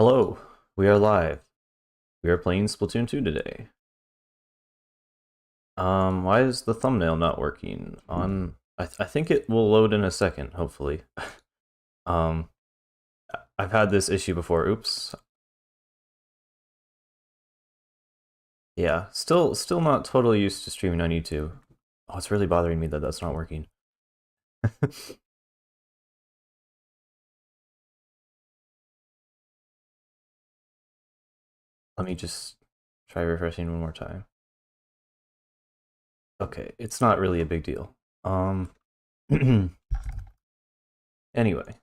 Hello, we are live. We are playing Splatoon 2 today. Why is the thumbnail not working? I think it will load in a second, hopefully. um, I've had this issue before. Oops. Yeah, still not totally used to streaming on YouTube. Oh, it's really bothering me that that's not working. Let me just try refreshing one more time. Okay, it's not really a big deal. Anyway.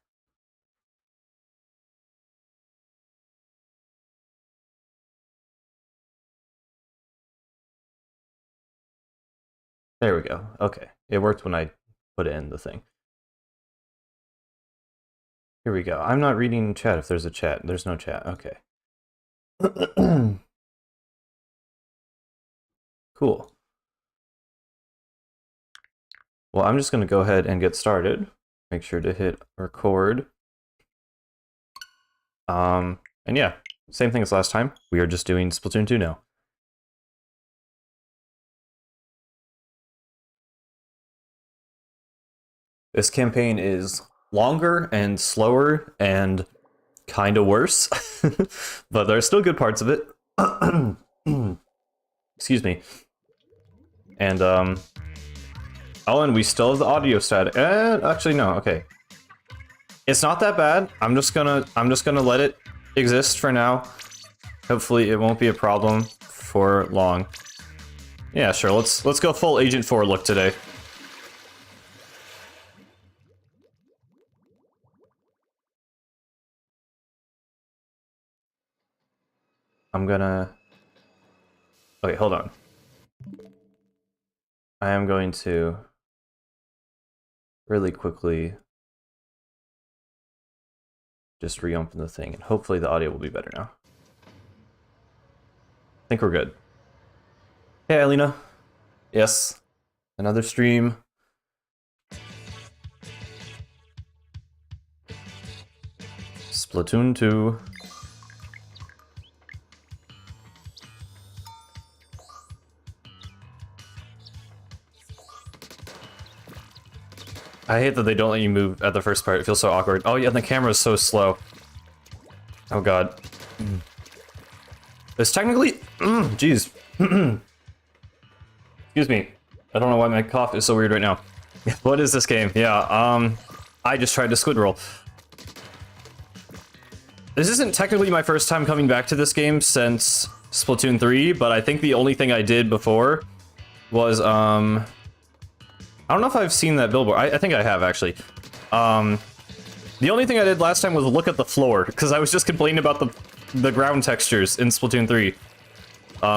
There we go. Okay, it worked when I put it in the thing. Here we go. I'm not reading chat if there's a chat. There's no chat. Okay. Cool. Well, I'm just going to go ahead and get started. Make sure to hit record. And yeah, same thing as last time. We are just doing Splatoon 2 now. This campaign is longer and slower and kind of worse, but there are still good parts of it. Excuse me. And oh, and we still have the audio static. Actually, no. Okay, it's not that bad. I'm just gonna let it exist for now. Hopefully, it won't be a problem for long. Yeah, sure. Let's go full Agent 4 look today. I'm gonna... Okay, hold on. I am going to really quickly just re-open the thing, and hopefully the audio will be better now. I think we're good. Hey, Alina. Yes. Another stream. Splatoon 2. I hate that they don't let you move at the first part. It feels so awkward. Oh yeah, and the camera is so slow. Oh god. It's technically... Jeez. Excuse me. I don't know why my cough is so weird right now. What is this game? Yeah, I just tried to squid roll. This isn't technically my first time coming back to this game since Splatoon 3, but I think the only thing I did before was, I don't know if I've seen that billboard. I think I have, actually. The only thing I did last time was look at the floor, because I was just complaining about the ground textures in Splatoon 3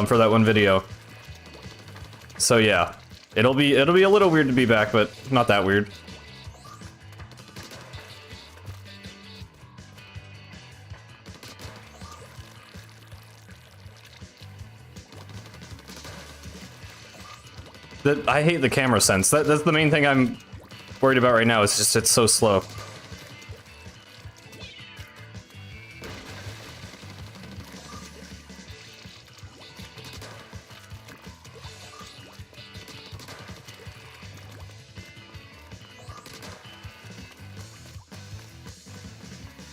for that one video. So yeah, it'll be a little weird to be back, but not that weird. I hate the camera sense. That's the main thing I'm worried about right now. It's just it's so slow.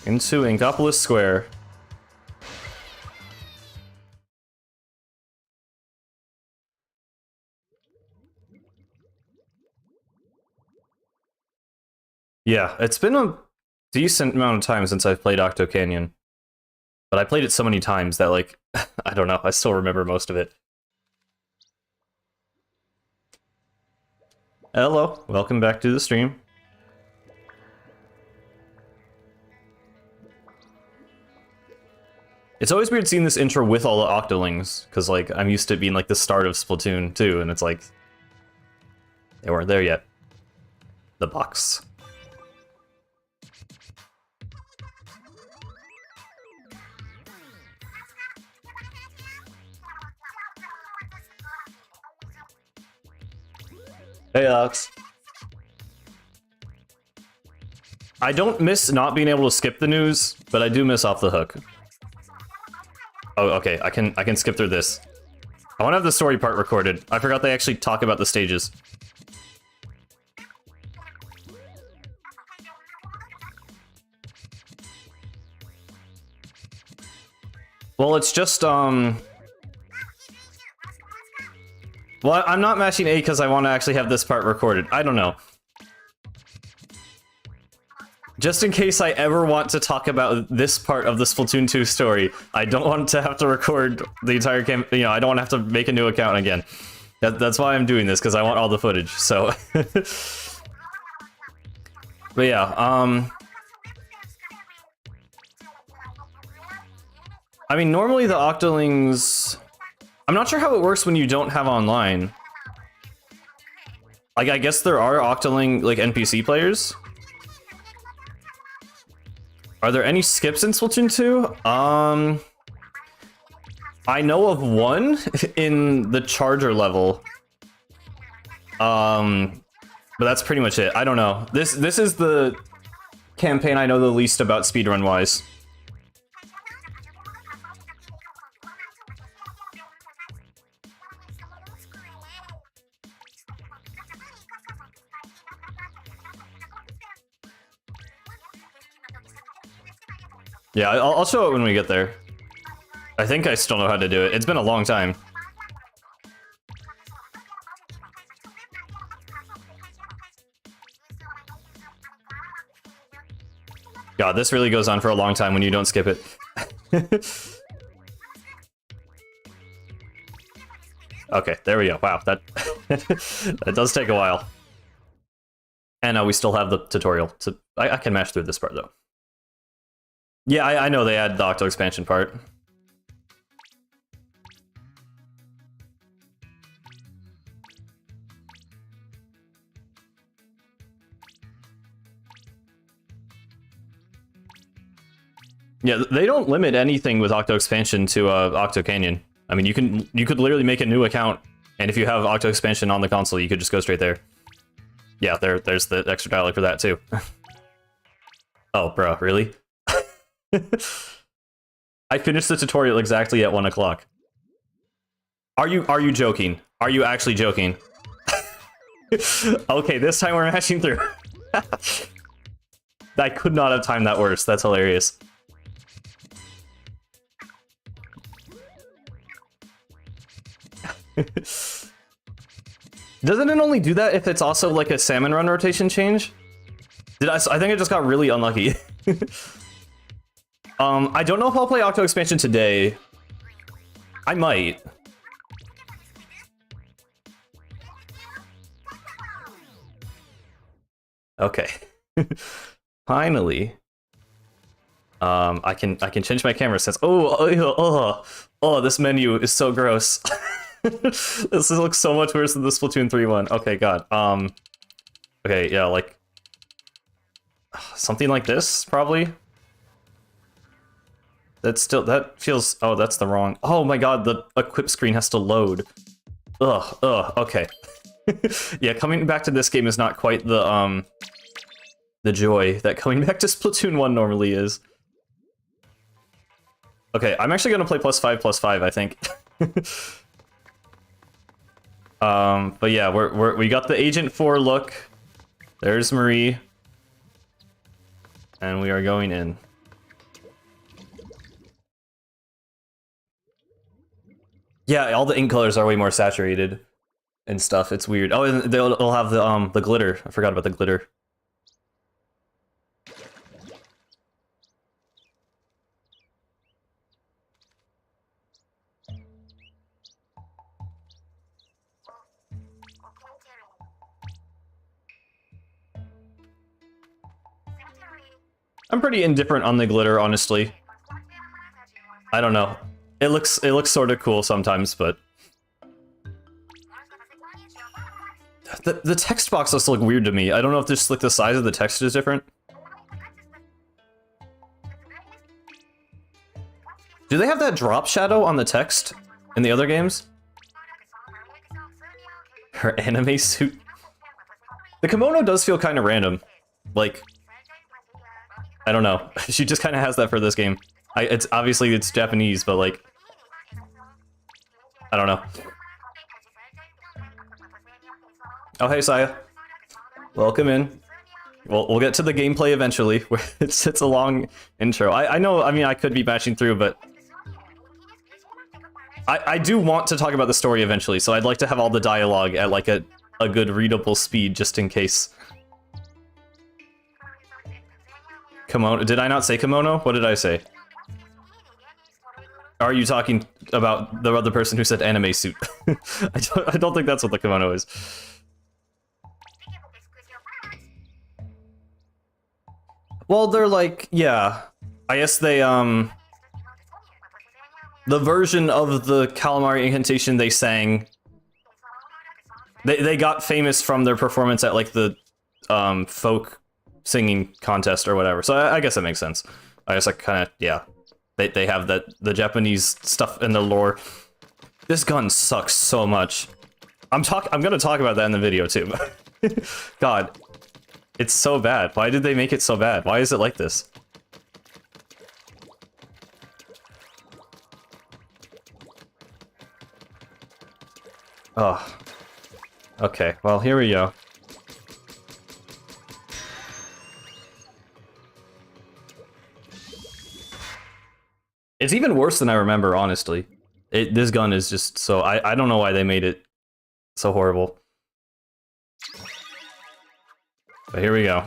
Into Inkopolis Square. Yeah, it's been a decent amount of time since I've played Octo Canyon. But I played it so many times that, like, I don't know, I still remember most of it. Hello, welcome back to the stream. It's always weird seeing this intro with all the Octolings, because, like, I'm used to it being, like, the start of Splatoon 2, and it's like... They weren't there yet. The box. Hey, Alex. I don't miss not being able to skip the news, but I do miss Off the Hook. Oh, okay, I can skip through this. I want to have the story part recorded. I forgot they actually talk about the stages. Well, it's just, well, I'm not mashing A because I want to actually have this part recorded. I don't know. Just in case I ever want to talk about this part of the Splatoon 2 story, I don't want to have to record the entire you know, I don't want to have to make a new account again. That's why I'm doing this, because I want all the footage, so... But yeah, I mean, normally the Octolings... I'm not sure how it works when you don't have online. Like, I guess there are Octoling, like, NPC players? Are there any skips in Splatoon 2? I know of one in the Charger level. But that's pretty much it. I don't know. This is the campaign I know the least about speedrun-wise. Yeah, I'll show it when we get there. I think I still know how to do it. It's been a long time. God, this really goes on for a long time when you don't skip it. Okay, there we go. Wow, that that does take a while. And we still have the tutorial. So I can mash through this part though. Yeah, I know they add the Octo expansion part. Yeah, they don't limit anything with Octo expansion to Octo Canyon. I mean, you could literally make a new account, and if you have Octo expansion on the console, you could just go straight there. Yeah, there's the extra dialogue for that too. Oh, bro, really? I finished the tutorial exactly at 1 o'clock. Are you joking? Are you actually joking? Okay, this time we're mashing through. I could not have timed that worse. That's hilarious. Doesn't it only do that if it's also like a salmon run rotation change? I think I just got really unlucky. I don't know if I'll play Octo expansion today. I might. Okay. Finally. I can change my camera sense. Oh, this menu is so gross. This looks so much worse than the Splatoon 3 one. Okay, God. Okay, yeah, like something like this, probably. That feels, oh, that's the wrong. Oh my God, the equip screen has to load. Okay. Yeah, coming back to this game is not quite the joy that coming back to Splatoon 1 normally is. Okay, I'm actually gonna play +5/+5, I think. But yeah, we got the Agent 4 look. There's Marie. And we are going in. Yeah, all the ink colors are way more saturated and stuff. It's weird. Oh, and they'll have the glitter. I forgot about the glitter. I'm pretty indifferent on the glitter, honestly. I don't know. It looks sort of cool sometimes, but the text box does look weird to me. I don't know if just like the size of the text is different. Do they have that drop shadow on the text in the other games? Her anime suit. The kimono does feel kind of random. Like, I don't know. She just kind of has that for this game. It's obviously it's Japanese, but like, I don't know. Oh, hey, Saya. Welcome in. We'll get to the gameplay eventually. It's a long intro. I know, I mean, I could be bashing through, but... I do want to talk about the story eventually, so I'd like to have all the dialogue at, like, a good readable speed, just in case. Kimono... Did I not say kimono? What did I say? Are you talking about the other person who said anime suit? I don't think that's what the kimono is. Well, they're like, yeah. I guess they, the version of the Calamari incantation they sang, they got famous from their performance at, like, the, folk singing contest or whatever. So I guess that makes sense. I guess I kind of, yeah. They have the Japanese stuff in the lore. This gun sucks so much. I'm gonna talk about that in the video too. God, it's so bad. Why did they make it so bad? Why is it like this? Oh. Okay, well, here we go. It's even worse than I remember, honestly. This gun is just so... I don't know why they made it so horrible. But here we go.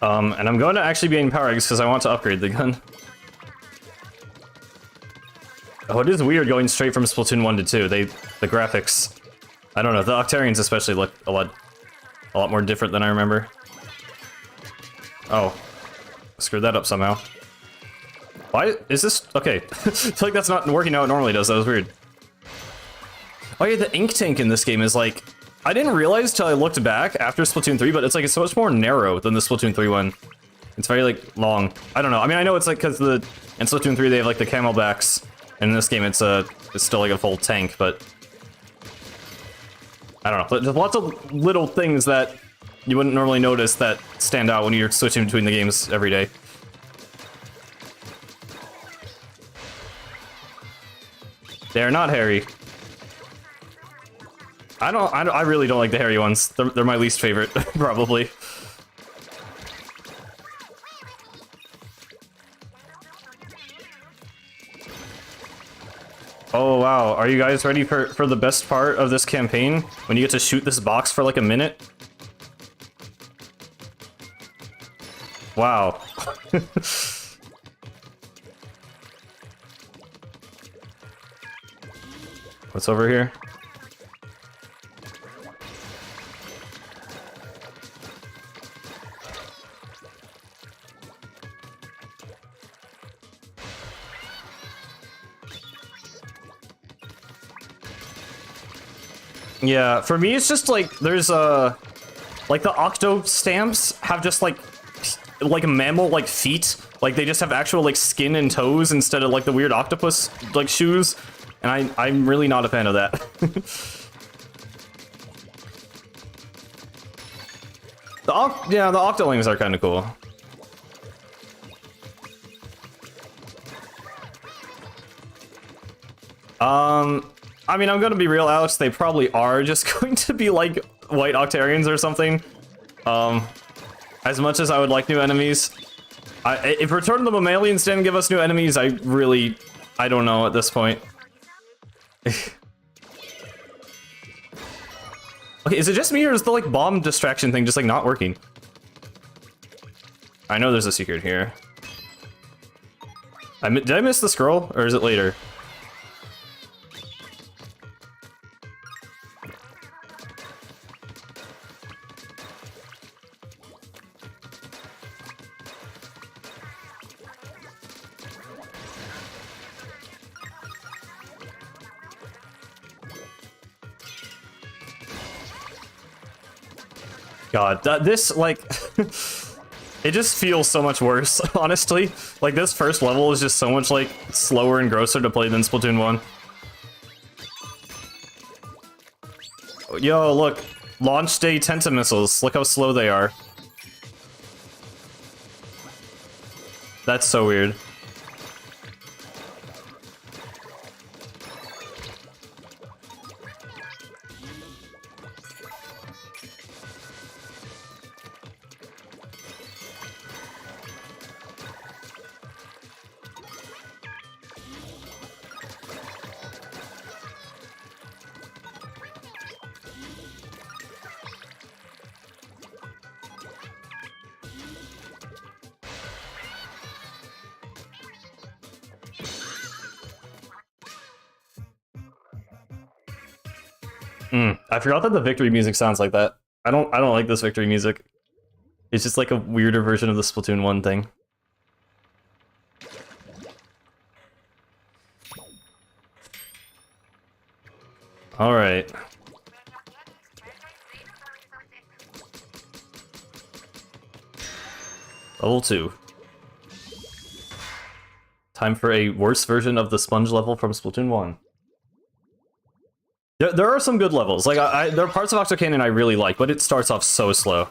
And I'm going to actually be in power eggs because I want to upgrade the gun. Oh, it is weird going straight from Splatoon 1 to 2. The graphics... I don't know, the Octarians especially look a lot more different than I remember. Oh. Screwed that up somehow. Why is this... Okay. I feel like that's not working how it normally does, that was weird. Oh yeah, the ink tank in this game is like... I didn't realize till I looked back after Splatoon 3, but it's like it's so much more narrow than the Splatoon 3 one. It's very, like, long. I don't know, I mean, I know it's like because in Splatoon 3 they have like the camelbacks, and in this game it's still like a full tank, but... I don't know, there's lots of little things that you wouldn't normally notice that stand out when you're switching between the games every day. They're not hairy. I really don't like the hairy ones. They're my least favorite, probably. Oh wow, are you guys ready for the best part of this campaign? When you get to shoot this box for like a minute? Wow. What's over here? Yeah, for me it's just like there's like the octo stamps have just like mammal like feet, like they just have actual like skin and toes instead of like the weird octopus like shoes, and I'm really not a fan of that. the octolings are kind of cool. I mean, I'm gonna be real, Alex, they probably are just going to be like white Octarians or something. As much as I would like new enemies. If Return of the Mammalians didn't give us new enemies, I don't know at this point. Okay, is it just me or is the like bomb distraction thing just like not working? I know there's a secret here. Did I miss the scroll or is it later? God, this, like, it just feels so much worse, honestly. Like, this first level is just so much, like, slower and grosser to play than Splatoon 1. Yo, look. Launch day Tenta missiles. Look how slow they are. That's so weird. I forgot that the victory music sounds like that. I don't like this victory music. It's just like a weirder version of the Splatoon 1 thing. Alright. Level 2. Time for a worse version of the sponge level from Splatoon 1. There are some good levels. Like, there are parts of Octo Canyon I really like, but it starts off so slow.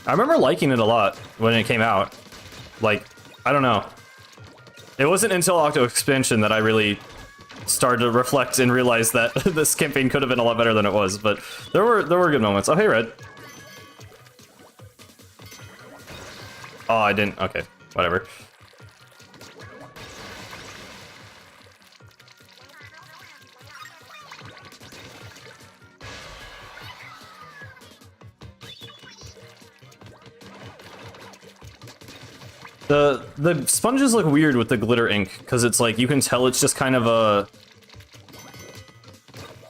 I remember liking it a lot when it came out. Like, I don't know. It wasn't until Octo Expansion that I really started to reflect and realize that this campaign could have been a lot better than it was, but there were good moments. Oh, hey, Red. Oh, I didn't. Okay, whatever. The sponges look weird with the glitter ink because it's like you can tell it's just kind of a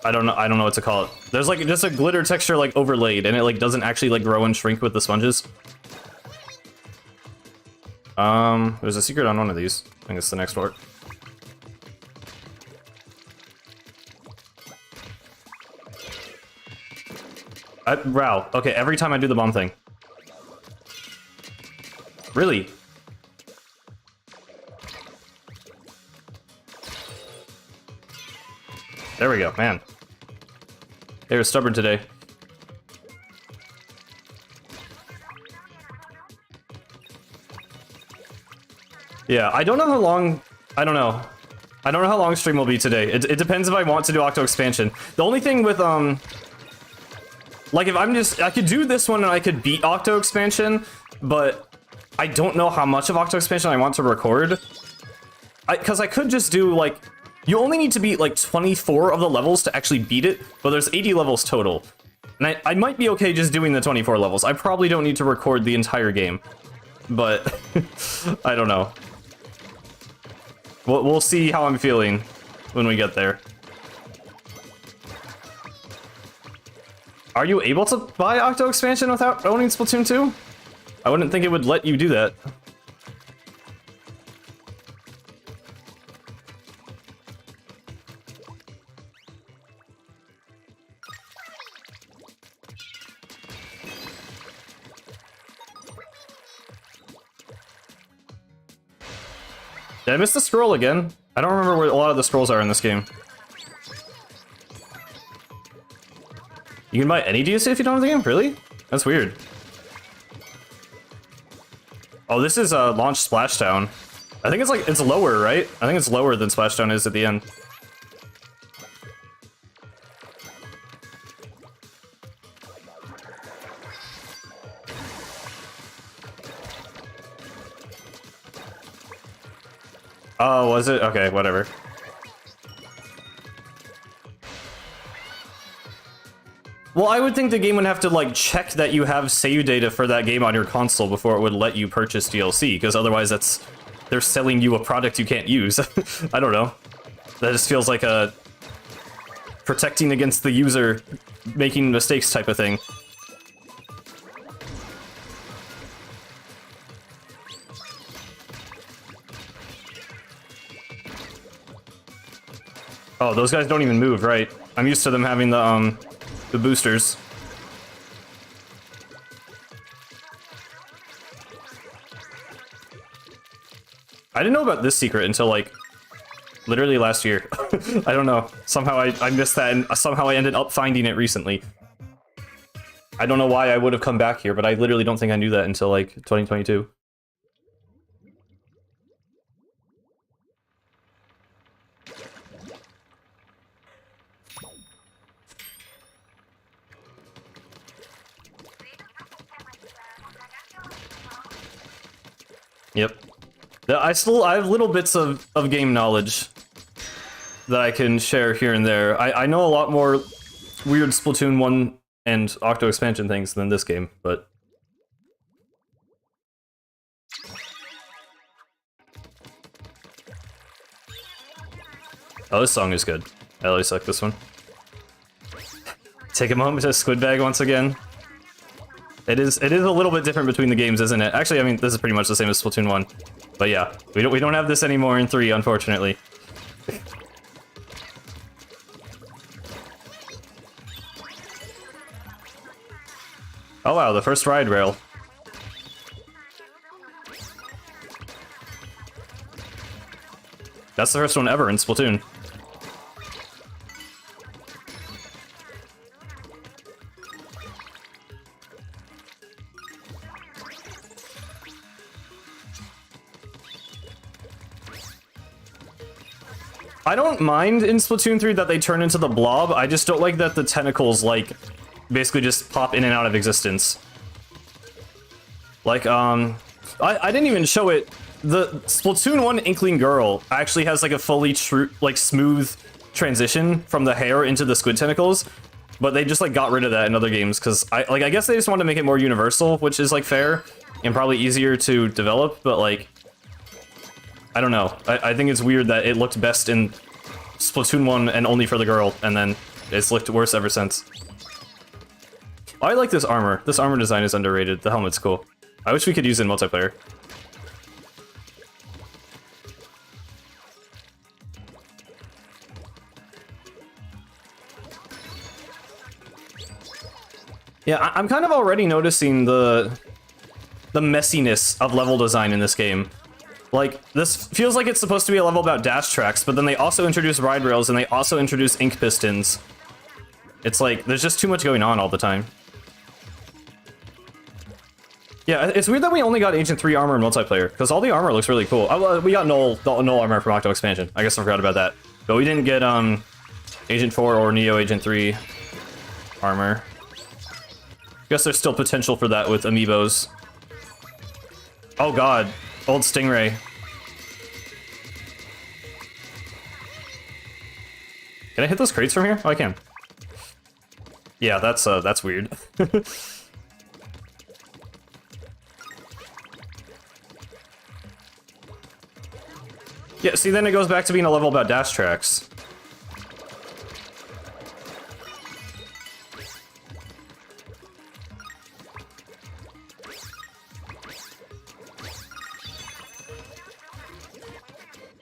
I don't know what to call it. There's like just a glitter texture like overlaid and it like doesn't actually like grow and shrink with the sponges. There's a secret on one of these. I think it's the next part. Wow. Okay, every time I do the bomb thing. Really? There we go, man. They were stubborn today. Yeah, I don't know how long... I don't know. I don't know how long stream will be today. It depends if I want to do Octo Expansion. The only thing with, like, if I'm just... I could do this one and I could beat Octo Expansion, but I don't know how much of Octo Expansion I want to record. Because I could just do, like... You only need to beat, like, 24 of the levels to actually beat it, but there's 80 levels total. And I might be okay just doing the 24 levels. I probably don't need to record the entire game. But... I don't know. We'll see how I'm feeling when we get there. Are you able to buy Octo Expansion without owning Splatoon 2? I wouldn't think it would let you do that. Did I miss the scroll again? I don't remember where a lot of the scrolls are in this game. You can buy any DLC if you don't have the game? Really? That's weird. Oh, this is launch Splashdown. I think it's like, it's lower, right? I think it's lower than Splashdown is at the end. Oh, was it? Okay, whatever. Well, I would think the game would have to, like, check that you have save data for that game on your console before it would let you purchase DLC, because otherwise they're selling you a product you can't use. I don't know. That just feels like a protecting against the user making mistakes type of thing. Oh, those guys don't even move, right? I'm used to them having the boosters. I didn't know about this secret until, like, Literally last year. I don't know. Somehow I missed that, and somehow I ended up finding it recently. I don't know why I would have come back here, but I literally don't think I knew that until, like, 2022. Yep. I have little bits of game knowledge that I can share here and there. I know a lot more weird Splatoon 1 and Octo expansion things than this game, but... Oh, this song is good. I always like this one. Take a moment to Squid Bag once again. It is a little bit different between the games, isn't it? Actually, I mean, this is pretty much the same as Splatoon 1. But yeah, we don't have this anymore in 3, unfortunately. Oh wow, the first ride rail. That's the first one ever in Splatoon. I don't mind in Splatoon 3 that they turn into the blob, I just don't like that the tentacles, like, basically just pop in and out of existence. Like, I didn't even show it. The Splatoon 1 Inkling Girl actually has, like, a fully smooth transition from the hair into the squid tentacles, but they just, like, got rid of that in other games, because, I guess they just want to make it more universal, which is, like, fair, and probably easier to develop, but, like, I don't know. I think it's weird that it looked best in Splatoon 1 and only for the girl, and then it's looked worse ever since. I like this armor. This armor design is underrated. The helmet's cool. I wish we could use it in multiplayer. Yeah, I'm kind of already noticing the messiness of level design in this game. Like, this feels like it's supposed to be a level about dash tracks, but then they also introduce ride rails and they also introduce ink pistons. It's like, there's just too much going on all the time. Yeah, it's weird that we only got Agent 3 armor in multiplayer, because all the armor looks really cool. We got Null armor from Octo Expansion. I guess I forgot about that. But we didn't get Agent 4 or Neo Agent 3 armor. Guess there's still potential for that with amiibos. Oh god, old Stingray. Can I hit those crates from here? Oh, I can. Yeah, that's weird. Yeah, see, then it goes back to being a level about dash tracks.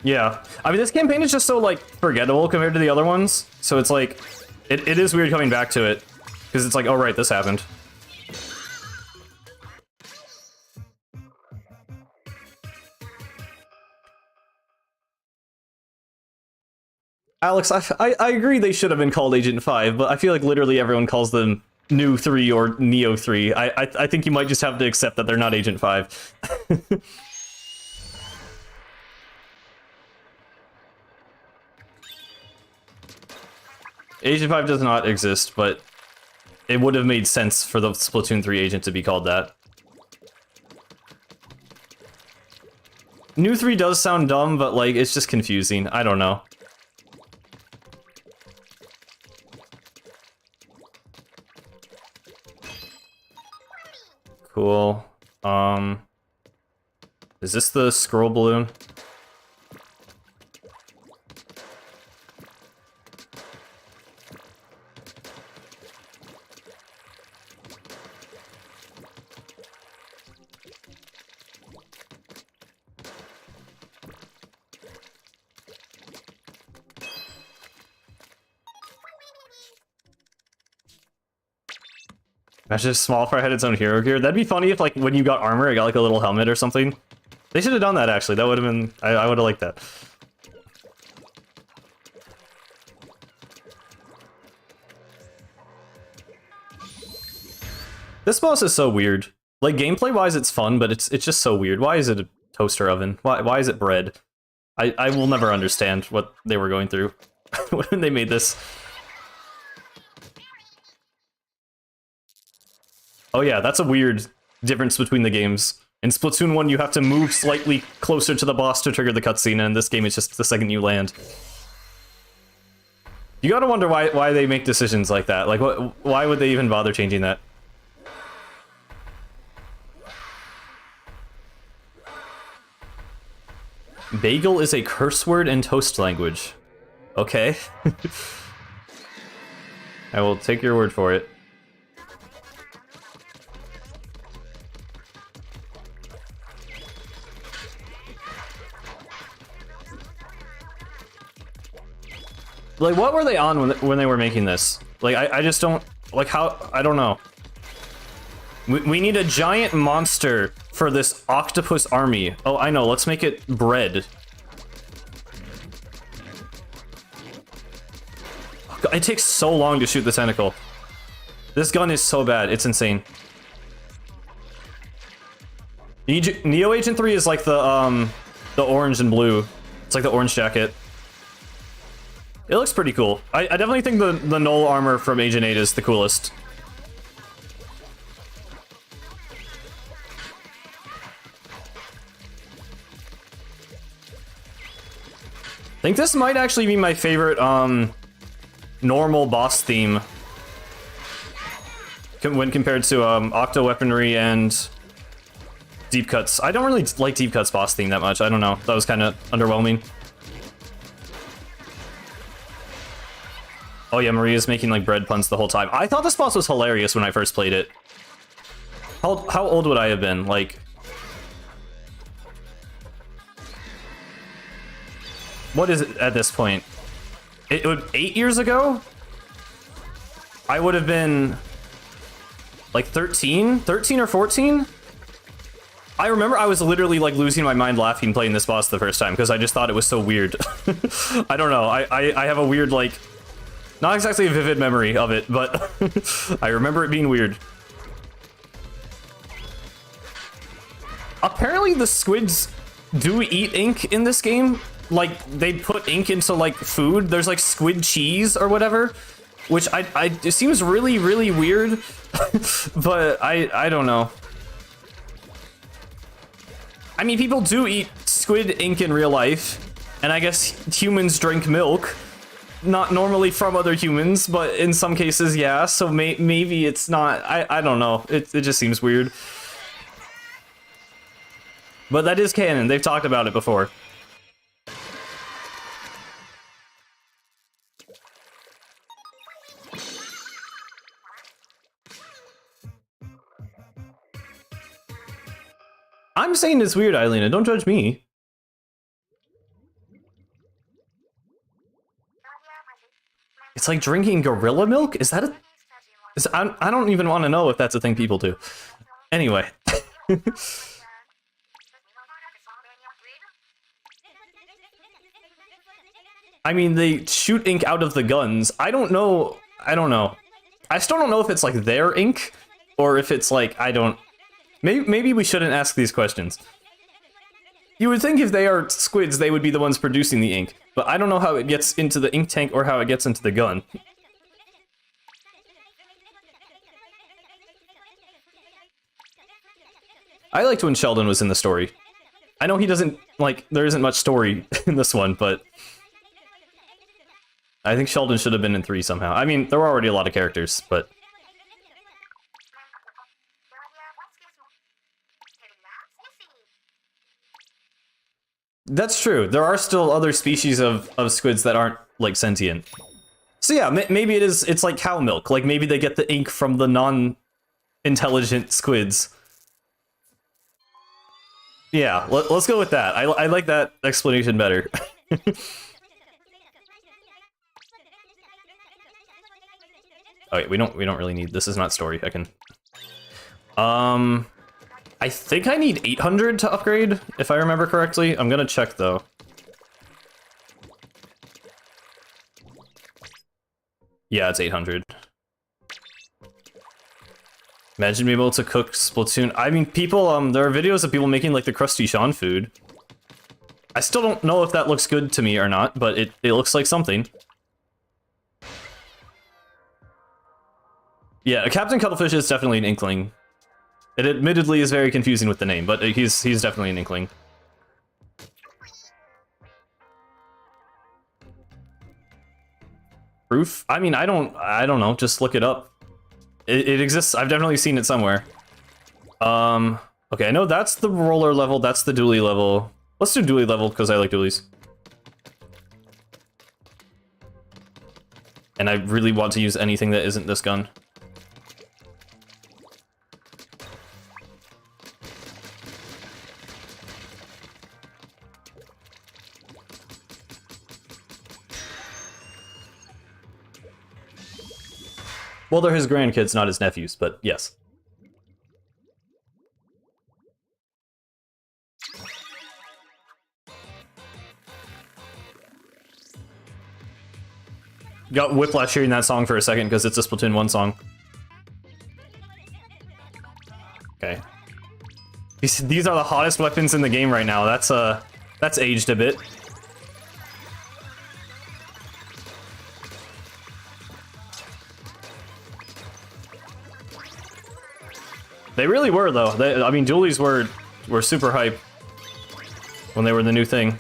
Yeah, I mean, this campaign is just so, like, forgettable compared to the other ones, so it's like, it is weird coming back to it, because it's like, oh right, this happened. Alex, I agree they should have been called Agent 5, but I feel like literally everyone calls them New 3 or Neo 3. I think you might just have to accept that they're not Agent 5. Agent 5 does not exist, but it would have made sense for the Splatoon 3 agent to be called that. New 3 does sound dumb, but, like, it's just confusing. I don't know. Cool. Is this the scroll balloon? Imagine if Small Fry had its own hero gear. That'd be funny if, like, when you got armor, it got, like, a little helmet or something. They should have done that, actually. That would have been... I would have liked that. This boss is so weird. Like, gameplay-wise, it's fun, but it's just so weird. Why is it a toaster oven? Why is it bread? I will never understand what they were going through when they made this. Oh yeah, that's a weird difference between the games. In Splatoon 1, you have to move slightly closer to the boss to trigger the cutscene, and in this game, it's just the second you land. You gotta wonder why they make decisions like that. Like, why would they even bother changing that? Bagel is a curse word in toast language. Okay. I will take your word for it. Like, what were they on when they were making this? Like, I just don't... Like, how... I don't know. We need a giant monster for this octopus army. Oh, I know. Let's make it bread. It takes so long to shoot the tentacle. This gun is so bad. It's insane. Neo Agent 3 is like the orange and blue. It's like the orange jacket. It looks pretty cool. I definitely think the Null armor from Agent 8 is the coolest. I think this might actually be my favorite normal boss theme when compared to Octo Weaponry and Deep Cuts. I don't really like Deep Cuts boss theme that much. I don't know. That was kind of underwhelming. Oh yeah, Maria's making like bread puns the whole time. I thought this boss was hilarious when I first played it. How old would I have been? Like... What is it at this point? It would 8 years ago? I would have been like 13 or 14? I remember I was literally like losing my mind laughing playing this boss the first time because I just thought it was so weird. I don't know. I have a weird, like, not exactly a vivid memory of it, but I remember it being weird. Apparently the squids do eat ink in this game. Like, they put ink into, like, food. There's, like, squid cheese or whatever, which it seems really, really weird, but I don't know. I mean, people do eat squid ink in real life, and I guess humans drink milk. Not normally from other humans, but in some cases, yeah, so maybe it's not... I don't know. It just seems weird. But that is canon. They've talked about it before. I'm saying it's weird, Eilina. Don't judge me. It's like drinking gorilla milk? Is that a... I don't even want to know if that's a thing people do. Anyway. I mean, they shoot ink out of the guns. I don't know. I still don't know if it's like their ink or if it's like, I don't... Maybe we shouldn't ask these questions. You would think if they are squids, they would be the ones producing the ink, but I don't know how it gets into the ink tank or how it gets into the gun. I liked when Sheldon was in the story. I know he doesn't, like, there isn't much story in this one, but I think Sheldon should have been in 3 somehow. I mean, there were already a lot of characters, but... That's true. There are still other species of squids that aren't, like, sentient. So yeah, maybe it's like cow milk. Like, maybe they get the ink from the non-intelligent squids. Yeah, let's go with that. I like that explanation better. Okay, we don't really need... This is not story. I can... I think I need 800 to upgrade, if I remember correctly. I'm gonna check, though. Yeah, it's 800. Imagine being able to cook Splatoon. I mean, people, there are videos of people making, like, the Krusty Sean food. I still don't know if that looks good to me or not, but it looks like something. Yeah, Captain Cuttlefish is definitely an Inkling. It admittedly is very confusing with the name, but he's definitely an Inkling. Proof? I mean, I don't know, just look it up. It exists. I've definitely seen it somewhere. Okay, I know that's the roller level, that's the dually level. Let's do dually level, because I like dualies. And I really want to use anything that isn't this gun. Well, they're his grandkids, not his nephews, but yes. Got whiplash hearing that song for a second because it's a Splatoon 1 song. Okay. These are the hottest weapons in the game right now. That's aged a bit. They really were, though. I mean, dualies were super hype when they were the new thing.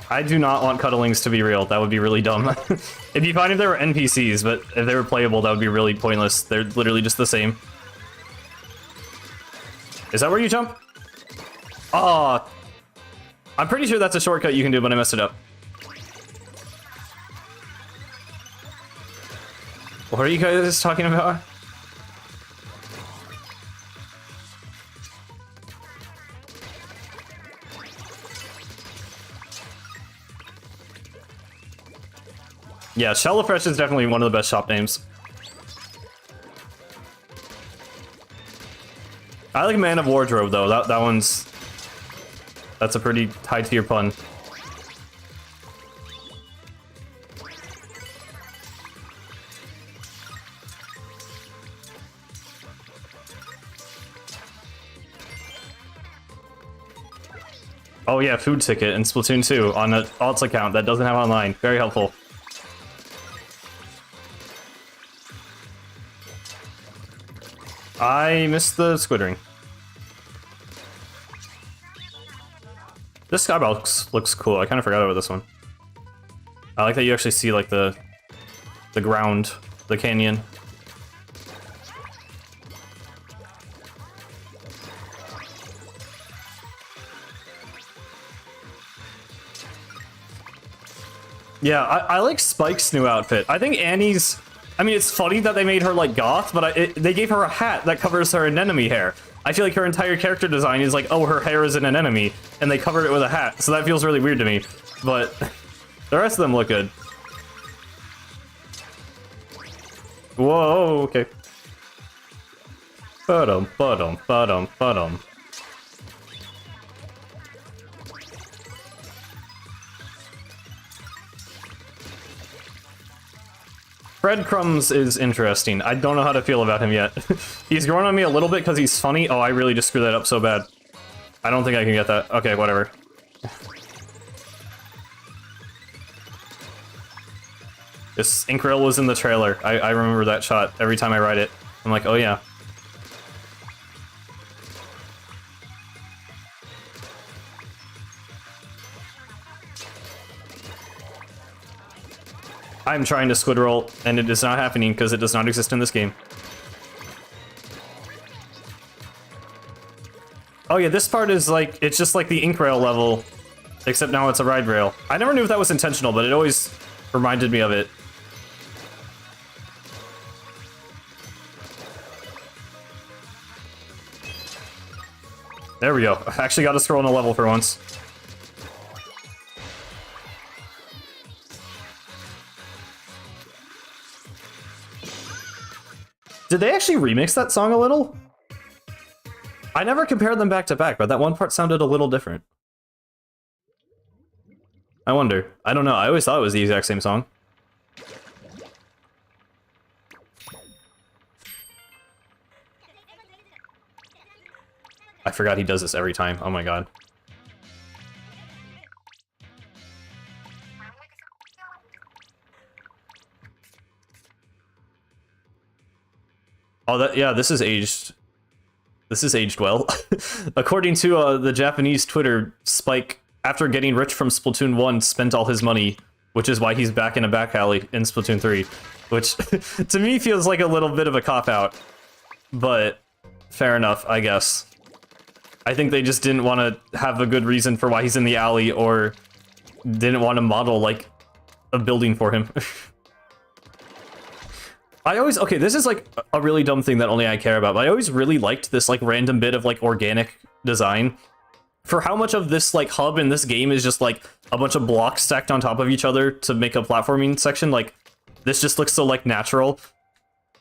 I do not want cuddlings to be real. That would be really dumb. It'd be fine if they were NPCs, but if they were playable, that would be really pointless. They're literally just the same. Is that where you jump? Oh, I'm pretty sure that's a shortcut you can do, but I messed it up. What are you guys talking about? Yeah, Shellafresh is definitely one of the best shop names. I like Man of Wardrobe though. That's a pretty high tier pun. Oh yeah, food ticket in Splatoon 2 on an alts account that doesn't have online. Very helpful. I missed the squid ring. This skybox looks cool. I kind of forgot about this one. I like that you actually see like the ground, the canyon. Yeah, I like Spike's new outfit. I think Annie's... I mean, it's funny that they made her like goth, but they gave her a hat that covers her anemone hair. I feel like her entire character design is like, oh, her hair is an anemone, and they covered it with a hat, so that feels really weird to me. But the rest of them look good. Whoa, okay. Ba-dum, ba-dum, ba-dum, ba-dum. Breadcrumbs is interesting. I don't know how to feel about him yet. He's growing on me a little bit because he's funny. Oh, I really just screwed that up so bad. I don't think I can get that. Okay, whatever. This Inkrail was in the trailer. I remember that shot every time I write it. I'm like, oh yeah. I'm trying to squid roll, and it is not happening because it does not exist in this game. Oh yeah, this part is like, it's just like the Inkrail level, except now it's a ride rail. I never knew if that was intentional, but it always reminded me of it. There we go. I actually got to scroll on a level for once. Did they actually remix that song a little? I never compared them back to back, but that one part sounded a little different. I wonder. I don't know. I always thought it was the exact same song. I forgot he does this every time. Oh my god. Oh, yeah, this is aged. This is aged well. According to the Japanese Twitter, Spike, after getting rich from Splatoon 1, spent all his money, which is why he's back in a back alley in Splatoon 3, which to me feels like a little bit of a cop-out, but fair enough, I guess. I think they just didn't want to have a good reason for why he's in the alley, or didn't want to model, like, a building for him. Okay, this is like a really dumb thing that only I care about, but I always really liked this like random bit of like organic design. For how much of this like hub in this game is just like a bunch of blocks stacked on top of each other to make a platforming section, like this just looks so like natural.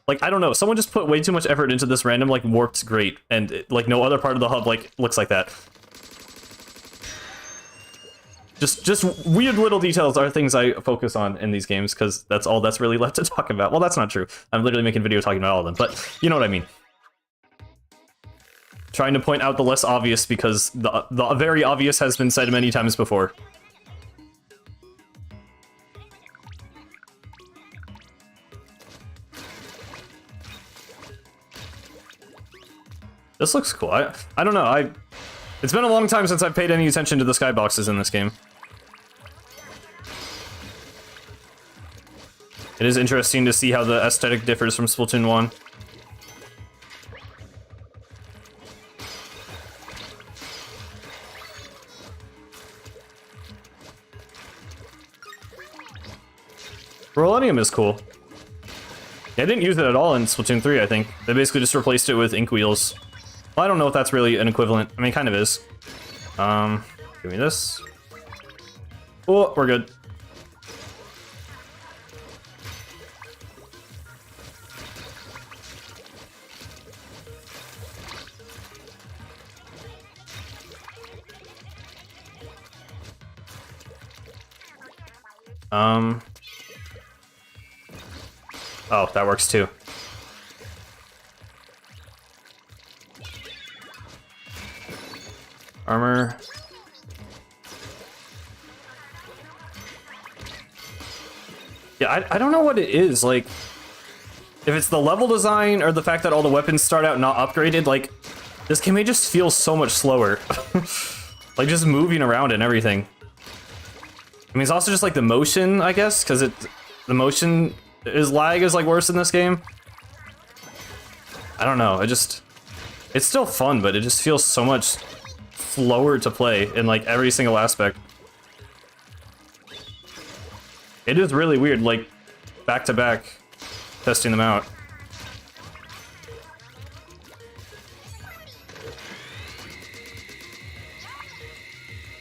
Like, I don't know, someone just put way too much effort into this random like warped grate, and like no other part of the hub like looks like that. Just weird little details are things I focus on in these games, because that's all that's really left to talk about. Well, that's not true. I'm literally making a video talking about all of them, but you know what I mean. Trying to point out the less obvious, because the very obvious has been said many times before. This looks cool. I don't know. It's been a long time since I've paid any attention to the skyboxes in this game. It is interesting to see how the aesthetic differs from Splatoon 1. Millennium is cool. Yeah, I didn't use it at all in Splatoon 3, I think. They basically just replaced it with ink wheels. Well, I don't know if that's really an equivalent. I mean, it kind of is. Give me this. Oh, we're good. Oh, that works too. Armor. Yeah, I don't know what it is, like, if it's the level design or the fact that all the weapons start out not upgraded, like, this game may just feel so much slower. Like, just moving around and everything. I mean, it's also just, like, the motion, I guess, because the motion lag is, like, worse in this game. I don't know, it's still fun, but it just feels so much slower to play in, like, every single aspect. It is really weird, like, back-to-back, testing them out.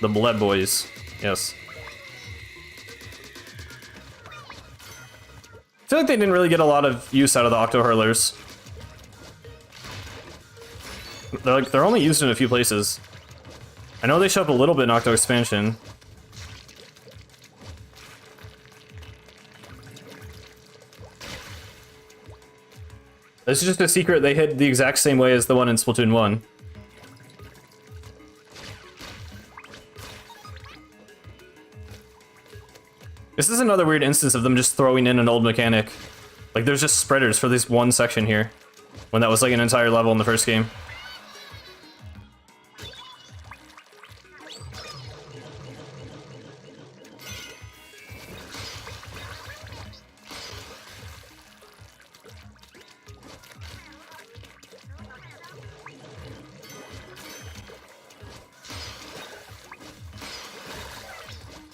The Bled Boys, yes. I feel like they didn't really get a lot of use out of the Octo Hurlers. They're only used in a few places. I know they show up a little bit in Octo Expansion. This is just a secret they hid the exact same way as the one in Splatoon 1. This is another weird instance of them just throwing in an old mechanic. Like, there's just spreaders for this one section here, when that was like an entire level in the first game.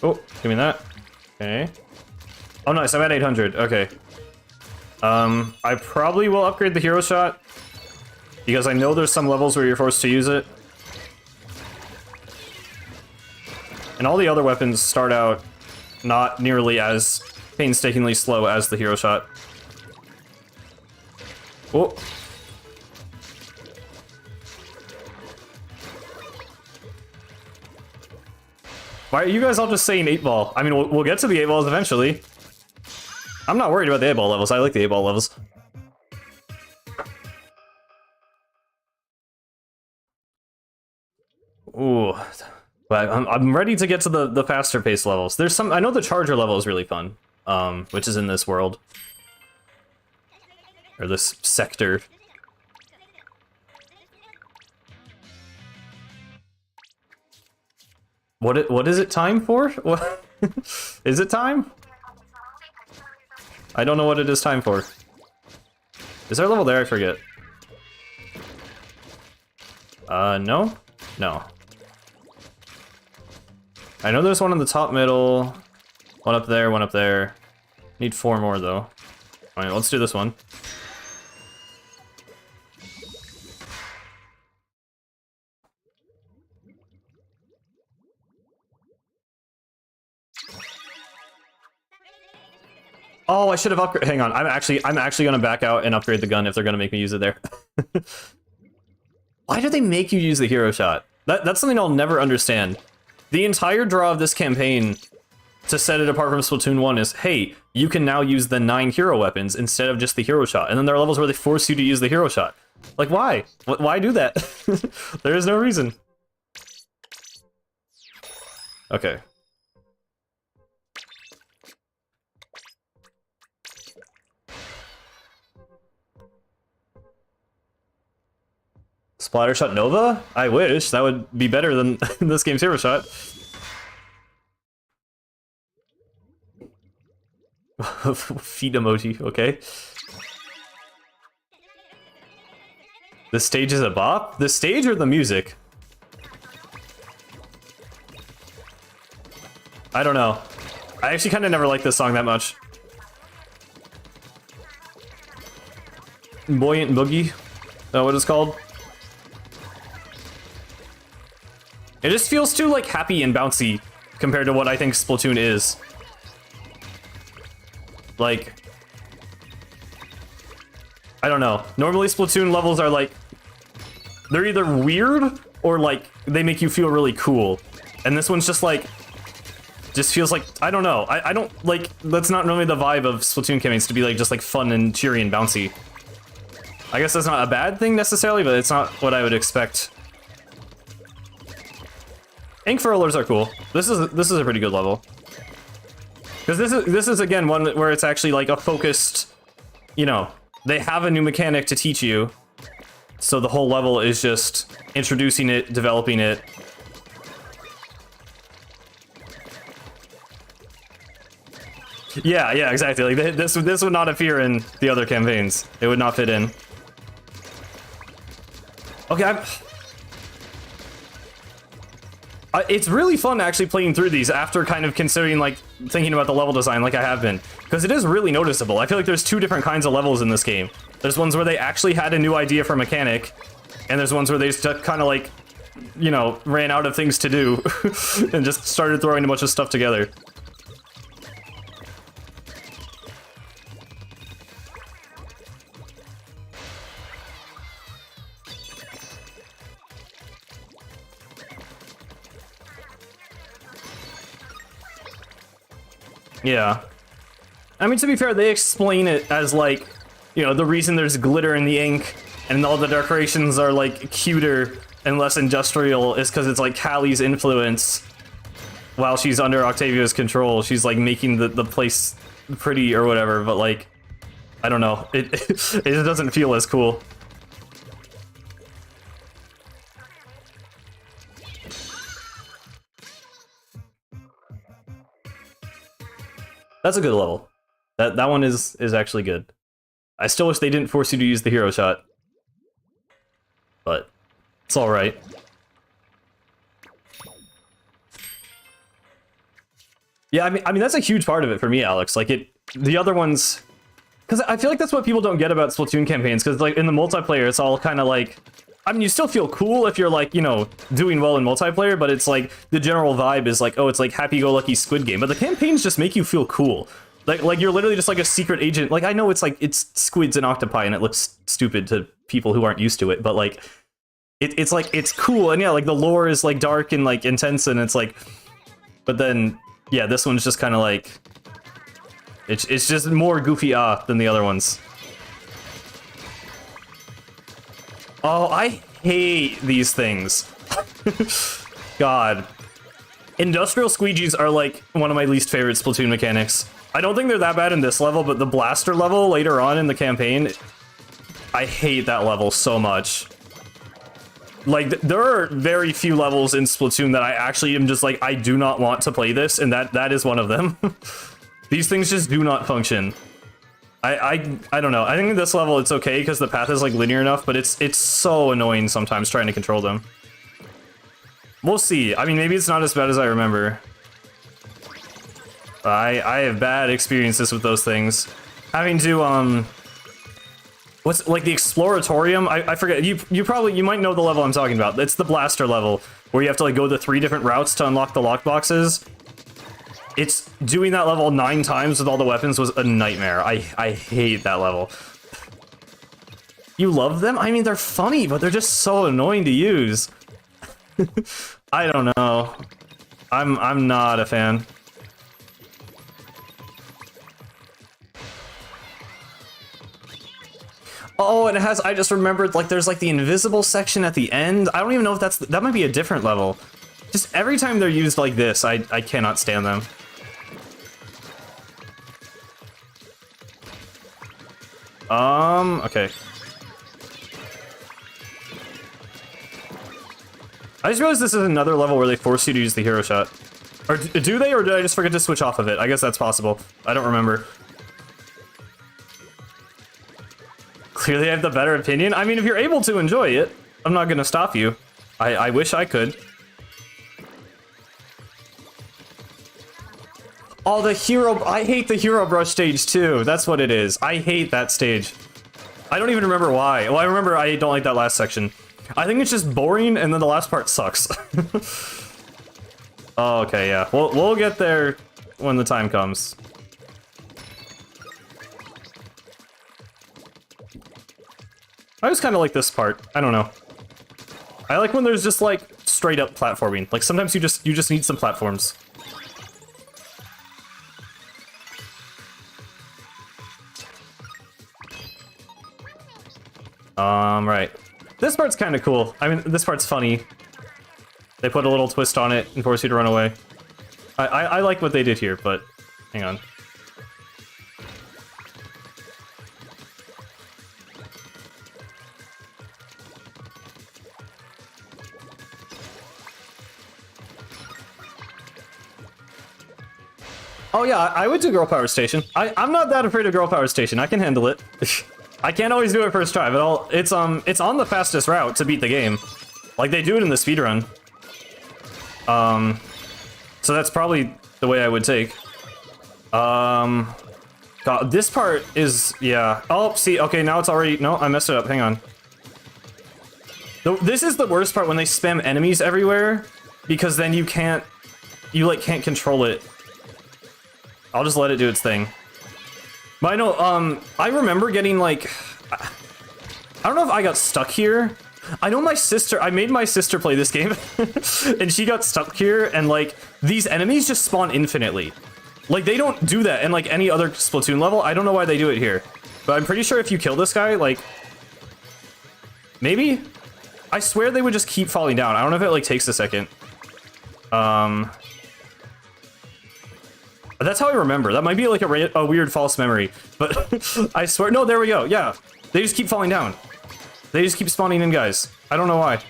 Oh, give me that. Okay. Oh, nice, I'm at 800. Okay. I probably will upgrade the hero shot, because I know there's some levels where you're forced to use it. And all the other weapons start out not nearly as painstakingly slow as the hero shot. Oh. Why are you guys all just saying 8-ball? I mean, we'll get to the 8-balls eventually. I'm not worried about the 8-ball levels. I like the 8-ball levels. Ooh. But I'm ready to get to the faster pace levels. There's some... I know the charger level is really fun. Which is in this world. Or this sector. What is it time for? What is it time? I don't know what it is time for. Is there a level there? I forget. No? No. I know there's one in the top middle, one up there, one up there. Need 4 more though. Alright, let's do this one. Oh, I should have upgraded. Hang on, I'm actually gonna back out and upgrade the gun if they're gonna make me use it there. Why do they make you use the hero shot? That's something I'll never understand. The entire draw of this campaign to set it apart from Splatoon 1 is, hey, you can now use the 9 hero weapons instead of just the hero shot. And then there are levels where they force you to use the hero shot. Like, why? Why do that? There is no reason. Okay. Splatter Shot Nova? I wish. That would be better than this game's hero shot. Feet emoji, okay. The stage is a bop? The stage or the music? I don't know. I actually kind of never liked this song that much. Buoyant Boogie? Is that what it's called? It just feels too, like, happy and bouncy compared to what I think Splatoon is. Like, I don't know. Normally Splatoon levels are, like, they're either weird or, like, they make you feel really cool. And this one's just, like, just feels like, I don't know. I don't, like, that's not normally the vibe of Splatoon campaigns, to be, like, just, like, fun and cheery and bouncy. I guess that's not a bad thing necessarily, but it's not what I would expect. Ink furlers are cool. This is a pretty good level. Because this is again one where it's actually like a focused, you know, they have a new mechanic to teach you. So the whole level is just introducing it, developing it. Yeah, exactly. Like this would not appear in the other campaigns. It would not fit in. Okay, it's really fun actually playing through these after kind of considering, like, thinking about the level design like I have been. Because it is really noticeable. I feel like there's 2 different kinds of levels in this game. There's ones where they actually had a new idea for mechanic, and there's ones where they just kind of, like, you know, ran out of things to do and just started throwing a bunch of stuff together. Yeah. I mean, to be fair, they explain it as, like, you know, the reason there's glitter in the ink and all the decorations are, like, cuter and less industrial is because it's, like, Callie's influence. While she's under Octavia's control, she's, like, making the place pretty or whatever, but, like, I don't know. It doesn't feel as cool. That's a good level. That one is actually good. I still wish they didn't force you to use the hero shot. But it's all right. Yeah, I mean that's a huge part of it for me, Alex. Like the other ones, because I feel like that's what people don't get about Splatoon campaigns. Because like in the multiplayer, it's all kind of like, I mean, you still feel cool if you're like, you know, doing well in multiplayer, but it's like the general vibe is like, oh, it's like happy-go-lucky Squid Game. But the campaigns just make you feel cool. Like you're literally just like a secret agent. Like I know it's like it's squids and octopi and it looks stupid to people who aren't used to it, but like it's like it's cool. And yeah, like the lore is like dark and like intense, and it's like But then, yeah, this one's just kind of like... It's just more goofy than the other ones. Oh, I hate these things. God. Industrial squeegees are like one of my least favorite Splatoon mechanics. I don't think they're that bad in this level, but the blaster level later on in the campaign, I hate that level so much. Like, there are very few levels in Splatoon that I actually am just like, I do not want to play this, and that is one of them. These things just do not function. I don't know. I think in this level it's okay because the path is like linear enough, but it's so annoying sometimes trying to control them. We'll see. I mean, maybe it's not as bad as I remember. I have bad experiences with those things. Having to, what's, like, the Exploratorium? I forget. You might know the level I'm talking about. It's the blaster level, where you have to, like, go the 3 different routes to unlock the lockboxes. It's doing that level 9 times with all the weapons was a nightmare. I hate that level. You love them? I mean, they're funny, but they're just so annoying to use. I don't know. I'm not a fan. Oh, and it has, I just remembered, like, there's, like, the invisible section at the end. I don't even know if that might be a different level. Just every time they're used like this, I cannot stand them. Okay. I just realized this is another level where they force you to use the hero shot. Or do they, or did I just forget to switch off of it? I guess that's possible. I don't remember. Clearly I have the better opinion. I mean, if you're able to enjoy it, I'm not gonna stop you. I wish I could. Oh, the hero... I hate the hero brush stage, too. That's what it is. I hate that stage. I don't even remember why. Well, I remember I don't like that last section. I think it's just boring, and then the last part sucks. Oh, okay, yeah. We'll get there when the time comes. I just kind of like this part. I don't know. I like when there's just, like, straight-up platforming. Like, sometimes you just need some platforms. Right. This part's kind of cool. I mean, this part's funny. They put a little twist on it and force you to run away. I like what they did here, but hang on. Oh yeah, I would do Girl Power Station. I'm not that afraid of Girl Power Station. I can handle it. I can't always do it first try, but it's on the fastest route to beat the game. Like, they do it in the speedrun. So that's probably the way I would take. God, this part is, yeah. Oh, see, okay, now it's already, no, I messed it up, hang on. This is the worst part when they spam enemies everywhere, because then you can't control it. I'll just let it do its thing. But I know, I remember getting, like... I don't know if I got stuck here. I know I made my sister play this game, and she got stuck here, and, like, these enemies just spawn infinitely. Like, they don't do that in, like, any other Splatoon level. I don't know why they do it here. But I'm pretty sure if you kill this guy, like... Maybe? I swear they would just keep falling down. I don't know if it, like, takes a second. That's how I remember. That might be like a weird false memory, but I swear, no, there we go. Yeah, they just keep falling down. They just keep spawning in guys. I don't know why.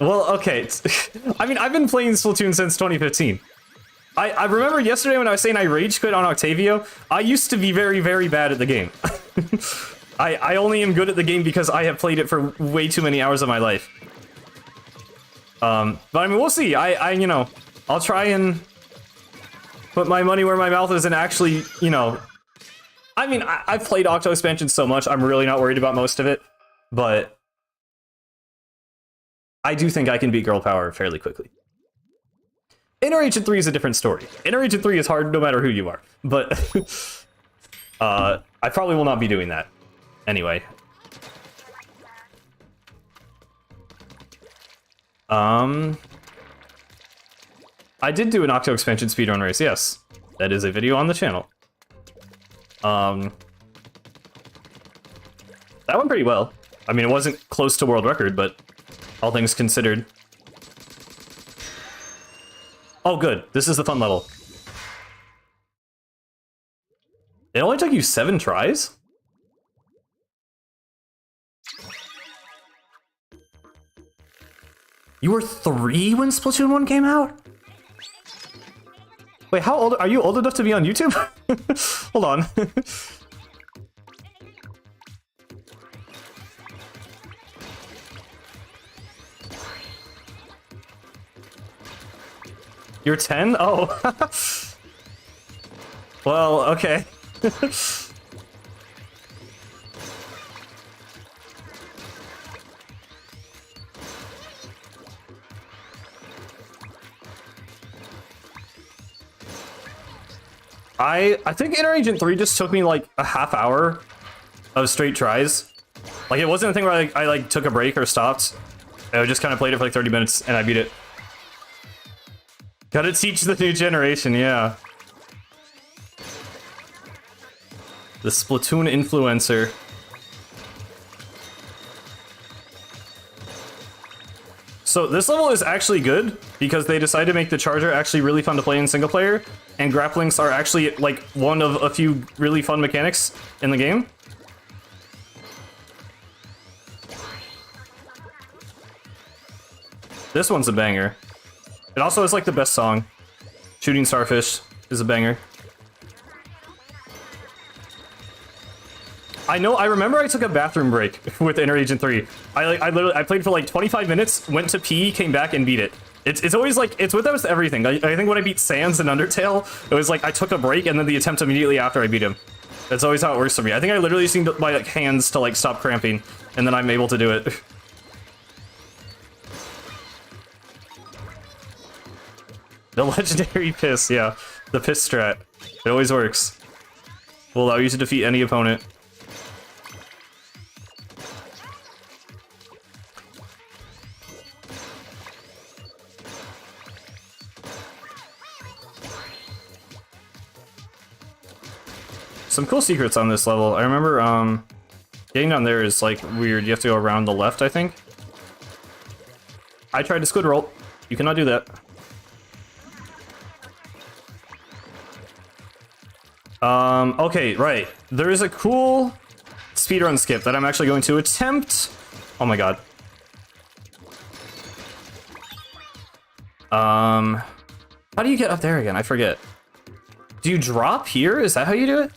Well, okay. I mean, I've been playing Splatoon since 2015. I remember yesterday when I was saying I rage quit on Octavio, I used to be very, very bad at the game. I only am good at the game because I have played it for way too many hours of my life. But I mean, we'll see. You know, I'll try and put my money where my mouth is and actually, you know, I mean, I've played Octo expansion so much, I'm really not worried about most of it, but I do think I can beat Girl Power fairly quickly. Inner Agent 3 is a different story. Inner Agent 3 is hard no matter who you are, but I probably will not be doing that anyway. I did do an Octo expansion speedrun race, yes. That is a video on the channel. That went pretty well. I mean, it wasn't close to world record, but all things considered. Oh, good. This is the fun level. It only took you 7 tries? You were 3 when Splatoon 1 came out? Wait, how old are you? Old enough to be on YouTube? Hold on. You're 10? Oh. Well, okay. I think Interagent 3 just took me like a half hour of straight tries. Like, it wasn't a thing where I like took a break or stopped. I just kind of played it for like 30 minutes and I beat it. Gotta teach the new generation, yeah. The Splatoon influencer. So this level is actually good because they decided to make the charger actually really fun to play in single player, and grapplings are actually like one of a few really fun mechanics in the game. This one's a banger. It also is like the best song. Shooting Starfish is a banger. I remember I took a bathroom break with Interagent 3. I played for like 25 minutes, went to pee, came back, and beat it. It's always like, it's with everything. I think when I beat Sans and Undertale, it was like I took a break and then the attempt immediately after I beat him. That's always how it works for me. I think I literally just need my like, hands to like stop cramping, and then I'm able to do it. The legendary piss, yeah. The piss strat. It always works. Will allow you to defeat any opponent. Some cool secrets on this level. I remember getting down there is like weird. You have to go around the left, I think. I tried to squid roll. You cannot do that. Okay, right. There is a cool speedrun skip that I'm actually going to attempt. Oh my god. How do you get up there again? I forget. Do you drop here? Is that how you do it?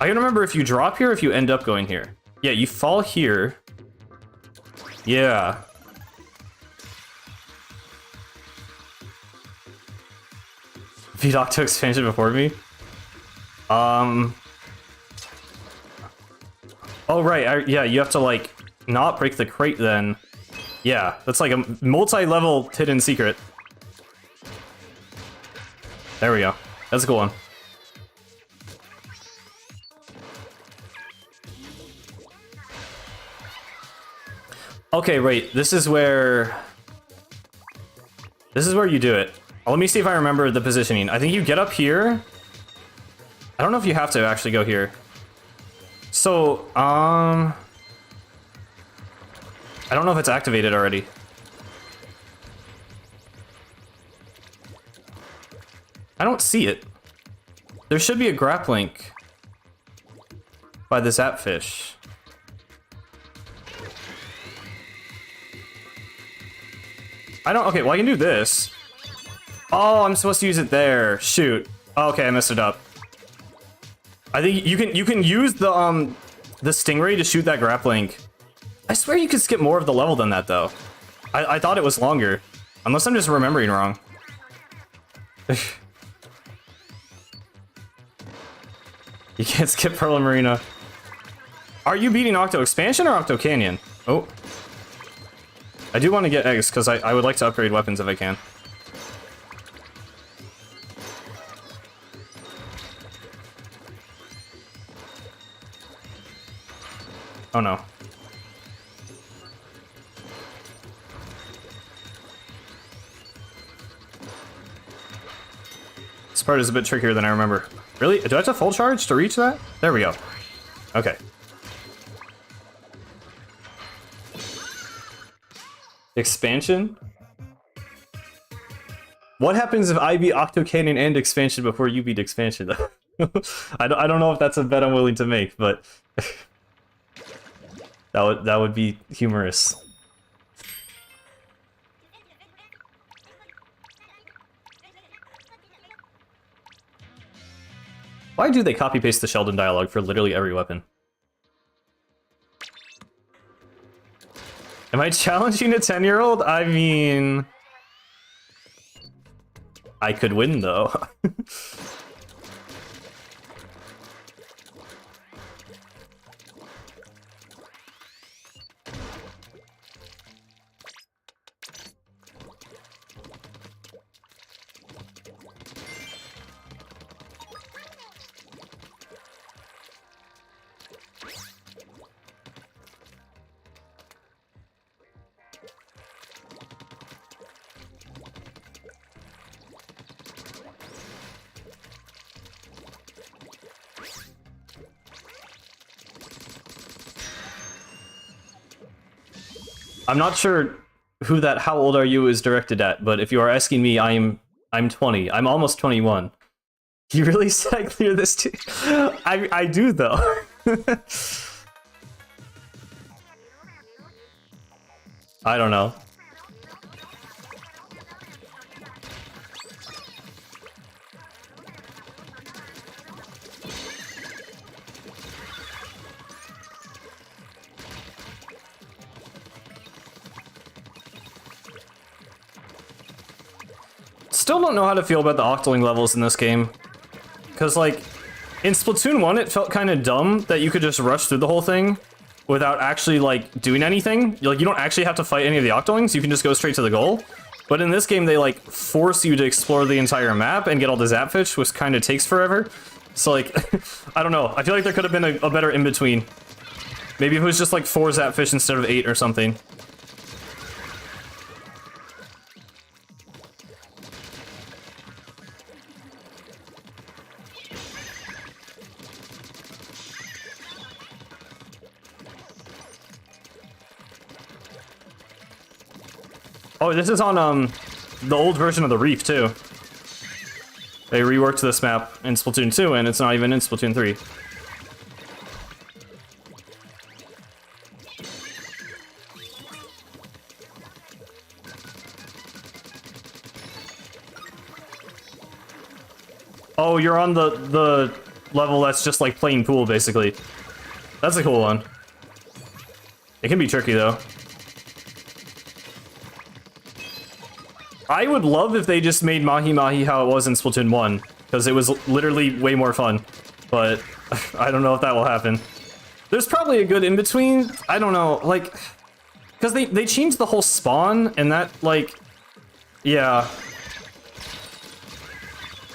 I can remember if you drop here, if you end up going here. Yeah, you fall here. Yeah. Beat Octo expansion before me? Oh, right. Yeah, you have to, like, not break the crate then. Yeah, that's like a multi-level hidden secret. There we go. That's a cool one. Okay, wait. This is where you do it. Let me see if I remember the positioning. I think you get up here. I don't know if you have to actually go here. So, I don't know if it's activated already. I don't see it. There should be a grap link by this appfish. Okay, well I can do this. Oh, I'm supposed to use it there. Shoot. Okay, I messed it up. I think you can use the stingray to shoot that grap link. I swear you could skip more of the level than that though. I thought it was longer. Unless I'm just remembering wrong. You can't skip Pearl and Marina. Are you beating Octo Expansion or Octo Canyon? Oh. I do want to get eggs because I would like to upgrade weapons if I can. Oh no. This part is a bit trickier than I remember. Really? Do I have to full charge to reach that? There we go. Okay. Expansion? What happens if I beat Octocannon and expansion before you beat expansion? I don't know if that's a bet I'm willing to make, but that would be humorous. Why do they copy paste the Sheldon dialogue for literally every weapon? Am I challenging a 10-year-old? I mean, I could win though. I'm not sure who that "how old are you" is directed at, but if you are asking me, I'm 20. I'm almost 21. You really said I clear this too? I do though. I don't know. Still don't know how to feel about the octoling levels in this game. Because, like, in Splatoon 1, it felt kind of dumb that you could just rush through the whole thing without actually, like, doing anything. Like, you don't actually have to fight any of the octolings, you can just go straight to the goal. But in this game, they, like, force you to explore the entire map and get all the Zapfish, which kind of takes forever. So, like, I don't know. I feel like there could have been a better in-between. Maybe if it was just, like, 4 Zapfish instead of 8 or something. Oh, this is on the old version of the Reef too. They reworked this map in Splatoon 2, and it's not even in Splatoon 3. Oh, you're on the level that's just like plain pool, basically. That's a cool one. It can be tricky though. I would love if they just made Mahi Mahi how it was in Splatoon 1, because it was literally way more fun, but I don't know if that will happen. There's probably a good in-between, I don't know, like, because they changed the whole spawn, and that, like, yeah.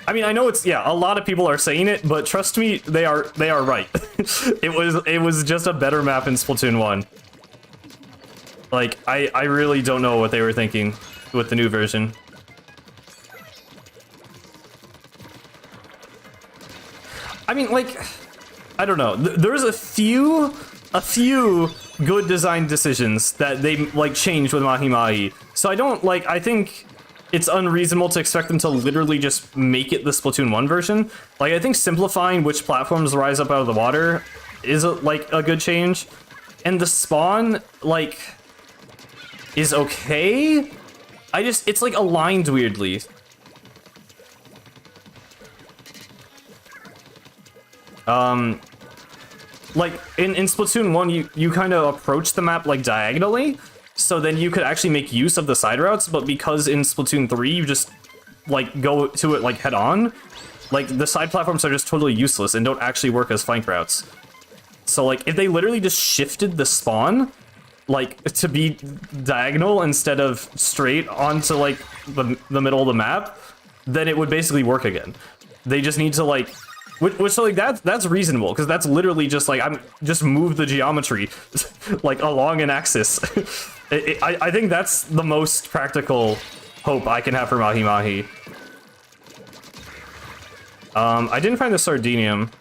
I mean, I know it's, yeah, a lot of people are saying it, but trust me, they are right. It was just a better map in Splatoon 1. Like, I really don't know what they were thinking with the new version. I mean, like, I don't know. There's a few good design decisions that they, like, changed with Mahi Mahi. So I don't, like, I think it's unreasonable to expect them to literally just make it the Splatoon 1 version. Like, I think simplifying which platforms rise up out of the water is, like, a good change. And the spawn, like, is okay. It's like aligned weirdly. Like in Splatoon 1, you kind of approach the map like diagonally, so then you could actually make use of the side routes, but because in Splatoon 3 you just like go to it like head on, like the side platforms are just totally useless and don't actually work as flank routes. So like if they literally just shifted the spawn like to be diagonal instead of straight onto like the middle of the map, then it would basically work again. They just need to like, which so like that's reasonable, because that's literally just like I'm just move the geometry like along an axis. I think that's the most practical hope I can have for Mahi Mahi. I didn't find the Sardinium.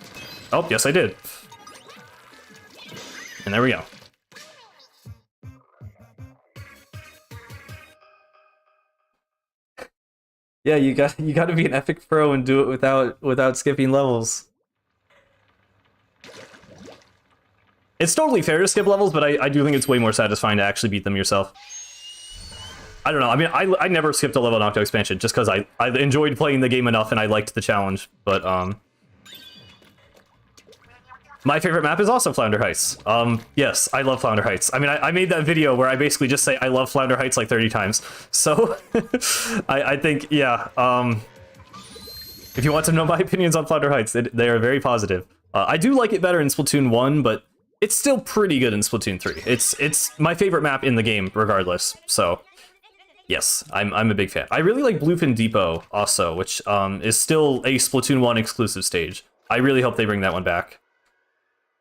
Oh, yes I did. And there we go. Yeah, you got to be an epic pro and do it without skipping levels. It's totally fair to skip levels, but I do think it's way more satisfying to actually beat them yourself. I don't know. I mean, I never skipped a level in Octo Expansion just because I enjoyed playing the game enough and I liked the challenge. But my favorite map is also Flounder Heights. Yes, I love Flounder Heights. I mean, I made that video where I basically just say I love Flounder Heights like 30 times. So I think, yeah. If you want to know my opinions on Flounder Heights, they are very positive. I do like it better in Splatoon 1, but it's still pretty good in Splatoon 3. It's my favorite map in the game, regardless. So, yes, I'm a big fan. I really like Bluefin Depot also, which is still a Splatoon 1 exclusive stage. I really hope they bring that one back.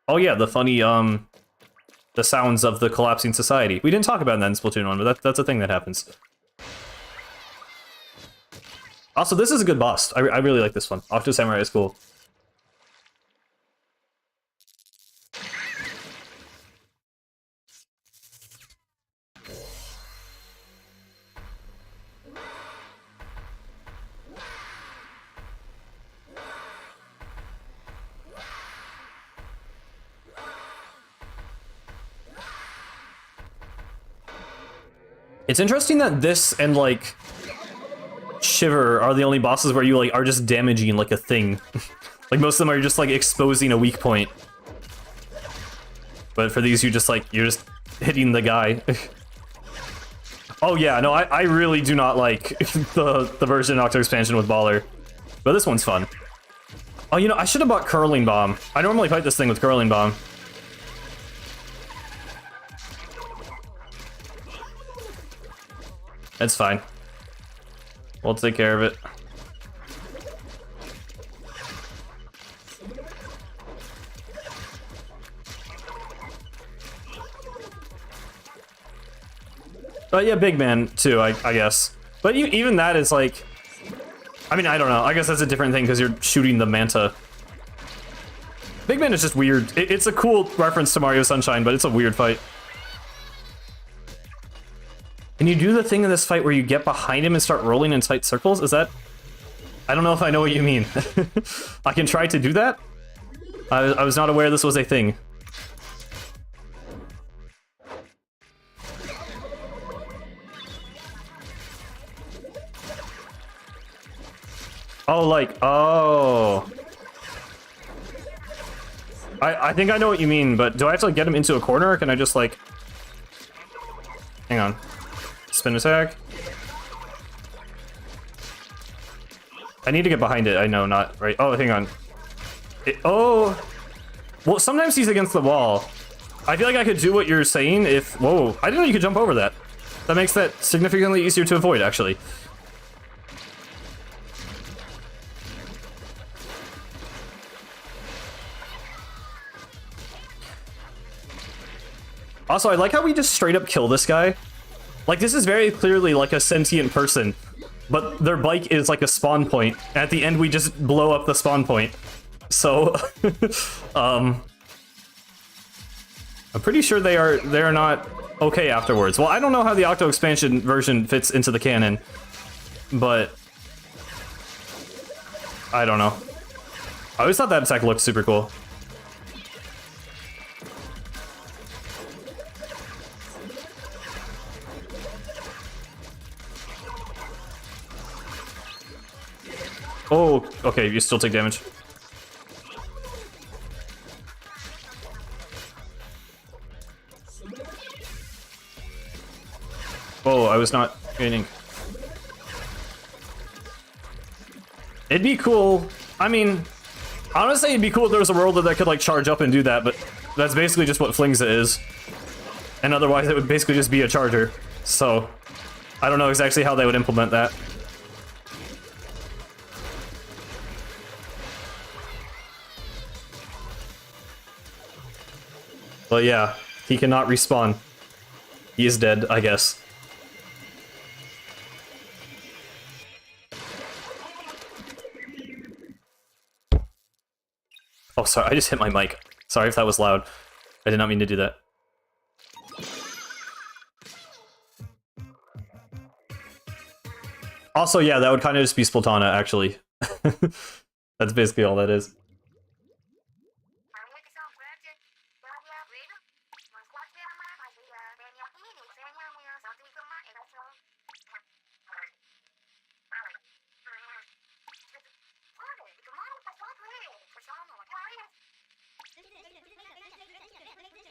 Oh yeah, the funny the sounds of the collapsing society. We didn't talk about that in Splatoon 1, but that's a thing that happens. Also, this is a good boss. I really like this one. Octo Samurai is cool. It's interesting that this and, like, Shiver are the only bosses where you, like, are just damaging, like, a thing. Like, most of them are just, like, exposing a weak point. But for these, you're just hitting the guy. Oh, yeah, no, I really do not like the version in Octo Expansion with Baller. But this one's fun. Oh, you know, I should have bought Curling Bomb. I normally fight this thing with Curling Bomb. It's fine. We'll take care of it. But yeah, Big Man too, I guess. But even that is like... I mean, I don't know. I guess that's a different thing because you're shooting the Manta. Big Man is just weird. It's a cool reference to Mario Sunshine, but it's a weird fight. Can you do the thing in this fight where you get behind him and start rolling in tight circles? Is that... I don't know if I know what you mean. I can try to do that? I was not aware this was a thing. Oh, like, oh. I think I know what you mean, but do I have to, like, get him into a corner, or can I just, like... Hang on. Spin attack. I need to get behind it. I know, not right. Oh, hang on. Oh. Well, sometimes he's against the wall. I feel like I could do what you're saying if... Whoa. I didn't know you could jump over that. That makes that significantly easier to avoid, actually. Also, I like how we just straight up kill this guy. Like, this is very clearly, like, a sentient person, but their bike is, like, a spawn point. At the end, we just blow up the spawn point. So, I'm pretty sure they're not okay afterwards. Well, I don't know how the Octo Expansion version fits into the canon, but I don't know. I always thought that attack looked super cool. Oh, okay, you still take damage. Oh, I was not aiming. It'd be cool. I mean, honestly, it'd be cool if there was a world that could, like, charge up and do that, but that's basically just what Flingza is. And otherwise, it would basically just be a charger. So, I don't know exactly how they would implement that. But yeah, he cannot respawn. He is dead, I guess. Oh, sorry, I just hit my mic. Sorry if that was loud. I did not mean to do that. Also, yeah, that would kind of just be Splatana, actually. That's basically all that is.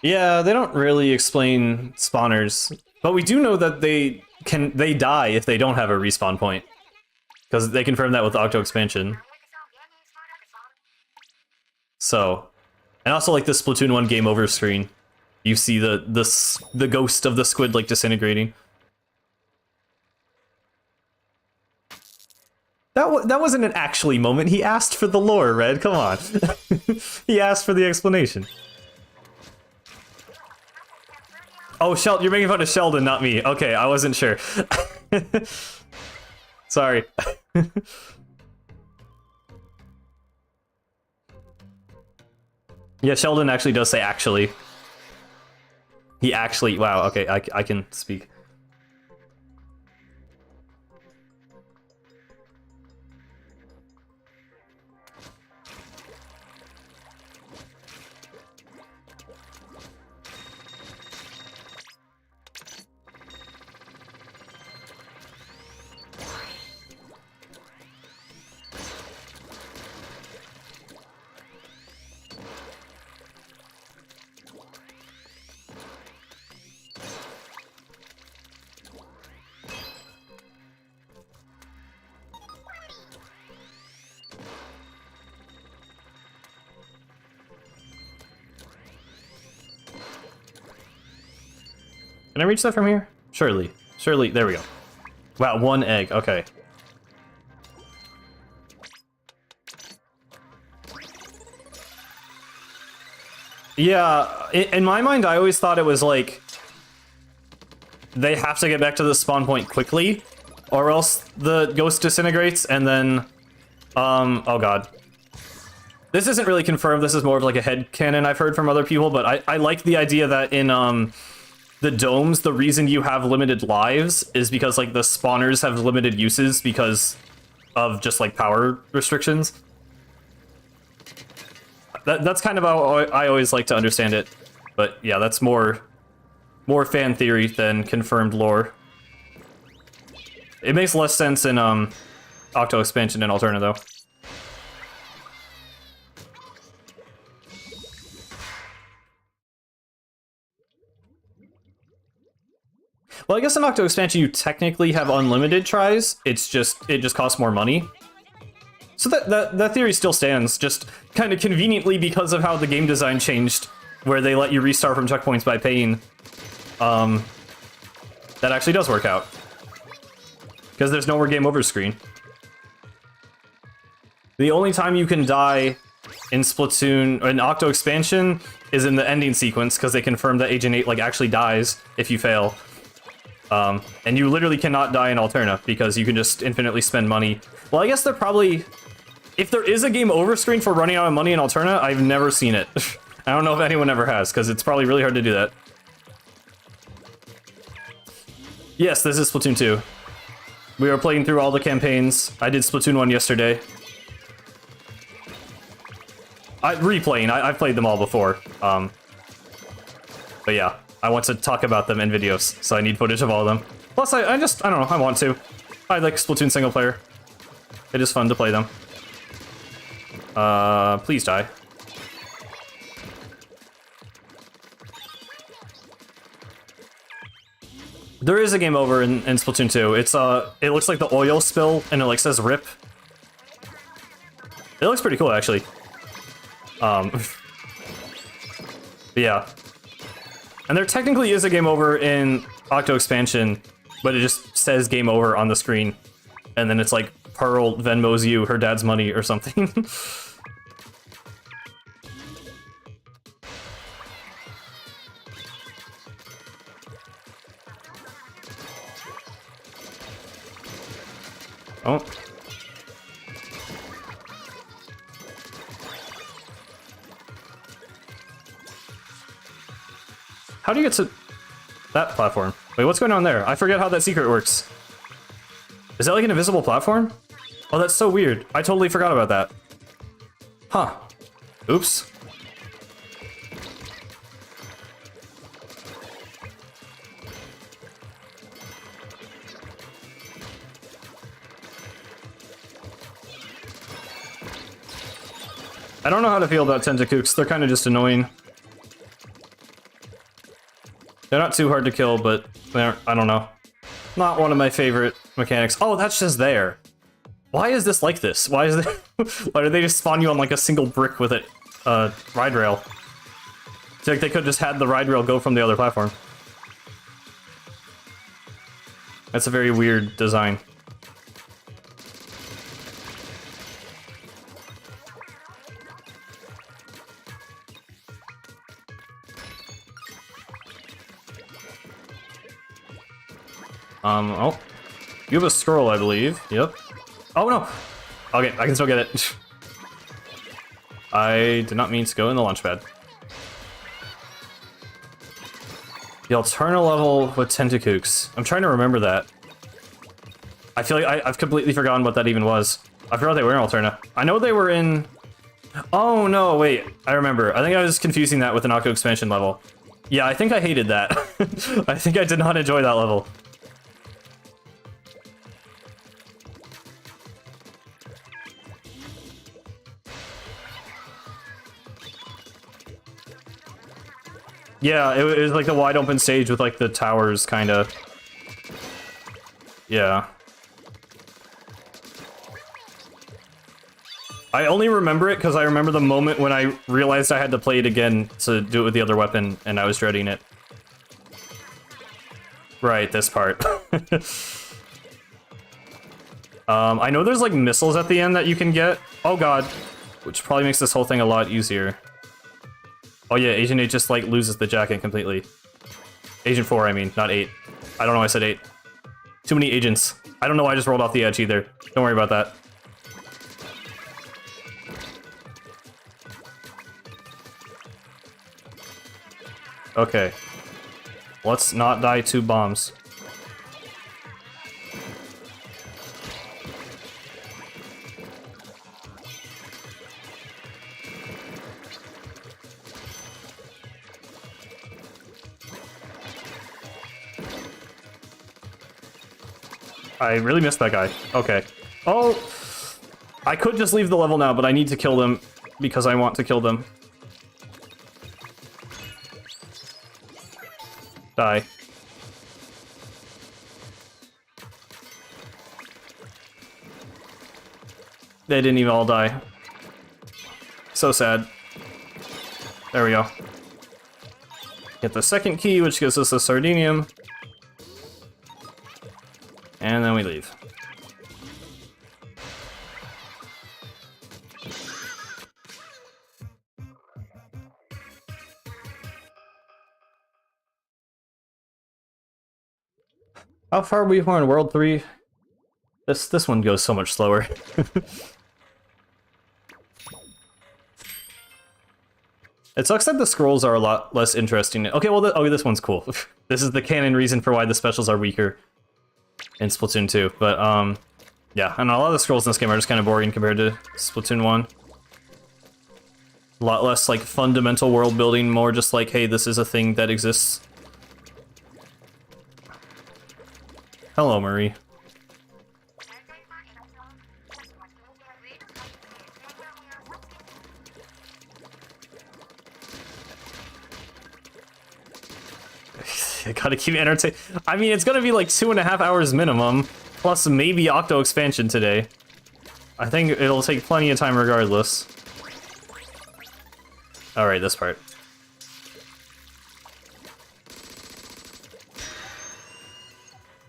Yeah, they don't really explain spawners, but we do know that they die if they don't have a respawn point, because they confirmed that with Octo expansion. So, and also like the Splatoon 1 game over screen, you see the ghost of the squid like disintegrating. That wasn't an actually moment. He asked for the lore, Red. Come on. He asked for the explanation. Oh, you're making fun of Sheldon, not me. Okay, I wasn't sure. Sorry. Yeah, Sheldon actually does say actually. He actually... Wow, okay, I can speak. Can I reach that from here? Surely. Surely. There we go. Wow, 1 egg. Okay. Yeah, in my mind, I always thought it was like... They have to get back to the spawn point quickly, or else the ghost disintegrates, and then... oh god. This isn't really confirmed, this is more of like a headcanon I've heard from other people, but I like the idea that in, the domes, the reason you have limited lives is because, like, the spawners have limited uses because of just, like, power restrictions. That's kind of how I always like to understand it. But, yeah, that's more fan theory than confirmed lore. It makes less sense in, Octo Expansion and Alterna, though. Well, I guess in Octo Expansion you technically have unlimited tries. It just costs more money. So that theory still stands, just kind of conveniently because of how the game design changed, where they let you restart from checkpoints by paying. That actually does work out. Because there's no more game over screen. The only time you can die in Splatoon, or in Octo Expansion, is in the ending sequence, because they confirmed that Agent 8 like actually dies if you fail. And you literally cannot die in Alterna, because you can just infinitely spend money. Well, I guess they're probably... If there is a game over screen for running out of money in Alterna, I've never seen it. I don't know if anyone ever has, because it's probably really hard to do that. Yes, this is Splatoon 2. We are playing through all the campaigns. I did Splatoon 1 yesterday. Replaying, I've played them all before. But yeah. I want to talk about them in videos, so I need footage of all of them. Plus, I don't know, I want to. I like Splatoon single player. It is fun to play them. Please die. There is a game over in Splatoon 2. It looks like the oil spill, and it like says RIP. It looks pretty cool, actually. Yeah. And there technically is a game over in Octo Expansion, but it just says game over on the screen. And then it's like, Pearl Venmos you her dad's money or something. Oh. How do you get to that platform? Wait, what's going on there? I forget how that secret works. Is that like an invisible platform? Oh, that's so weird. I totally forgot about that. Huh. Oops. I don't know how to feel about Tentacooks. They're kind of just annoying. They're not too hard to kill, but they're, I don't know. Not one of my favorite mechanics. Oh, that's just there. Why is this like this? Why is it? Why do they just spawn you on like a single brick with a ride rail? It's like they could have just had the ride rail go from the other platform. That's a very weird design. Oh. You have a scroll, I believe. Yep. Oh, no! Okay, I can still get it. I did not mean to go in the launch pad. The Alterna level with Tentacooks. I'm trying to remember that. I feel like I've completely forgotten what that even was. I forgot they were in Alterna. I know they were in... Oh, no, wait. I remember. I think I was confusing that with the Nako expansion level. Yeah, I think I hated that. I think I did not enjoy that level. Yeah, it was like the wide open stage with like the towers, kind of. Yeah. I only remember it because I remember the moment when I realized I had to play it again to do it with the other weapon, and I was dreading it. Right, this part. I know there's like missiles at the end that you can get. Oh god. Which probably makes this whole thing a lot easier. Oh yeah, Agent 8 just, like, loses the jacket completely. Agent 4, I mean, not 8. I don't know why I said 8. Too many agents. I don't know why I just rolled off the edge either. Don't worry about that. Okay. Let's not die to bombs. I really missed that guy. Okay. Oh! I could just leave the level now, but I need to kill them because I want to kill them. Die. They didn't even all die. So sad. There we go. Get the second key, which gives us the Sardinium. And then we leave. How far are we in World 3? This one goes so much slower. It sucks that the scrolls are a lot less interesting. Okay, well, okay, this one's cool. This is the canon reason for why the specials are weaker in Splatoon 2, but yeah, and a lot of the scrolls in this game are just kind of boring compared to Splatoon 1. A lot less like fundamental world building, more just like, hey, this is a thing that exists. Hello, Marie. I gotta keep entertaining. I mean, it's gonna be like 2.5 hours minimum, plus maybe Octo expansion today. I think it'll take plenty of time regardless. Alright, this part.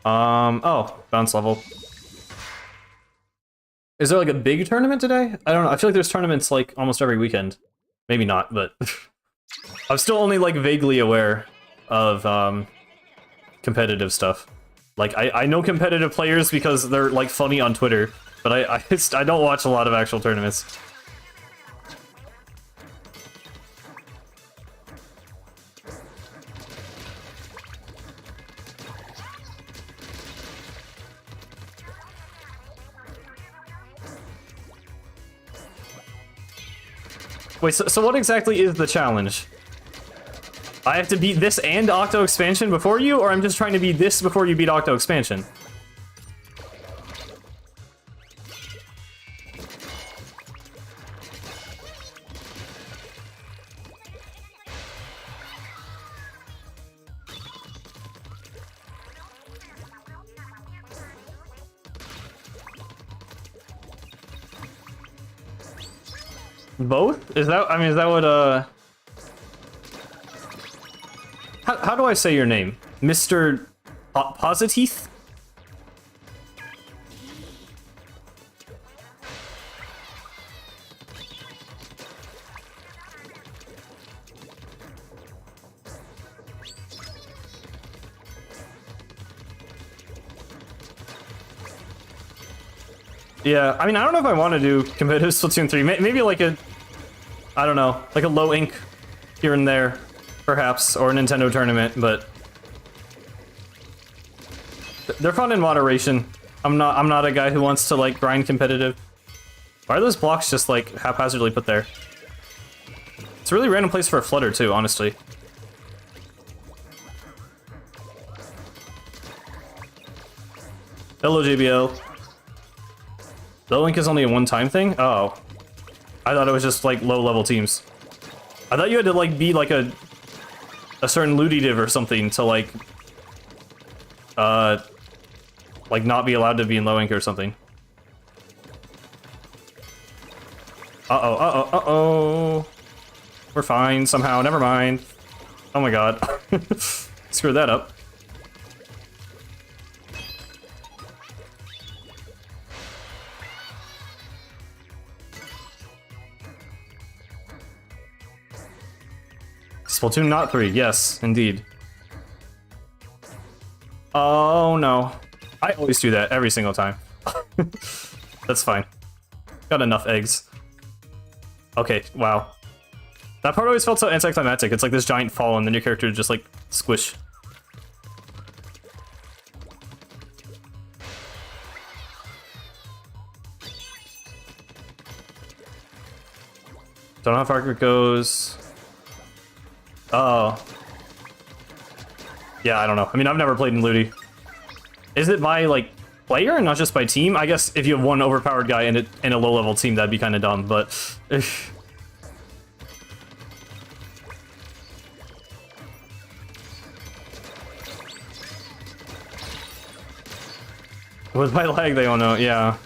Oh, bounce level. Is there like a big tournament today? I don't know. I feel like there's tournaments like almost every weekend. Maybe not, but I'm still only like vaguely aware of competitive stuff. Like I know competitive players because they're like funny on Twitter, but I don't watch a lot of actual tournaments. Wait, so what exactly is the challenge? I have to beat this and Octo Expansion before you, or I'm just trying to beat this before you beat Octo Expansion? Both? Is that, I mean, is that what, How do I say your name? Mr. Positeeth? Yeah, I mean, I don't know if I want to do competitive Splatoon 3. Maybe like a, I don't know, like a low ink here and there, perhaps, or a Nintendo tournament, but they're fun in moderation. I'm not a guy who wants to like grind competitive. Why are those blocks just like haphazardly put there? It's a really random place for a flutter too, honestly. Hello, JBL. The link is only a one-time thing? Oh. I thought it was just, like, low-level teams. I thought you had to, like, be, like, a certain looty div or something to, like, not be allowed to be in low ink or something. Uh-oh, uh-oh, uh-oh. We're fine somehow, never mind. Oh my god. Screwed that up. Splatoon not 3, yes, indeed. Oh no. I always do that every single time. That's fine. Got enough eggs. Okay, wow. That part always felt so anticlimactic. It's like this giant fall and then your character just like squish. Don't know how far it goes. Uh-oh. Yeah, I don't know. I mean, I've never played in Looty. Is it by, like, player and not just by team? I guess if you have one overpowered guy in a low-level team, that'd be kind of dumb, but... With my lag, they don't know, yeah.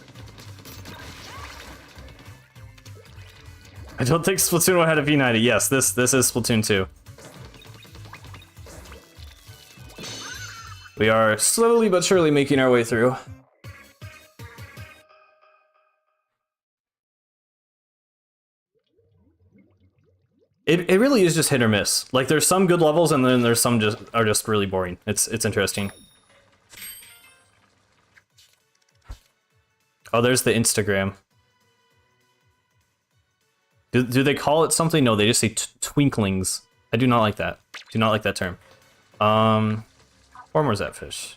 I don't think Splatoon 1 had a V90. Yes, this is Splatoon 2. We are slowly but surely making our way through. It really is just hit or miss. Like there's some good levels and then there's some just really boring. It's interesting. Oh, there's the Instagram. Do they call it something? No, they just say twinklings. I do not like that. Do not like that term. Where's that fish?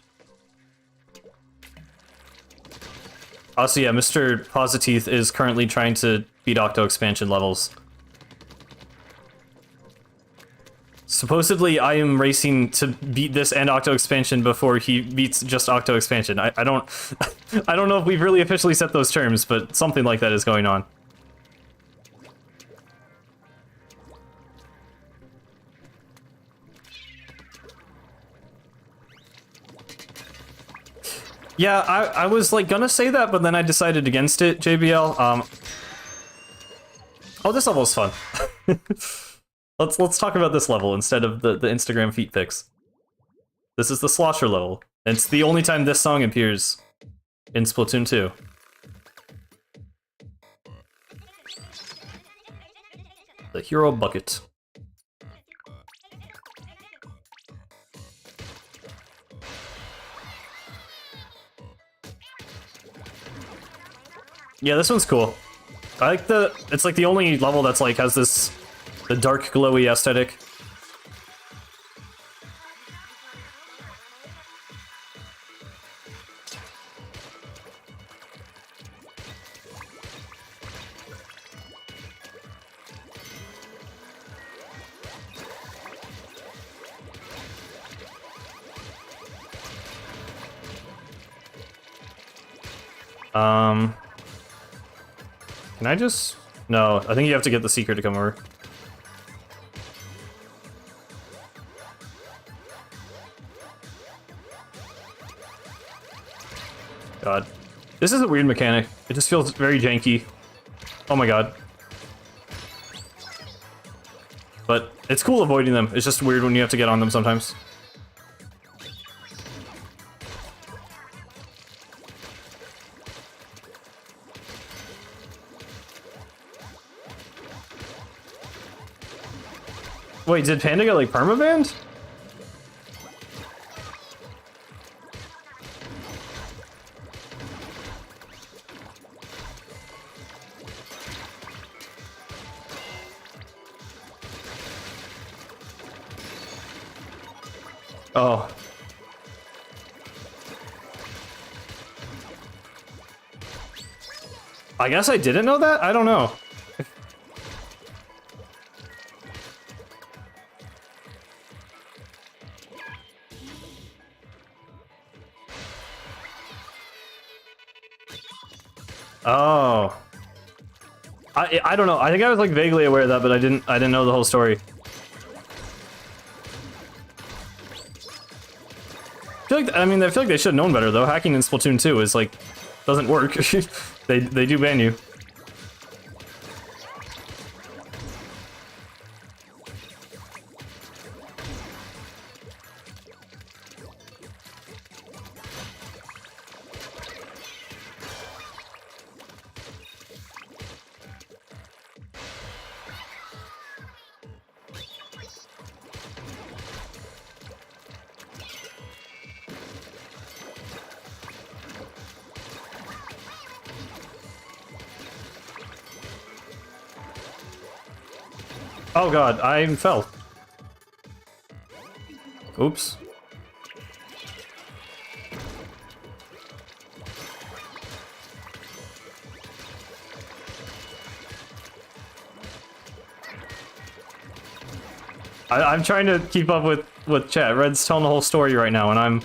Also, yeah, Mr. Positeeth is currently trying to beat Octo Expansion levels. Supposedly, I am racing to beat this and Octo Expansion before he beats just Octo Expansion. I don't... I don't know if we've really officially set those terms, but something like that is going on. Yeah, I was like gonna say that, but then I decided against it, JBL. Oh, this level's fun. Let's talk about this level instead of the Instagram feet pics. This is the Slosher level. It's the only time this song appears in Splatoon 2. The Hero Bucket. Yeah, this one's cool. I like it's like the only level that's like has the dark glowy aesthetic. Can I just... No, I think you have to get the Seeker to come over. God. This is a weird mechanic. It just feels very janky. Oh my god. But it's cool avoiding them. It's just weird when you have to get on them sometimes. Wait, did Panda get like permabanned? Oh. I guess I didn't know that? I don't know. Oh. I don't know. I think I was like vaguely aware of that, but I didn't know the whole story. I mean, I feel like they should have known better though. Hacking in Splatoon 2 is like doesn't work. they do ban you. Oh god, I fell. Oops. I'm trying to keep up with chat. Red's telling the whole story right now, and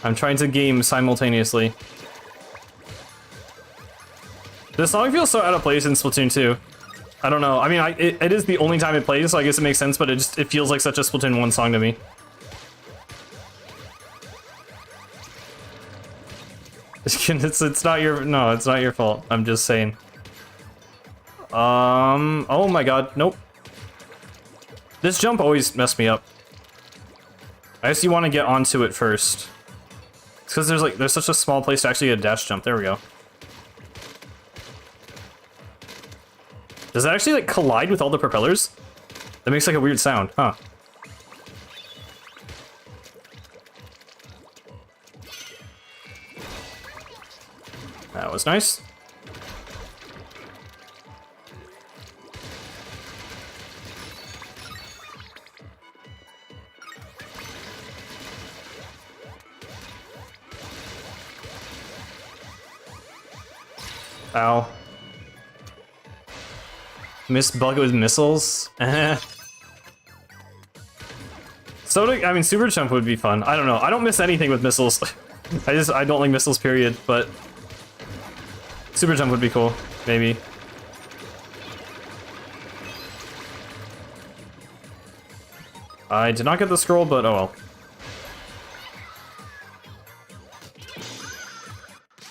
I'm trying to game simultaneously. This song feels so out of place in Splatoon 2. I don't know. I mean, it is the only time it plays, so I guess it makes sense, but it feels like such a Splatoon 1 song to me. It's not your... No, it's not your fault. I'm just saying. Oh my god. Nope. This jump always messed me up. I guess you want to get onto it first. It's because there's such a small place to actually get a dash jump. There we go. Does that actually, like, collide with all the propellers? That makes, like, a weird sound, huh? That was nice. Ow. Miss bug with missiles? I mean, super jump would be fun. I don't know. I don't miss anything with missiles. I don't like missiles, period, but super jump would be cool, maybe. I did not get the scroll, but oh well.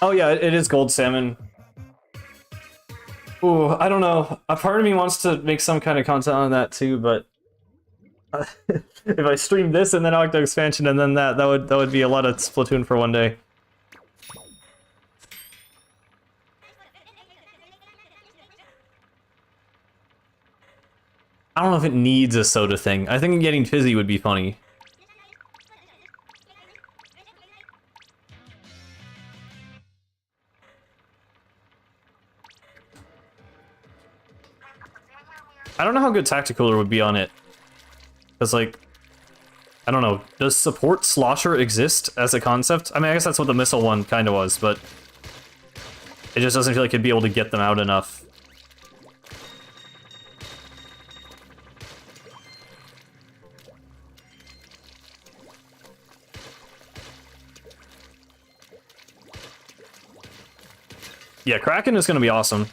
Oh yeah, it is gold salmon. Ooh, I don't know. A part of me wants to make some kind of content on that too, but if I stream this and then Octo expansion and then that would be a lot of Splatoon for one day. I don't know if it needs a soda thing. I think getting fizzy would be funny. I don't know how good Tacticooler would be on it. Because, like, I don't know. Does support Slosher exist as a concept? I mean, I guess that's what the missile one kind of was, but it just doesn't feel like it'd be able to get them out enough. Yeah, Kraken is going to be awesome.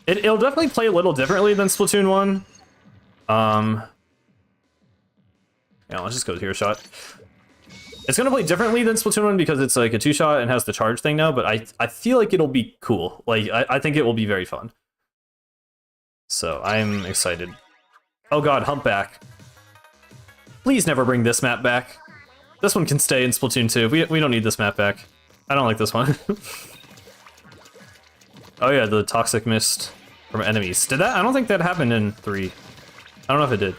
It'll definitely play a little differently than Splatoon 1. Yeah, let's just go Hero Shot. It's gonna play differently than Splatoon 1 because it's like a 2-shot and has the charge thing now, but I feel like it'll be cool. Like, I think it will be very fun. So, I'm excited. Oh god, Humpback. Please never bring this map back. This one can stay in Splatoon 2. We don't need this map back. I don't like this one. Oh yeah, the Toxic Mist from enemies. Did that? I don't think that happened in 3. I don't know if it did.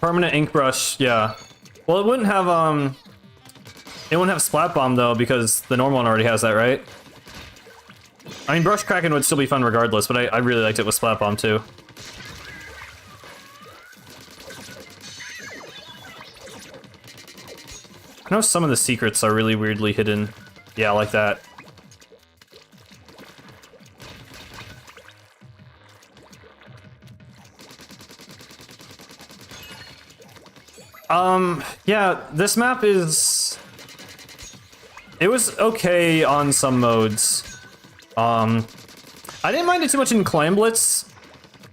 Permanent ink brush, yeah. Well, it wouldn't have Splat Bomb though, because the normal one already has that, right? I mean, Brush Kraken would still be fun regardless, but I really liked it with Splat Bomb too. I know some of the secrets are really weirdly hidden. Yeah, like that. Yeah, this map is... It was okay on some modes. I didn't mind it too much in Clam Blitz.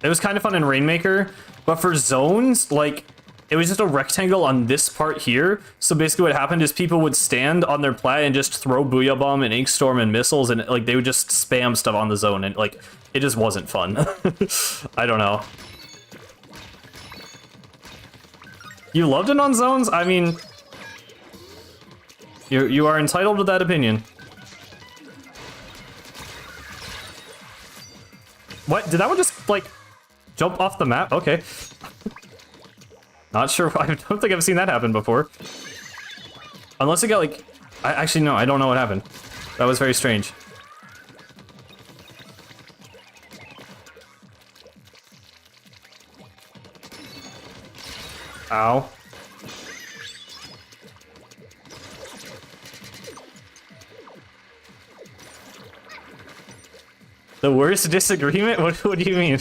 It was kind of fun in Rainmaker, but for zones, like, it was just a rectangle on this part here. So basically what happened is people would stand on their plat and just throw Booyah Bomb and Ink Storm and missiles, and like they would just spam stuff on the zone, and like, it just wasn't fun. I don't know. You loved it on zones? I mean, you are entitled to that opinion. What? Did that one just, like, jump off the map? Okay. Not sure. I don't think I've seen that happen before. Unless it got, like... Actually, no, I don't know what happened. That was very strange. Ow. The worst disagreement? What do you mean?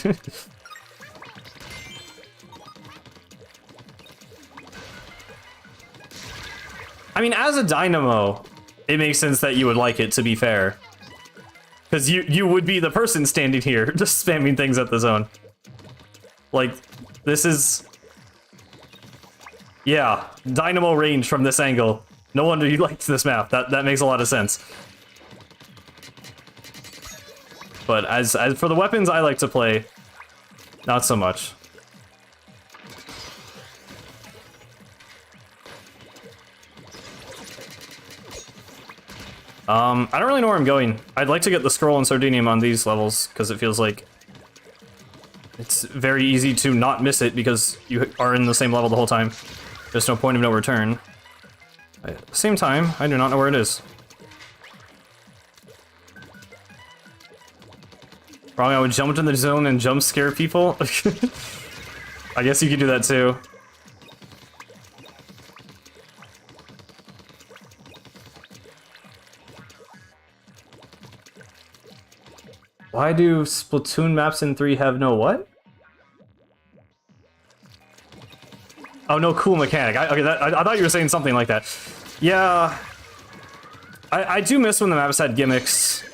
I mean, as a Dynamo, it makes sense that you would like it, to be fair. Because you would be the person standing here, just spamming things at the zone. Like, this is... Yeah, Dynamo range from this angle. No wonder you liked this map. That makes a lot of sense. But as for the weapons I like to play, not so much. I don't really know where I'm going. I'd like to get the Scroll and Sardinium on these levels, because it feels like it's very easy to not miss it because you are in the same level the whole time. There's no point of no return. At the same time, I do not know where it is. Probably I would jump into the zone and jump scare people. I guess you could do that too. Why do Splatoon maps in 3 have no what? Oh, no cool mechanic. Okay, I thought you were saying something like that. Yeah. I do miss when the maps had gimmicks.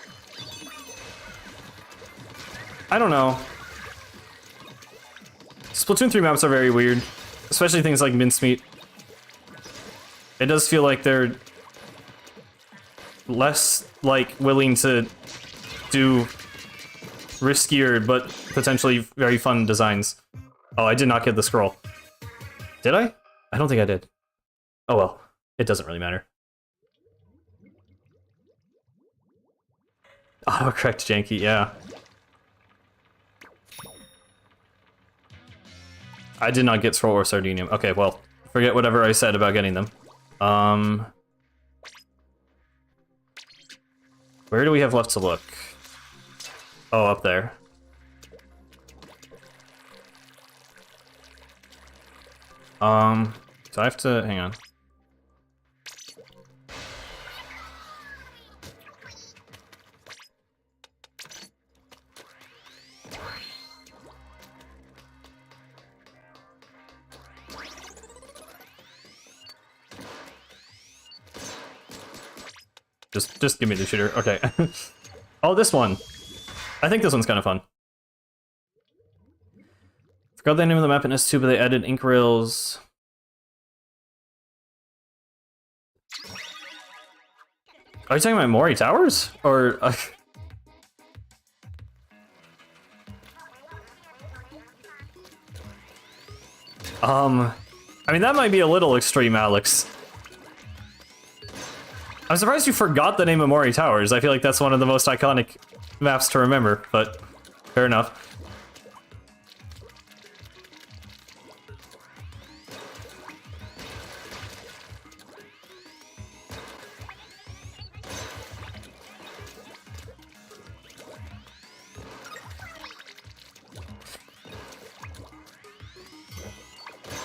I don't know. Splatoon 3 maps are very weird. Especially things like Mincemeat. It does feel like they're less, like, willing to do riskier, but potentially very fun designs. Oh, I did not get the scroll. Did I? I don't think I did. Oh well, it doesn't really matter. Oh, correct, janky, yeah. I did not get Scroll or Sardinium. Okay, well, forget whatever I said about getting them. Where do we have left to look? Oh, up there. So I have to, hang on. Just give me the shooter. Okay. Oh, this one. I think this one's kind of fun. Forgot the name of the map in S2, but they added ink rails. Are you talking about Mori Towers? Or... I mean, that might be a little extreme, Alex. I'm surprised you forgot the name of Mori Towers. I feel like that's one of the most iconic maps to remember, but fair enough.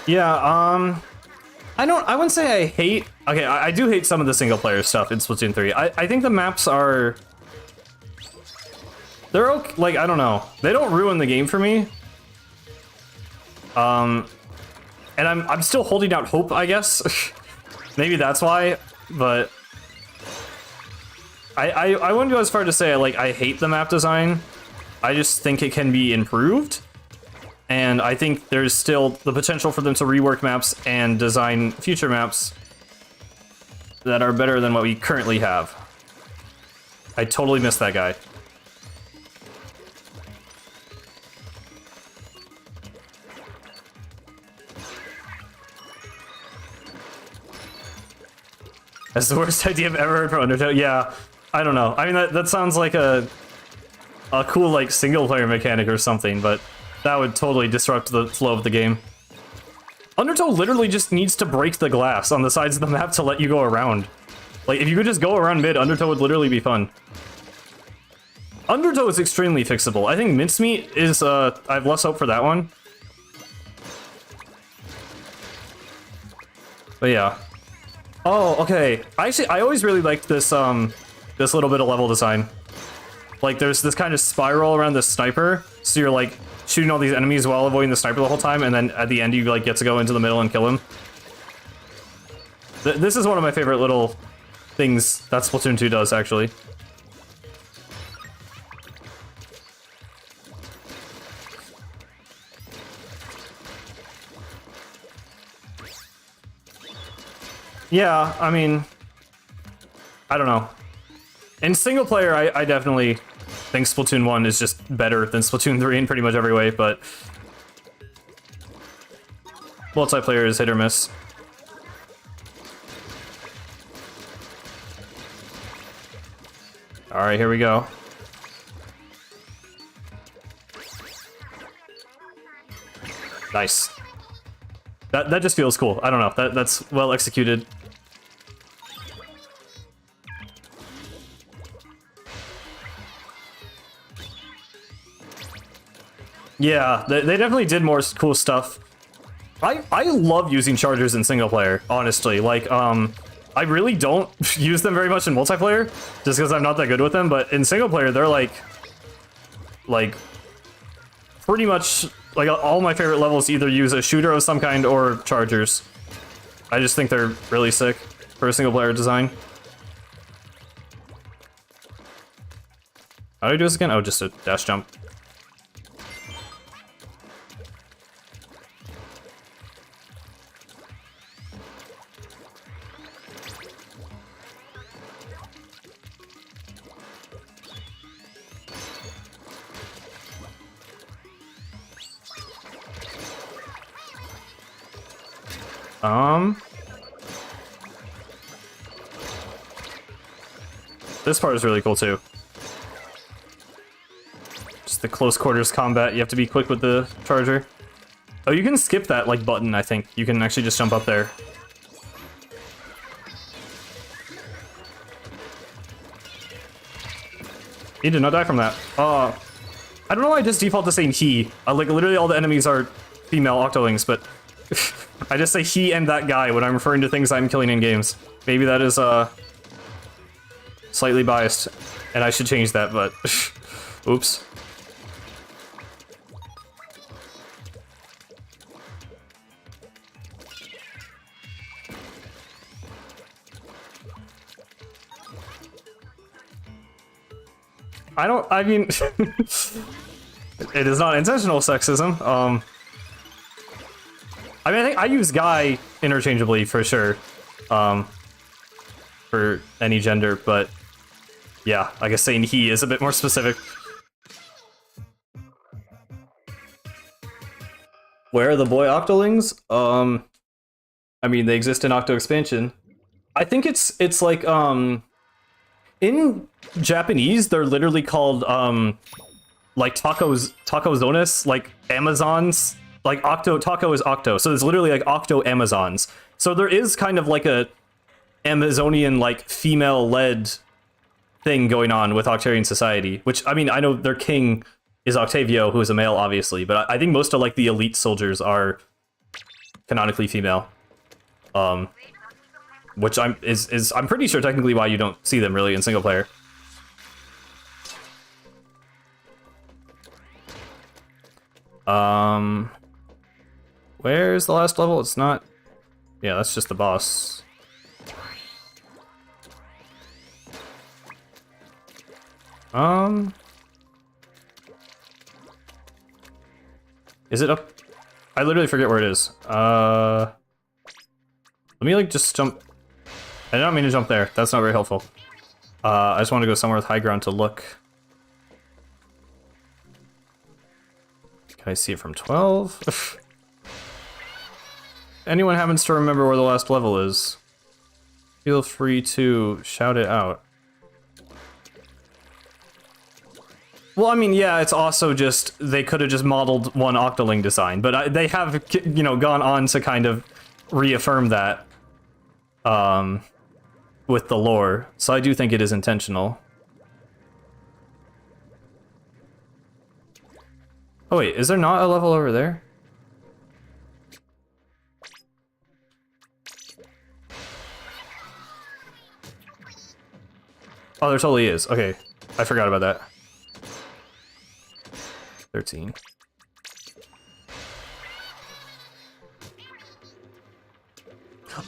Yeah, I wouldn't say I hate... Okay, I do hate some of the single-player stuff in Splatoon 3. I think the maps are... They're okay, like, I don't know. They don't ruin the game for me. And I'm still holding out hope, I guess. Maybe that's why, but... I wouldn't go as far to say, like, I hate the map design. I just think it can be improved. And I think there's still the potential for them to rework maps and design future maps that are better than what we currently have. I totally missed that guy. That's the worst idea I've ever heard for Undertow. Yeah, I don't know. I mean, that sounds like a cool, like, single-player mechanic or something, but... That would totally disrupt the flow of the game. Undertow literally just needs to break the glass on the sides of the map to let you go around. Like, if you could just go around mid, Undertow would literally be fun. Undertow is extremely fixable. I think Mincemeat is, I have less hope for that one. But yeah. Oh, okay. I always really liked this, this little bit of level design. Like, there's this kind of spiral around the sniper, so you're, like, shooting all these enemies while avoiding the sniper the whole time, and then at the end you like get to go into the middle and kill him. This is one of my favorite little things that Splatoon 2 does, actually. Yeah, I mean, I don't know. In single player, I definitely think Splatoon 1 is just better than Splatoon 3 in pretty much every way, but multiplayer is hit or miss. Alright, here we go. Nice. That just feels cool. I don't know. That's well executed. Yeah, they definitely did more cool stuff. I love using chargers in single player, honestly. Like, I really don't use them very much in multiplayer, just because I'm not that good with them, but in single player, they're like, pretty much, like, all my favorite levels either use a shooter of some kind or chargers. I just think they're really sick for a single player design. How do I do this again? Oh, just a dash jump. This part is really cool too. Just the close quarters combat, you have to be quick with the charger. Oh, you can skip that, like, button, I think. You can actually just jump up there. He did not die from that. I don't know why I just default to saying he. Like, literally all the enemies are female Octolings, but I just say he and that guy when I'm referring to things I'm killing in games. Maybe that is, slightly biased, and I should change that, but oops. I mean, it is not intentional sexism. I mean, I think I use guy interchangeably for sure. For any gender, but yeah, I guess saying he is a bit more specific. Where are the boy Octolings? I mean, they exist in Octo Expansion. I think it's like, in Japanese, they're literally called, like tacozones, like Amazons. Like taco is Octo, so it's literally like Octo Amazons. So there is kind of like a Amazonian, like, female-led thing going on with Octarian society, which, I mean, I know their king is Octavio, who is a male, obviously, but I think most of, like, the elite soldiers are canonically female. Which I'm pretty sure technically why you don't see them, really, in single player. Where's the last level? It's not... Yeah, that's just the boss. Is it up? I literally forget where it is. Let me, like, just jump. I don't mean to jump there. That's not very helpful. I just want to go somewhere with high ground to look. Can I see it from 12? Anyone happens to remember where the last level is, feel free to shout it out. Well, I mean, yeah, it's also just, they could have just modeled one Octoling design, but they have, you know, gone on to kind of reaffirm that with the lore, so I do think it is intentional. Oh wait, is there not a level over there? Oh, there totally is. Okay, I forgot about that. 13.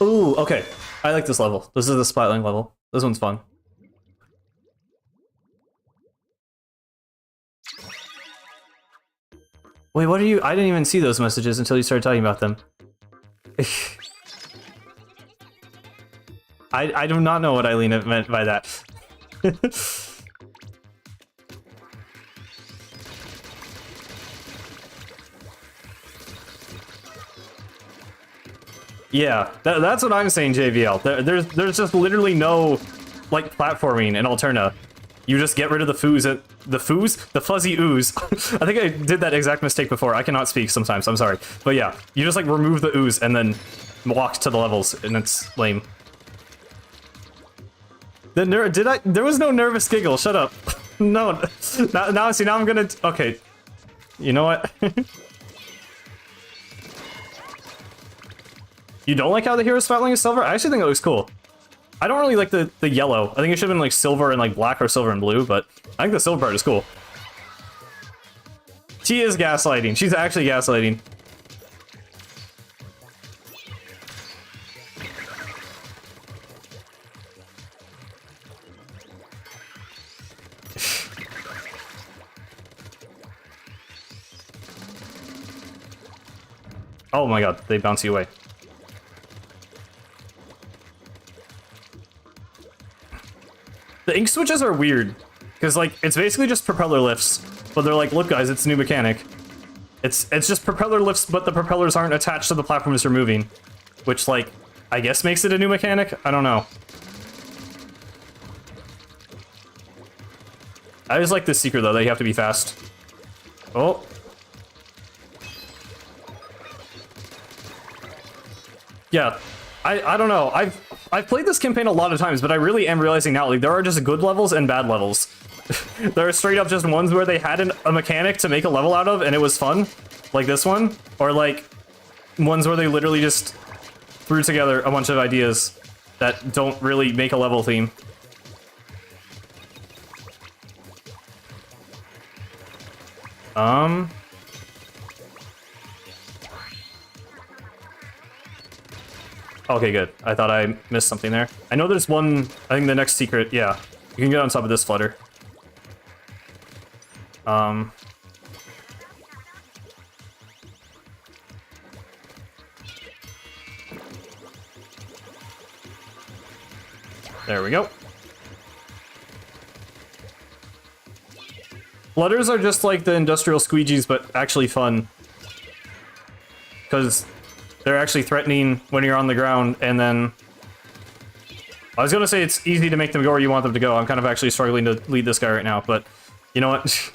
Ooh, okay. I like this level. This is the Splatling level. This one's fun. Wait, what are you? I didn't even see those messages until you started talking about them. I do not know what Eileen meant by that. Yeah, that's what I'm saying, JVL. There's just literally no, like, platforming in Alterna. You just get rid of the foos, the fuzzy ooze. I think I did that exact mistake before. I cannot speak sometimes, I'm sorry. But yeah, you just, like, remove the ooze and then walk to the levels, and it's lame. There was no nervous giggle, shut up. No, now see, now I'm gonna, okay. You know what? You don't like how the hero Splatling is silver? I actually think it looks cool. I don't really like the yellow. I think it should have been like silver and like black or silver and blue, but I think the silver part is cool. She is gaslighting. She's actually gaslighting. Oh my god, they bounce you away. The ink switches are weird, because, like, it's basically just propeller lifts, but they're like, look guys, it's a new mechanic. It's just propeller lifts, but the propellers aren't attached to the platforms you're moving, which, like, I guess makes it a new mechanic? I don't know. I just like this secret, though, that you have to be fast. Oh. Yeah, I don't know. I've played this campaign a lot of times, but I really am realizing now, like, there are just good levels and bad levels. There are straight up just ones where they had a mechanic to make a level out of, and it was fun, like this one, or like ones where they literally just threw together a bunch of ideas that don't really make a level theme. Okay, good. I thought I missed something there. I know there's one, I think the next secret, yeah. You can get on top of this flutter. Um... There we go. Flutters are just like the industrial squeegees, but actually fun. Because they're actually threatening when you're on the ground, and then... I was gonna say it's easy to make them go where you want them to go. I'm kind of actually struggling to lead this guy right now, but you know what?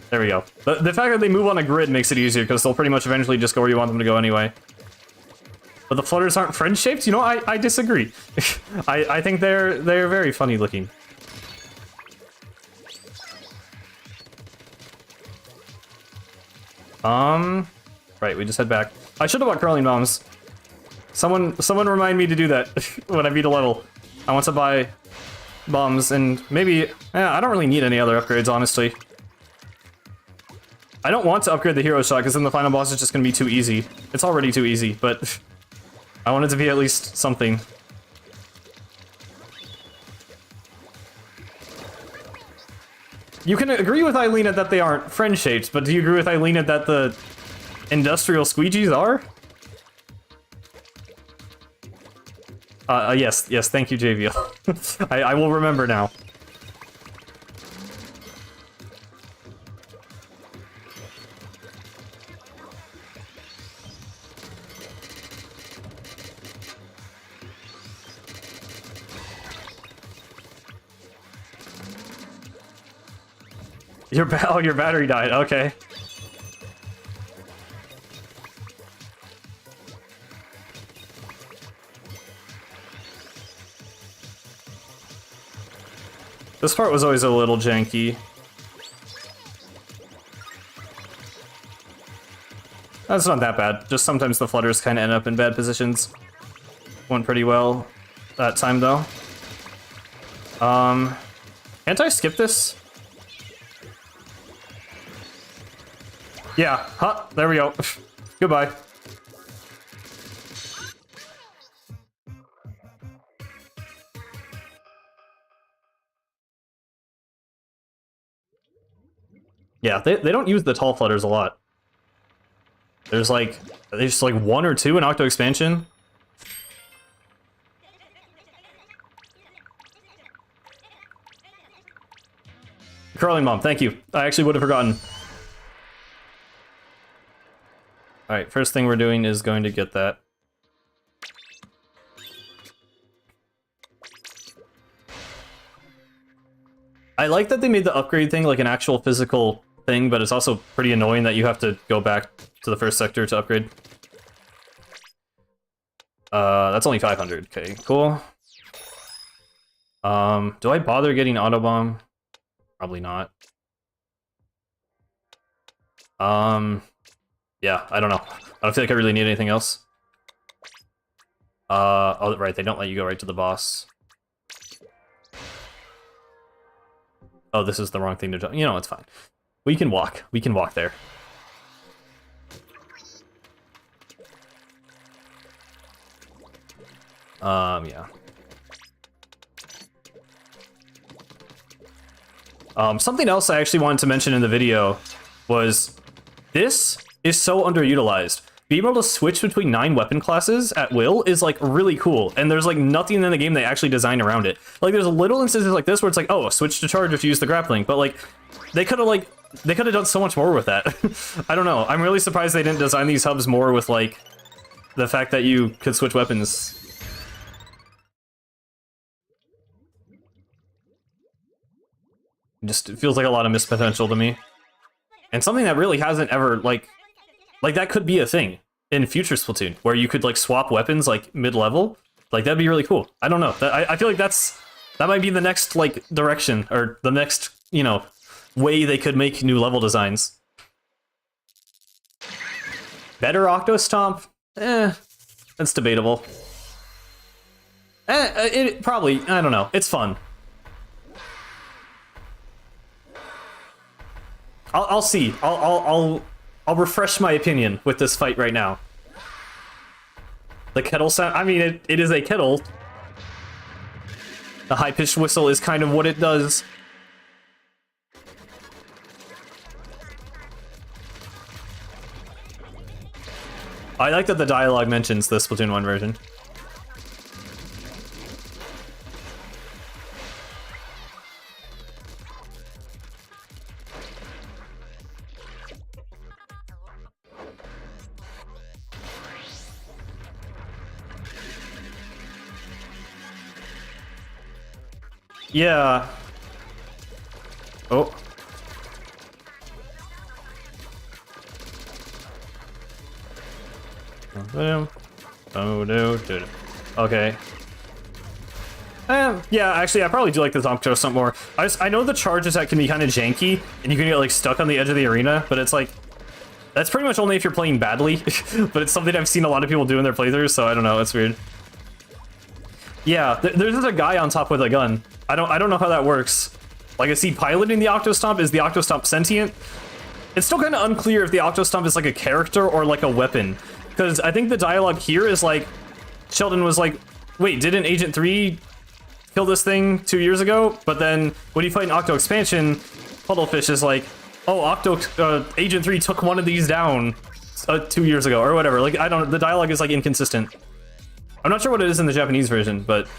There we go. The fact that they move on a grid makes it easier, because they'll pretty much eventually just go where you want them to go anyway. But the flutters aren't friend-shaped? You know, I disagree. I think they're very funny looking. Right, we just head back. I should have bought curling bombs. Someone remind me to do that when I beat a level. I want to buy bombs and maybe... I don't really need any other upgrades, honestly. I don't want to upgrade the hero shot, because then the final boss is just going to be too easy. It's already too easy, but... I want it to be at least something. You can agree with Eilina that they aren't friend-shaped, but do you agree with Eilina that the industrial squeegees are? Yes, thank you, JVL. I will remember now. Your battery died, okay. This part was always a little janky. That's not that bad, just sometimes the flutters kind of end up in bad positions. Went pretty well that time, though. Can't I skip this? Yeah, huh, there we go. Goodbye. Yeah, they don't use the tall flutters a lot. There's just like one or two in Octo Expansion. Curling Mom, thank you. I actually would have forgotten. Alright, first thing we're doing is going to get that. I like that they made the upgrade thing like an actual physical thing, but it's also pretty annoying that you have to go back to the first sector to upgrade. That's only 500. Okay, cool. Do I bother getting Autobomb? Probably not. Yeah, I don't know. I don't feel like I really need anything else. Oh, right, they don't let you go right to the boss. Oh, this is the wrong thing to do. You know, it's fine. We can walk. We can walk there. Yeah. Something else I actually wanted to mention in the video was this is so underutilized. Being able to switch between 9 weapon classes at will is like really cool, and there's like nothing in the game they actually designed around it. Like there's little instances like this where it's like, oh, switch to charge if you use the grappling, but like they could have done so much more with that. I don't know. I'm really surprised they didn't design these hubs more with like the fact that you could switch weapons. It feels like a lot of missed potential to me. And something that really hasn't ever, like that could be a thing in future Splatoon, where you could, like, swap weapons, like, mid-level. Like, that'd be really cool. I don't know. I feel like that might be the next, like, direction, or the next, you know, way they could make new level designs. Better Octo Stomp? That's debatable. It probably, I don't know. It's fun. I'll see. I'll refresh my opinion with this fight right now. The kettle sound, I mean, it is a kettle. The high-pitched whistle is kind of what it does. I like that the dialogue mentions the Splatoon 1 version. Yeah. Oh. Okay. Yeah, actually, I probably do like the Zompto stunt more. I know the charges that can be kind of janky, and you can get like stuck on the edge of the arena, but it's like that's pretty much only if you're playing badly. But it's something I've seen a lot of people do in their playthroughs, so I don't know. It's weird. Yeah, there's just a guy on top with a gun. I don't know how that works. Like, is he piloting the Octostomp? Is the Octostomp sentient? It's still kind of unclear if the Octostomp is like a character or like a weapon. Because I think the dialogue here is like, Sheldon was like, wait, didn't Agent 3 kill this thing 2 years ago? But then when you fight an Octo expansion, Puddlefish is like, oh, Agent 3 took one of these down 2 years ago or whatever. Like, I don't, the dialogue is like inconsistent. I'm not sure what it is in the Japanese version, but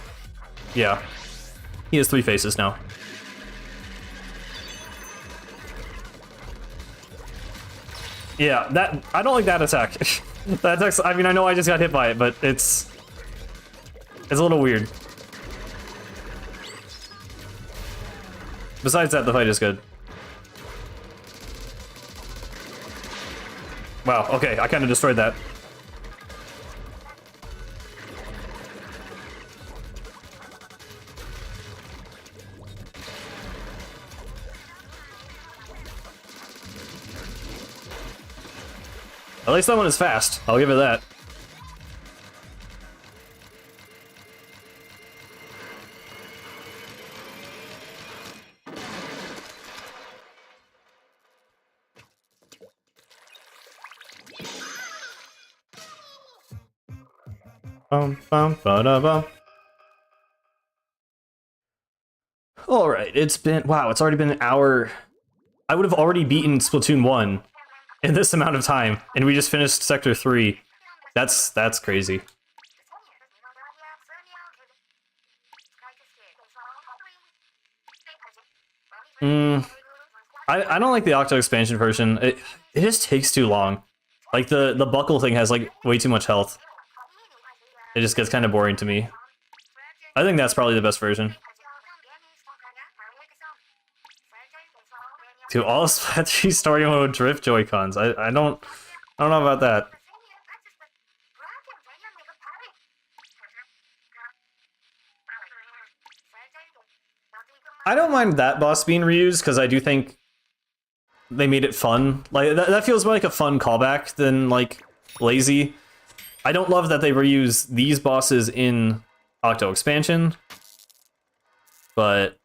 yeah. He has 3 faces now. Yeah, that I don't like that attack. That attack's, I mean, I know I just got hit by it, but it's a little weird. Besides that, the fight is good. Wow, okay, I kind of destroyed that. At least that one is fast. I'll give it that. Bum, bum, ba-da-bum. All right, it's been, wow, it's already been an hour. I would have already beaten Splatoon 1 in this amount of time, and we just finished Sector 3. That's crazy. I don't like the Octo expansion version. It just takes too long. Like the buckle thing has like way too much health. It just gets kind of boring to me. I think that's probably the best version. Dude, all Splatoon story mode drift Joy-Cons. I don't know about that. I don't mind that boss being reused because I do think they made it fun. Like that feels more like a fun callback than like lazy. I don't love that they reuse these bosses in Octo expansion, but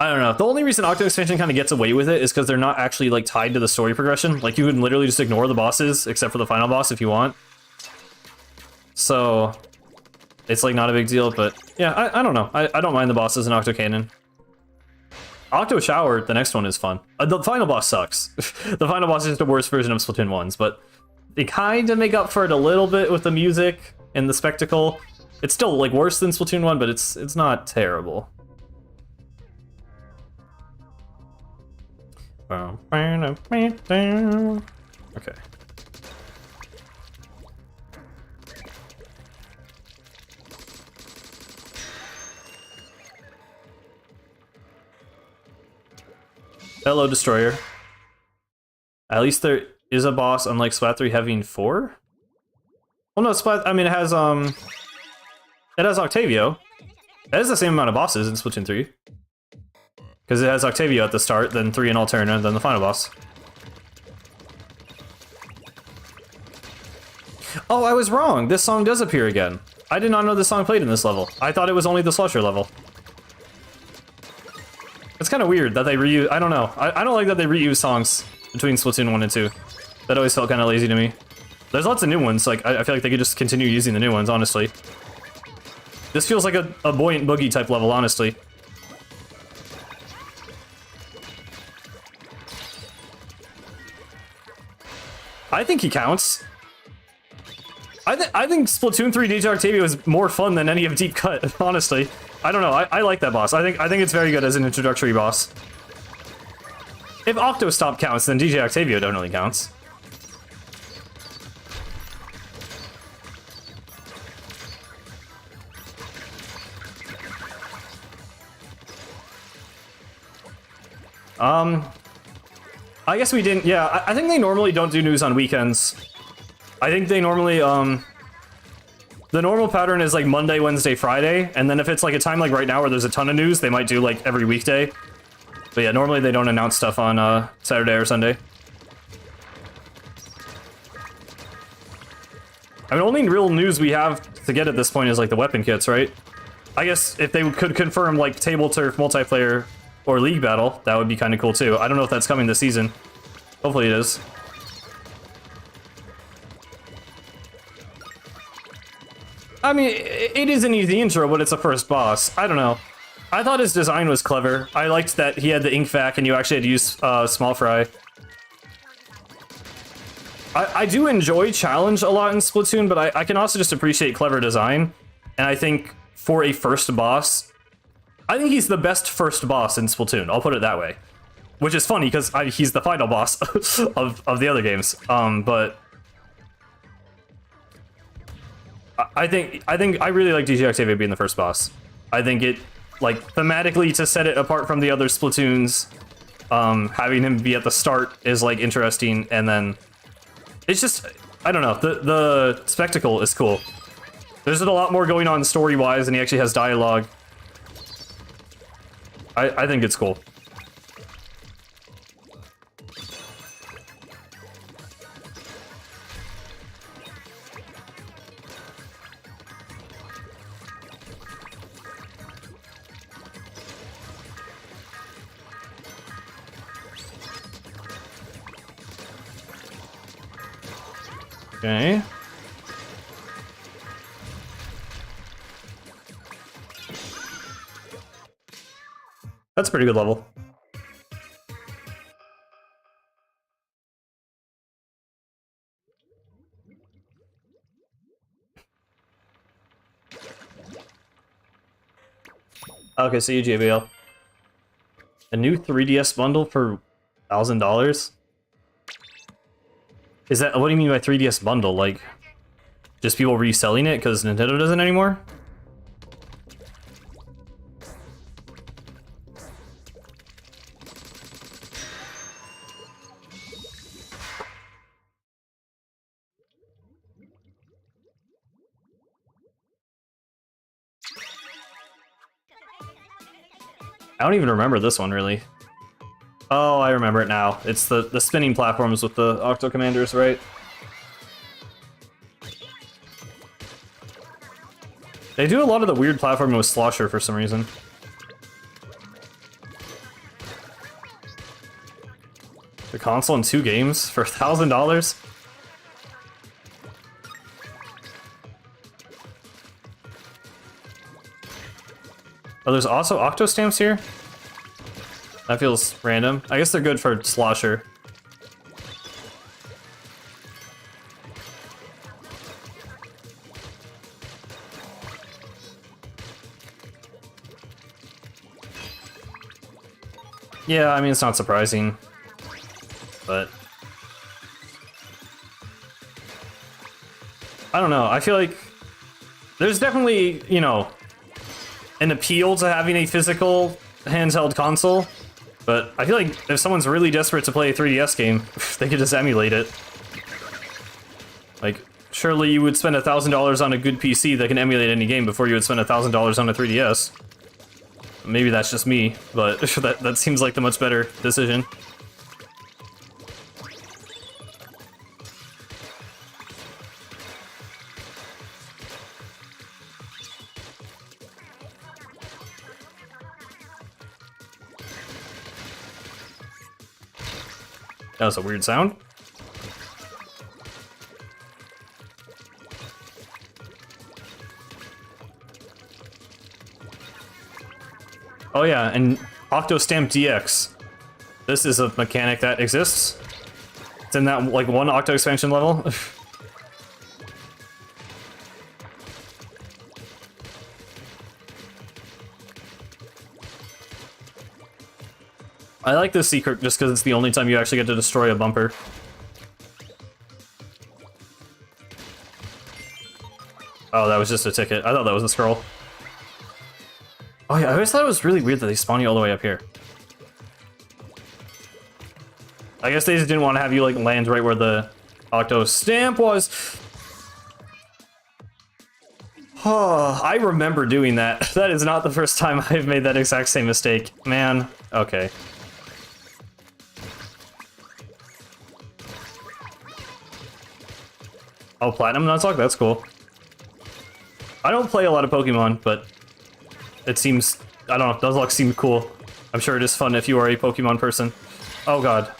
I don't know. The only reason Octo expansion kind of gets away with it is because they're not actually like tied to the story progression. Like you can literally just ignore the bosses except for the final boss if you want. So it's like not a big deal, but yeah, I don't know. I don't mind the bosses in Octo Canon. Octo Shower, the next one is fun. The final boss sucks. The final boss is just the worst version of Splatoon 1's, but they kind of make up for it a little bit with the music and the spectacle. It's still like worse than Splatoon 1, but it's not terrible. Okay. Hello, Destroyer. At least there is a boss, unlike Splat 3 having 4? Well, no, Splat, I mean, it has Octavio. It has the same amount of bosses in Splatoon 3. Because it has Octavio at the start, then 3 in Alterna, then the final boss. Oh, I was wrong. This song does appear again. I did not know this song played in this level. I thought it was only the Slusher level. It's kind of weird that they reuse... I don't know. I don't like that they reuse songs between Splatoon 1 and 2. That always felt kind of lazy to me. There's lots of new ones. Like, I feel like they could just continue using the new ones, honestly. This feels like a Buoyant Boogie type level, honestly. I think he counts. I think Splatoon 3 DJ Octavia was more fun than any of Deep Cut, honestly. I don't know, I like that boss. I think it's very good as an introductory boss. If Octostop counts, then DJ Octavia definitely counts. I guess we didn't, yeah, I think they normally don't do news on weekends. I think they normally, the normal pattern is like Monday, Wednesday, Friday, and then if it's like a time like right now where there's a ton of news, they might do like every weekday. But yeah, normally they don't announce stuff on Saturday or Sunday. I mean, only real news we have to get at this point is like the weapon kits, right? I guess if they could confirm like table turf multiplayer or league battle, that would be kind of cool too. I don't know if that's coming this season. Hopefully it is. I mean, it is an easy intro, but it's a first boss. I don't know. I thought his design was clever. I liked that he had the ink vac and you actually had to use small fry. I do enjoy challenge a lot in Splatoon, but I can also just appreciate clever design. And I think for a first boss, I think he's the best first boss in Splatoon. I'll put it that way. Which is funny because he's the final boss of the other games. But I think I really like DJ Octavia being the first boss. I think it, like, thematically to set it apart from the other Splatoons, having him be at the start is like interesting, and then it's just, I don't know, the spectacle is cool. There's a lot more going on story-wise, and he actually has dialogue. I think it's cool. Okay. That's a pretty good level. Okay, see you, JBL. A new 3DS bundle for $1,000? Is that, what do you mean by 3DS bundle? Like, just people reselling it because Nintendo doesn't anymore? I don't even remember this one, really. Oh, I remember it now. It's the spinning platforms with the Octo Commanders, right? They do a lot of the weird platforming with Slosher for some reason. The console in 2 games for $1,000? Oh, there's also Octo Stamps here? That feels random. I guess they're good for Slosher. Yeah, I mean, it's not surprising, but I don't know. I feel like there's definitely, you know, an appeal to having a physical handheld console, but I feel like if someone's really desperate to play a 3DS game, they could just emulate it. Like, surely you would spend $1,000 on a good PC that can emulate any game before you would spend $1,000 on a 3DS. Maybe that's just me, but that seems like the much better decision. That was a weird sound. Oh yeah, and Octostamp DX. This is a mechanic that exists. It's in that, like, one Octo expansion level. I like this secret just because it's the only time you actually get to destroy a bumper. Oh, that was just a ticket. I thought that was a scroll. Oh yeah, I always thought it was really weird that they spawn you all the way up here. I guess they just didn't want to have you like land right where the Octo stamp was. Oh, I remember doing that. That is not the first time I've made that exact same mistake. Man, okay. Oh, Platinum Nuzlocke? That's cool. I don't play a lot of Pokemon, but it seems... I don't know, Nuzlocke seemed cool. I'm sure it is fun if you are a Pokemon person. Oh god.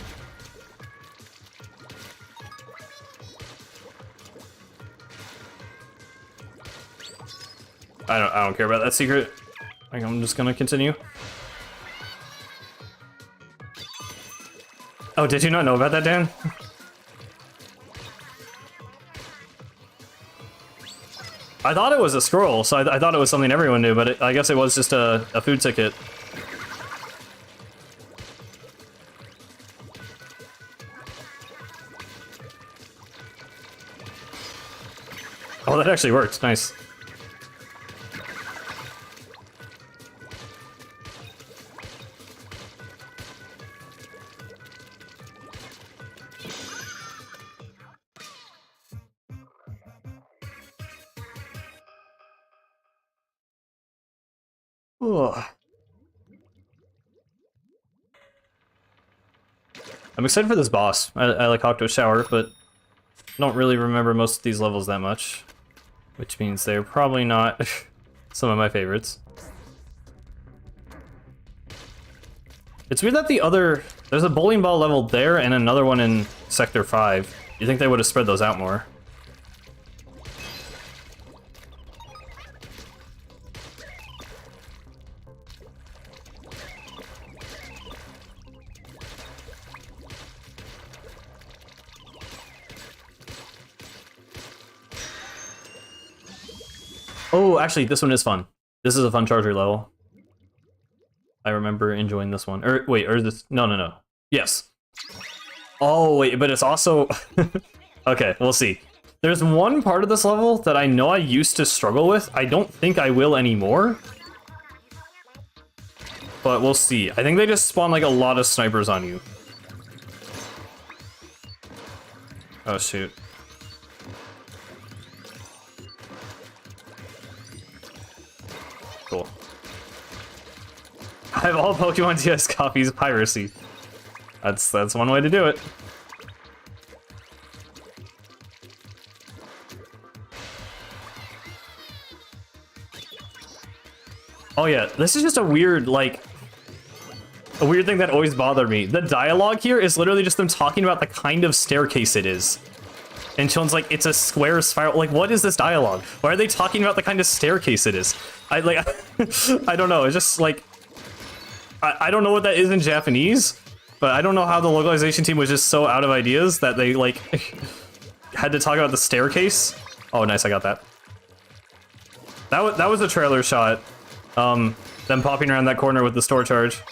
I don't care about that secret. I'm just gonna continue. Oh, did you not know about that, Dan? I thought it was a scroll, so I thought it was something everyone knew, but I guess it was just a food ticket. Oh, that actually worked. Nice. Ugh. I'm excited for this boss. I like Octo Shower, but don't really remember most of these levels that much. Which means they're probably not some of my favorites. It's weird that there's a bowling ball level there and another one in Sector 5. You think they would have spread those out more? Oh, actually, this one is fun. This is a fun charger level. I remember enjoying this one. Wait, or this... No. Yes. Oh, wait, but it's also... Okay, we'll see. There's one part of this level that I know I used to struggle with. I don't think I will anymore. But we'll see. I think they just spawn, like, a lot of snipers on you. Oh, shoot. Cool. I have all Pokemon DS copies piracy. That's one way to do it. Oh yeah, this is just a weird thing that always bothered me. The dialogue here is literally just them talking about the kind of staircase it is. And Chill's like, it's a square spiral. Like, what is this dialogue? Why are they talking about the kind of staircase it is? I don't know. It's just like, I don't know what that is in Japanese, but I don't know how the localization team was just so out of ideas that they like had to talk about the staircase. Oh, nice, I got that. That was a trailer shot. Them popping around that corner with the store charge.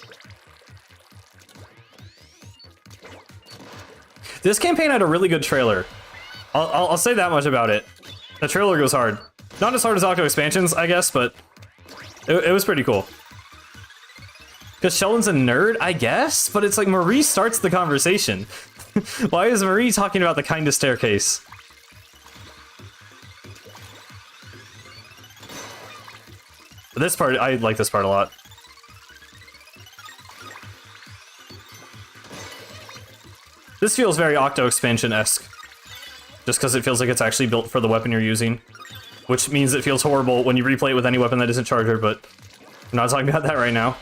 This campaign had a really good trailer. I'll say that much about it. The trailer goes hard. Not as hard as Octo Expansions, I guess, but it was pretty cool. Because Sheldon's a nerd, I guess? But it's like Marie starts the conversation. Why is Marie talking about the kind of staircase? This part, I like this part a lot. This feels very Octo Expansion-esque. Just because it feels like it's actually built for the weapon you're using. Which means it feels horrible when you replay it with any weapon that isn't Charger, but I'm not talking about that right now.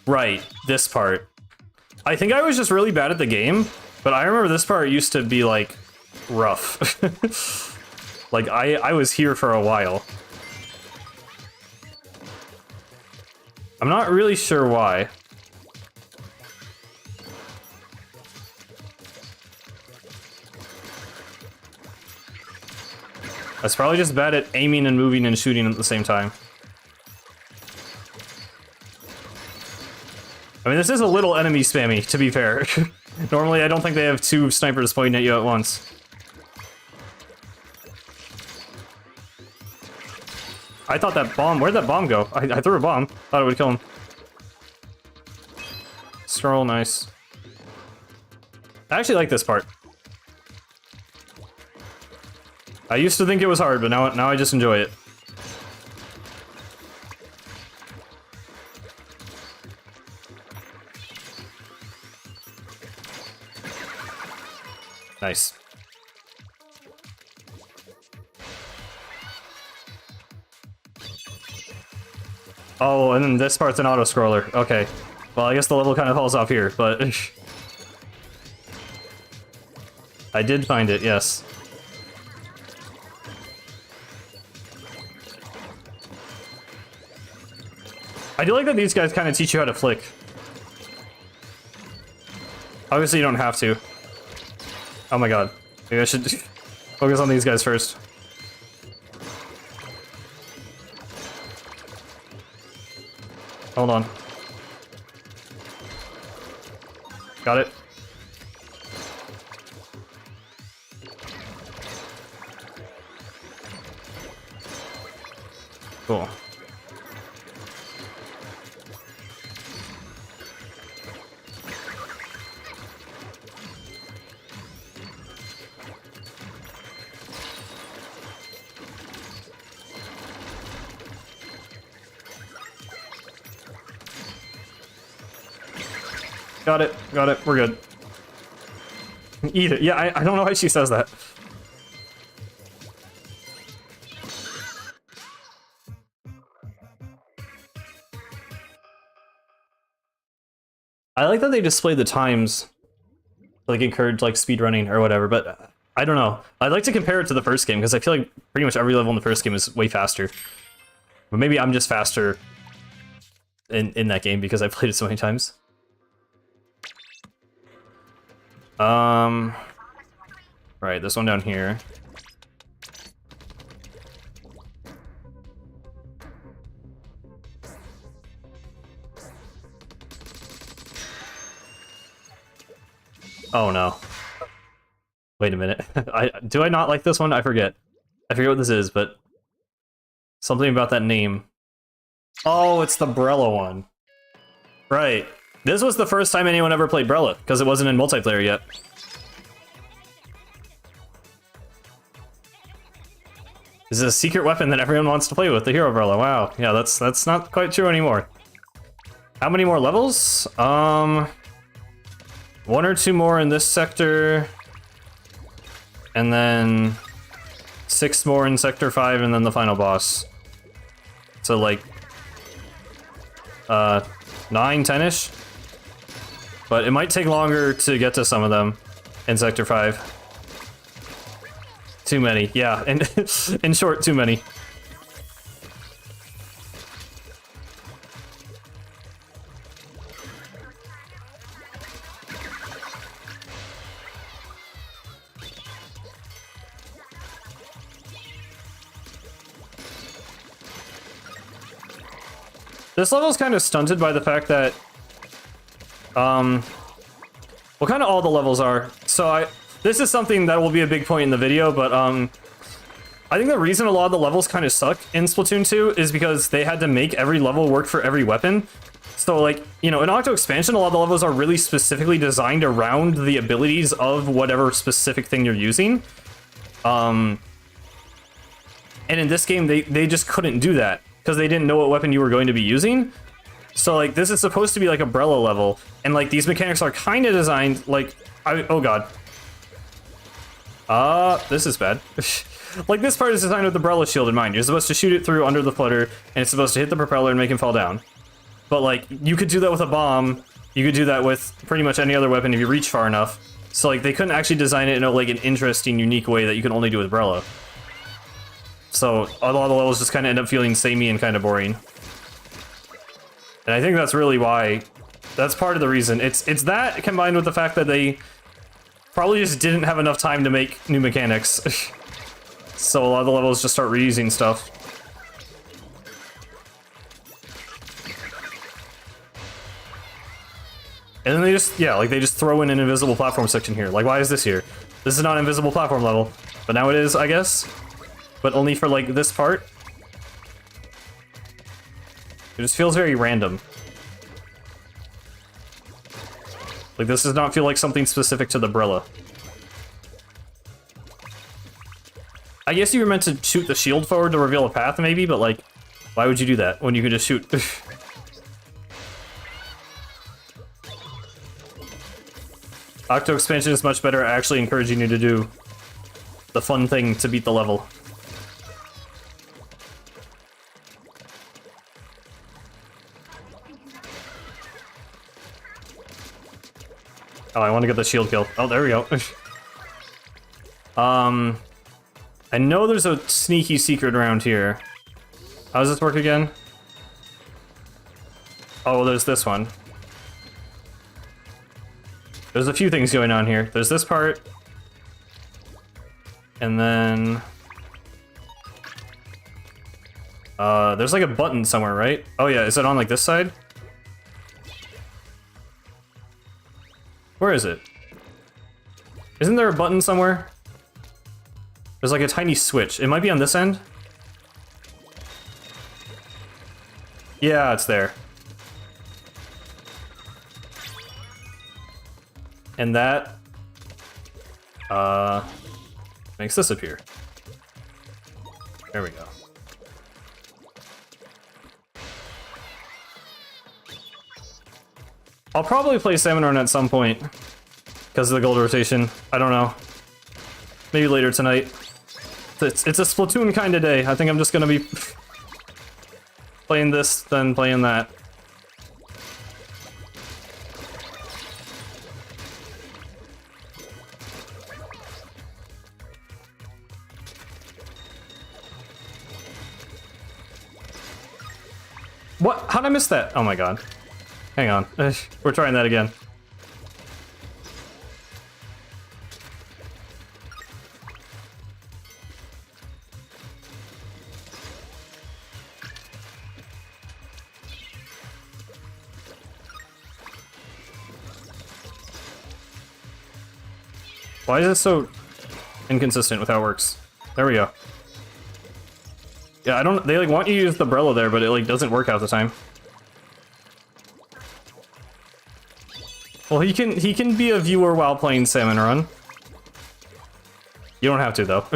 Right, this part. I think I was just really bad at the game, but I remember this part used to be, like, rough. Like, I was here for a while. I'm not really sure why. I was probably just bad at aiming and moving and shooting at the same time. I mean, this is a little enemy spammy, to be fair. Normally, I don't think they have 2 snipers pointing at you at once. I thought that bomb... Where'd that bomb go? I threw a bomb. Thought it would kill him. Scroll, nice. I actually like this part. I used to think it was hard, but now I just enjoy it. Nice. Oh, and then this part's an auto-scroller. Okay. Well, I guess the level kind of falls off here, but... I did find it, yes. I do like that these guys kind of teach you how to flick. Obviously, you don't have to. Oh my god. Maybe I should focus on these guys first. Hold on. Got it. Cool. Got it, got it, we're good. Eat it. Yeah, I don't know why she says that. I like that they display the times, like encourage like speed running or whatever, but I don't know. I'd like to compare it to the first game because I feel like pretty much every level in the first game is way faster. But maybe I'm just faster in that game because I played it so many times. Right, this one down here. Oh no. Wait a minute. Do I not like this one? I forget. I forget what this is, but something about that name. Oh, it's the Brella one. Right. This was the first time anyone ever played Brella, because it wasn't in multiplayer yet. This is a secret weapon that everyone wants to play with, the Hero Brella. Wow. Yeah, that's not quite true anymore. How many more levels? 1 or 2 more in this sector. And then 6 more in Sector 5, and then the final boss. So like 9, 10-ish. But it might take longer to get to some of them in Sector 5. Too many, yeah. And in short, too many. This level's kind of stunted by the fact that, well, kind of all the levels are. So this is something that will be a big point in the video, but I think the reason a lot of the levels kind of suck in Splatoon 2 is because they had to make every level work for every weapon. So, like, you know, in Octo Expansion, a lot of the levels are really specifically designed around the abilities of whatever specific thing you're using. And in this game, they just couldn't do that, because they didn't know what weapon you were going to be using. So, like, this is supposed to be like a Brella level, and, like, these mechanics are kind of designed, like, oh god. This is bad. Like, this part is designed with the Brella shield in mind. You're supposed to shoot it through under the flutter, and it's supposed to hit the propeller and make him fall down. But, like, you could do that with a bomb, you could do that with pretty much any other weapon if you reach far enough. So, like, they couldn't actually design it in, like, an interesting, unique way that you can only do with Brella. So, a lot of the levels just kind of end up feeling samey and kind of boring. And I think that's really why, that's part of the reason. It's that combined with the fact that they probably just didn't have enough time to make new mechanics. So a lot of the levels just start reusing stuff. And then they just, yeah, like they just throw in an invisible platform section here. Like, why is this here? This is not an invisible platform level. But now it is, I guess. But only for, like, this part. It just feels very random. Like, this does not feel like something specific to the Brella. I guess you were meant to shoot the shield forward to reveal a path, maybe, but, like, why would you do that when you could just shoot? Octo expansion is much better at actually encouraging you to do the fun thing to beat the level. Oh, I want to get the shield kill. Oh, there we go. I know there's a sneaky secret around here. How does this work again? Oh, there's this one. There's a few things going on here. There's this part. And then... there's like a button somewhere, right? Oh yeah, is it on like this side? Where is it? Isn't there a button somewhere? There's like a tiny switch. It might be on this end? Yeah, it's there. And that makes this appear. There we go. I'll probably play Salmon Run at some point because of the gold rotation. I don't know. Maybe later tonight. It's a Splatoon kind of day. I think I'm just gonna be playing this, then playing that. What? How'd I miss that? Oh my god. Hang on. We're trying that again. Why is it so inconsistent with how it works? There we go. Yeah, I don't... They, like, want you to use the Brella there, but it, like, doesn't work half the time. Well, he can be a viewer while playing Salmon Run. You don't have to, though.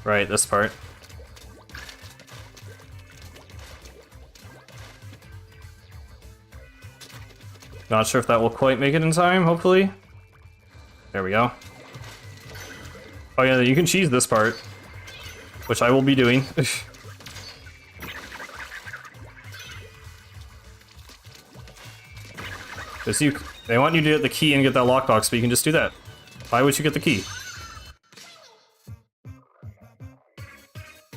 Right, this part. Not sure if that will quite make it in time, hopefully. There we go. Oh yeah, you can cheese this part, which I will be doing. They want you to get the key and get that lockbox, but you can just do that. Why would you get the key?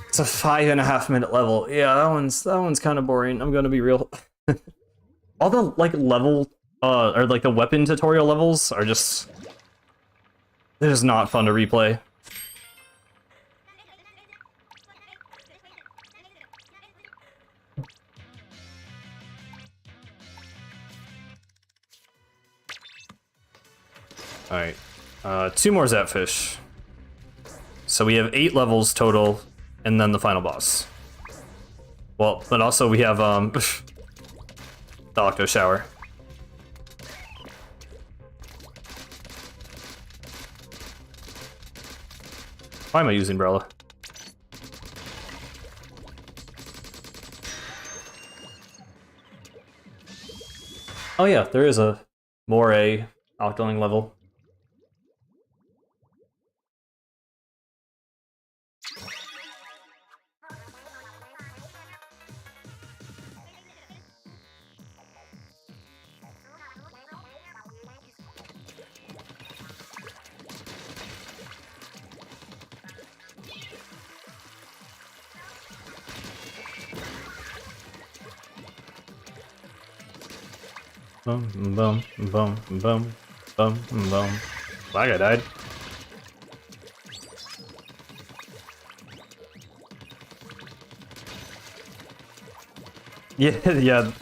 It's a 5.5 minute level. Yeah, that one's kind of boring. I'm gonna be real. All the like level or like the weapon tutorial levels are just they're just not fun to replay. Alright, 2 more Zapfish. So we have 8 levels total, and then the final boss. Well, but also we have, the Octo Shower. Why am I using Brella? Oh yeah, there is a Moray outgoing level. Boom, boom, boom, boom, boom, boom. That guy died. Yeah, yeah.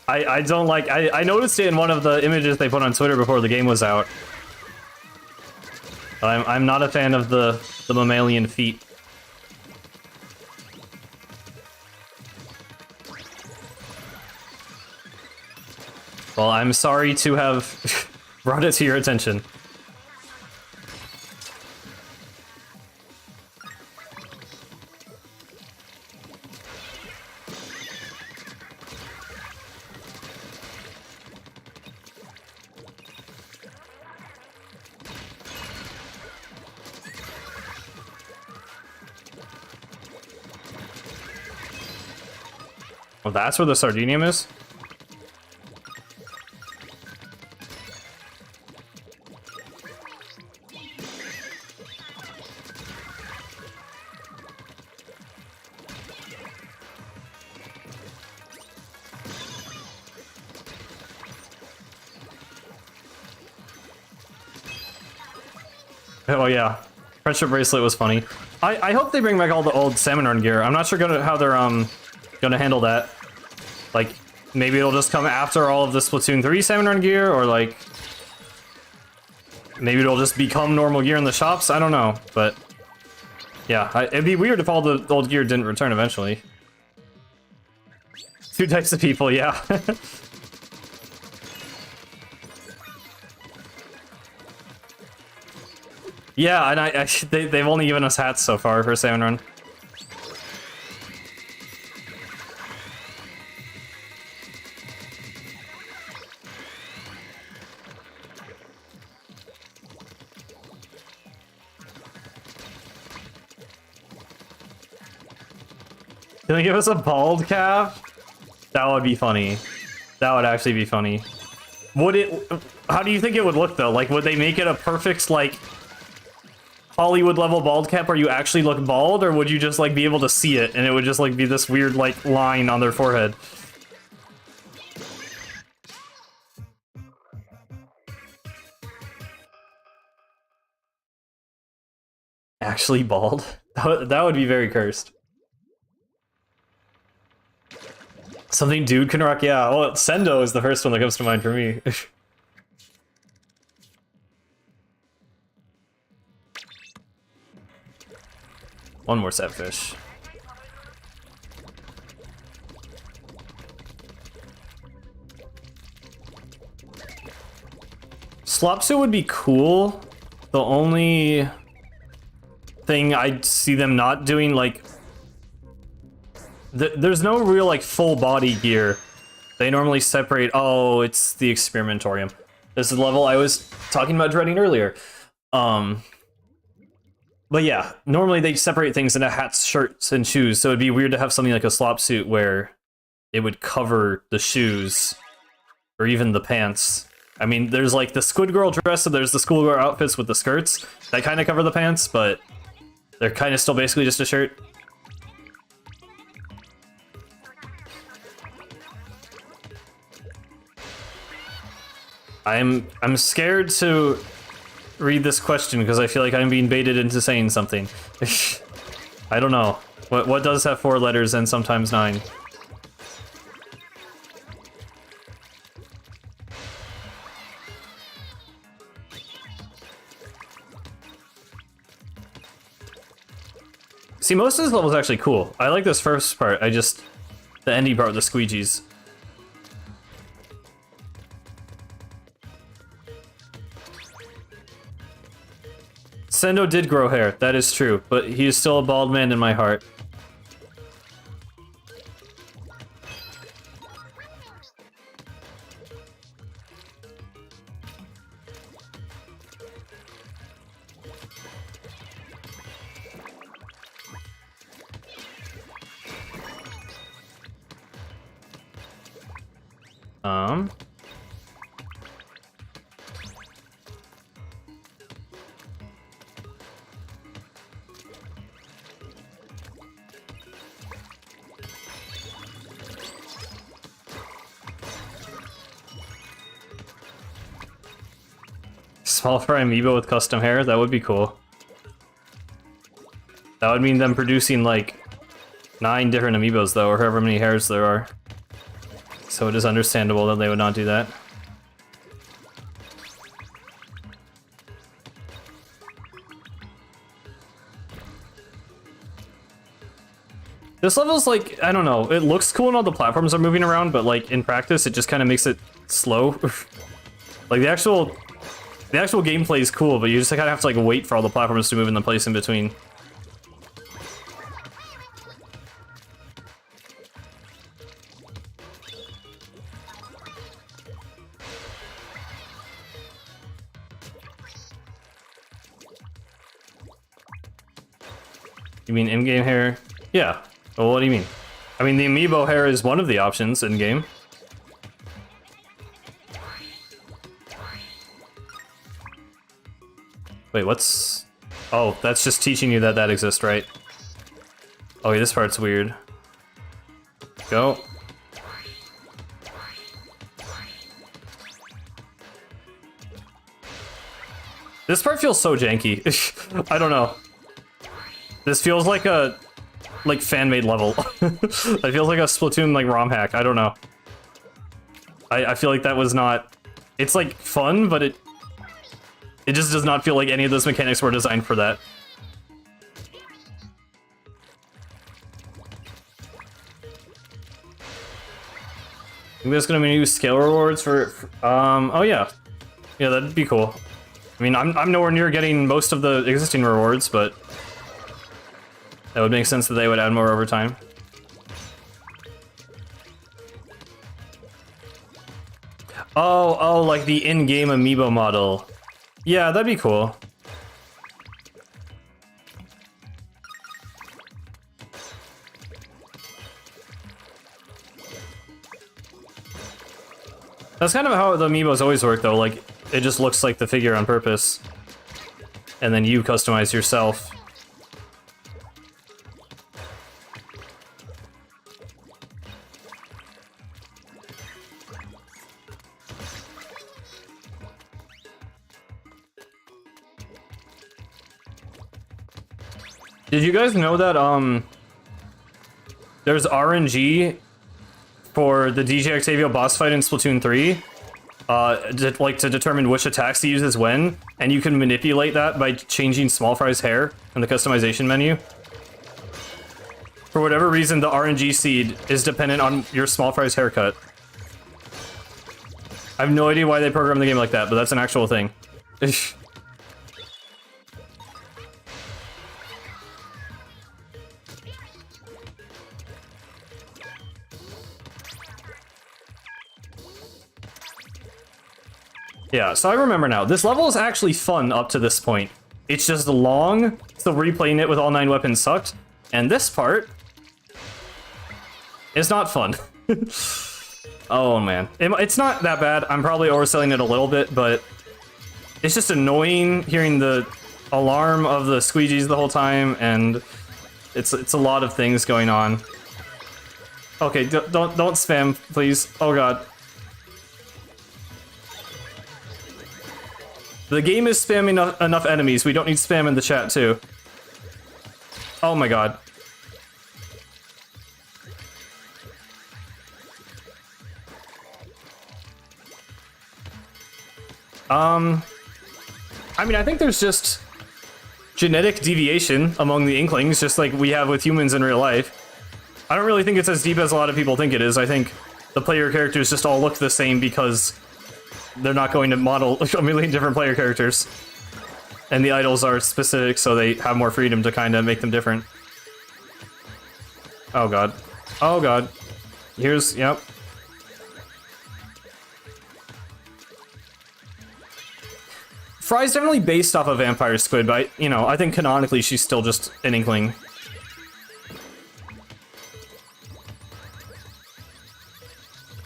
I don't like... I noticed it in one of the images they put on Twitter before the game was out. I'm not a fan of the mammalian feet. Well, I'm sorry to have brought it to your attention. Well, that's where the Sardinium is? Oh yeah, friendship bracelet was funny. I hope they bring back all the old Salmon Run gear. I'm not sure how they're gonna handle that. Like, maybe it'll just come after all of the Splatoon 3 Salmon Run gear, or like maybe it'll just become normal gear in the shops. I don't know, but yeah, it'd be weird if all the old gear didn't return eventually. Two types of people, yeah. Yeah, and they've only given us hats so far for Salmon Run. Can they give us a bald calf? That would be funny. That would actually be funny. Would it... How do you think it would look, though? Like, would they make it a perfect, like... Hollywood level bald cap where you actually look bald, or would you just like be able to see it and it would just like be this weird like line on their forehead? Actually bald? That would be very cursed. Something dude can rock, yeah. Well, Sendo is the first one that comes to mind for me. One more set fish. Slop suit would be cool. The only thing I'd see them not doing, like... there's no real, like, full body gear. They normally separate... Oh, it's the Experimentorium. This is the level I was talking about dreading earlier. But yeah, normally they separate things into hats, shirts, and shoes, so it'd be weird to have something like a slop suit where it would cover the shoes, or even the pants. I mean, there's like the Squid Girl dress, so there's the schoolgirl outfits with the skirts that kind of cover the pants, but they're kind of still basically just a shirt. I'm scared to read this question because I feel like I'm being baited into saying something. I don't know. What does have 4 letters and sometimes 9? See, most of this level is actually cool. I like this first part. The ending part with the squeegees. Sendo did grow hair, that is true, but he is still a bald man in my heart. Small fry amiibo with custom hair? That would be cool. That would mean them producing like 9 different amiibos though, or however many hairs there are. So it is understandable that they would not do that. This level's like, I don't know, it looks cool when all the platforms are moving around, but like in practice it just kind of makes it slow. Like the actual gameplay is cool, but you just kind of have to like wait for all the platforms to move in the place in between. You mean in-game hair? Yeah. Well, what do you mean? I mean, the amiibo hair is one of the options in-game. Wait, what's... Oh, that's just teaching you that that exists, right? Oh, yeah, this part's weird. Go. This part feels so janky. I don't know. This feels like a... like fan-made level. It feels like a Splatoon like ROM hack. I don't know. I feel like that was not... It's like fun, but it just does not feel like any of those mechanics were designed for that. I'm just gonna use scale rewards for oh yeah. Yeah, that'd be cool. I mean, I'm nowhere near getting most of the existing rewards, but that would make sense that they would add more over time. Oh, like the in-game amiibo model. Yeah, that'd be cool. That's kind of how the amiibos always work, though. Like, it just looks like the figure on purpose. And then you customize yourself. Did you guys know that, there's RNG for the DJ Octavio boss fight in Splatoon 3? To determine which attacks he uses when, and you can manipulate that by changing Small Fry's hair in the customization menu. For whatever reason, the RNG seed is dependent on your Small Fry's haircut. I have no idea why they programmed the game like that, but that's an actual thing. Yeah, so I remember now. This level is actually fun up to this point. It's just long, so replaying it with all 9 weapons sucked. And this part is not fun. Oh man. It's not that bad. I'm probably overselling it a little bit, but it's just annoying hearing the alarm of the squeegees the whole time, and it's a lot of things going on. Okay, don't spam, please. Oh god. The game is spamming enough enemies. We don't need spam in the chat, too. Oh my god. I mean, I think there's just genetic deviation among the Inklings, just like we have with humans in real life. I don't really think it's as deep as a lot of people think it is. I think the player characters just all look the same because they're not going to model a million different player characters. And the idols are specific, so they have more freedom to kind of make them different. Oh god. Oh god. Here's, yep. Fry's definitely based off of Vampire Squid, but, you know, I think canonically she's still just an Inkling.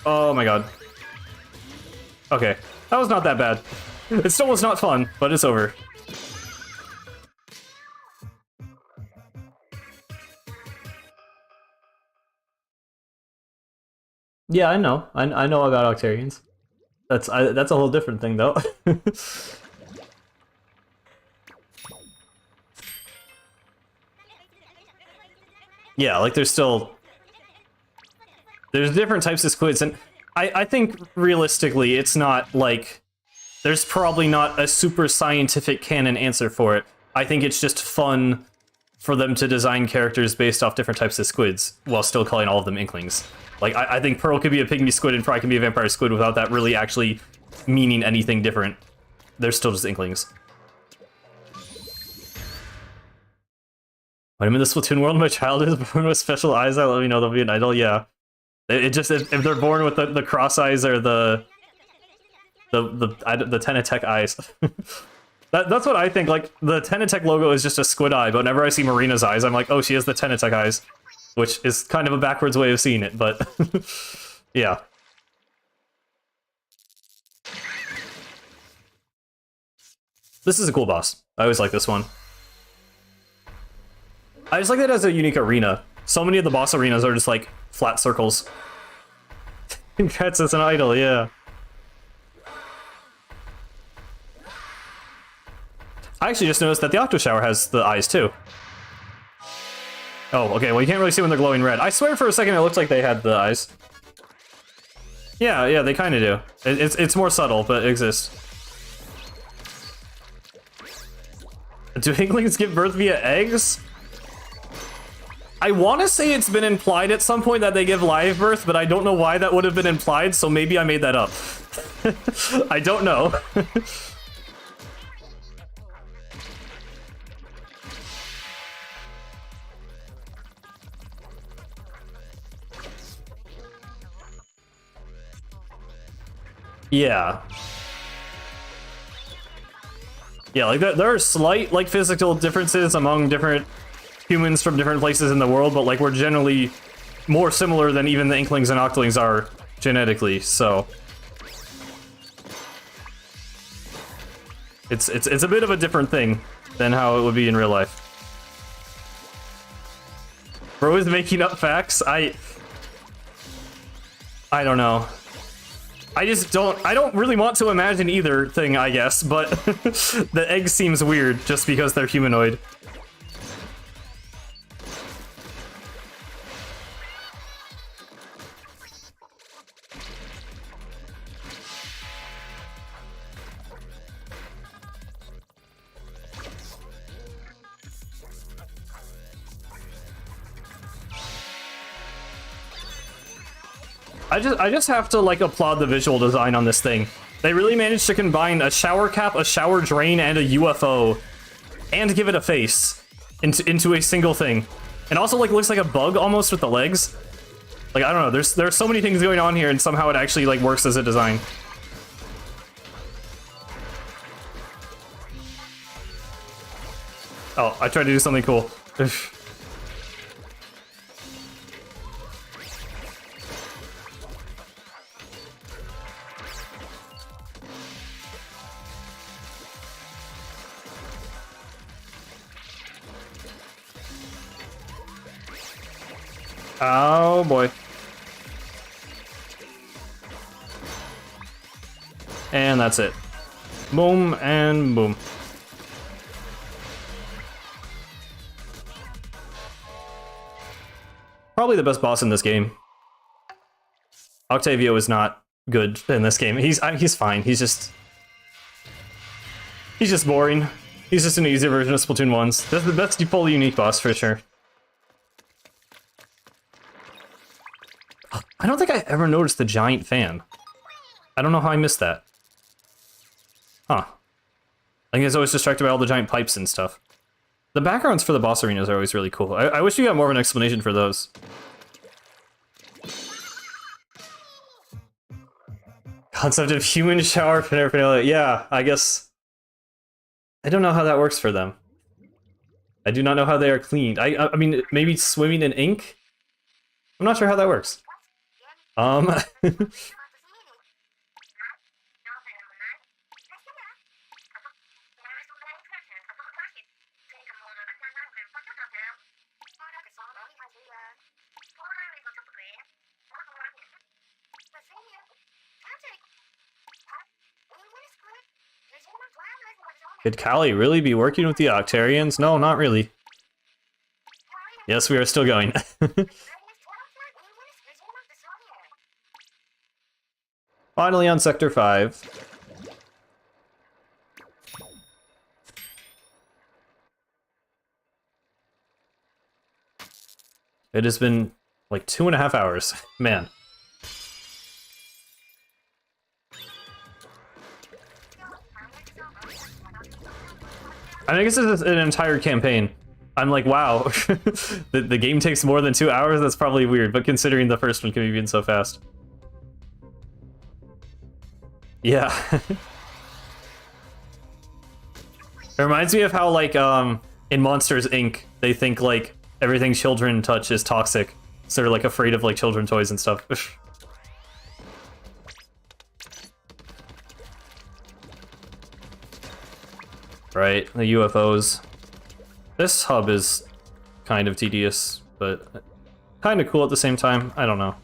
Oh my god. Okay, that was not that bad. It still was not fun, but it's over. Yeah, I know. I know about Octarians. That's a whole different thing, though. Yeah, like there's different types of squids, and I think realistically, it's not like there's probably not a super scientific canon answer for it. I think it's just fun for them to design characters based off different types of squids while still calling all of them Inklings. Like, I think Pearl could be a pygmy squid and Fry can be a vampire squid without that really actually meaning anything different. They're still just Inklings. When I'm in the Splatoon world, my child is born with special eyes. I let me know they'll be an idol. Yeah, it just if they're born with the cross eyes or the Tenatech eyes. That's what I think. Like the Tenatech logo is just a squid eye, but whenever I see Marina's eyes, I'm like, oh, she has the Tenatech eyes, which is kind of a backwards way of seeing it. But yeah. This is a cool boss. I always like this one. I just like that as a unique arena. So many of the boss arenas are just like flat circles. Congrats as an idol, yeah. I actually just noticed that the Octo Shower has the eyes too. Oh, okay, well you can't really see when they're glowing red. I swear for a second it looked like they had the eyes. Yeah, they kind of do. It's more subtle, but it exists. Do Inklings give birth via eggs? I want to say it's been implied at some point that they give live birth, but I don't know why that would have been implied, so maybe I made that up. I don't know. Yeah. Yeah, like there are slight like physical differences among different humans from different places in the world, but like we're generally more similar than even the Inklings and Octolings are genetically, so it's a bit of a different thing than how it would be in real life. Bro is making up facts. I don't know. I don't really want to imagine either thing, I guess, but the egg seems weird just because they're humanoid. I just have to like applaud the visual design on this thing. They really managed to combine a shower cap, a shower drain, and a UFO, and give it a face into a single thing. And also like looks like a bug almost with the legs. Like I don't know. There's so many things going on here, and somehow it actually like works as a design. Oh, I tried to do something cool. Oh boy. And that's it. Boom and boom. Probably the best boss in this game. Octavio is not good in this game. He's fine. He's just boring. He's just an easier version of Splatoon 1's. That's the fully unique boss for sure. I don't think I ever noticed the giant fan. I don't know how I missed that. Huh. I think I was always distracted by all the giant pipes and stuff. The backgrounds for the boss arenas are always really cool. I wish you got more of an explanation for those. Concept of human shower paraphernalia. Yeah, I guess. I don't know how that works for them. I do not know how they are cleaned. I mean, maybe swimming in ink? I'm not sure how that works. Could Callie really be working with the Octarians? No, not really. Yes, we are still going. Finally on Sector 5. It has been like 2.5 hours. Man. I think this is an entire campaign. I'm like, wow, the game takes more than 2 hours? That's probably weird, but considering the first one can be being so fast. Yeah. It reminds me of how, like, in Monsters, Inc., they think, like, everything children touch is toxic. So they're, like, afraid of, like, children toys and stuff. Right, the UFOs. This hub is kind of tedious, but kind of cool at the same time. I don't know.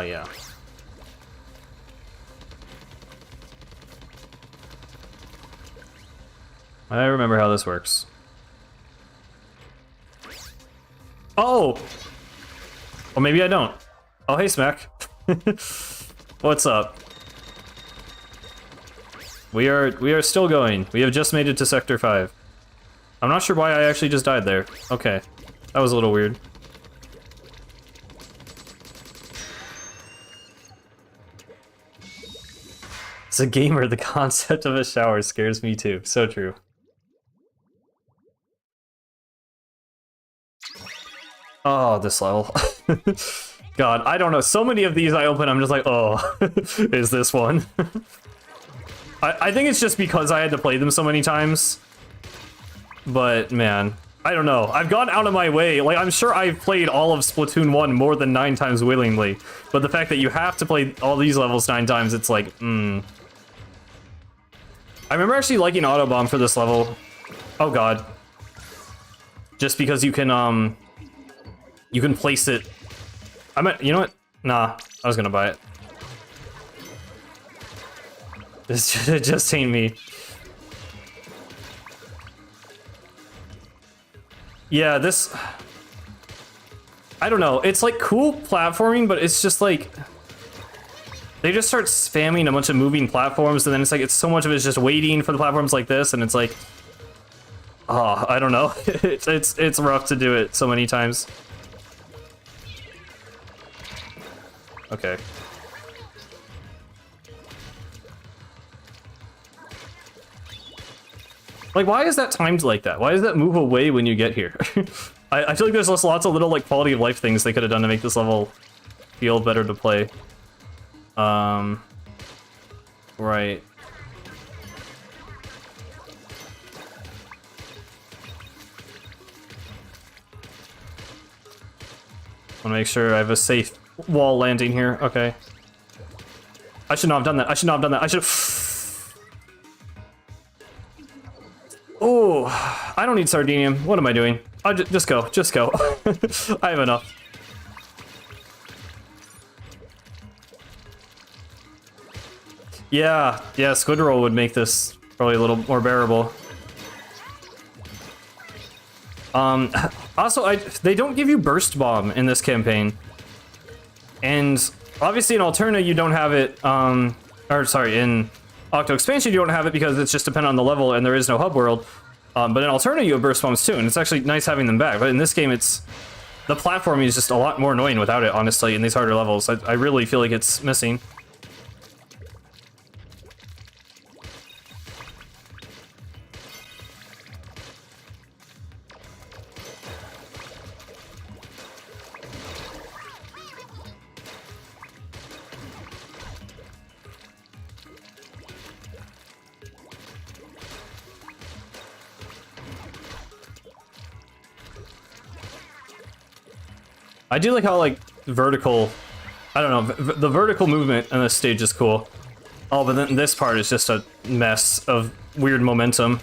Yeah. I remember how this works. Oh! Well, maybe I don't. Oh, hey, Smack. What's up? We are still going. We have just made it to Sector 5. I'm not sure why I actually just died there. Okay. That was a little weird. As a gamer, the concept of a shower scares me too. So true. Oh, this level. God, I don't know. So many of these I open, I'm just like, oh, is this one? I think it's just because I had to play them so many times. But, man, I don't know. I've gone out of my way. Like, I'm sure I've played all of Splatoon 1 more than 9 times willingly. But the fact that you have to play all these levels 9 times, it's like, I remember actually liking Autobomb for this level. Oh, God. Just because you can place it. You know what? Nah, I was gonna buy it. It just ain't me. Yeah, this... I don't know. It's like cool platforming, but it's just like... They just start spamming a bunch of moving platforms, and then it's like, it's so much of it is just waiting for the platforms like this, and it's like... Oh, I don't know. It's rough to do it so many times. Okay. Like, why is that timed like that? Why does that move away when you get here? I feel like there's lots of little, like, quality of life things they could have done to make this level feel better to play. Right. Want to make sure I have a safe wall landing here. Okay. I should not have done that. I should not have done that. I should. Oh, I don't need Sardinium. What am I doing? I'll just go. Just go. I have enough. Yeah, Squid Roll would make this probably a little more bearable. Also, they don't give you Burst Bomb in this campaign. And obviously in Alterna you don't have it, or sorry, in Octo Expansion you don't have it because it's just dependent on the level and there is no hub world. But in Alterna you have Burst Bombs too, and it's actually nice having them back. But in this game the platforming is just a lot more annoying without it, honestly, in these harder levels. I really feel like it's missing. I do like how, like, vertical... I don't know, the vertical movement in this stage is cool. Oh, but then this part is just a mess of weird momentum.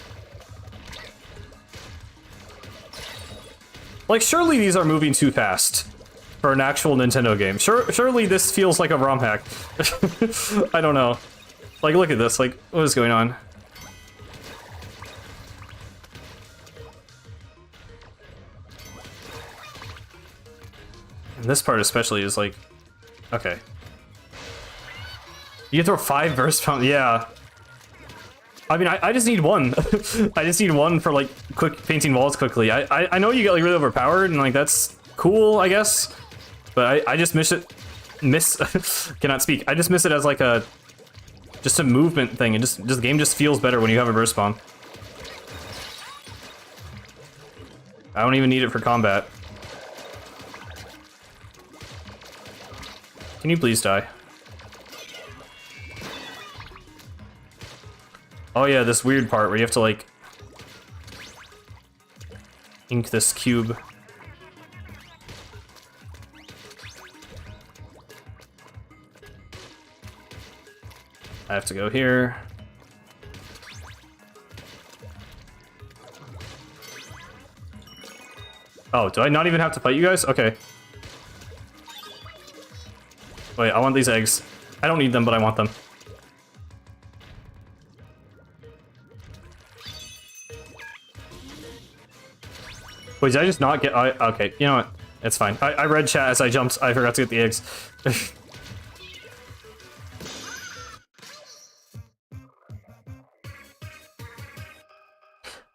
Like, surely these are moving too fast for an actual Nintendo game. Surely this feels like a ROM hack. I don't know. Like, look at this. Like, what is going on? This part especially is like... Okay. You can throw 5 burst bombs? Yeah. I mean, I just need one. I just need one for, like, quick painting walls quickly. I know you get, like, really overpowered, and, like, that's cool, I guess. But I just miss it... cannot speak. I just miss it as, like, just a movement thing. The game just feels better when you have a burst bomb. I don't even need it for combat. Can you please die? Oh yeah, this weird part where you have to, like, ink this cube. I have to go here. Oh, do I not even have to fight you guys? Okay. Wait, I want these eggs. I don't need them, but I want them. Wait, did I just not get... okay, you know what? It's fine. I read chat as I jumped. I forgot to get the eggs.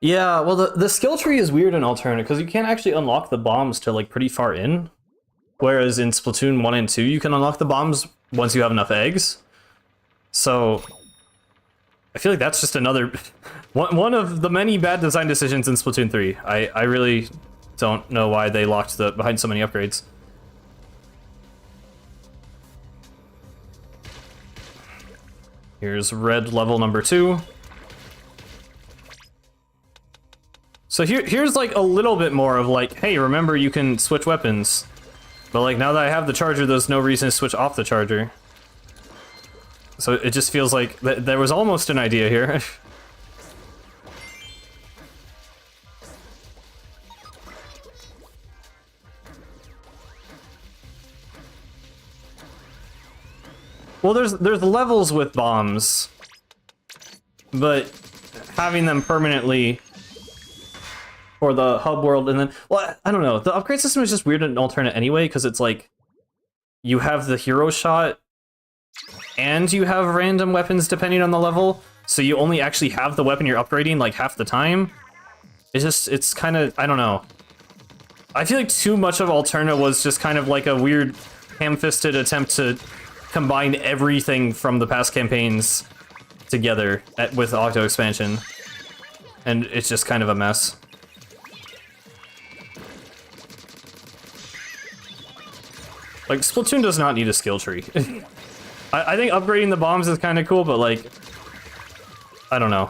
Yeah, well, the skill tree is weird in Alterna, because you can't actually unlock the bombs till, like, pretty far in. Whereas in Splatoon 1 and 2, you can unlock the bombs once you have enough eggs. So... I feel like that's just another... one of the many bad design decisions in Splatoon 3. I really don't know why they locked behind so many upgrades. Here's red level number 2. So here's like a little bit more of like, hey, remember you can switch weapons. But like now that I have the charger, there's no reason to switch off the charger. So it just feels like there was almost an idea here. Well, there's levels with bombs, but having them permanently for the hub world, and then, well, I don't know. The upgrade system is just weird and alternate anyway, because it's like, you have the hero shot, and you have random weapons depending on the level, so you only actually have the weapon you're upgrading like half the time. It's kind of, I don't know. I feel like too much of Alterna was just kind of like a weird ham-fisted attempt to combine everything from the past campaigns together with Octo expansion, and it's just kind of a mess. Like, Splatoon does not need a skill tree. I think upgrading the bombs is kind of cool, but like, I don't know.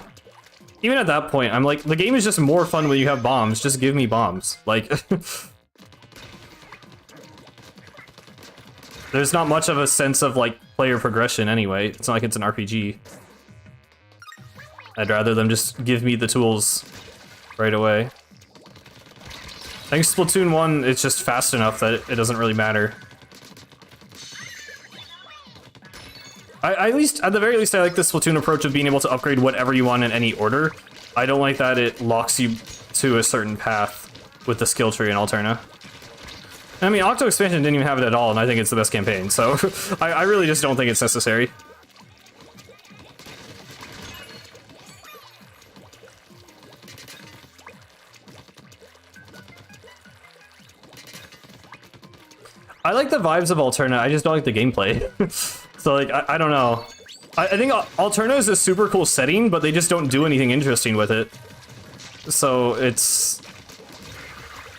Even at that point, I'm like, the game is just more fun when you have bombs. Just give me bombs. Like, there's not much of a sense of like player progression anyway. It's not like it's an RPG. I'd rather them just give me the tools right away. I think Splatoon 1, it's just fast enough that it doesn't really matter. At the very least, I like the Splatoon approach of being able to upgrade whatever you want in any order. I don't like that it locks you to a certain path with the skill tree in Alterna. I mean, Octo Expansion didn't even have it at all, and I think it's the best campaign, so I really just don't think it's necessary. I like the vibes of Alterna, I just don't like the gameplay. So, like, I don't know. I think Alterna is a super cool setting, but they just don't do anything interesting with it. So, it's...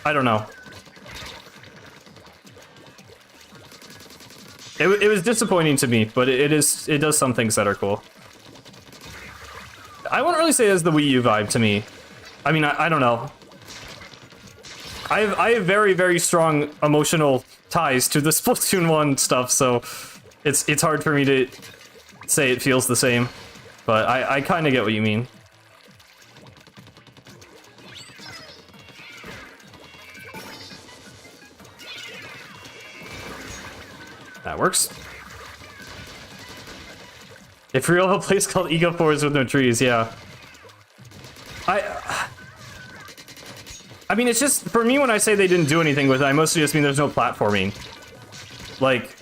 I don't know. It was disappointing to me, but it does some things that are cool. I wouldn't really say it's the Wii U vibe to me. I mean, I don't know. I have very, very strong emotional ties to the Splatoon 1 stuff, so it's hard for me to say it feels the same. But I kind of get what you mean. That works. If we all have a place called Ego Forest with no trees, yeah. I I mean, it's just, for me, when I say they didn't do anything with it, I mostly just mean there's no platforming. Like,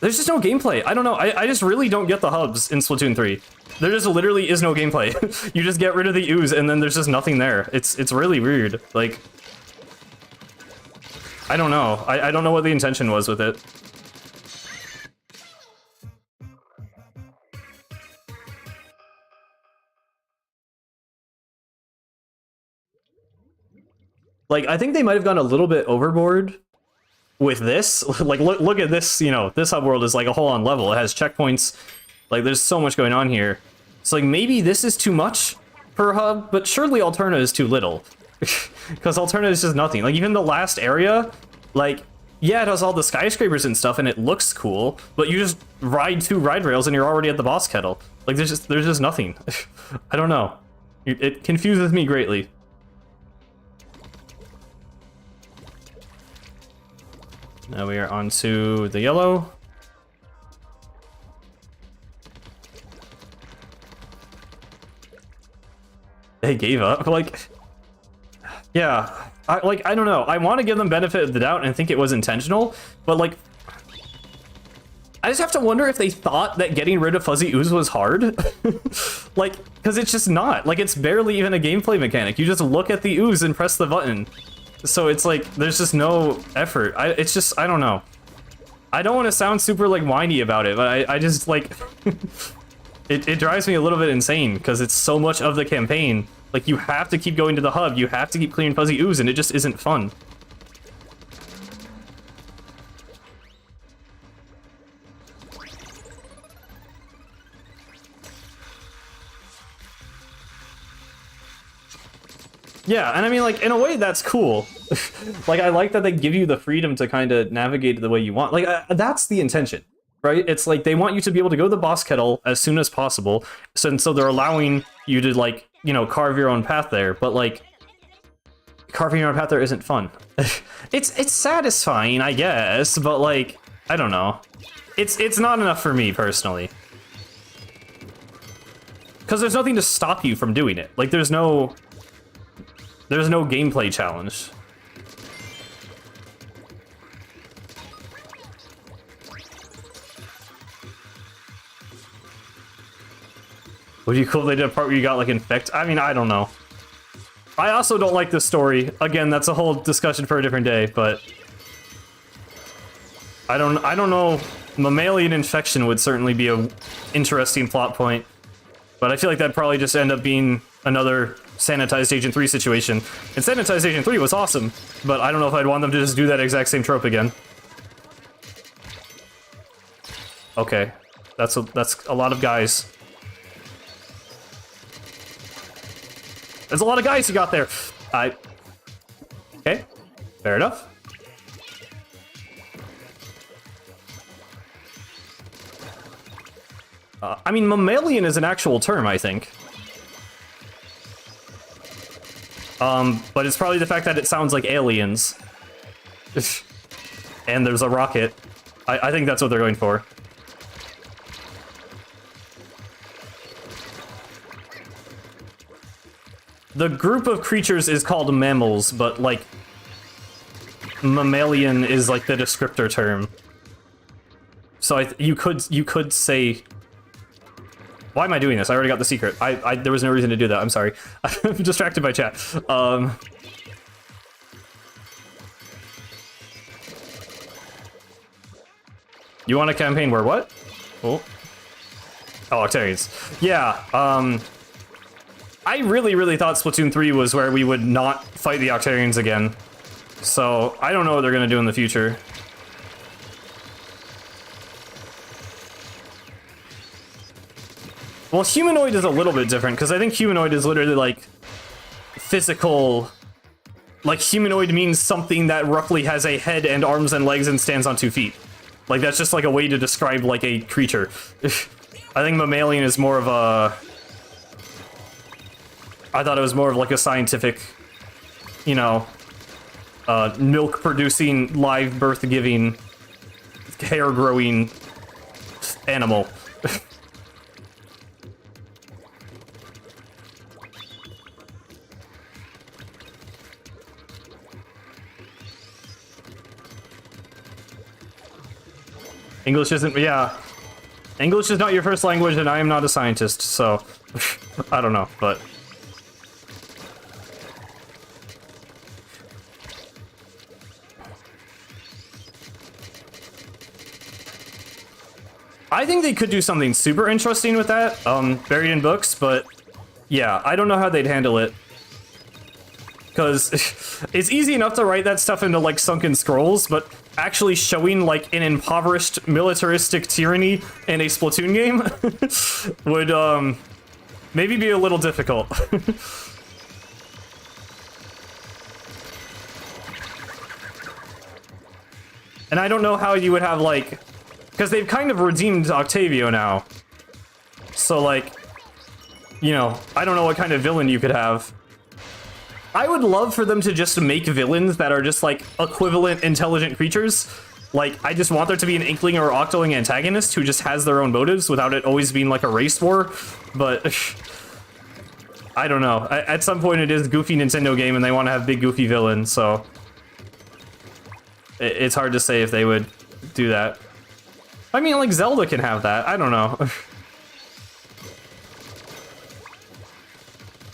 there's just no gameplay. I don't know. I just really don't get the hubs in Splatoon 3. There just literally is no gameplay. You just get rid of the ooze, and then there's just nothing there. It's really weird. Like, I don't know. I don't know what the intention was with it. Like, I think they might have gone a little bit overboard with this. Like, look at this, you know, this hub world is like a whole on level. It has checkpoints. Like, there's so much going on here. It's like, maybe this is too much per hub, but surely Alterna is too little. Because Alterna is just nothing. Like, even the last area, like, yeah, it has all the skyscrapers and stuff, and it looks cool, but you just ride 2 ride rails and you're already at the boss kettle. Like, there's just nothing. I don't know. It confuses me greatly. Now we are on to the yellow. They gave up. Like, yeah. I don't know. I want to give them benefit of the doubt and think it was intentional, but like, I just have to wonder if they thought that getting rid of Fuzzy Ooze was hard. Like, because it's just not. Like, it's barely even a gameplay mechanic. You just look at the ooze and press the button. So it's like, there's just no effort. It's just, I don't know. I don't want to sound super, like, whiny about it, but I just, like... it drives me a little bit insane, because it's so much of the campaign. Like, you have to keep going to the hub, you have to keep clearing Fuzzy Ooze, and it just isn't fun. Yeah, and I mean, like, in a way, that's cool. Like, I like that they give you the freedom to kind of navigate the way you want. Like, that's the intention, right? It's like, they want you to be able to go to the boss kettle as soon as possible, so they're allowing you to, like, you know, carve your own path there, but, like, carving your own path there isn't fun. It's satisfying, I guess, but, like, I don't know. It's not enough for me, personally. Because there's nothing to stop you from doing it. Like, there's no gameplay challenge. Would you cool if they did a part where you got, like, infect? I mean, I don't know. I also don't like this story. Again, that's a whole discussion for a different day, but... I don't know. Mammalian infection would certainly be a interesting plot point. But I feel like that'd probably just end up being another Sanitized Agent 3 situation. And Sanitized Agent 3 was awesome, but I don't know if I'd want them to just do that exact same trope again. Okay. That's a lot of guys. There's a lot of guys you got there. Okay. Fair enough. I mean, mammalian is an actual term, I think. But it's probably the fact that it sounds like aliens. And there's a rocket. I think that's what they're going for. The group of creatures is called mammals, but, like, mammalian is, like, the descriptor term. So you could say... Why am I doing this? I already got the secret. There was no reason to do that. I'm sorry. I'm distracted by chat. You want a campaign where what? Oh, Octarians. Yeah, I really thought Splatoon 3 was where we would not fight the Octarians again. So, I don't know what they're gonna do in the future. Well, humanoid is a little bit different, because I think humanoid is literally, like, physical... Like, humanoid means something that roughly has a head and arms and legs and stands on 2 feet. Like, that's just, like, a way to describe, like, a creature. I think mammalian is more of a... I thought it was more of, like, a scientific, you know, milk-producing, live birth-giving, hair-growing animal. English isn't, yeah. English is not your first language, and I am not a scientist, so I don't know, but I think they could do something super interesting with that, buried in books, but yeah, I don't know how they'd handle it. Because it's easy enough to write that stuff into, like, sunken scrolls, but actually showing, like, an impoverished militaristic tyranny in a Splatoon game would, maybe be a little difficult. And I don't know how you would have, like... Because they've kind of redeemed Octavio now. So, like, you know, I don't know what kind of villain you could have. I would love for them to just make villains that are just, like, equivalent intelligent creatures. Like, I just want there to be an Inkling or Octoling antagonist who just has their own motives without it always being, like, a race war. But, I don't know. At some point it is a goofy Nintendo game and they want to have big goofy villains, so... It's hard to say if they would do that. I mean, like, Zelda can have that. I don't know.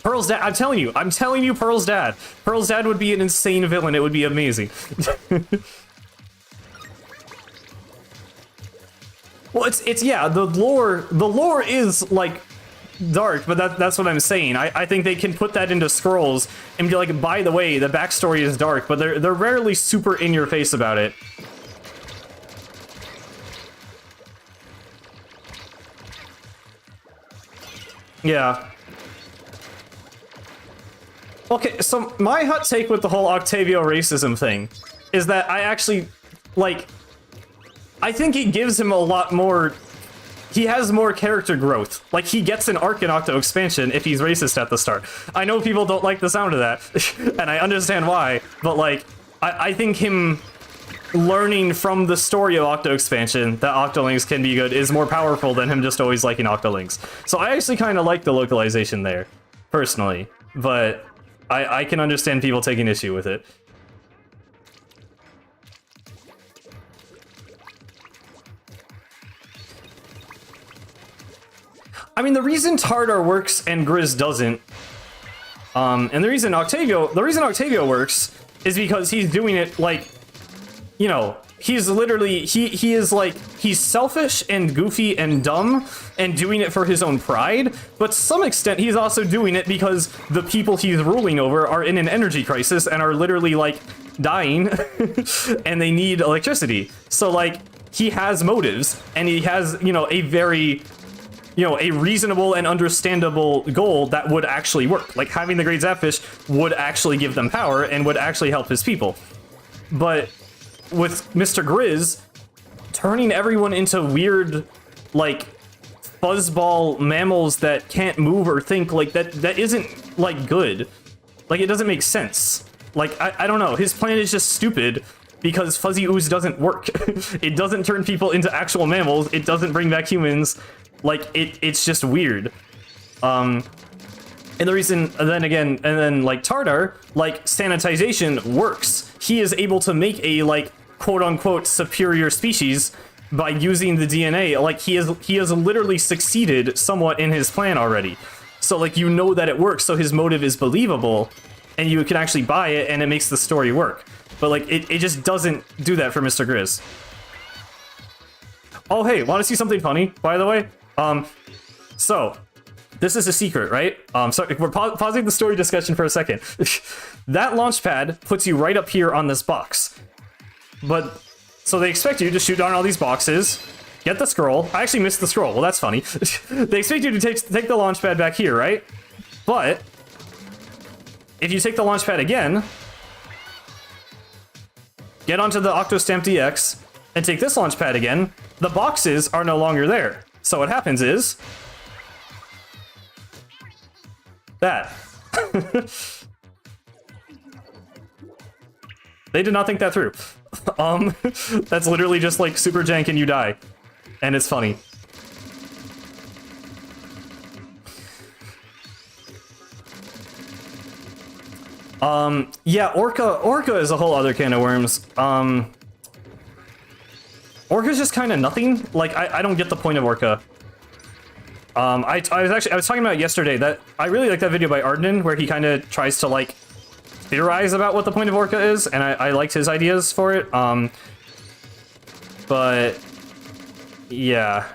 Pearl's dad, I'm telling you, Pearl's dad. Pearl's dad would be an insane villain. It would be amazing. Well, it's yeah, the lore is, like, dark, but that's what I'm saying. I think they can put that into scrolls and be like, by the way, the backstory is dark, but they're rarely super in your face about it. Yeah. Okay, so my hot take with the whole Octavio racism thing is that I actually, like, I think it gives him a lot more, he has more character growth. Like, he gets an arc in Octo Expansion if he's racist at the start. I know people don't like the sound of that, and I understand why, but, like, I think him learning from the story of Octo Expansion that Octolings can be good is more powerful than him just always liking Octolings. So I actually kind of like the localization there, personally, but I can understand people taking issue with it. I mean, the reason Tardar works and Grizz doesn't, and the reason Octavio works is because he's doing it, like, you know, he's literally, he is, like, he's selfish and goofy and dumb and doing it for his own pride, but to some extent he's also doing it because the people he's ruling over are in an energy crisis and are literally, like, dying and they need electricity. So, like, he has motives and he has, you know, a very, you know, a reasonable and understandable goal that would actually work. Like, having the Great Zapfish would actually give them power and would actually help his people. But with Mr. Grizz, turning everyone into weird, like, fuzzball mammals that can't move or think, like, that isn't, like, good. Like, it doesn't make sense. Like, I don't know, his plan is just stupid because Fuzzy Ooze doesn't work. It doesn't turn people into actual mammals, it doesn't bring back humans. Like, it's just weird. And the reason, and then, like, Tardar, like, sanitization works. He is able to make a, like, quote-unquote superior species by using the DNA. Like, he has literally succeeded somewhat in his plan already. So, like, you know that it works, so his motive is believable, and you can actually buy it, and it makes the story work. But, like, it just doesn't do that for Mr. Grizz. Oh, hey, want to see something funny, by the way? So, this is a secret, right? So we're pausing the story discussion for a second. That launch pad puts you right up here on this box. But, so they expect you to shoot down all these boxes, get the scroll. I actually missed the scroll. Well, that's funny. They expect you to take the launch pad back here, right? But, if you take the launch pad again, get onto the Octostamp DX, and take this launch pad again, the boxes are no longer there. So what happens is that. They did not think that through. That's literally just like super jank and you die. And it's funny. Yeah, Orca is a whole other can of worms. Orca's just kind of nothing. Like, I don't get the point of Orca. I was talking about it yesterday that I really like that video by Arden where he kind of tries to like theorize about what the point of Orca is, and I liked his ideas for it. But yeah,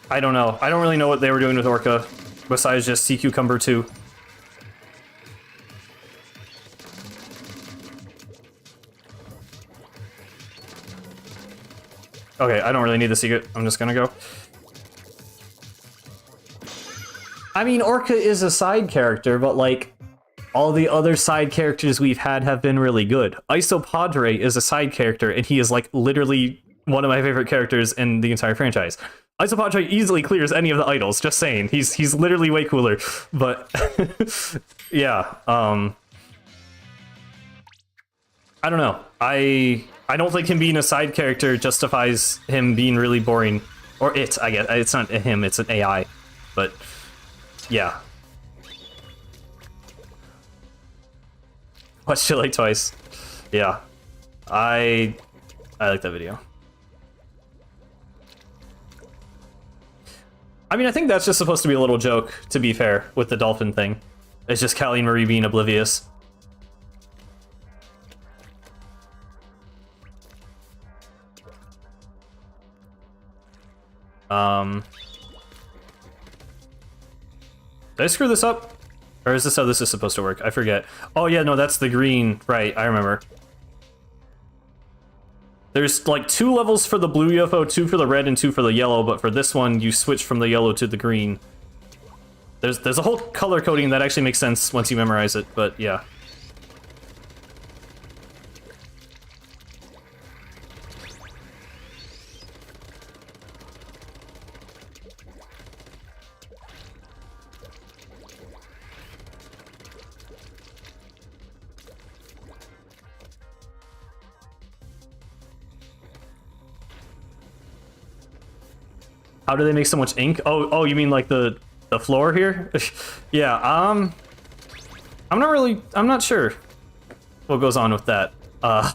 I don't know. I don't really know what they were doing with Orca besides just Sea Cucumber 2. Okay, I don't really need the secret. I'm just gonna go. I mean, Orca is a side character, but like, all the other side characters we've had have been really good. Isopadre is a side character, and he is like literally one of my favorite characters in the entire franchise. Isopadre easily clears any of the idols, just saying. He's literally way cooler. But yeah, I don't know. I don't think him being a side character justifies him being really boring. Or it, I guess. It's not him, it's an AI. But, yeah. Watched it like twice. Yeah. I like that video. I mean, I think that's just supposed to be a little joke, to be fair, with the dolphin thing. It's just Callie and Marie being oblivious. Did I screw this up? Or is this how this is supposed to work? I forget. Oh yeah, no, that's the green. Right, I remember. There's like 2 levels for the blue UFO, 2 for the red, and 2 for the yellow, but for this one, you switch from the yellow to the green. There's a whole color coding that actually makes sense once you memorize it, but yeah. How do they make so much ink? Oh, you mean like the floor here? Yeah, I'm not sure what goes on with that. I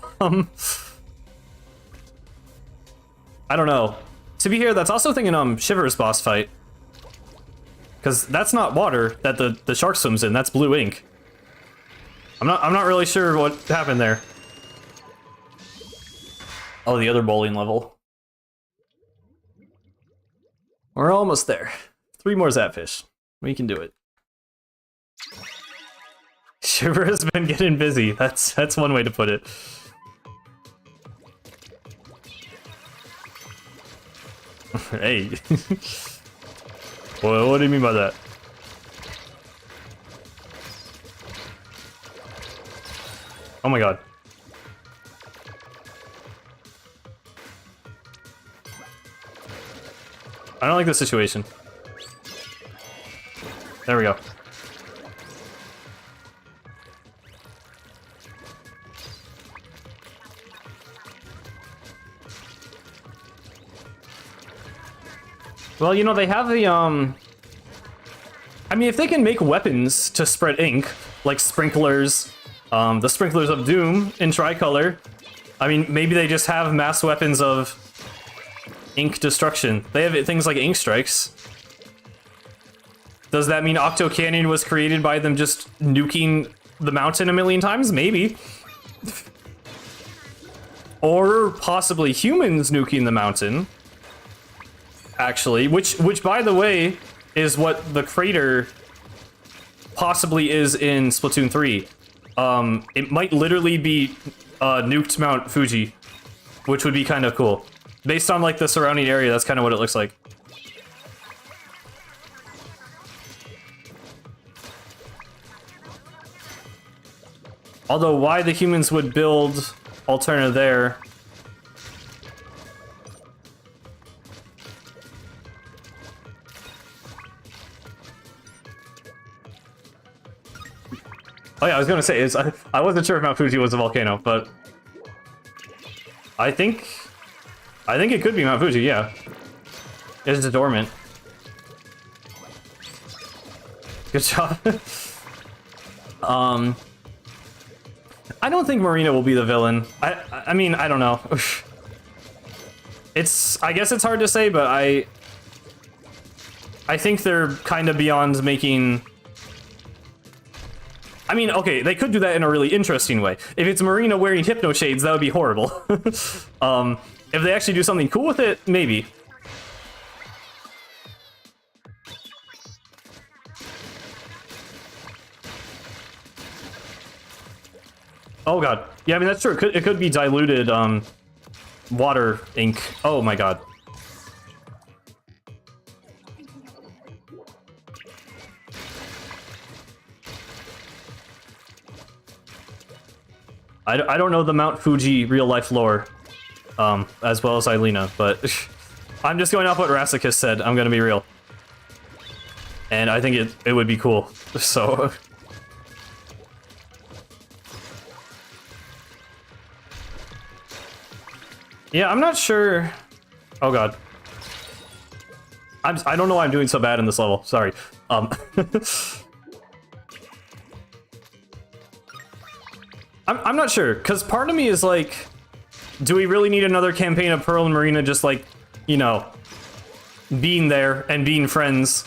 don't know. To be here, that's also thinking Shiver's boss fight. Because that's not water that the shark swims in, that's blue ink. I'm not really sure what happened there. Oh, the other bowling level. We're almost there. 3 more Zapfish. We can do it. Shiver has been getting busy. That's one way to put it. Hey. Well, what do you mean by that? Oh my god. I don't like this situation. There we go. Well, you know, they have the, I mean, if they can make weapons to spread ink, like sprinklers, the sprinklers of doom in tricolor, I mean, maybe they just have mass weapons of ink destruction. They have things like ink strikes. Does that mean Octo Canyon was created by them just nuking the mountain a million times? Maybe. Or possibly humans nuking the mountain. Actually, which by the way, is what the crater possibly is in Splatoon 3. It might literally be nuked Mount Fuji, which would be kind of cool. Based on like the surrounding area, that's kind of what it looks like. Although why the humans would build Alterna there... Oh yeah, I was gonna say, I wasn't sure if Mount Fuji was a volcano, but... I think it could be Mount Fuji, yeah. It's dormant. Good job. I don't think Marina will be the villain. I mean, I don't know. I guess it's hard to say, but I think they're kind of beyond making... I mean, okay, they could do that in a really interesting way. If it's Marina wearing hypno shades, that would be horrible. If they actually do something cool with it, maybe. Oh god. Yeah, I mean, that's true. It could be diluted water ink. Oh my god. I don't know the Mount Fuji real-life lore as well as Eilina, but I'm just going off what Rassicus said. I'm gonna be real. And I think it would be cool, so... Yeah, I'm not sure... Oh god. I don't know why I'm doing so bad in this level, sorry. I'm not sure, because part of me is like, do we really need another campaign of Pearl and Marina just like, you know, being there and being friends?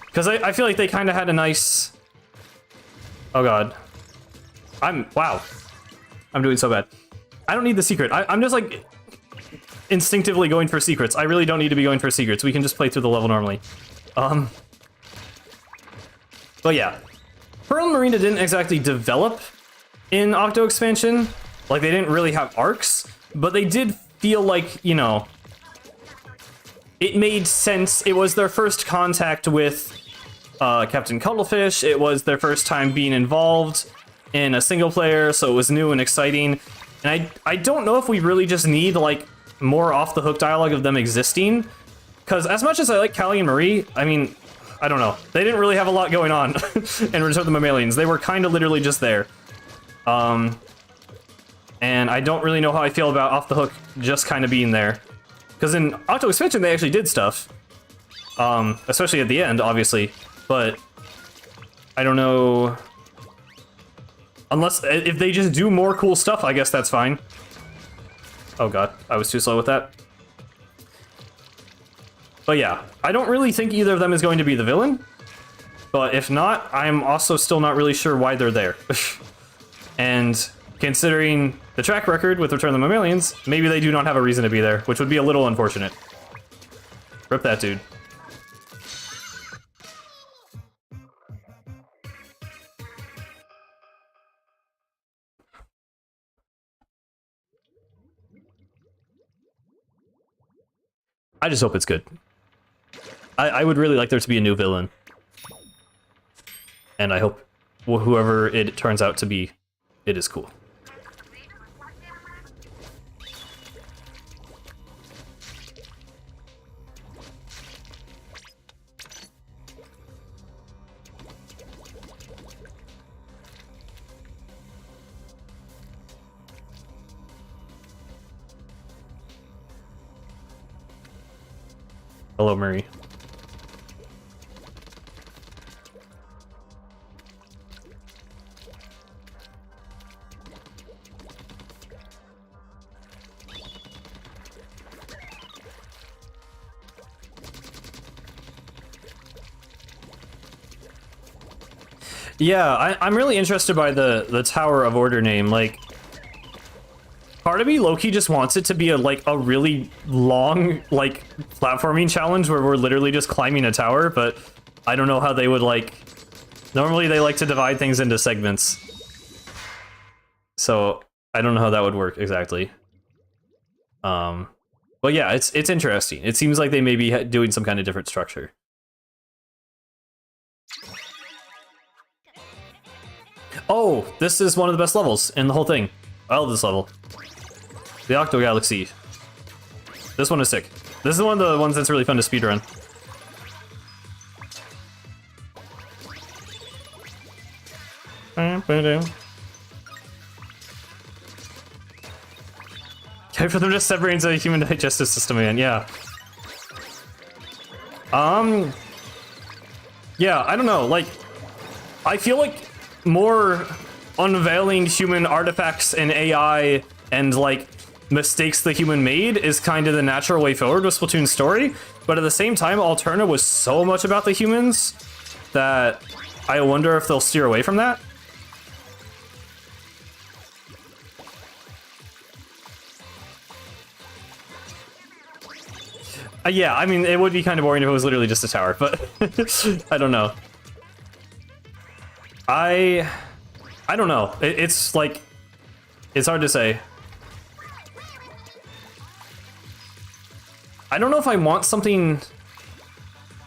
Because I feel like they kind of had a nice... Oh god. Wow. I'm doing so bad. I don't need the secret. I'm just like instinctively going for secrets. I really don't need to be going for secrets. We can just play through the level normally. But yeah. Pearl and Marina didn't exactly develop in Octo Expansion. Like, they didn't really have arcs, but they did feel like, you know, it made sense. It was their first contact with Captain Cuttlefish. It was their first time being involved in a single player, so it was new and exciting. And I don't know if we really just need, like, more off-the-hook dialogue of them existing. Because as much as I like Callie and Marie, I mean, I don't know. They didn't really have a lot going on in Return of the Mammalians. They were kind of literally just there. And I don't really know how I feel about Off the Hook just kind of being there. Because in Octo Expansion, they actually did stuff. Especially at the end, obviously. But I don't know... Unless, if they just do more cool stuff, I guess that's fine. Oh god, I was too slow with that. But yeah, I don't really think either of them is going to be the villain. But if not, I'm also still not really sure why they're there. And considering the track record with Return of the Mammalians, maybe they do not have a reason to be there, which would be a little unfortunate. Rip that dude. I just hope it's good. I would really like there to be a new villain. And I hope whoever it turns out to be, it is cool. Hello, Murray. Yeah, I'm really interested by the Tower of Order name. Like, part of me low-key just wants it to be a really long, like, platforming challenge where we're literally just climbing a tower, but I don't know how they would, like... Normally they like to divide things into segments. So, I don't know how that would work exactly. But yeah, it's interesting. It seems like they may be doing some kind of different structure. Oh, this is one of the best levels in the whole thing. I love this level. The Octo Galaxy. This one is sick. This is one of the ones that's really fun to speedrun. Okay, for them to separate into a human digestive system again, yeah. Yeah, I don't know, like, I feel like more unveiling human artifacts and AI and like mistakes the human made is kind of the natural way forward with Splatoon's story. But at the same time, Alterna was so much about the humans that I wonder if they'll steer away from that. Yeah, I mean, it would be kind of boring if it was literally just a tower, but I don't know. I don't know. It's like, it's hard to say. I don't know if I want something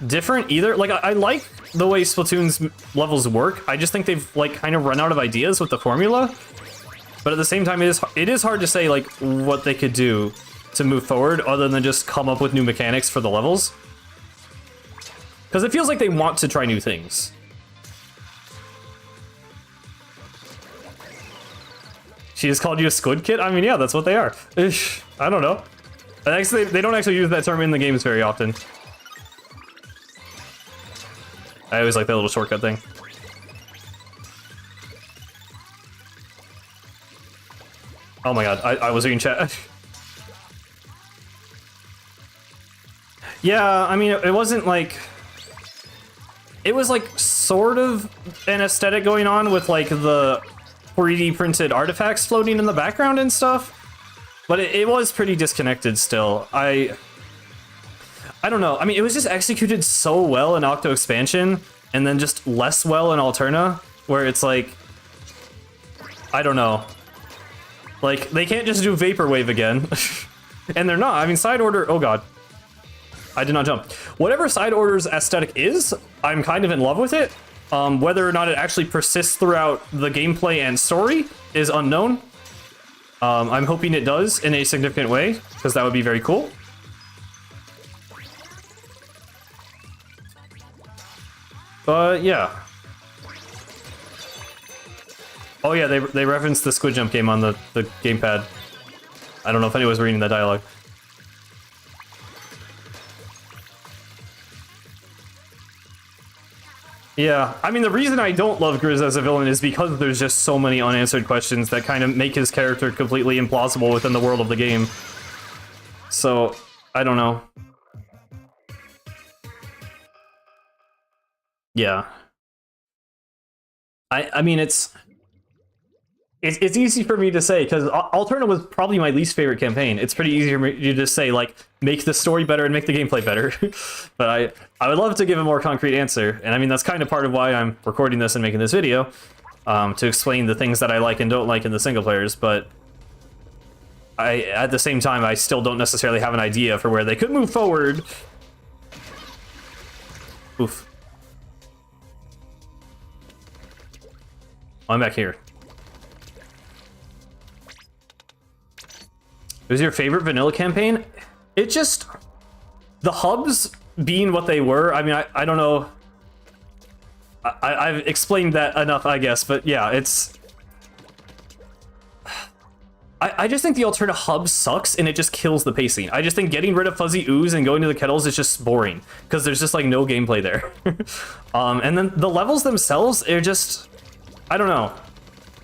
different either. Like, I like the way Splatoon's levels work. I just think they've like kind of run out of ideas with the formula. But at the same time, it is hard to say like what they could do to move forward other than just come up with new mechanics for the levels. Because it feels like they want to try new things. She just called you a squid kid? I mean, yeah, that's what they are. I don't know. Actually, they don't actually use that term in the games very often. I always like that little shortcut thing. Oh my god, I was reading chat. Yeah, I mean, it wasn't like... It was like sort of an aesthetic going on with like the 3D printed artifacts floating in the background and stuff. But it was pretty disconnected still. I don't know. I mean, it was just executed so well in Octo Expansion, and then just less well in Alterna, where it's like... I don't know. Like, they can't just do Vaporwave again. And they're not. I mean, Side Order... Oh god. I did not jump. Whatever Side Order's aesthetic is, I'm kind of in love with it. Whether or not it actually persists throughout the gameplay and story is unknown. I'm hoping it does in a significant way, because that would be very cool. But yeah. Oh yeah, they referenced the Squid Jump game on the gamepad. I don't know if anyone was reading that dialogue. Yeah, I mean, the reason I don't love Grizz as a villain is because there's just so many unanswered questions that kind of make his character completely implausible within the world of the game. So, I don't know. Yeah. I mean, it's easy for me to say, because Alterna was probably my least favorite campaign. It's pretty easy for me to just say, like, make the story better and make the gameplay better. But I would love to give a more concrete answer. And I mean, that's kind of part of why I'm recording this and making this video, to explain the things that I like and don't like in the single players. But at the same time, I still don't necessarily have an idea for where they could move forward. Oof. I'm back here. Who's your favorite vanilla campaign? It just... The hubs being what they were, I mean, I don't know. I've explained that enough, I guess, but yeah, it's... I just think the Alterna hub sucks, and it just kills the pacing. I just think getting rid of Fuzzy Ooze and going to the kettles is just boring, because there's just, like, no gameplay there. And then the levels themselves, are just... I don't know.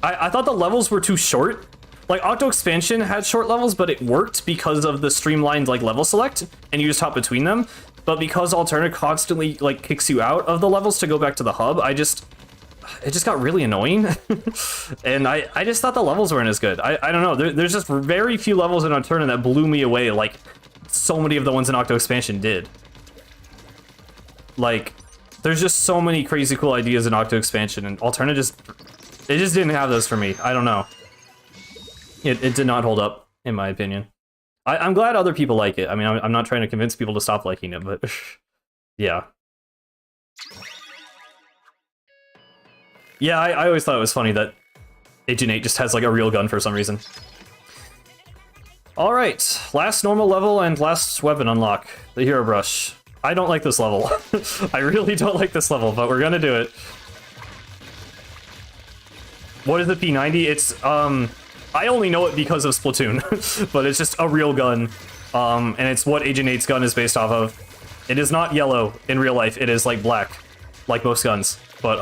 I thought the levels were too short. Like, Octo Expansion had short levels, but it worked because of the streamlined, like, level select, and you just hop between them. But because Alterna constantly, like, kicks you out of the levels to go back to the hub, it just got really annoying. And I just thought the levels weren't as good. I don't know, there's just very few levels in Alterna that blew me away, like, so many of the ones in Octo Expansion did. Like, there's just so many crazy cool ideas in Octo Expansion, and Alterna it just didn't have those for me. I don't know. It did not hold up, in my opinion. I'm glad other people like it. I mean, I'm not trying to convince people to stop liking it, but yeah. Yeah, I always thought it was funny that Agent 8 just has like a real gun for some reason. Alright, last normal level and last weapon unlock, the Hero Brush. I don't like this level. I really don't like this level, but we're gonna do it. What is the P90? It's, I only know it because of Splatoon, but it's just a real gun, and it's what Agent 8's gun is based off of. It is not yellow in real life, it is like black, like most guns, but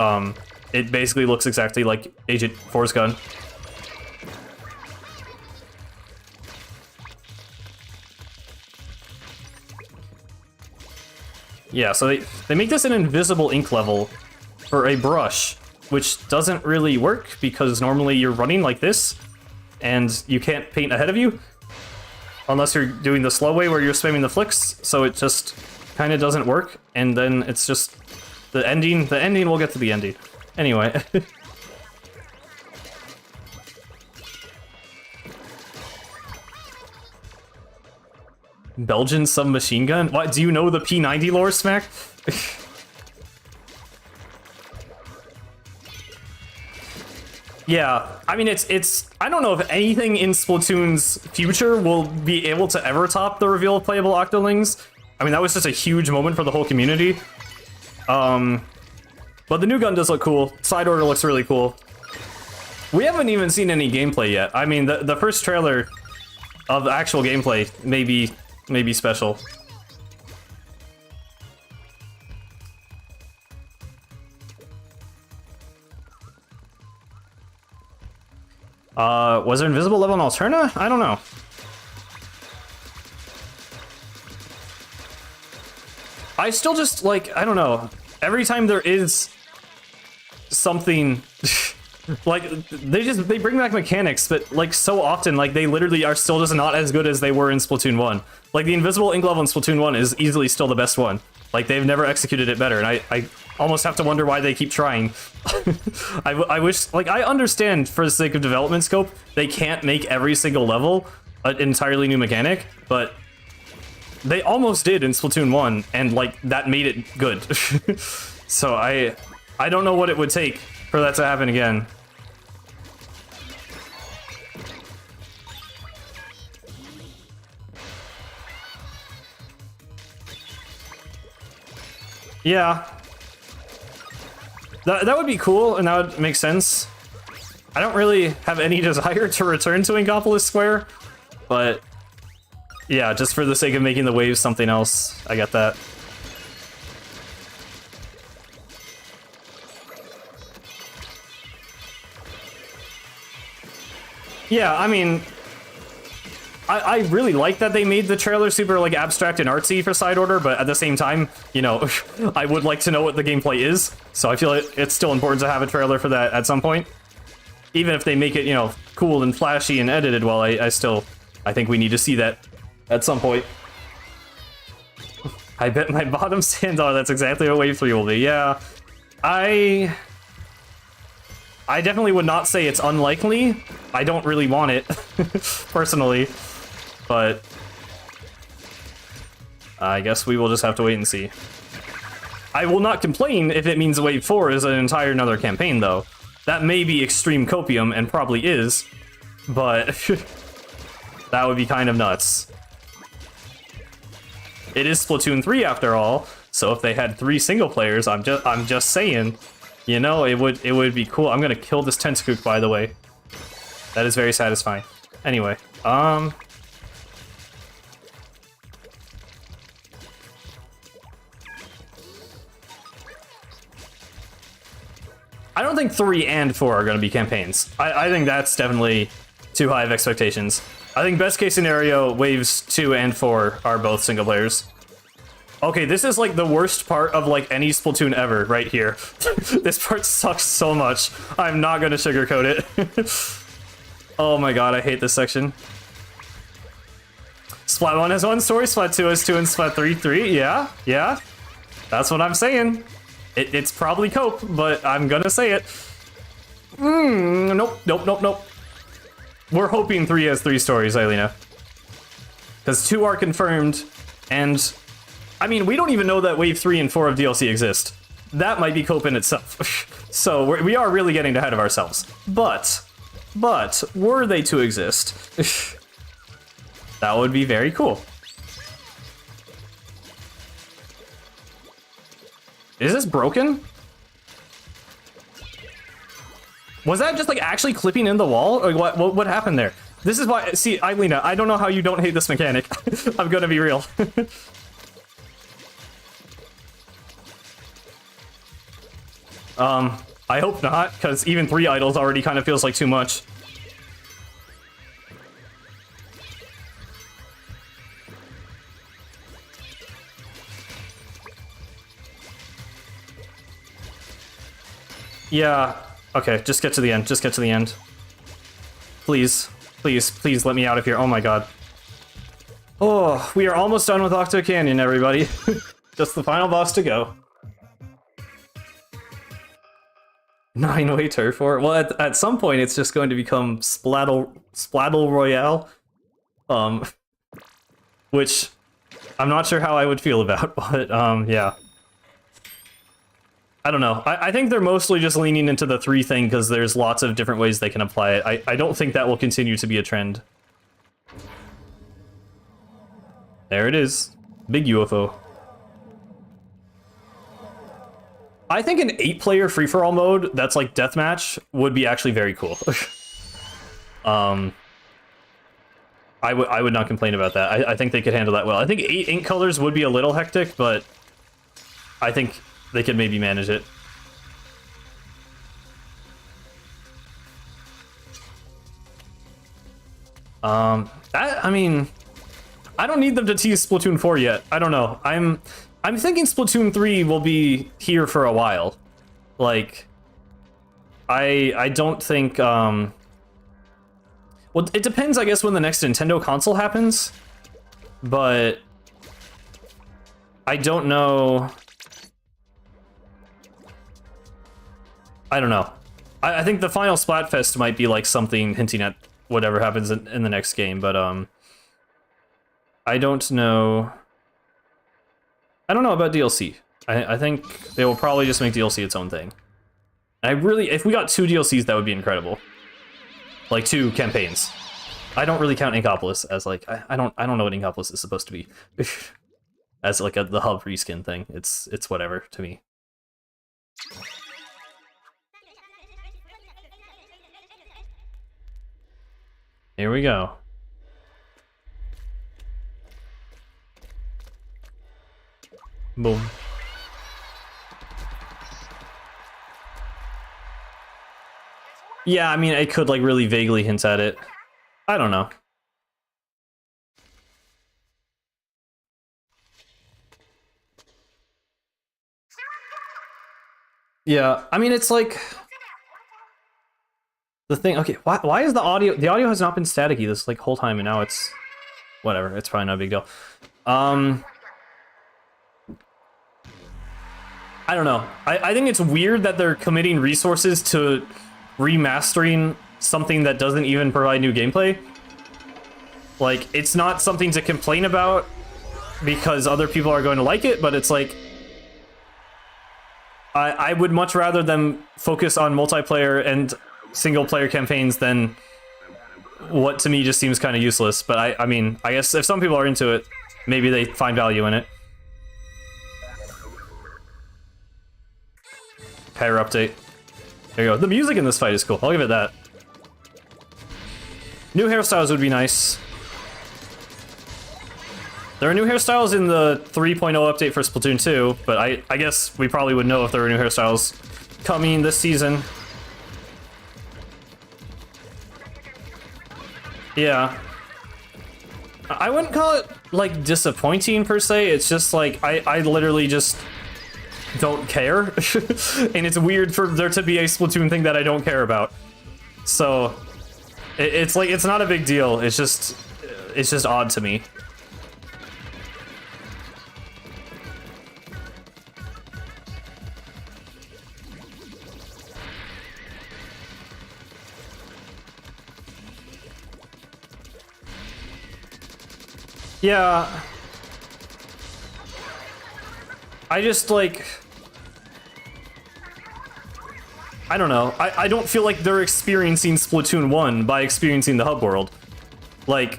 it basically looks exactly like Agent 4's gun. Yeah, so they make this an invisible ink level for a brush, which doesn't really work because normally you're running like this and you can't paint ahead of you unless you're doing the slow way where you're spamming the flicks, so it just kind of doesn't work, and then it's just the ending, we'll get to the ending. Anyway. Belgian submachine gun? What, do you know the P90 lore, Smack? Yeah, I mean, it's I don't know if anything in Splatoon's future will be able to ever top the reveal of playable Octolings. I mean, that was just a huge moment for the whole community. But the new gun does look cool. Side order looks really cool. We haven't even seen any gameplay yet. I mean, the first trailer of the actual gameplay may be special. Was there invisible level in Alterna? I don't know. I still just, like, I don't know. Every time there is something, like, they bring back mechanics, but, like, so often, like, they literally are still just not as good as they were in Splatoon 1. Like, the invisible ink level in Splatoon 1 is easily still the best one. Like, they've never executed it better, and I almost have to wonder why they keep trying. I wish, like, I understand for the sake of development scope, they can't make every single level an entirely new mechanic, but they almost did in Splatoon 1, and, like, that made it good. So I don't know what it would take for that to happen again. Yeah. That would be cool, and that would make sense. I don't really have any desire to return to Inkopolis Square, but yeah, just for the sake of making the waves something else, I get that. Yeah, I mean, I really like that they made the trailer super, like, abstract and artsy for Side Order, but at the same time, you know, I would like to know what the gameplay is, so I feel it's still important to have a trailer for that at some point. Even if they make it, you know, cool and flashy and edited, well, I think we need to see that at some point. I bet my bottom stands on. That's exactly what Wave 3 will be. Yeah, I definitely would not say it's unlikely. I don't really want it, personally. But I guess we will just have to wait and see. I will not complain if it means Wave 4 is an entire another campaign, though. That may be extreme copium, and probably is, but that would be kind of nuts. It is Splatoon 3 after all, so if they had 3 single players, I'm just saying, you know, it would be cool. I'm gonna kill this Tentacook, by the way. That is very satisfying. Anyway, I don't think 3 and 4 are going to be campaigns. I think that's definitely too high of expectations. I think best case scenario, waves 2 and 4 are both single players. Okay, this is like the worst part of like any Splatoon ever right here. This part sucks so much. I'm not going to sugarcoat it. Oh my god, I hate this section. Splat 1 has 1 story, Splat 2 has 2, and Splat 3, 3. Yeah, yeah. That's what I'm saying. It's probably cope, but I'm gonna say it. Nope. We're hoping 3 has 3 stories, Ailina. Because 2 are confirmed, and I mean, we don't even know that Wave 3 and 4 of DLC exist. That might be cope in itself. So we are really getting ahead of ourselves. But, were they to exist, that would be very cool. Is this broken? Was that just like actually clipping in the wall? Or what happened there? This is why, see, Ailina, I don't know how you don't hate this mechanic. I'm gonna be real. I hope not, because even 3 idols already kind of feels like too much. Yeah. Okay, just get to the end. Just get to the end. Please. Please, please let me out of here. Oh my god. Oh, we are almost done with Octo Canyon, everybody. Just the final boss to go. 9-way turf war. Well, at some point, it's just going to become Splattle Royale. Which I'm not sure how I would feel about, but yeah. I don't know. I think they're mostly just leaning into the 3 thing because there's lots of different ways they can apply it. I don't think that will continue to be a trend. There it is. Big UFO. I think an 8-player free-for-all mode that's like deathmatch would be actually very cool. I would not complain about that. I think they could handle that well. I think 8 ink colors would be a little hectic, but I think they could maybe manage it. I mean, I don't need them to tease Splatoon 4 yet. I don't know. I'm thinking Splatoon 3 will be here for a while. Like, I don't think, well, it depends, I guess, when the next Nintendo console happens, but I don't know. I don't know. I think the final Splatfest might be like something hinting at whatever happens in the next game, but I don't know. I don't know about DLC. I think they will probably just make DLC its own thing. If we got 2 DLCs, that would be incredible. Like 2 campaigns. I don't really count Inkopolis as like I don't know what Inkopolis is supposed to be. As like the hub reskin thing. It's whatever to me. Here we go. Boom. Yeah, I mean, it could like really vaguely hint at it. I don't know. Yeah, I mean, it's like the thing. Okay, why is the audio? The audio has not been staticky this like whole time, and now it's whatever. It's probably not a big deal. I don't know. I think it's weird that they're committing resources to remastering something that doesn't even provide new gameplay. Like, it's not something to complain about because other people are going to like it, but it's like I would much rather them focus on multiplayer and single-player campaigns than what to me just seems kind of useless. But I mean, I guess if some people are into it, maybe they find value in it. Power update. There you go. The music in this fight is cool. I'll give it that. New hairstyles would be nice. There are new hairstyles in the 3.0 update for Splatoon 2, but I guess we probably would know if there were new hairstyles coming this season. Yeah. I wouldn't call it, like, disappointing per se. It's just, like, I literally just don't care. And it's weird for there to be a Splatoon thing that I don't care about. So, it's like, it's not a big deal. It's just odd to me. Yeah. I just, like... I don't know. I don't feel like they're experiencing Splatoon 1 by experiencing the hub world. Like,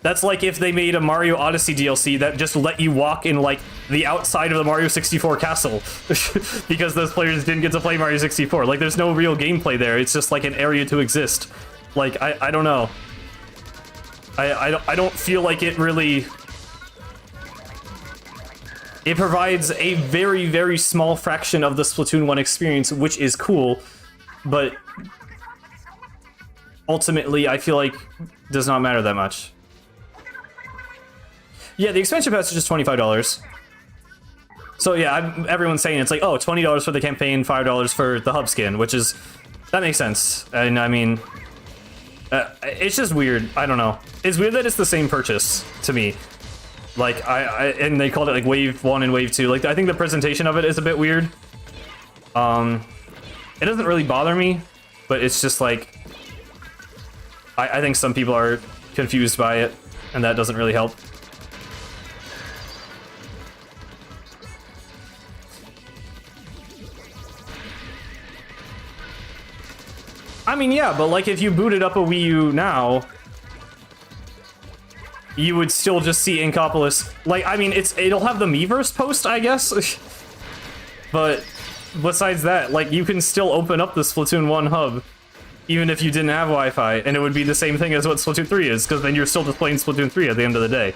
that's like if they made a Mario Odyssey DLC that just let you walk in, like, the outside of the Mario 64 castle. Because those players didn't get to play Mario 64. Like, there's no real gameplay there. It's just, like, an area to exist. Like, I don't know. I don't feel like it really... It provides a very, very small fraction of the Splatoon 1 experience, which is cool, but ultimately, I feel like does not matter that much. Yeah, the expansion pass is just $25. So yeah, everyone's saying it's like, oh, $20 for the campaign, $5 for the hub skin, which is, that makes sense. And I mean, it's just weird. I don't know. It's weird that it's the same purchase to me. Like, and they called it like Wave 1 and Wave 2. Like, I think the presentation of it is a bit weird. It doesn't really bother me, but it's just like, I think some people are confused by it, and that doesn't really help. I mean, yeah, but like if you booted up a Wii U now, you would still just see Inkopolis. Like, I mean, it'll have the Miiverse post, I guess. But besides that, like, you can still open up the Splatoon 1 hub, even if you didn't have Wi-Fi, and it would be the same thing as what Splatoon 3 is, because then you're still just playing Splatoon 3 at the end of the day.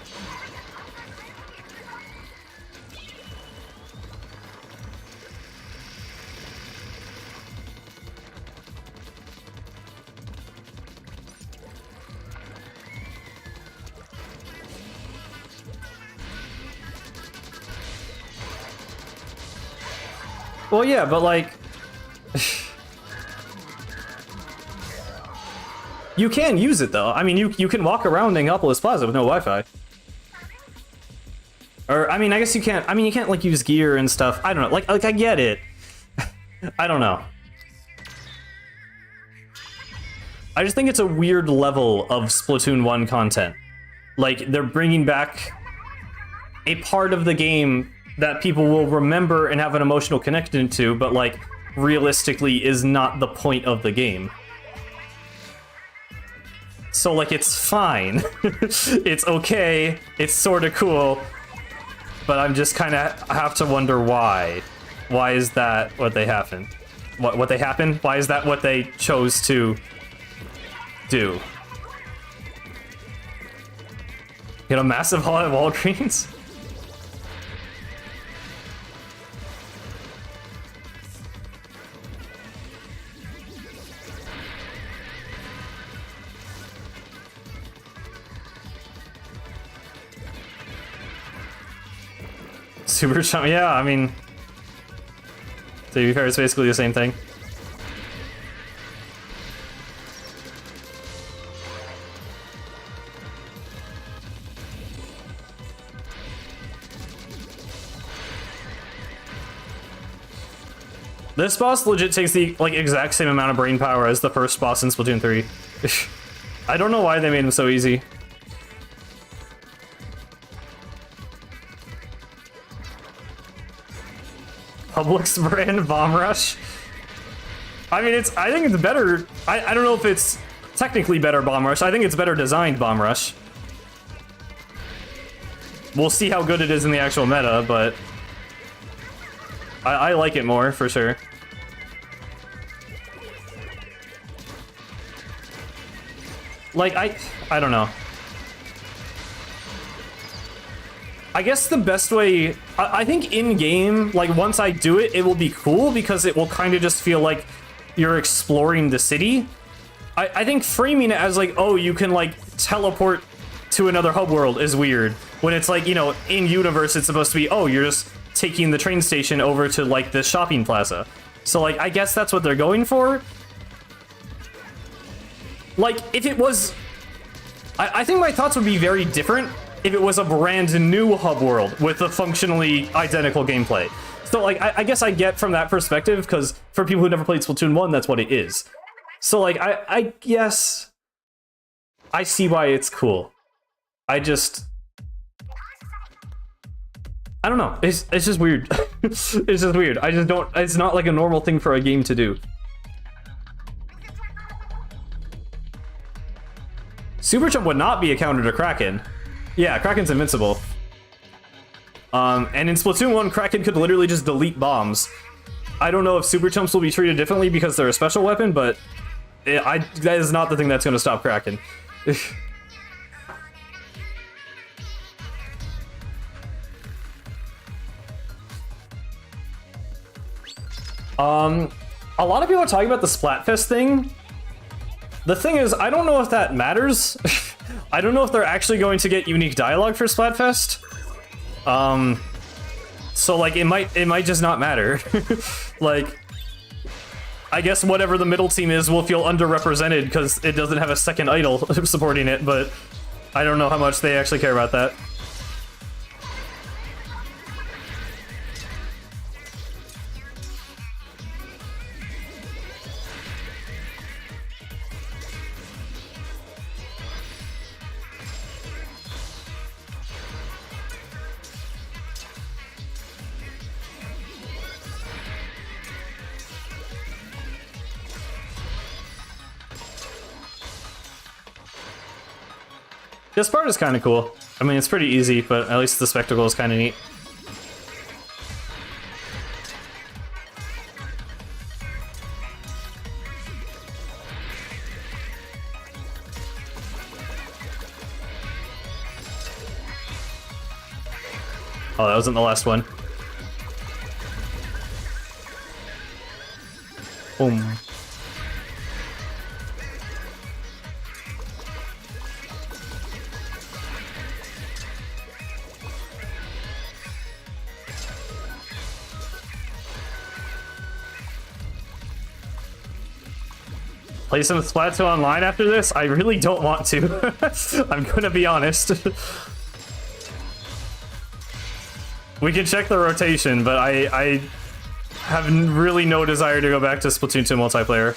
Well, yeah, but like... you can use it, though. I mean, you can walk around Inkopolis Plaza with no Wi-Fi. Or, I mean, I guess you can't... I mean, you can't, like, use gear and stuff. I don't know. Like I get it. I don't know. I just think it's a weird level of Splatoon 1 content. Like, they're bringing back a part of the game that people will remember and have an emotional connection to, but like realistically is not the point of the game. So like it's fine. It's okay. It's sort of cool. But I'm just kind of have to wonder why. Why is that what they happen? What they happen? Why is that what they chose to do? Get a massive haul at Walgreens? Super Chum, yeah, I mean, to be fair, it's basically the same thing. This boss legit takes the like exact same amount of brain power as the first boss in Splatoon 3. I don't know why they made him so easy. Publix brand Bomb Rush. I mean, I think it's better. I don't know if it's technically better Bomb Rush. I think it's better designed Bomb Rush. We'll see how good it is in the actual meta, but I like it more for sure. Like, I don't know. I guess the best way, I think in-game, like, once I do it, it will be cool because it will kind of just feel like you're exploring the city. I think framing it as, like, oh, you can, like, teleport to another hub world is weird. When it's, like, you know, in-universe, it's supposed to be, oh, you're just taking the train station over to, like, the shopping plaza. So, like, I guess that's what they're going for. Like, if it was... I think my thoughts would be very different if it was a brand new hub world with a functionally identical gameplay. So, like, I guess I get from that perspective, because for people who never played Splatoon 1, that's what it is. So, like, I guess I see why it's cool. I don't know. It's just weird. It's just weird. I just don't... It's not like a normal thing for a game to do. Super Jump would not be a counter to Kraken. Yeah, Kraken's invincible. And in Splatoon 1, Kraken could literally just delete bombs. I don't know if Super Chumps will be treated differently because they're a special weapon, but that is not the thing that's going to stop Kraken. A lot of people are talking about the Splatfest thing. The thing is, I don't know if that matters. I don't know if they're actually going to get unique dialogue for Splatfest. So like it might just not matter. Like, I guess whatever the middle team is will feel underrepresented because it doesn't have a second idol supporting it, but I don't know how much they actually care about that. This part is kind of cool. I mean, it's pretty easy, but at least the spectacle is kind of neat. Oh, that wasn't the last one. Boom. Play some Splatoon online after this? I really don't want to. I'm gonna be honest. We can check the rotation, but I have really no desire to go back to Splatoon 2 multiplayer.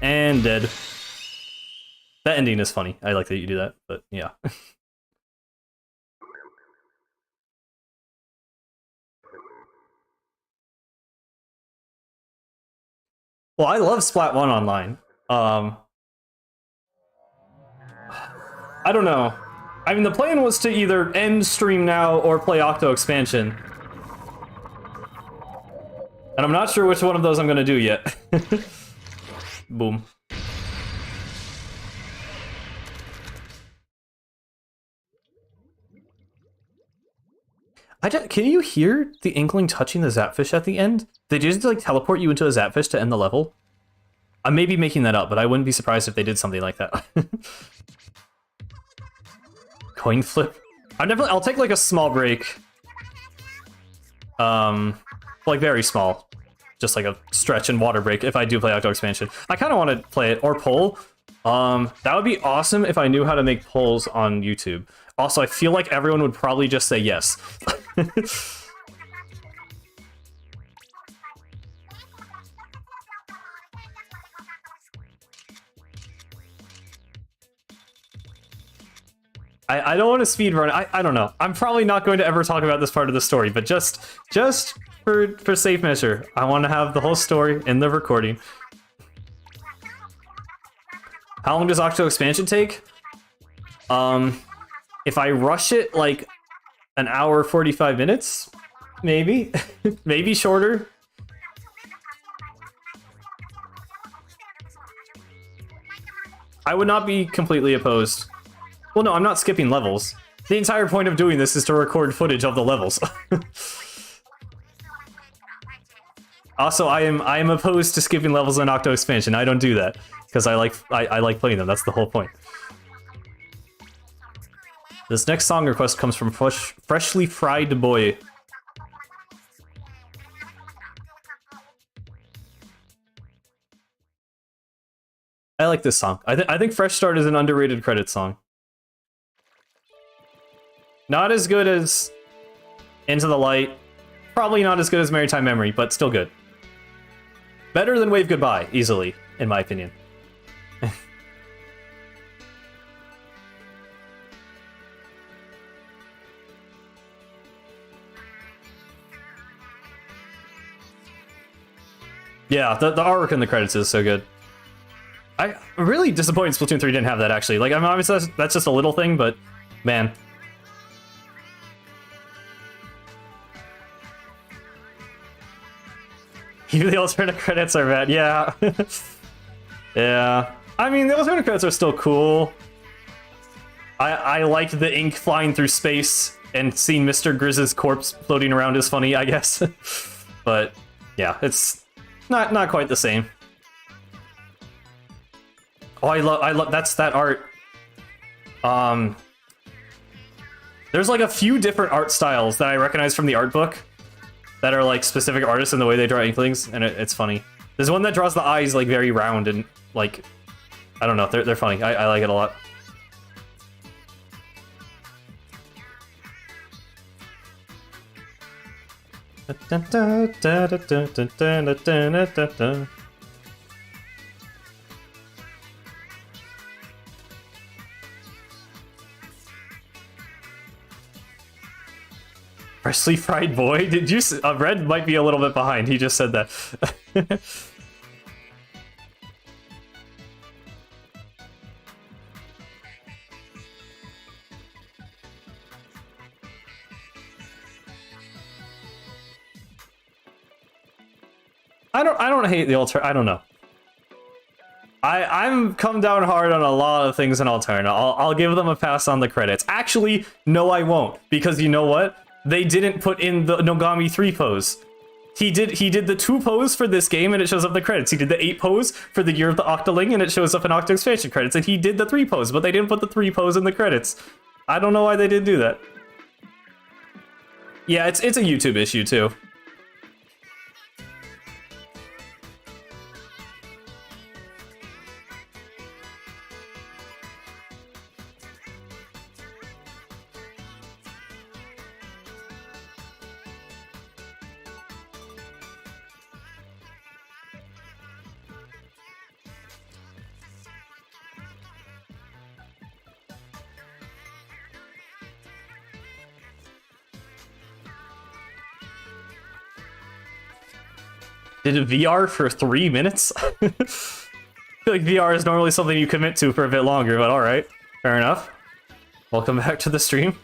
And dead. That ending is funny. I like that you do that, but yeah. Well, I love Splat 1 online. I don't know. I mean, the plan was to either end stream now or play Octo Expansion. And I'm not sure which one of those I'm gonna do yet. Boom. Can you hear the Inkling touching the Zapfish at the end? They just like teleport you into a Zapfish to end the level? I may be making that up, but I wouldn't be surprised if they did something like that. Coin flip. I'll take like a small break. Like very small. Just like a stretch and water break if I do play Octo Expansion. I kind of want to play it or poll. That would be awesome if I knew how to make polls on YouTube. Also, I feel like everyone would probably just say yes. I don't want to speedrun. I don't know. I'm probably not going to ever talk about this part of the story, but just for safe measure, I want to have the whole story in the recording. How long does Octo Expansion take? If I rush it, like an hour 45 minutes, maybe, maybe shorter. I would not be completely opposed. Well, no, I'm not skipping levels. The entire point of doing this is to record footage of the levels. Also, I am opposed to skipping levels in Octo Expansion. I don't do that because I like playing them. That's the whole point. This next song request comes from Freshly Fried Boy. I like this song. I think Fresh Start is an underrated credit song. Not as good as Into the Light. Probably not as good as Maritime Memory, but still good. Better than Wave Goodbye, easily, in my opinion. Yeah, the artwork in the credits is so good. I'm really disappointed Splatoon 3 didn't have that, actually. Like, I mean, obviously that's just a little thing, but man. Even the alternate credits are bad, yeah. Yeah. I mean, the alternate credits are still cool. I like the ink flying through space. and seeing Mr. Grizz's corpse floating around is funny, I guess. But yeah, it's not quite the same. Oh, I love that's that art. There's like a few different art styles that I recognize from the art book that are like specific artists in the way they draw Inklings, and it's funny. There's one that draws the eyes like very round and like, I don't know, they're funny. I like it a lot. Freshly fried boy? Did you? Red might be a little bit behind. He just said that. I don't hate the alter. I don't know. I'm come down hard on a lot of things in Alterna. I'll give them a pass on the credits. Actually, no, I won't, because you know what? They didn't put in the Nogami 3 pose. He did the 2 pose for this game, and it shows up in the credits. He did the 8 pose for the Year of the Octoling, and it shows up in Octo Expansion credits. And he did the 3 pose, but they didn't put the 3 pose in the credits. I don't know why they didn't do that. Yeah, it's a YouTube issue too. Did VR for 3 minutes? I feel like VR is normally something you commit to for a bit longer, but alright. Fair enough. Welcome back to the stream.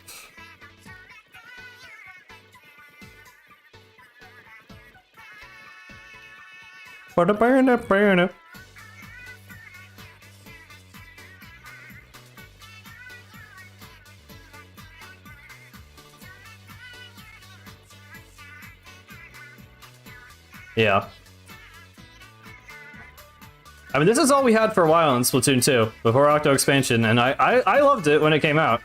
Yeah. I mean, this is all we had for a while in Splatoon 2, before Octo Expansion, and I loved it when it came out.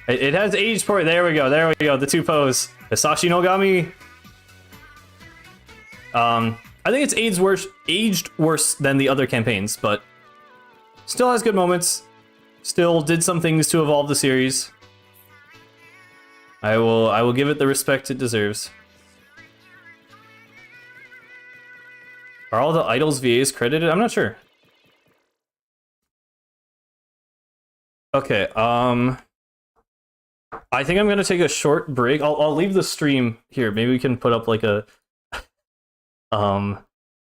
It has aged for it. There we go, the 2 pose. Hisashi Nogami. I think it's aged worse than the other campaigns, but still has good moments. Still did some things to evolve the series. I will give it the respect it deserves. Are all the idols VAs credited? I'm not sure. Okay, I think I'm gonna take a short break. I'll leave the stream here. Maybe we can put up like a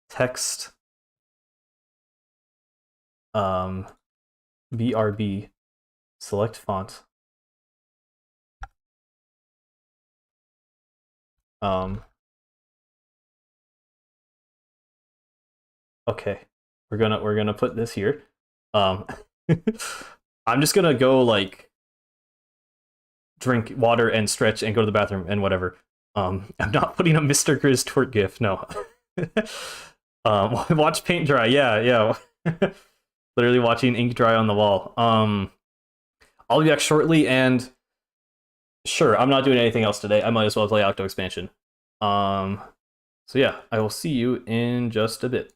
text BRB select font. Okay, we're gonna put this here. I'm just gonna go like drink water and stretch and go to the bathroom and whatever. I'm not putting a Mr. Grizz twerk gif, no. Watch paint dry, yeah. Literally watching ink dry on the wall. I'll be back shortly, and sure, I'm not doing anything else today. I might as well play Octo Expansion. So yeah, I will see you in just a bit.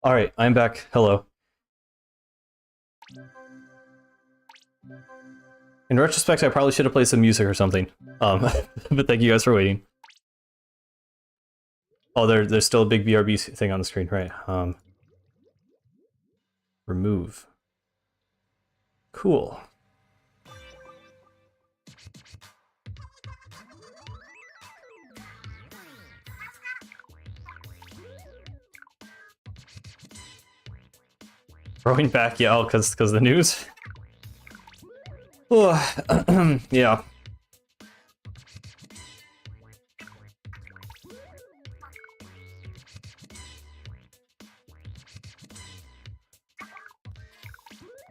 Alright, I'm back. Hello. In retrospect, I probably should have played some music or something. But thank you guys for waiting. Oh, there's still a big BRB thing on the screen, right? Remove. Cool. Throwing back, yeah, because the news. Oh, yeah.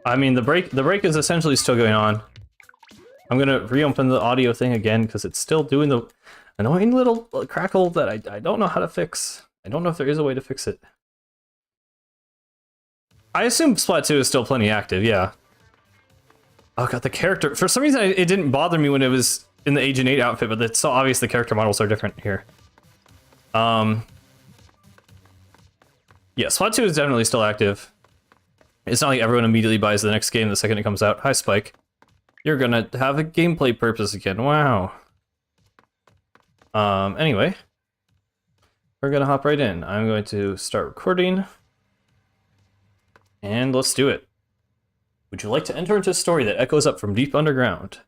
I mean, the break is essentially still going on. I'm gonna reopen the audio thing again because it's still doing the annoying little crackle that I don't know how to fix. I don't know if there is a way to fix it. I assume Splatoon is still plenty active, yeah. Oh god, the character. For some reason, it didn't bother me when it was in the Agent 8 outfit, but it's so obvious the character models are different here. Yeah, Splatoon is definitely still active. It's not like everyone immediately buys the next game the second it comes out. Hi, Spike. You're gonna have a gameplay purpose again. Wow. Anyway. We're gonna hop right in. I'm going to start recording. And let's do it. Would you like to enter into a story that echoes up from deep underground?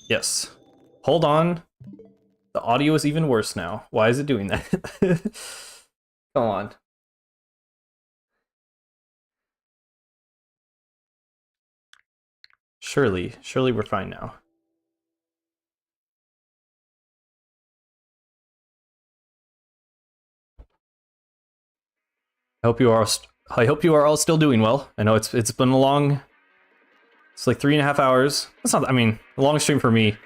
Yes. Hold on. The audio is even worse now. Why is it doing that? Come on. Surely we're fine now. I hope you are all still doing well. I know it's been a long. It's like 3.5 hours. That's not. I mean, a long stream for me.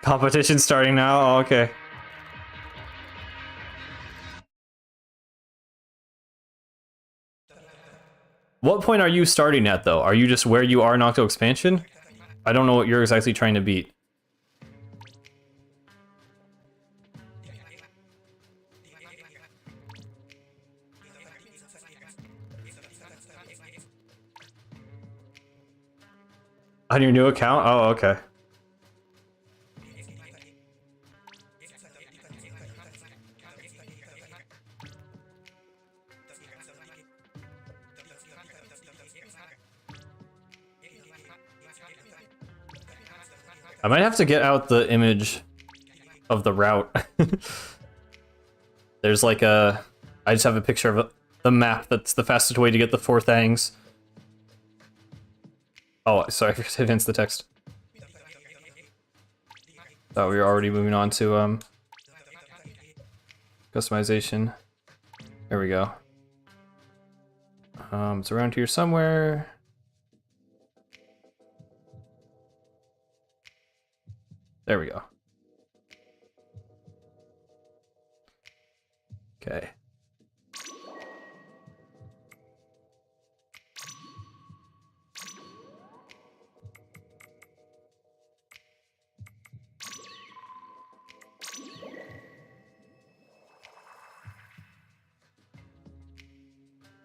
Competition starting now. Oh, okay. What point are you starting at though? Are you just where you are in Octo Expansion? I don't know what you're exactly trying to beat. On your new account? Oh, okay. I might have to get out the image of the route. There's like a... I just have a picture of the map that's the fastest way to get the 4 things. Oh, sorry, I forgot to advance the text. Oh, we were already moving on to customization. There we go. It's around here somewhere. There we go. Okay.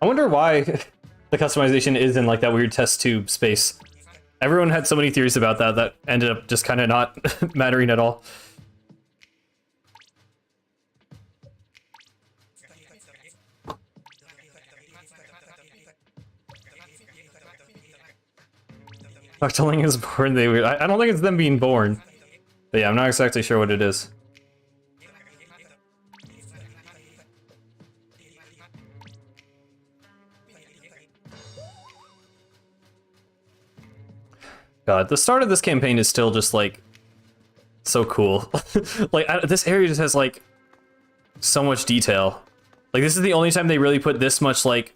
I wonder why the customization is in like that weird test tube space. Everyone had so many theories about that ended up just kind of not mattering at all. Octoling is born, I don't think it's them being born. But yeah, I'm not exactly sure what it is. God, the start of this campaign is still just like so cool. Like this area just has like so much detail. Like this is the only time they really put this much like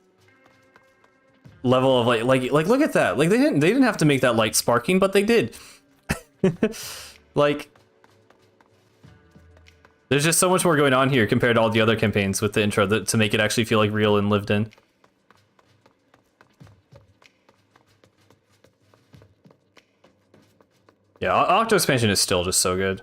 level of like look at that. Like they didn't have to make that light sparking, but they did. Like there's just so much more going on here compared to all the other campaigns with the intro to make it actually feel like real and lived in. Yeah, Octo Expansion is still just so good.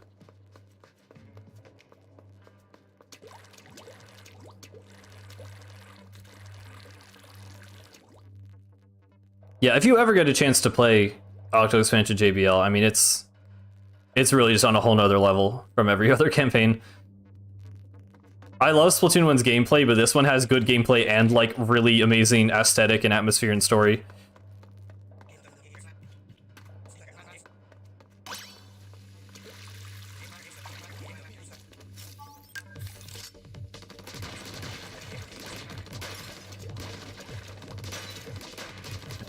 Yeah, if you ever get a chance to play Octo Expansion JBL, I mean, it's really just on a whole nother level from every other campaign. I love Splatoon 1's gameplay, but this one has good gameplay and, like, really amazing aesthetic and atmosphere and story.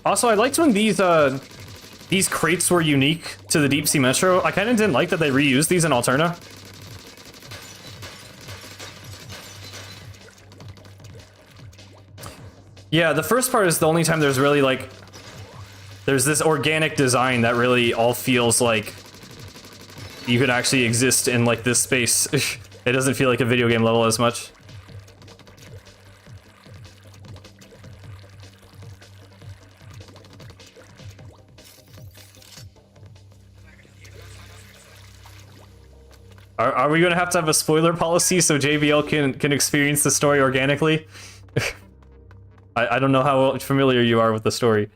Also, I liked when these crates were unique to the Deep Sea Metro. I kind of didn't like that they reused these in Alterna. Yeah, the first part is the only time there's really, like, there's this organic design that really all feels like you could actually exist in, like, this space. It doesn't feel like a video game level as much. Are we going to have a spoiler policy so JBL can experience the story organically? I don't know how familiar you are with the story.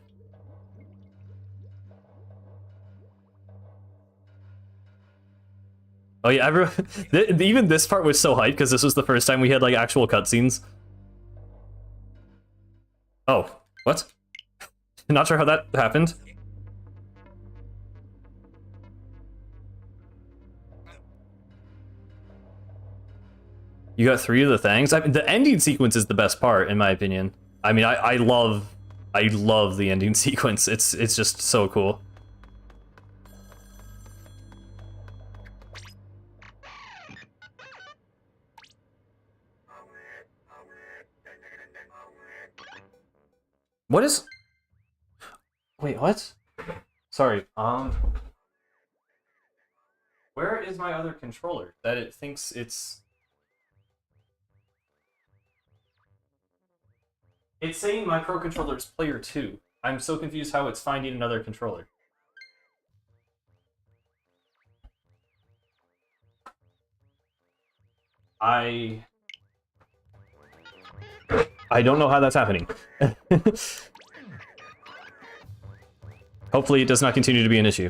Oh yeah, even this part was so hyped because this was the first time we had like actual cutscenes. Oh, what? Not sure how that happened. You got 3 of the things. I mean, the ending sequence is the best part, in my opinion. I mean, I love the ending sequence. It's just so cool. What is? Wait, what? Sorry. Where is my other controller that it thinks it's? It's saying my Pro Controller is player 2. I'm so confused how it's finding another controller. I don't know how that's happening. Hopefully it does not continue to be an issue.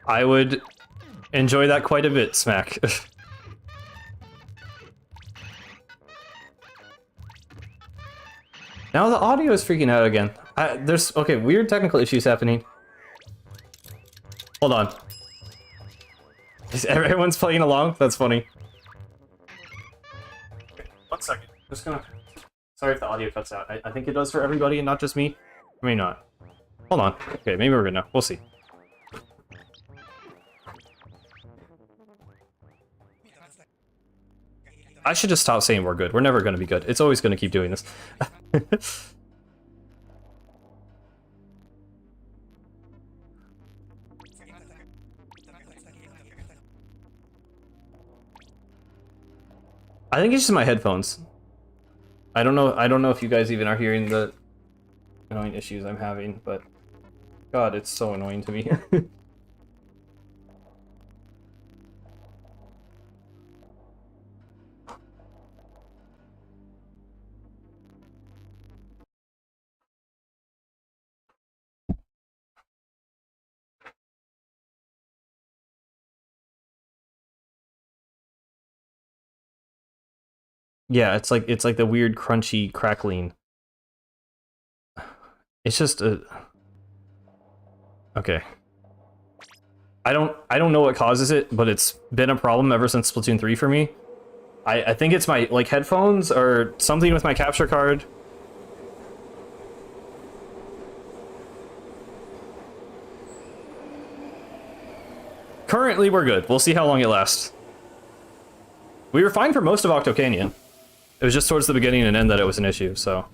I would enjoy that quite a bit, Smack. Now the audio is freaking out again. There's, okay, weird technical issues happening. Hold on. Everyone's playing along? That's funny. Okay, 1 second. Just gonna... Sorry if the audio cuts out. I think it does for everybody and not just me. I mean, not. Hold on. Okay, maybe we're good now. We'll see. I should just stop saying we're good. We're never going to be good. It's always going to keep doing this. I think it's just my headphones. I don't know if you guys even are hearing the annoying issues I'm having, but God, it's so annoying to me. Yeah, it's like the weird crunchy crackling. It's just a okay. I don't know what causes it, but it's been a problem ever since Splatoon 3 for me. I think it's my like headphones or something with my capture card. Currently, we're good. We'll see how long it lasts. We were fine for most of Octo Canyon. It was just towards the beginning and end that it was an issue, so.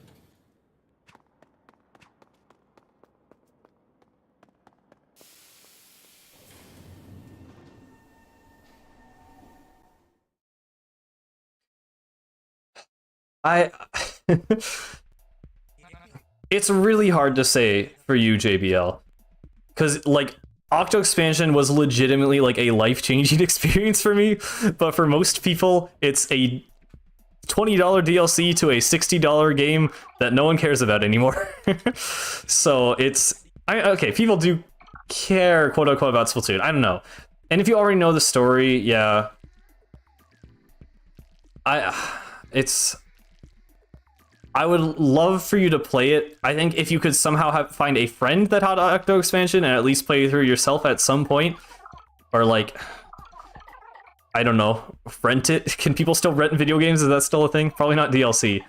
I It's really hard to say for you, JBL, because like Octo Expansion was legitimately like a life-changing experience for me, but for most people, it's a $20 DLC to a $60 game that no one cares about anymore. So it's okay. People do care, quote unquote, about Splatoon. I don't know, and if you already know the story, yeah, it's. I would love for you to play it. I think if you could somehow find a friend that had Octo Expansion and at least play through yourself at some point, or like, I don't know, rent it. Can people still rent video games? Is that still a thing? Probably not DLC.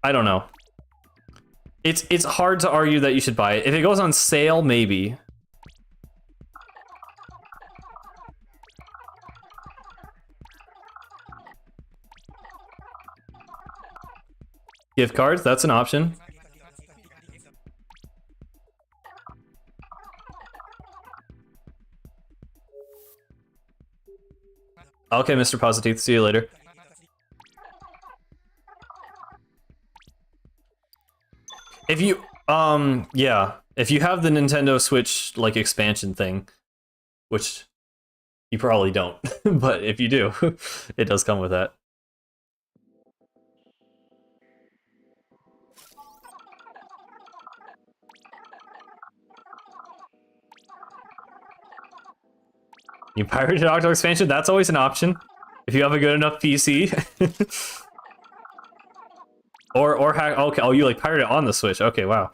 I don't know. It's hard to argue that you should buy it. If it goes on sale, maybe. Gift cards, that's an option. Okay, Mr. Positooth, see you later. If you, yeah, if you have the Nintendo Switch, like, expansion thing, which you probably don't, but if you do, it does come with that. You pirated Octo Expansion? That's always an option. If you have a good enough PC. or hack. Okay, oh, you like pirated it on the Switch. Okay, wow.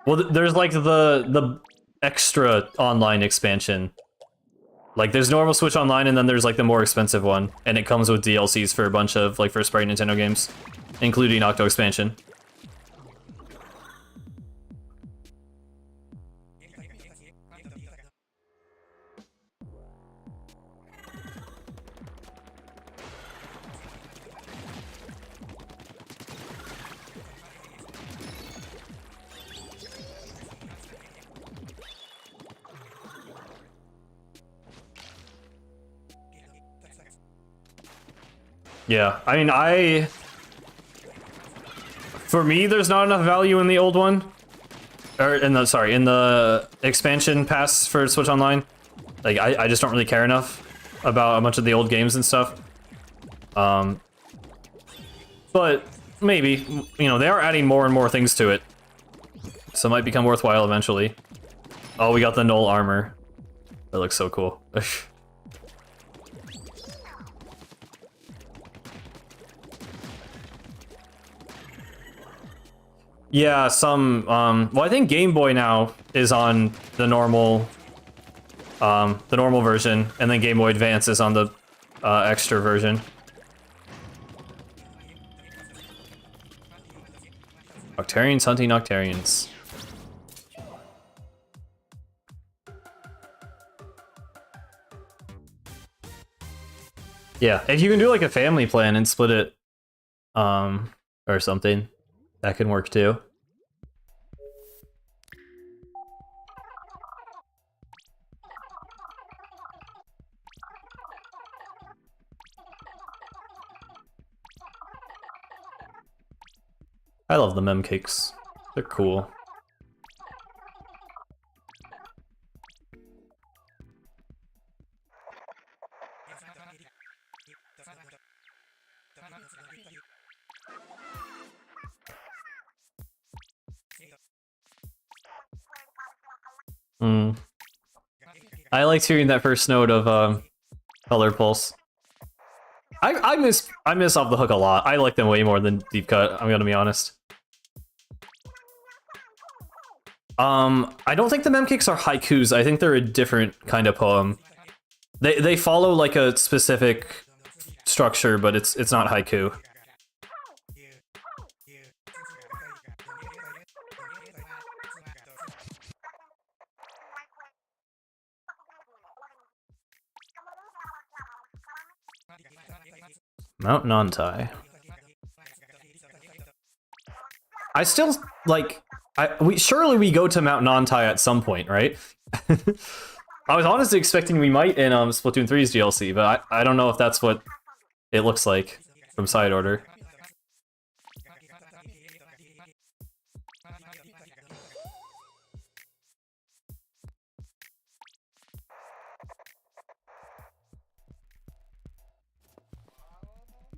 Well, there's like the extra online expansion. Like there's normal Switch Online, and then there's like the more expensive one, and it comes with DLCs for a bunch of like first-party Nintendo games, including Octo Expansion. Yeah, I mean, for me, there's not enough value in the old one, or in the expansion pass for Switch Online. Like, I just don't really care enough about a bunch of the old games and stuff. But maybe, you know, they are adding more and more things to it, so it might become worthwhile eventually. Oh, we got the Null armor. That looks so cool. Yeah, well, I think Game Boy now is on the normal version, and then Game Boy Advance is on the extra version. Octarians hunting Octarians. Yeah, if you can do like a family plan and split it, or something, that can work too. I love the mem cakes. They're cool. I liked hearing that first note of Color Pulse. I miss Off the Hook a lot. I like them way more than Deep Cut, I'm gonna be honest. I don't think the memcakes are haikus. I think they're a different kind of poem. They follow like a specific structure, but it's not haiku. Mount Nantai. I still like. Surely we go to Mount Nantai at some point, right? I was honestly expecting we might in Splatoon 3's DLC, but I don't know if that's what it looks like from side order.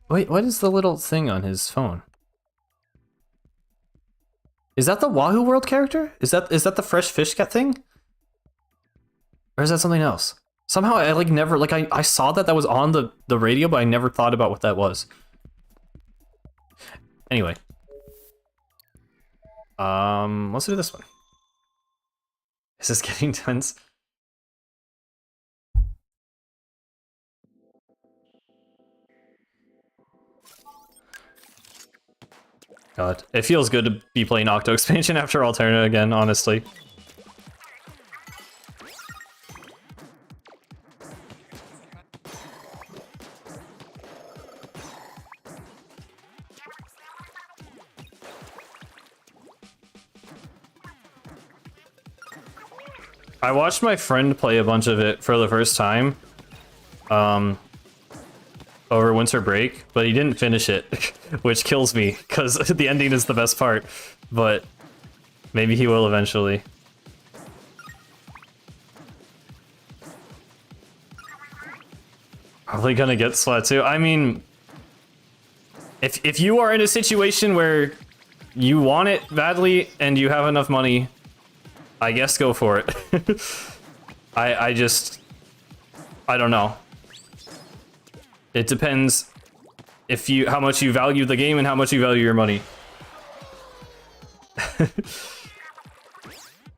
Wait, what is the little thing on his phone? Is that the Wahoo World character? Is that the fresh fish cat thing? Or is that something else? Somehow I like never like I saw that was on the radio, but I never thought about what that was. Anyway. Let's do this one. Is this getting tense? God, it feels good to be playing Octo expansion after Alterna again, honestly. I watched my friend play a bunch of it for the first time, over winter break, but he didn't finish it, which kills me, because the ending is the best part, but maybe he will eventually. Probably gonna get Splatoon. I mean, if you are in a situation where you want it badly and you have enough money, I guess go for it. I don't know. It depends if how much you value the game and how much you value your money.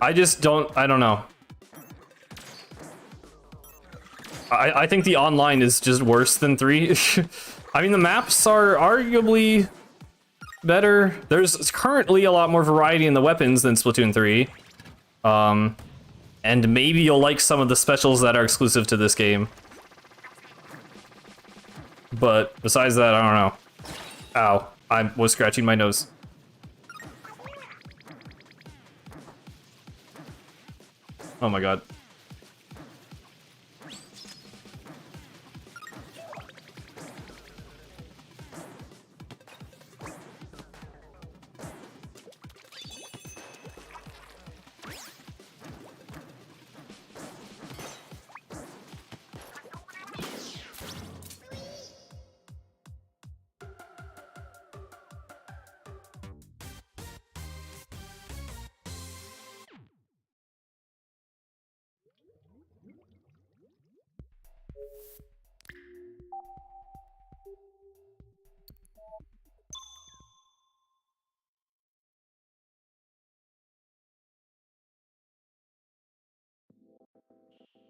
I don't know. I think the online is just worse than 3. I mean, the maps are arguably better. There's currently a lot more variety in the weapons than Splatoon 3. And maybe you'll like some of the specials that are exclusive to this game. But besides that, I don't know. Ow, I was scratching my nose. Oh my god.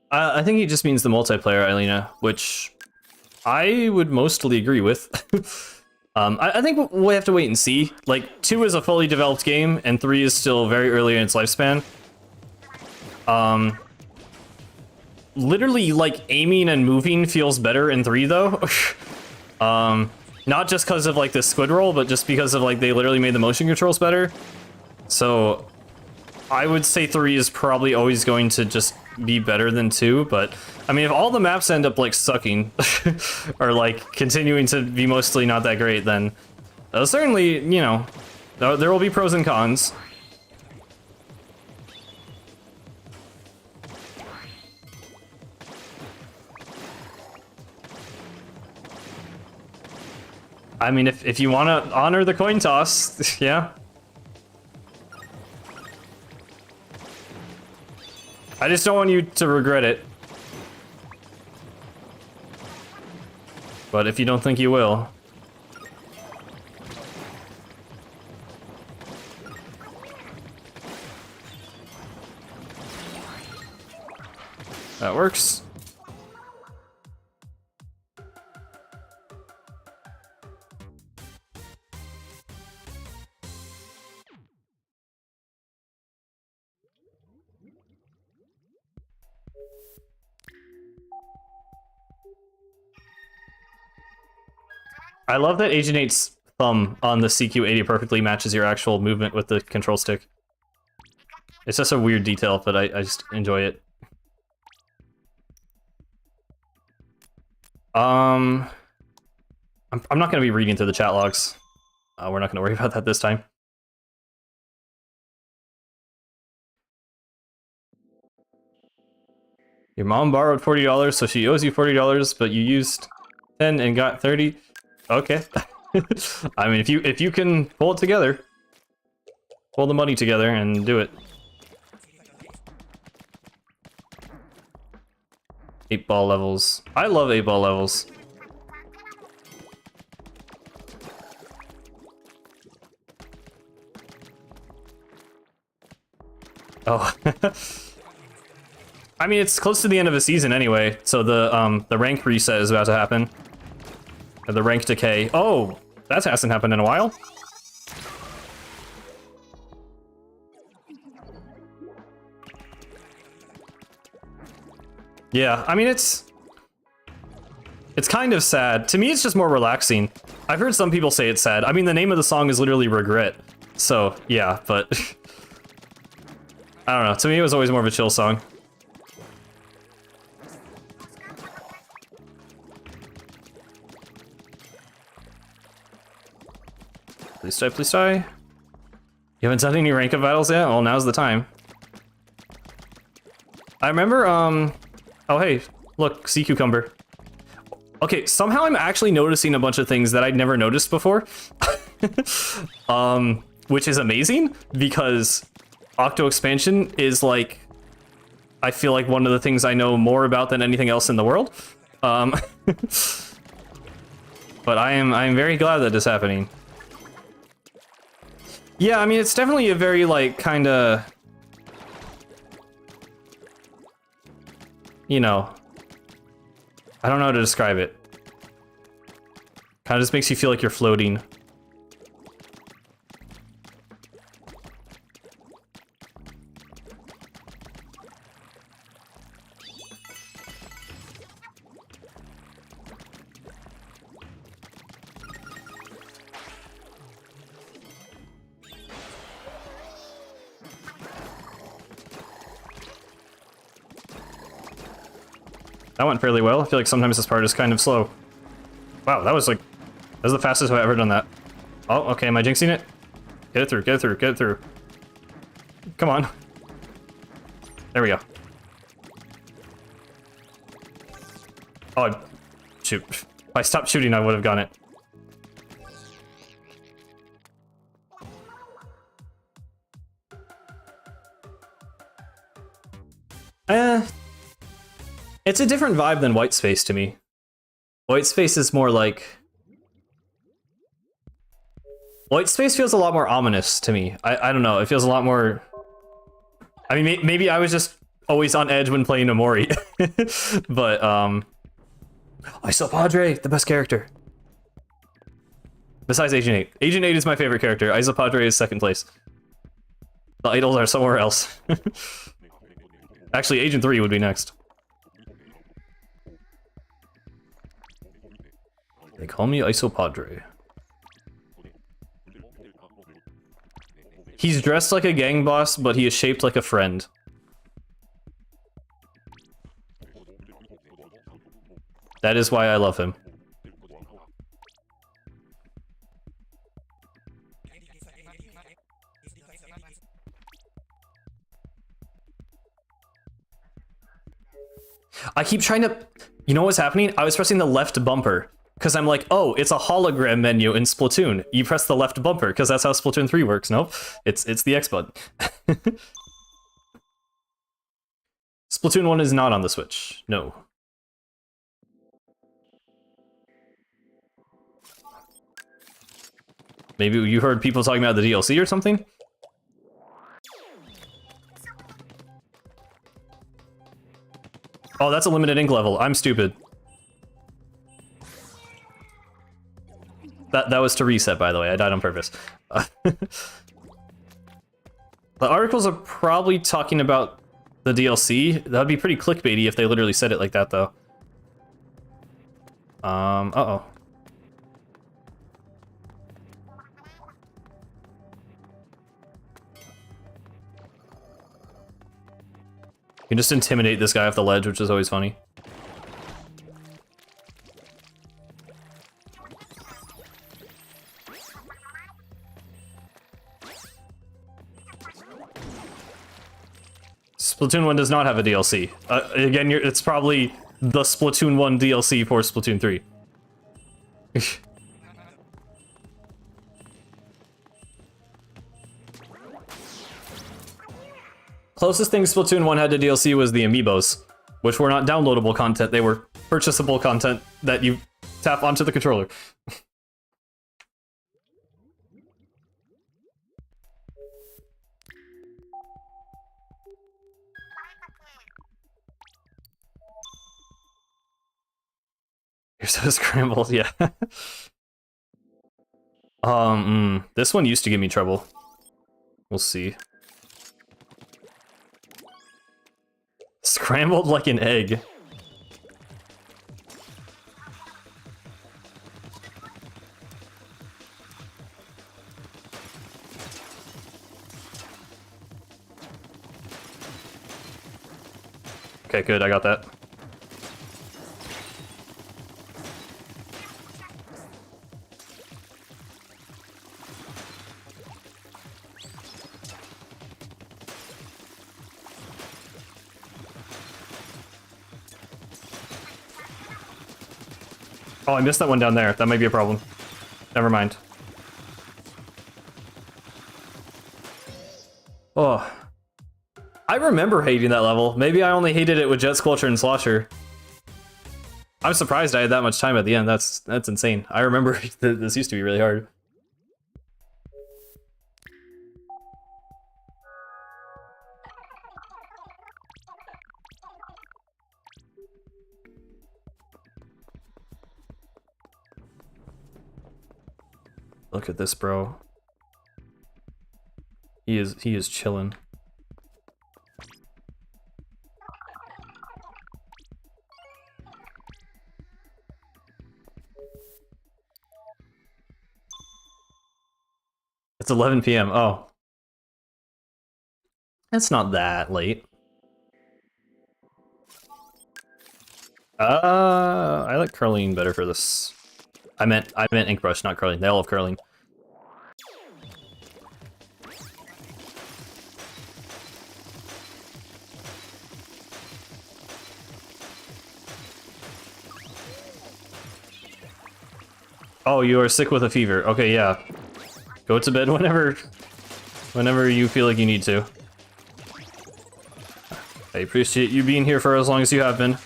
I think he just means the multiplayer, Elena, which I would mostly agree with. I think we'll have to wait and see. Like, 2 is a fully developed game, and 3 is still very early in its lifespan. Literally, like, aiming and moving feels better in 3, though. Not just because of, like, the squid roll, but just because of, like, they literally made the motion controls better. So, I would say 3 is probably always going to just be better than 2, but I mean, if all the maps end up like sucking or like continuing to be mostly not that great, then certainly, you know, there will be pros and cons. I mean, if you want to honor the coin toss, yeah. I just don't want you to regret it. But if you don't think you will. That works. I love that Agent 8's thumb on the CQ80 perfectly matches your actual movement with the control stick. It's just a weird detail, but I just enjoy it. I'm not going to be reading through the chat logs. We're not going to worry about that this time. Your mom borrowed $40, so she owes you $40, but you used 10 and got 30. Okay. I mean, if you can pull it together, pull the money together and do it. 8-ball levels. I love 8-ball levels. Oh. I mean, it's close to the end of a season anyway, so the rank reset is about to happen. Or the rank decay. Oh, that hasn't happened in a while. Yeah, I mean, it's kind of sad. To me, it's just more relaxing. I've heard some people say it's sad. I mean, the name of the song is literally Regret. So, yeah, but... I don't know. To me, it was always more of a chill song. Please die, please die. You haven't done any rank up battles yet? Well, now's the time. I remember, oh, hey, look, sea cucumber. Okay, somehow I'm actually noticing a bunch of things that I'd never noticed before. Which is amazing, because Octo Expansion is, like, I feel like one of the things I know more about than anything else in the world. But I am very glad that this is happening. Yeah, I mean, it's definitely a very, like, kind of... You know... I don't know how to describe it. Kind of just makes you feel like you're floating. That went fairly well. I feel like sometimes this part is kind of slow. Wow, that was the fastest I've ever done that. Oh, okay, am I jinxing it? Get it through, get it through, get it through. Come on. There we go. Oh, shoot. If I stopped shooting, I would have gotten it. It's a different vibe than White Space to me. White Space is more like... White Space feels a lot more ominous to me. I don't know, it feels a lot more... I mean, maybe I was just always on edge when playing Omori. But, Isopadre, the best character. Besides Agent 8. Agent 8 is my favorite character. Isopadre is second place. The idols are somewhere else. Actually, Agent 3 would be next. They call me Isopadre. He's dressed like a gang boss, but he is shaped like a friend. That is why I love him. I keep trying to... You know what's happening? I was pressing the left bumper. Because I'm like, oh, it's a hologram menu in Splatoon. You press the left bumper, because that's how Splatoon 3 works. Nope, it's the X button. Splatoon 1 is not on the Switch. No. Maybe you heard people talking about the DLC or something? Oh, that's a limited ink level. I'm stupid. That was to reset, by the way. I died on purpose. The articles are probably talking about the DLC. That would be pretty clickbaity if they literally said it like that, though. Uh-oh. You can just intimidate this guy off the ledge, which is always funny. Splatoon 1 does not have a DLC. Again, it's probably the Splatoon 1 DLC for Splatoon 3. Closest thing Splatoon 1 had to DLC was the amiibos, which were not downloadable content, they were purchasable content that you tap onto the controller. You're so scrambled, yeah. This one used to give me trouble. We'll see. Scrambled like an egg. Okay, good, I got that. Oh, I missed that one down there. That might be a problem. Never mind. Oh. I remember hating that level. Maybe I only hated it with Jet Squelcher and Slosher. I'm surprised I had that much time at the end. That's insane. I remember this used to be really hard. Look at this, bro. He is chilling. It's 11 p.m. Oh. It's not that late. I like curling better for this. I meant ink brush, not curling. They all have curling. Oh, you are sick with a fever. Okay, yeah. Go to bed whenever you feel like you need to. I appreciate you being here for as long as you have been.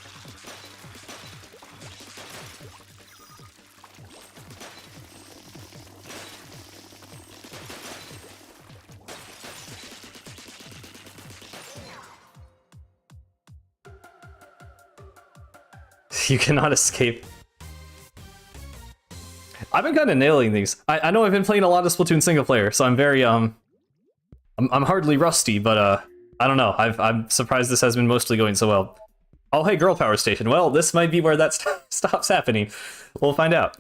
You cannot escape. I've been kind of nailing these. I know I've been playing a lot of Splatoon single player, so I'm very I'm hardly rusty, but I don't know. I'm surprised this has been mostly going so well. Oh, hey, girl power station. Well, this might be where that stops happening. We'll find out.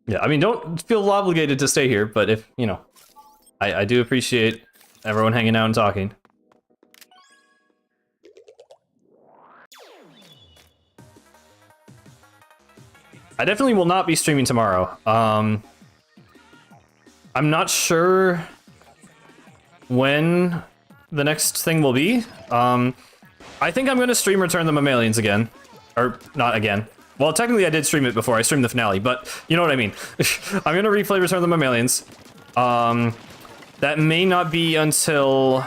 Yeah, I mean, don't feel obligated to stay here, but if, you know, I do appreciate everyone hanging out and talking. I definitely will not be streaming tomorrow. I'm not sure when the next thing will be. I think I'm going to stream Return the Mammalians again. Or, not again. Well, technically I did stream it before. I streamed the finale, but you know what I mean. I'm going to replay Return the Mammalians. That may not be until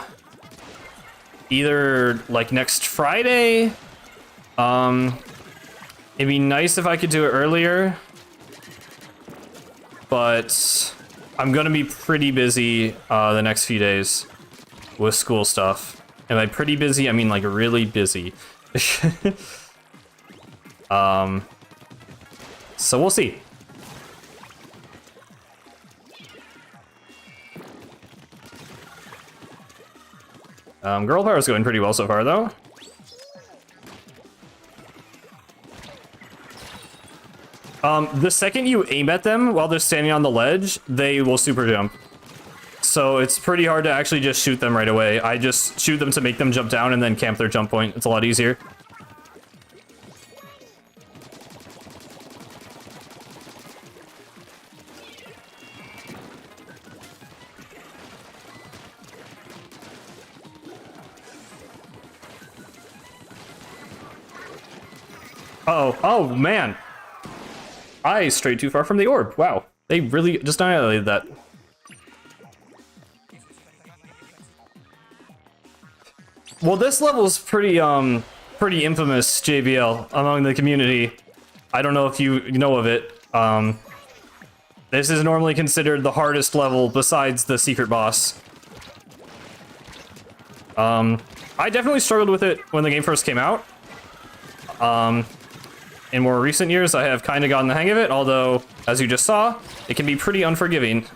either, like, next Friday. It'd be nice if I could do it earlier, but I'm gonna be pretty busy the next few days with school stuff. And by pretty busy, I mean like really busy. So we'll see. Girl power is going pretty well so far, though. The second you aim at them while they're standing on the ledge, they will super jump. So it's pretty hard to actually just shoot them right away. I just shoot them to make them jump down and then camp their jump point. It's a lot easier. Uh-oh. Oh, man. I strayed too far from the orb. Wow. They really just annihilated that. Well, this level's pretty infamous, JBL, among the community. I don't know if you know of it. This is normally considered the hardest level besides the secret boss. I definitely struggled with it when the game first came out. In more recent years, I have kind of gotten the hang of it, although, as you just saw, it can be pretty unforgiving.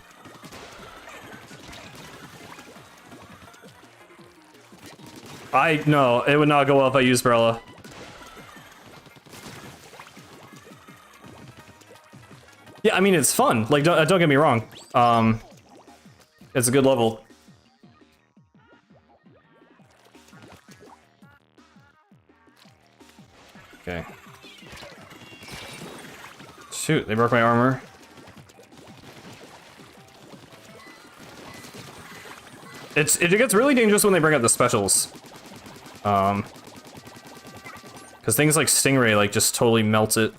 No, it would not go well if I used Brella. Yeah, I mean, it's fun. Like, don't get me wrong. It's a good level. Okay. Shoot, they broke my armor. It gets really dangerous when they bring out the specials. Because things like Stingray, like, just totally melt it.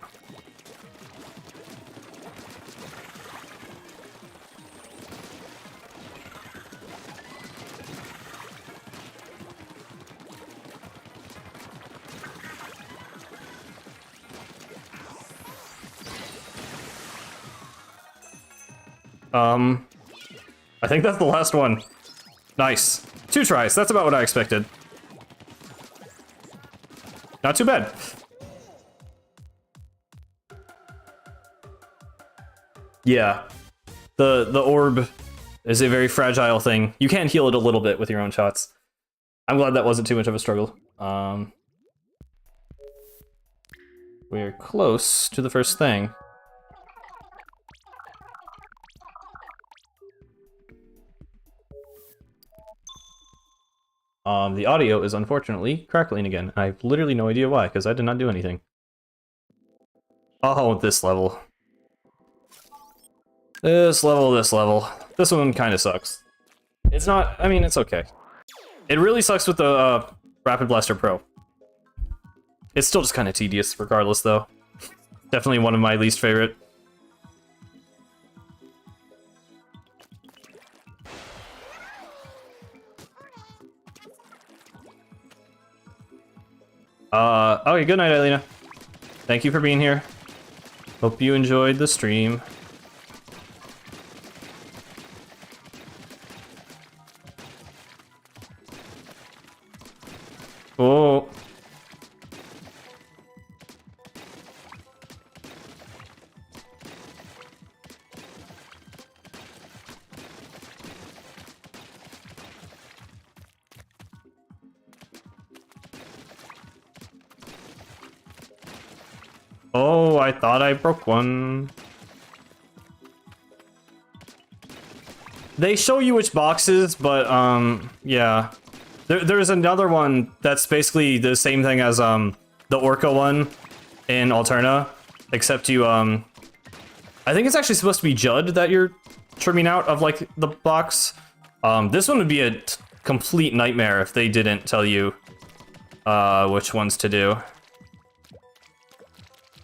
I think that's the last one. Nice. 2 tries, that's about what I expected. Not too bad. Yeah. The orb is a very fragile thing. You can heal it a little bit with your own shots. I'm glad that wasn't too much of a struggle. We're close to the first thing. The audio is unfortunately crackling again. I have literally no idea why, because I did not do anything. Oh, this level. This level. This one kind of sucks. It's not, I mean, it's okay. It really sucks with the Rapid Blaster Pro. It's still just kind of tedious regardless, though. Definitely one of my least favorite. Okay, good night, Elena. Thank you for being here. Hope you enjoyed the stream. Oh. Oh, I thought I broke one. They show you which boxes, but, yeah. There's another one that's basically the same thing as, the Orca one in Alterna, except you, I think it's actually supposed to be Judd that you're trimming out of, like, the box. This one would be a complete nightmare if they didn't tell you, which ones to do.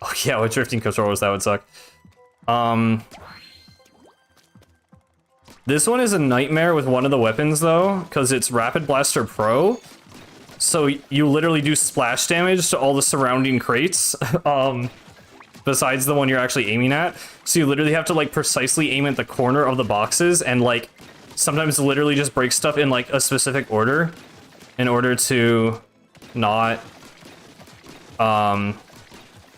Oh yeah, with drifting controllers, that would suck. This one is a nightmare with one of the weapons, though, because it's Rapid Blaster Pro. So you literally do splash damage to all the surrounding crates, besides the one you're actually aiming at. So you literally have to, like, precisely aim at the corner of the boxes and, like, sometimes literally just break stuff in, like, a specific order in order to not,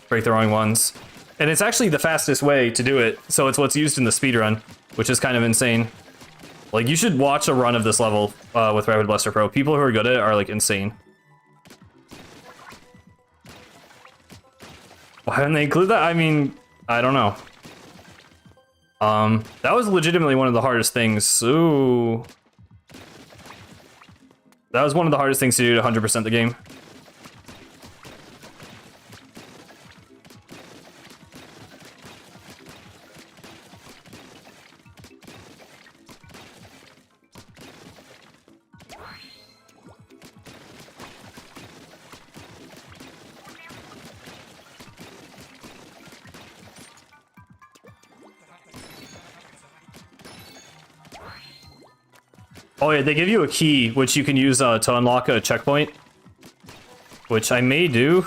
break the wrong ones. And it's actually the fastest way to do it, so it's what's used in the speedrun, which is kind of insane. Like, you should watch a run of this level with Rapid Blaster Pro. People who are good at it are, like, insane. Why didn't they include that? I mean, I don't know. That was legitimately one of the hardest things. Ooh. That was one of the hardest things to do to 100% the game. Oh yeah, they give you a key, which you can use to unlock a checkpoint. Which I may do.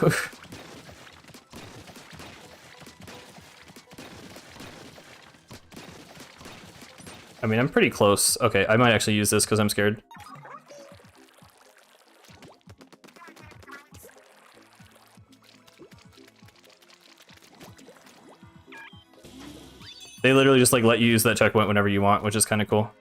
I mean, I'm pretty close. Okay, I might actually use this because I'm scared. They literally just like let you use that checkpoint whenever you want, which is kind of cool.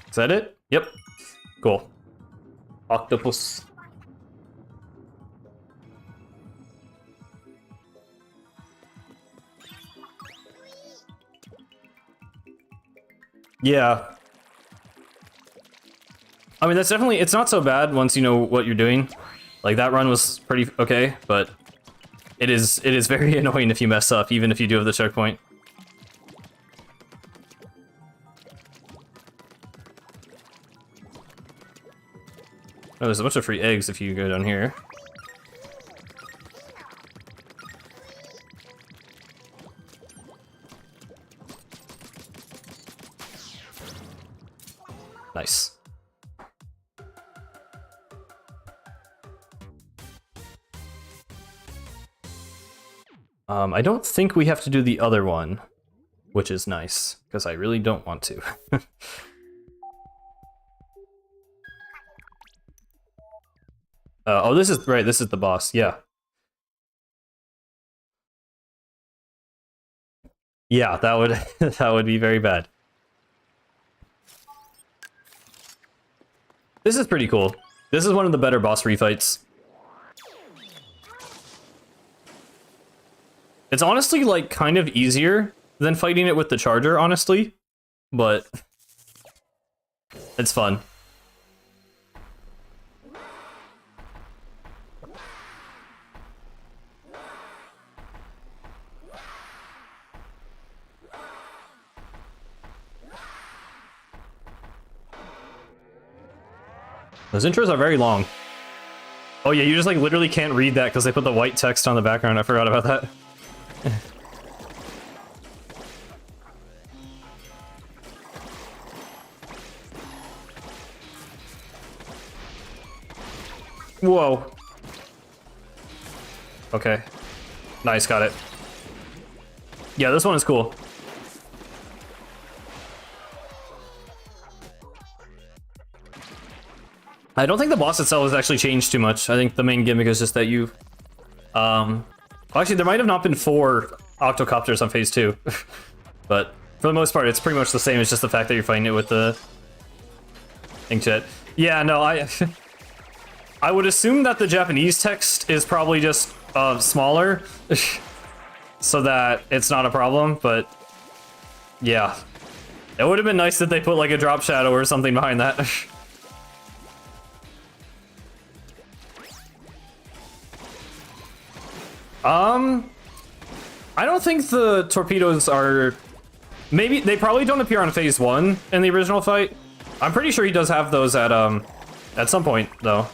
Is that it? Yep. Cool. Octopus. Yeah. I mean, that's definitely, it's not so bad once you know what you're doing. Like, that run was pretty okay, but it is very annoying if you mess up, even if you do have the checkpoint. Oh, there's a bunch of free eggs if you go down here. Nice. I don't think we have to do the other one, which is nice, because I really don't want to. Oh, this is right. This is the boss. Yeah. Yeah, that would that would be very bad. This is pretty cool. This is one of the better boss refights. It's honestly like kind of easier than fighting it with the charger, honestly, but it's fun. Those intros are very long. Oh yeah, you just like literally can't read that because they put the white text on the background. I forgot about that. Whoa. Okay. Nice, got it. Yeah, this one is cool. I don't think the boss itself has actually changed too much. I think the main gimmick is just that you... actually, there might have not been 4 octocopters on phase 2. But for the most part, it's pretty much the same. It's just the fact that you're fighting it with the inkjet. Yeah, no, I would assume that the Japanese text is probably just smaller, so that it's not a problem, but yeah. It would have been nice that they put like a drop shadow or something behind that. I don't think the torpedoes are... Maybe, they probably don't appear on phase 1 in the original fight. I'm pretty sure he does have those at some point, though.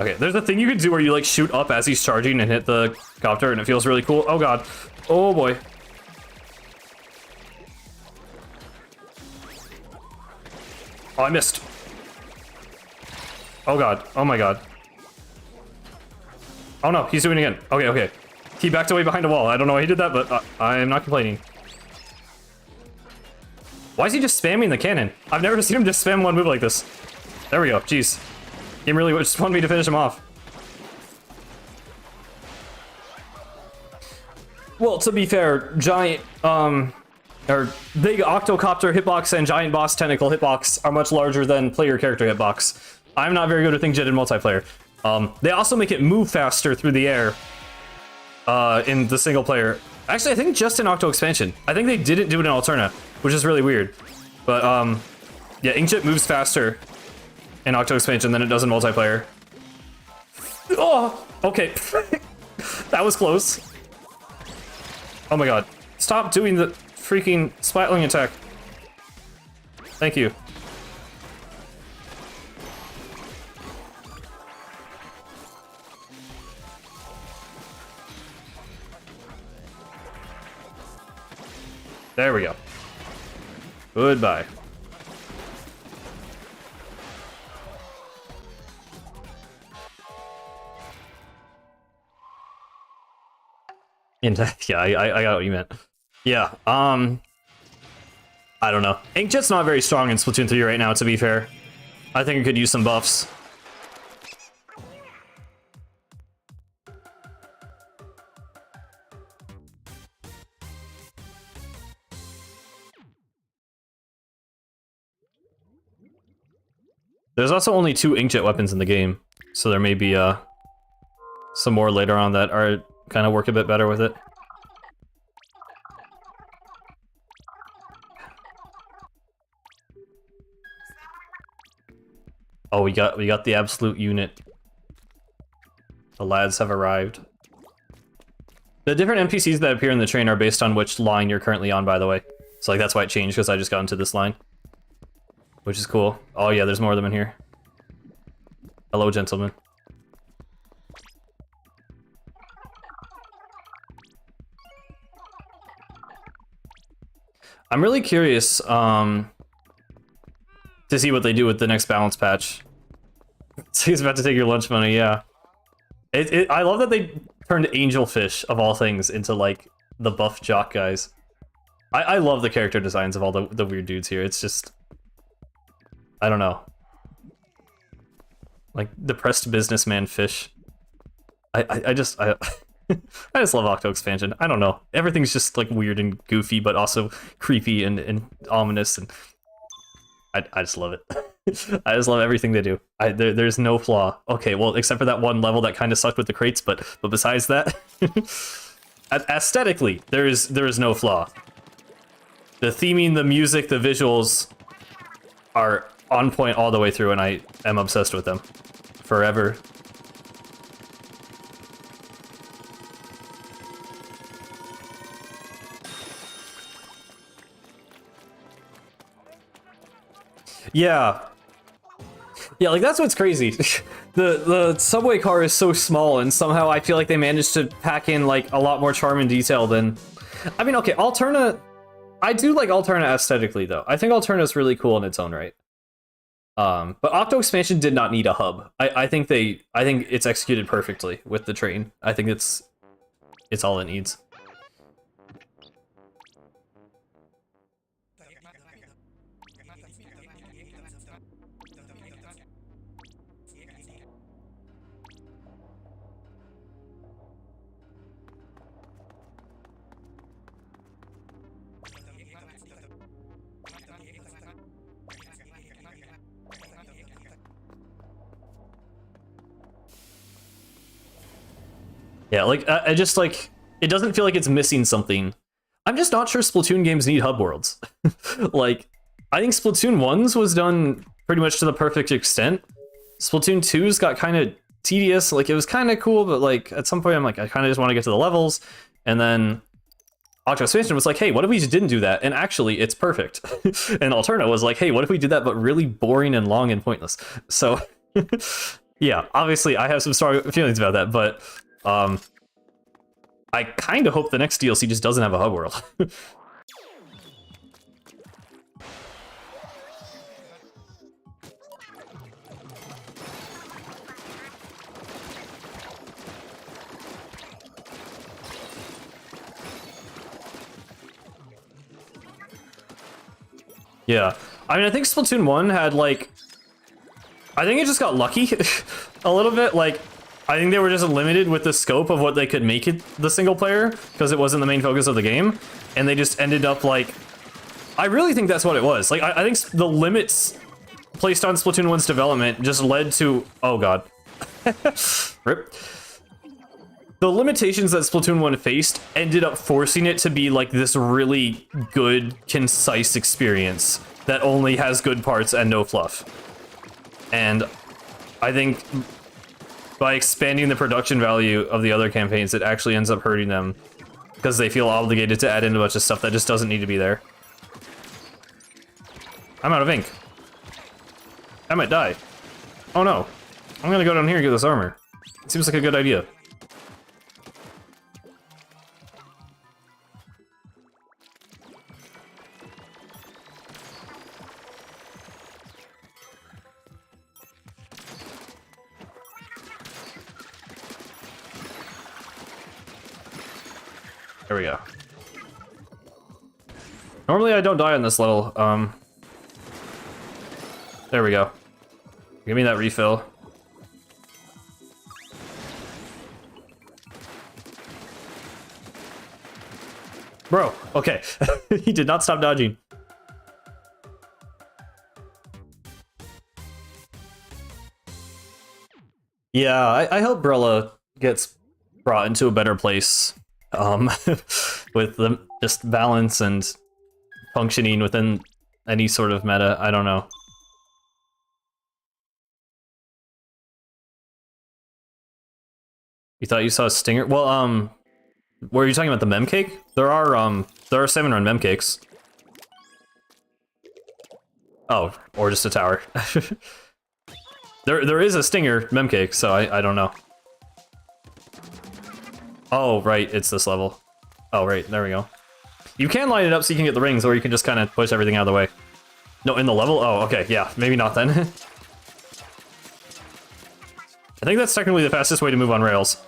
Okay, there's a thing you can do where you, like, shoot up as he's charging and hit the copter, and it feels really cool. Oh, God. Oh, boy. Oh, I missed. Oh, God. Oh, my God. Oh, no. He's doing it again. Okay, okay. He backed away behind a wall. I don't know why he did that, but I am not complaining. Why is he just spamming the cannon? I've never seen him just spam one move like this. There we go. Jeez. Game really just wanted me to finish him off. Well, to be fair, giant, or big octocopter hitbox and giant boss tentacle hitbox are much larger than player character hitbox. I'm not very good at thing-jetted multiplayer. They also make it move faster through the air in the single player Actually, I think just in Octo Expansion. I think they didn't do it in Alterna, which is really weird. But, yeah, Inkjet moves faster in Octo Expansion than it does in multiplayer. Oh, okay. That was close. Oh my god. Stop doing the freaking splatling attack. Thank you. There we go. Goodbye. Yeah, I got what you meant. Yeah, I don't know. Inkjet's not very strong in Splatoon 3 right now, to be fair. I think it could use some buffs. There's also only 2 Inkjet weapons in the game, so there may be some more later on that are kind of work a bit better with it. Oh, we got the absolute unit. The lads have arrived. The different NPCs that appear in the train are based on which line you're currently on, by the way. So like that's why it changed, because I just got into this line. Which is cool. Oh yeah, there's more of them in here. Hello, gentlemen. I'm really curious to see what they do with the next balance patch. So he's about to take your lunch money, yeah. I love that they turned Angelfish, of all things, into, like, the buff jock guys. I love the character designs of all the weird dudes here. It's just... I don't know. Like, depressed businessman fish. I just love Octo Expansion. I don't know. Everything's just, like, weird and goofy, but also creepy and ominous, and... I just love it. I just love everything they do. There's no flaw. Okay, well, except for that one level that kind of sucked with the crates, but besides that, aesthetically, there is no flaw. The theming, the music, the visuals are on point all the way through, and I am obsessed with them forever. Yeah. Yeah, like that's what's crazy. The subway car is so small, and somehow I feel like they managed to pack in like a lot more charm and detail than... I mean, okay, Alterna... I do like Alterna aesthetically, though. I think Alterna's really cool in its own right. But Octo Expansion did not need a hub. I think it's executed perfectly with the train. I think it's all it needs. Yeah, like, I just, like, it doesn't feel like it's missing something. I'm just not sure Splatoon games need hub worlds. Like, I think Splatoon 1's was done pretty much to the perfect extent. Splatoon 2's got kind of tedious, like, it was kind of cool, but, like, at some point I'm like, I kind of just want to get to the levels. And then Octo Expansion was like, hey, what if we just didn't do that? And actually, it's perfect. And Alterna was like, hey, what if we did that, but really boring and long and pointless? So, yeah, obviously I have some strong feelings about that, but... I kind of hope the next DLC just doesn't have a hub world. Yeah, I mean, I think Splatoon 1 had, like... I think it just got lucky a little bit, like... I think they were just limited with the scope of what they could make it the single player, because it wasn't the main focus of the game, and they just ended up like... I really think that's what it was. Like, I think the limits placed on Splatoon 1's development just led to... Oh god. Rip. the limitations that Splatoon 1 faced ended up forcing it to be like this really good, concise experience that only has good parts and no fluff. And I think by expanding the production value of the other campaigns, it actually ends up hurting them because they feel obligated to add in a bunch of stuff that just doesn't need to be there. I'm out of ink. I might die. Oh no. I'm gonna go down here and get this armor. It seems like a good idea. There we go. Normally I don't die on this level. There we go. Give me that refill. Bro, okay. He did not stop dodging. Yeah, I hope Brella gets brought into a better place. With the just balance and functioning within any sort of meta. I don't know. You thought you saw a stinger? Well, were you talking about the mem cake? There are salmon run mem cakes. Oh, or just a tower. There is a stinger mem cake, so I don't know. Oh, right, it's this level. Oh, right, there we go. You can line it up so you can get the rings, or you can just kind of push everything out of the way. No, in the level? Oh, okay, yeah, maybe not then. I think that's technically the fastest way to move on rails.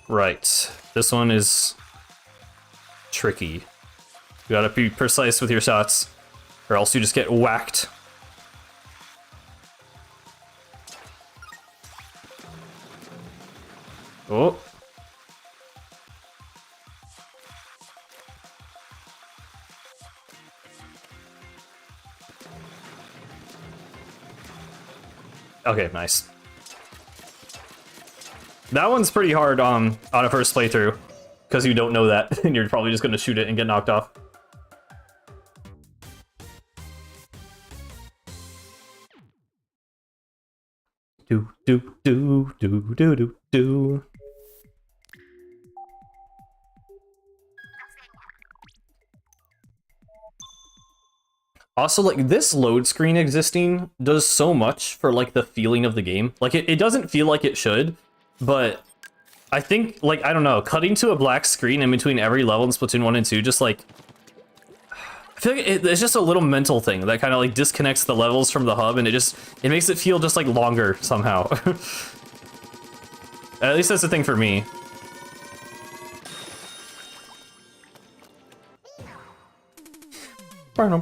Right. This one is tricky. You gotta be precise with your shots, or else you just get whacked. Oh. Okay, nice. That one's pretty hard on a first playthrough, because you don't know that, and you're probably just going to shoot it and get knocked off. Do do do do do do do. Also, like, this load screen existing does so much for, like, the feeling of the game. Like, it doesn't feel like it should, but I think, like, I don't know, cutting to a black screen in between every level in Splatoon 1 and 2, just, like, I feel like it's just a little mental thing that kind of, like, disconnects the levels from the hub, and it makes it feel just, like, longer somehow. At least that's the thing for me. Boom,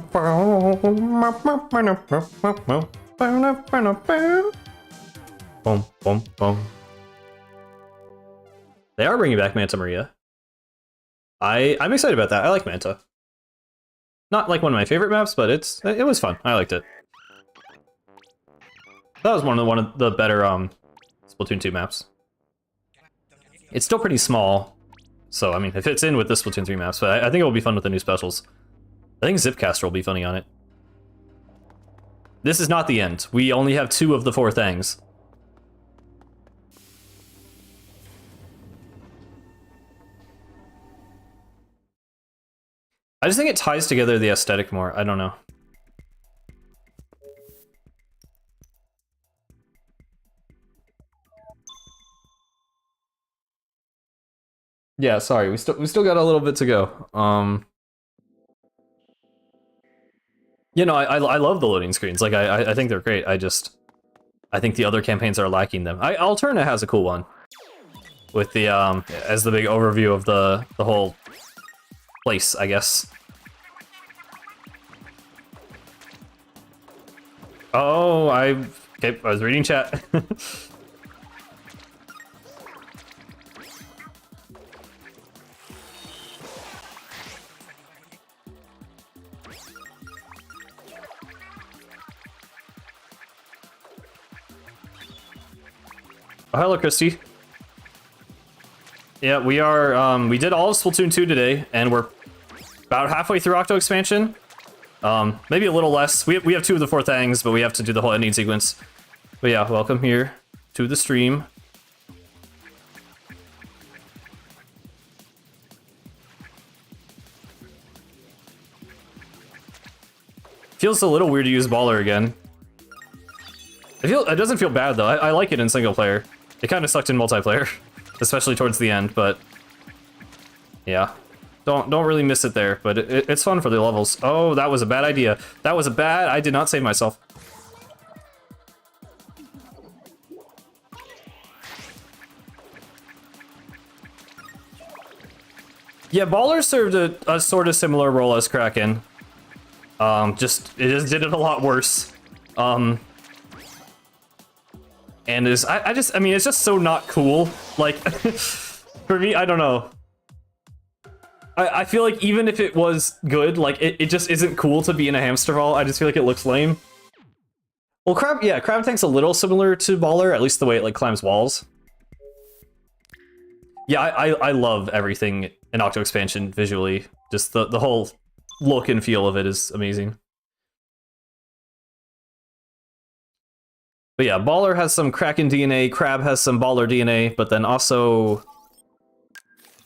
boom, boom. They are bringing back Manta Maria. I'm excited about that. I like Manta. Not like one of my favorite maps, but it was fun. I liked it. That was one of the better Splatoon 2 maps. It's still pretty small, so I mean it fits in with the Splatoon 3 maps. But I think it will be fun with the new specials. I think Zipcaster will be funny on it. This is not the end. We only have 2 of the 4 things. I just think it ties together the aesthetic more. I don't know. Yeah, sorry. We still got a little bit to go. You know, I love the loading screens. Like I think they're great. I think the other campaigns are lacking them. Alterna has a cool one with the as the big overview of the whole place, I guess. Oh, okay, I was reading chat. Oh, hello, Christy. Yeah, we are, we did all of Splatoon 2 today, and we're about halfway through Octo Expansion. Maybe a little less. We have 2 of the 4 things, but we have to do the whole ending sequence. But yeah, welcome here to the stream. Feels a little weird to use Baller again. It doesn't feel bad though. I like it in single player. It kind of sucked in multiplayer, especially towards the end, but yeah. Don't really miss it there, but it's fun for the levels. Oh, that was a bad idea. I did not save myself. Yeah, Baller served a sort of similar role as Kraken. It just did it a lot worse. And I mean, it's just so not cool. Like, for me, I don't know. I feel like even if it was good, like, it just isn't cool to be in a hamster ball. I just feel like it looks lame. Well, Crab Tank's a little similar to Baller, at least the way it, like, climbs walls. Yeah, I love everything in Octo Expansion visually. Just the whole look and feel of it is amazing. But yeah, Baller has some Kraken DNA, Crab has some Baller DNA, but then also...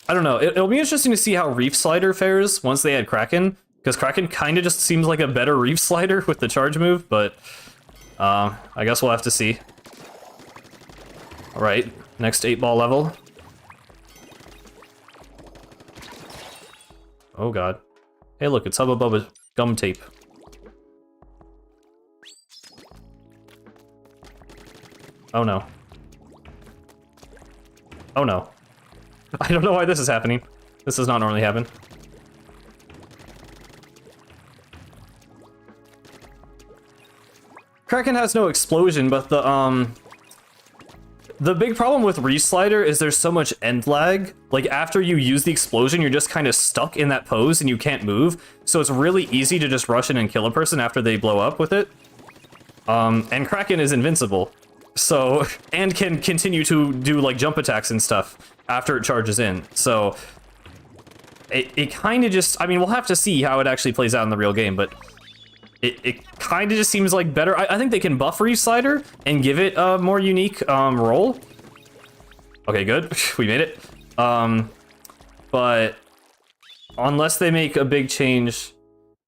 I don't know, it'll be interesting to see how Reef Slider fares once they add Kraken, because Kraken kind of just seems like a better Reef Slider with the charge move, but I guess we'll have to see. Alright, next 8-ball level. Oh god. Hey look, it's Hubba Bubba gum tape. Oh no. Oh no. I don't know why this is happening. This does not normally happen. Kraken has no explosion, but the big problem with Reslider is there's so much end lag. Like, after you use the explosion, you're just kind of stuck in that pose and you can't move. So it's really easy to just rush in and kill a person after they blow up with it. And Kraken is invincible. So, and can continue to do, like, jump attacks and stuff after it charges in. So, it kind of just... I mean, we'll have to see how it actually plays out in the real game, but... It kind of just seems like better. I think they can buff Reslider and give it a more unique role. Okay, good. We made it. But unless they make a big change,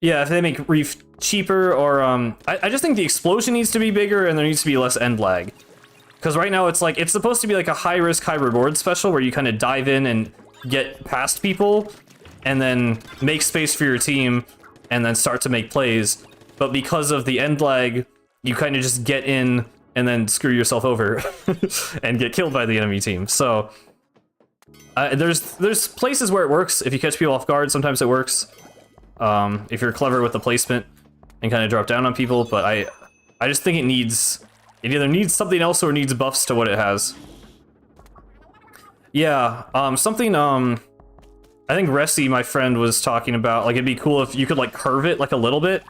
yeah, if they make Reef cheaper, or I just think the explosion needs to be bigger and there needs to be less end lag. Because right now it's like it's supposed to be like a high risk, high reward special where you kind of dive in and get past people, and then make space for your team, and then start to make plays. But because of the end lag, you kind of just get in and then screw yourself over and get killed by the enemy team. So there's places where it works. If you catch people off guard, sometimes it works. If you're clever with the placement and kind of drop down on people. But I just think it either needs something else or needs buffs to what it has. Yeah, something I think Ressi, my friend, was talking about, like, it'd be cool if you could, like, curve it, like, a little bit.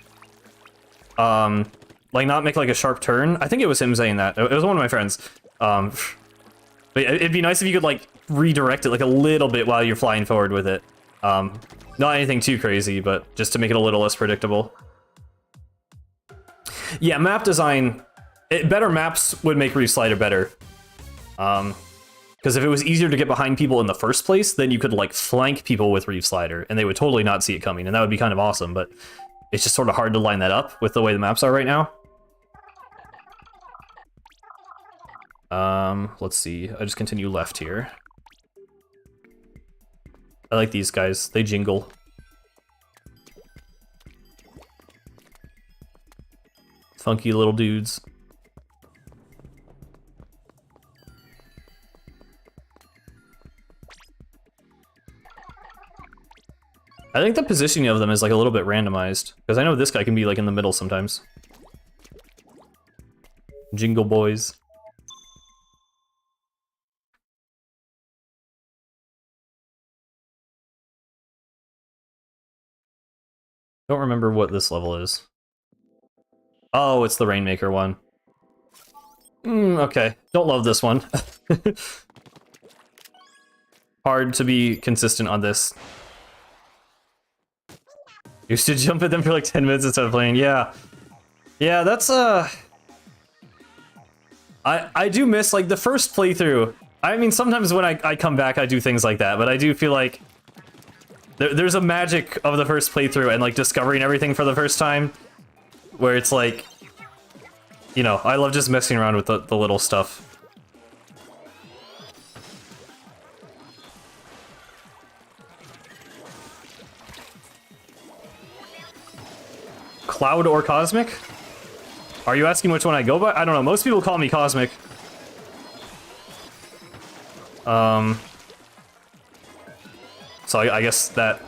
Like, not make, like, a sharp turn. I think it was him saying that. It was one of my friends. But it'd be nice if you could, like, redirect it, like, a little bit while you're flying forward with it. Not anything too crazy, but just to make it a little less predictable. Yeah, map design... better maps would make Reslider better. Because if it was easier to get behind people in the first place, then you could, like, flank people with Reslider, and they would totally not see it coming, and that would be kind of awesome, but it's just sort of hard to line that up with the way the maps are right now. Let's see. I just continue left here. I like these guys. They jingle. Funky little dudes. I think the positioning of them is like a little bit randomized, because I know this guy can be like in the middle sometimes. Jingle boys. Don't remember what this level is. Oh, it's the Rainmaker one. Okay. Don't love this one. Hard to be consistent on this. Used to jump at them for like 10 minutes instead of playing. Yeah. Yeah, that's I do miss like the first playthrough. I mean, sometimes when I come back, I do things like that, but I do feel like there's a magic of the first playthrough and like discovering everything for the first time, where it's like, you know, I love just messing around with the little stuff. Cloud or Cosmic? Are you asking which one I go by? I don't know. Most people call me Cosmic. So I guess that...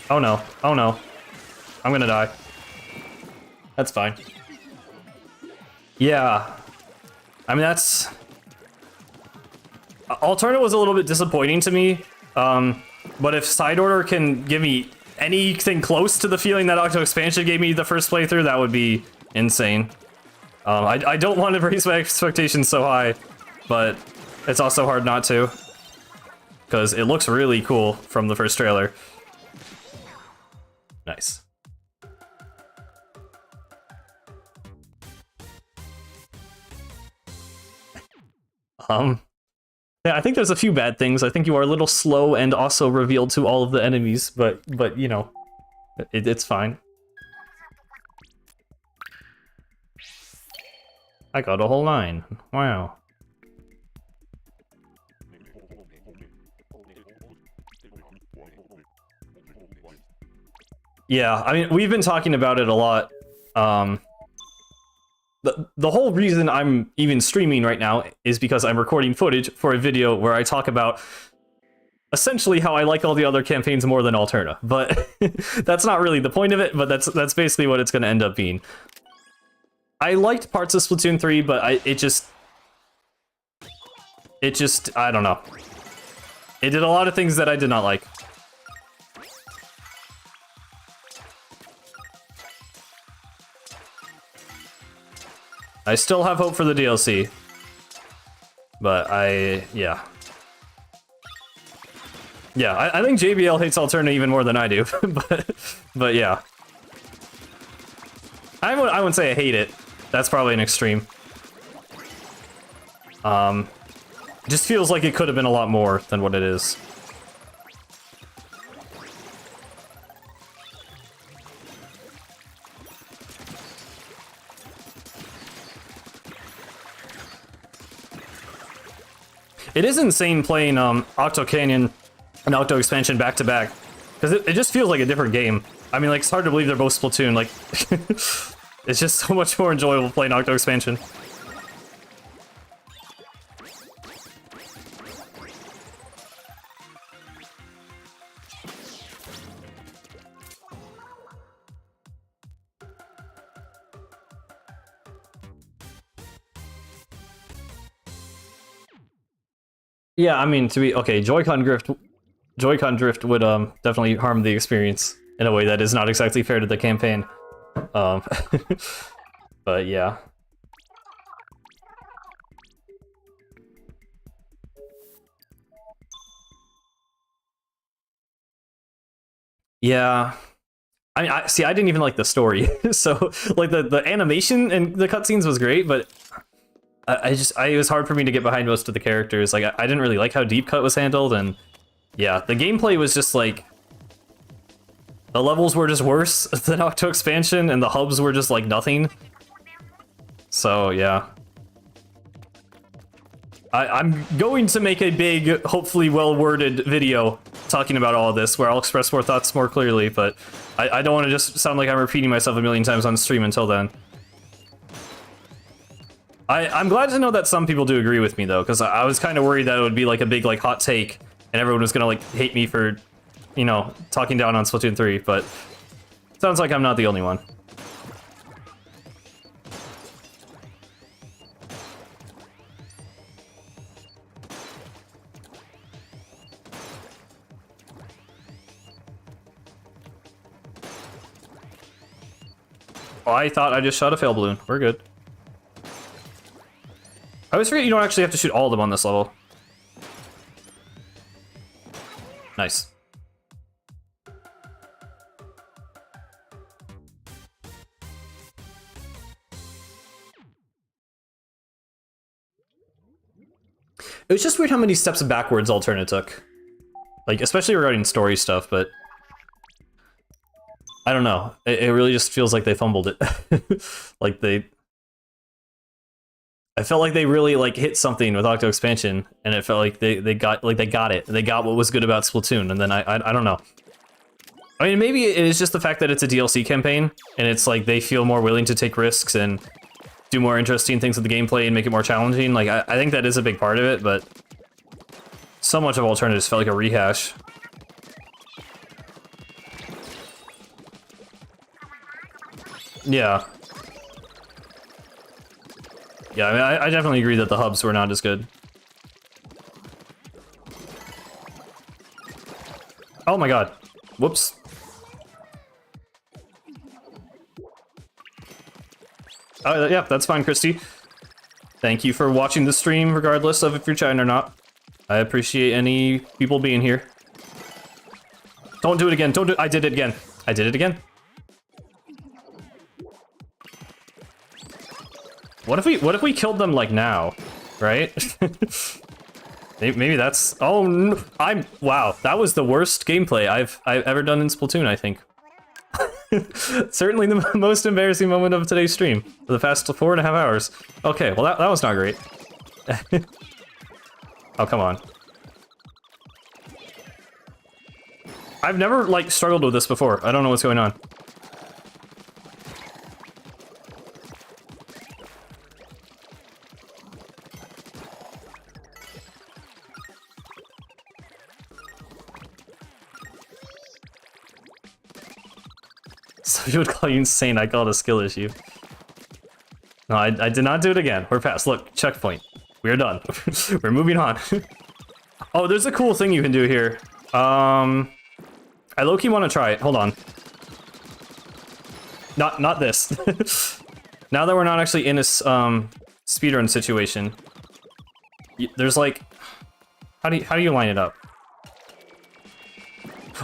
Oh no. Oh no. I'm gonna die. That's fine. Yeah. I mean, that's... Alterna was a little bit disappointing to me, but if Side Order can give me anything close to the feeling that Octo Expansion gave me the first playthrough, that would be insane. I don't want to raise my expectations so high, but it's also hard not to, because it looks really cool from the first trailer. Nice. Yeah, I think there's a few bad things. I think you are a little slow and also revealed to all of the enemies, but you know, it's fine. I got a whole 9. Wow. Yeah, I mean, we've been talking about it a lot. The whole reason I'm even streaming right now is because I'm recording footage for a video where I talk about essentially how I like all the other campaigns more than Alterna. But that's not really the point of it, but that's basically what it's going to end up being. I liked parts of Splatoon 3, but it just, I don't know. It did a lot of things that I did not like. I still have hope for the DLC, but yeah. Yeah, I think JBL hates Alterna even more than I do, but yeah. I wouldn't say I hate it. That's probably an extreme. It just feels like it could have been a lot more than what it is. It is insane playing Octo Canyon and Octo Expansion back to back, because it just feels like a different game. I mean, like, it's hard to believe they're both Splatoon. Like, it's just so much more enjoyable playing Octo Expansion. Yeah, I mean, to be okay, Joy-Con drift would definitely harm the experience in a way that is not exactly fair to the campaign. But yeah. Yeah. I mean, I didn't even like the story. So, like, the animation and the cutscenes was great, but it was hard for me to get behind most of the characters. Like, I didn't really like how Deep Cut was handled, and yeah, the gameplay was just like, the levels were just worse than Octo Expansion, and the hubs were just like nothing. So yeah. I'm going to make a big, hopefully well-worded video talking about all of this, where I'll express more thoughts more clearly, but I don't want to just sound like I'm repeating myself a million times on stream until then. I'm glad to know that some people do agree with me though, because I was kind of worried that it would be like a big like hot take and everyone was gonna like hate me for, you know, talking down on Splatoon 3, but sounds like I'm not the only one. Oh, I thought I just shot a fail balloon. We're good. I always forget you don't actually have to shoot all of them on this level. Nice. It was just weird how many steps backwards Alterna took. Like, especially regarding story stuff, but... I don't know. It really just feels like they fumbled it. Like, I felt like they really, like, hit something with Octo Expansion, and it felt like they got it. They got what was good about Splatoon, and then I don't know. I mean, maybe it is just the fact that it's a DLC campaign, and it's like they feel more willing to take risks and do more interesting things with the gameplay and make it more challenging. Like, I think that is a big part of it, but so much of Alternatives felt like a rehash. Yeah. Yeah, I mean, I definitely agree that the hubs were not as good. Oh my god. Whoops. Yeah, that's fine, Christy. Thank you for watching the stream, regardless of if you're chatting or not. I appreciate any people being here. Don't do it again. Don't do it. I did it again. I did it again. What if we killed them like now, right? Maybe that's. Oh, no, wow. That was the worst gameplay I've ever done in Splatoon, I think. Certainly the most embarrassing moment of today's stream for the past 4.5 hours. Okay, well that was not great. Oh, come on. I've never like struggled with this before. I don't know what's going on. So you would call you insane, I call it a skill issue. No, I did not do it again. We're past. Look, checkpoint. We're done. We're moving on. Oh, there's a cool thing you can do here. I low-key want to try it. Hold on. Not this. Now that we're not actually in a speedrun situation, there's like, how do you line it up?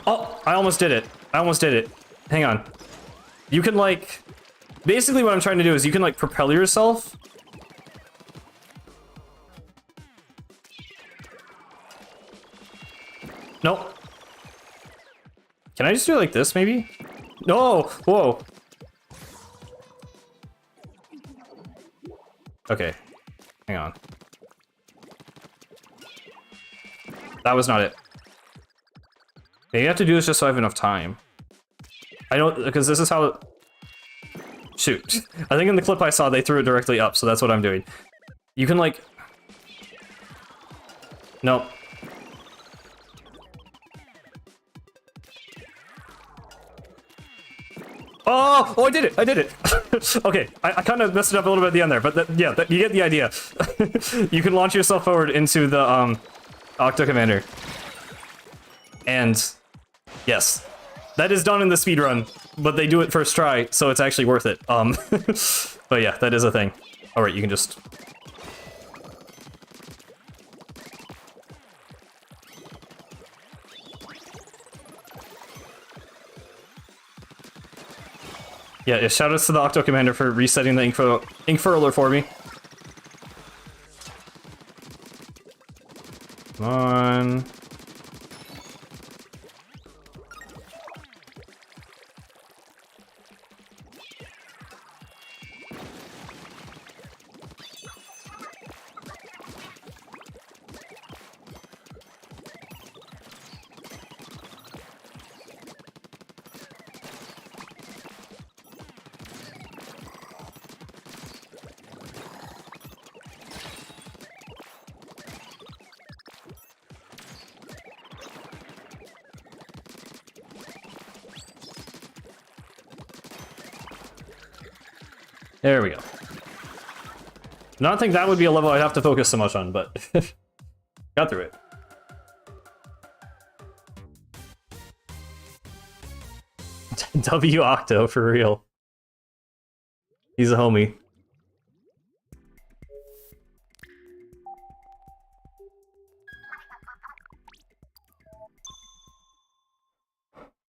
Oh, I almost did it. I almost did it. Hang on. You can like, basically what I'm trying to do is you can like propel yourself. Nope. Can I just do it like this maybe? No, whoa. Okay, hang on. That was not it. Yeah, you have to do this just so I have enough time. I don't, because this is how... Shoot. I think in the clip I saw, they threw it directly up, so that's what I'm doing. You can, like... Nope. Oh, I did it! I did it! Okay, I kind of messed it up a little bit at the end there, but yeah, you get the idea. You can launch yourself forward into the, Octo Commander. And... Yes. That is done in the speedrun, but they do it first try, so it's actually worth it. But yeah, that is a thing. Alright, you can just... Yeah, shout outs to the Octo Commander for resetting the ink furler for me. Come on. There we go. I don't think that would be a level I'd have to focus so much on, but got through it. W Octo, for real. He's a homie.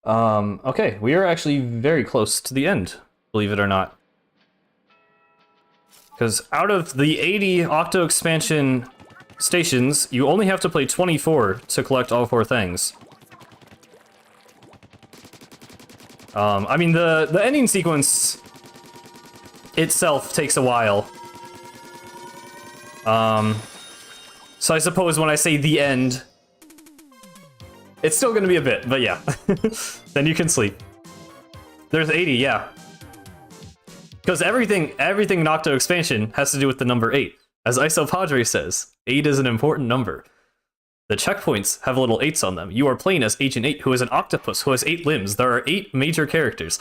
Okay, we are actually very close to the end, believe it or not. Because out of the 80 Octo expansion stations, you only have to play 24 to collect all 4 things. I mean, the ending sequence itself takes a while. So I suppose when I say the end, it's still gonna be a bit, but yeah. Then you can sleep. There's 80, yeah. Because everything in Octo expansion has to do with the number 8. As Isopadre says, 8 is an important number. The checkpoints have little 8s on them. You are playing as Agent 8, who is an octopus, who has 8 limbs. There are 8 major characters.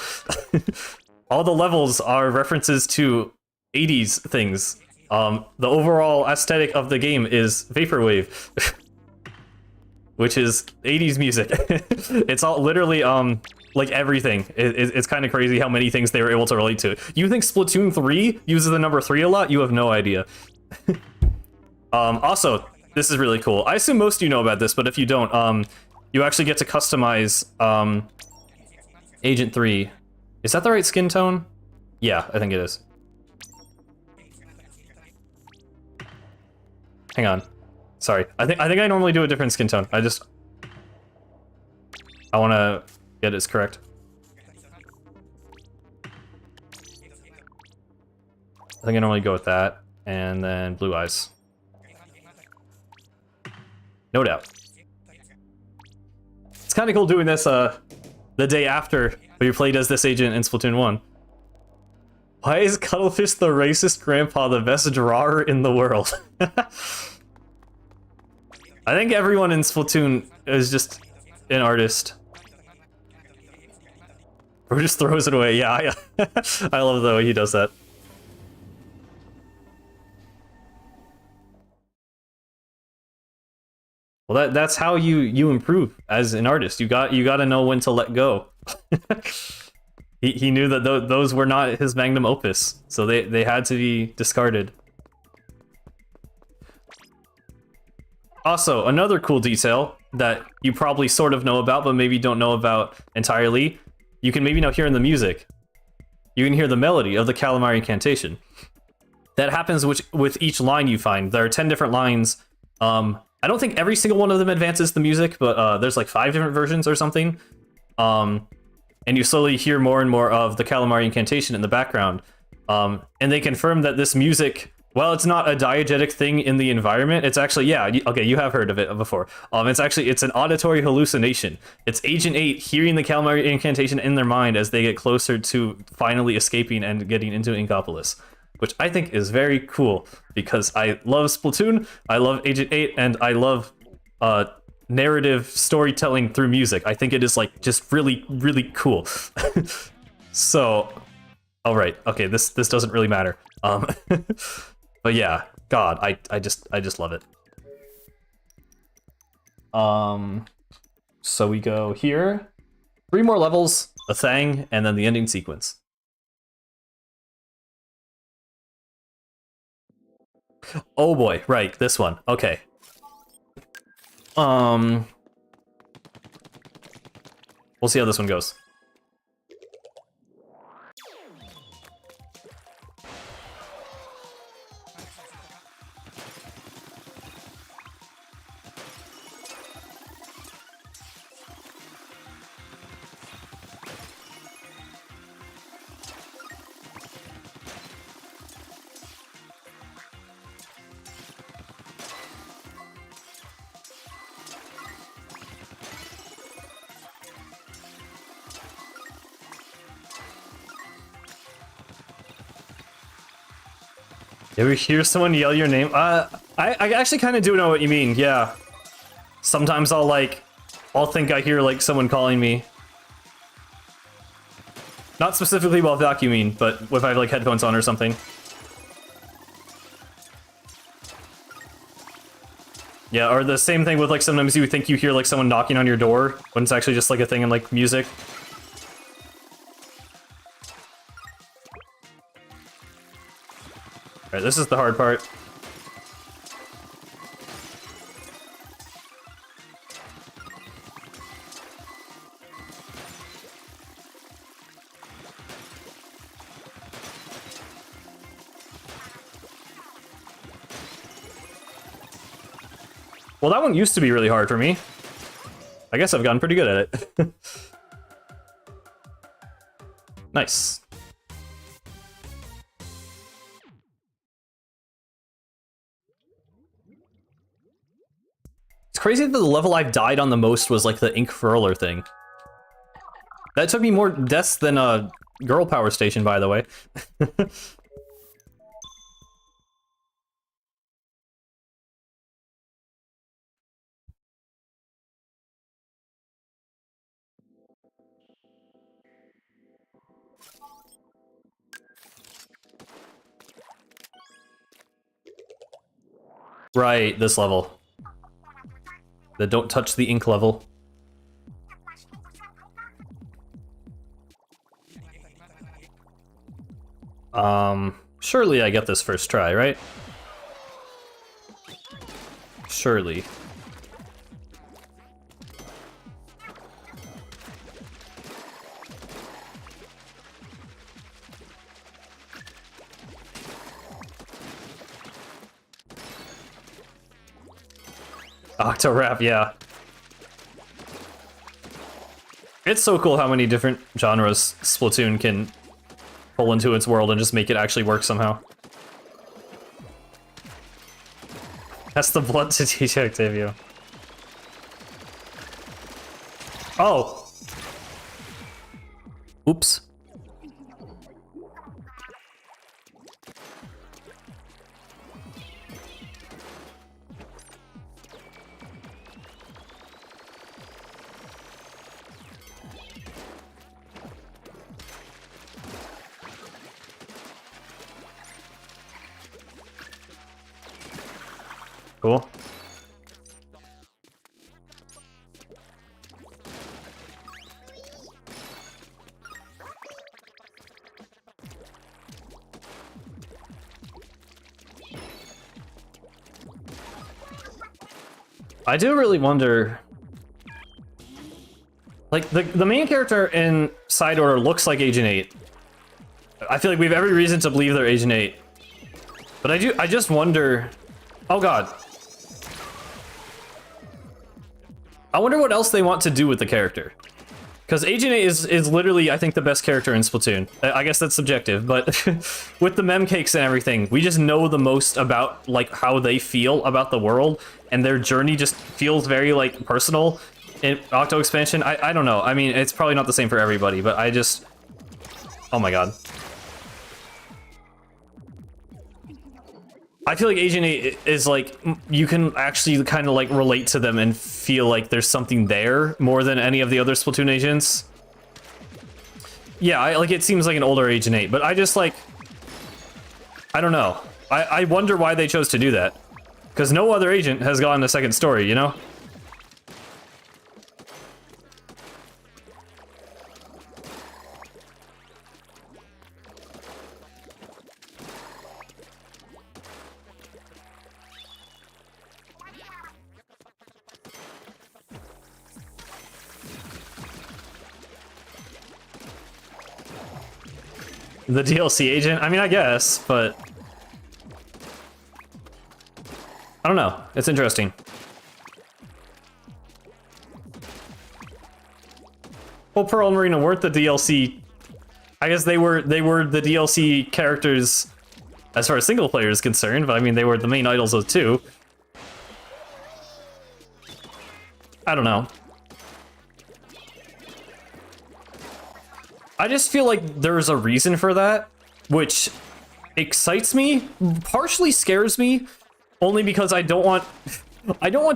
All the levels are references to 80s things. The overall aesthetic of the game is Vaporwave, which is 80s music. It's all literally, like everything. It's kind of crazy how many things they were able to relate to. You think Splatoon 3 uses the number 3 a lot? You have no idea. Also, this is really cool. I assume most of you know about this, but if you don't, you actually get to customize Agent 3. Is that the right skin tone? Yeah, I think it is. Hang on. Sorry. I think I normally do a different skin tone. I want to get it correct. I think I normally go with that, and then blue eyes. No doubt. It's kind of cool doing this the day after we played as this agent in Splatoon 1. Why is Cuttlefish the racist grandpa the best drawer in the world? I think everyone in Splatoon is just an artist. Or just throws it away. Yeah, I love the way he does that. Well, that's how you improve as an artist. You got to know when to let go. He knew that those were not his magnum opus, so they had to be discarded. Also, another cool detail that you probably sort of know about, but maybe don't know about entirely, you can maybe now hear in the music. You can hear the melody of the Calamari Incantation. That happens with each line you find. There are 10 different lines. I don't think every single one of them advances the music, but there's like 5 different versions or something. And you slowly hear more and more of the Calamari Incantation in the background. And they confirm that this music, while it's not a diegetic thing in the environment, it's actually, yeah, okay, you have heard of it before. It's an auditory hallucination. It's Agent 8 hearing the Calamari Incantation in their mind as they get closer to finally escaping and getting into Inkopolis, which I think is very cool because I love Splatoon, I love Agent 8, and I love narrative storytelling through music. I think it is like just really, really cool. So, all right, okay, this doesn't really matter. But yeah, God, I just love it. So we go here, 3 more levels, a thing, and then the ending sequence. Oh boy, right, this one. Okay. We'll see how this one goes. You ever hear someone yell your name? I actually kind of do know what you mean, yeah. Sometimes I'll think I hear like someone calling me. Not specifically while vacuuming, but if I have like headphones on or something. Yeah, or the same thing with like sometimes you think you hear like someone knocking on your door when it's actually just like a thing in like music. Alright, this is the hard part. Well, that one used to be really hard for me. I guess I've gotten pretty good at it. Nice. It's crazy that the level I've died on the most was like the ink furler thing. That took me more deaths than a girl power station, by the way. Right, this level. The don't touch the ink level. Surely I get this first try, right? Surely. Octorap, yeah. It's so cool how many different genres Splatoon can pull into its world and just make it actually work somehow. That's the blood to DJ Octavio. Oh! Oops. Cool. I do really wonder, like, the main character in Side Order looks like Agent 8. I feel like we have every reason to believe they're Agent 8. But I just wonder, oh god. I wonder what else they want to do with the character. Because Agent 8 is literally, I think, the best character in Splatoon. I guess that's subjective, but with the mem cakes and everything, we just know the most about, like, how they feel about the world, and their journey just feels very, like, personal in Octo Expansion. I don't know. I mean, it's probably not the same for everybody, but I just... Oh my god. I feel like Agent 8 is like, you can actually kind of like relate to them and feel like there's something there more than any of the other Splatoon agents. Yeah, like it seems like an older Agent 8, but I just like, I don't know. I wonder why they chose to do that. Because no other agent has gotten a second story, you know? The DLC agent? I mean, I guess, but... I don't know. It's interesting. Well, Pearl and Marina weren't the DLC... I guess they were the DLC characters as far as single player is concerned, but I mean, they were the main idols of two. I don't know. I just feel like there's a reason for that, which excites me, partially scares me, only because I don't want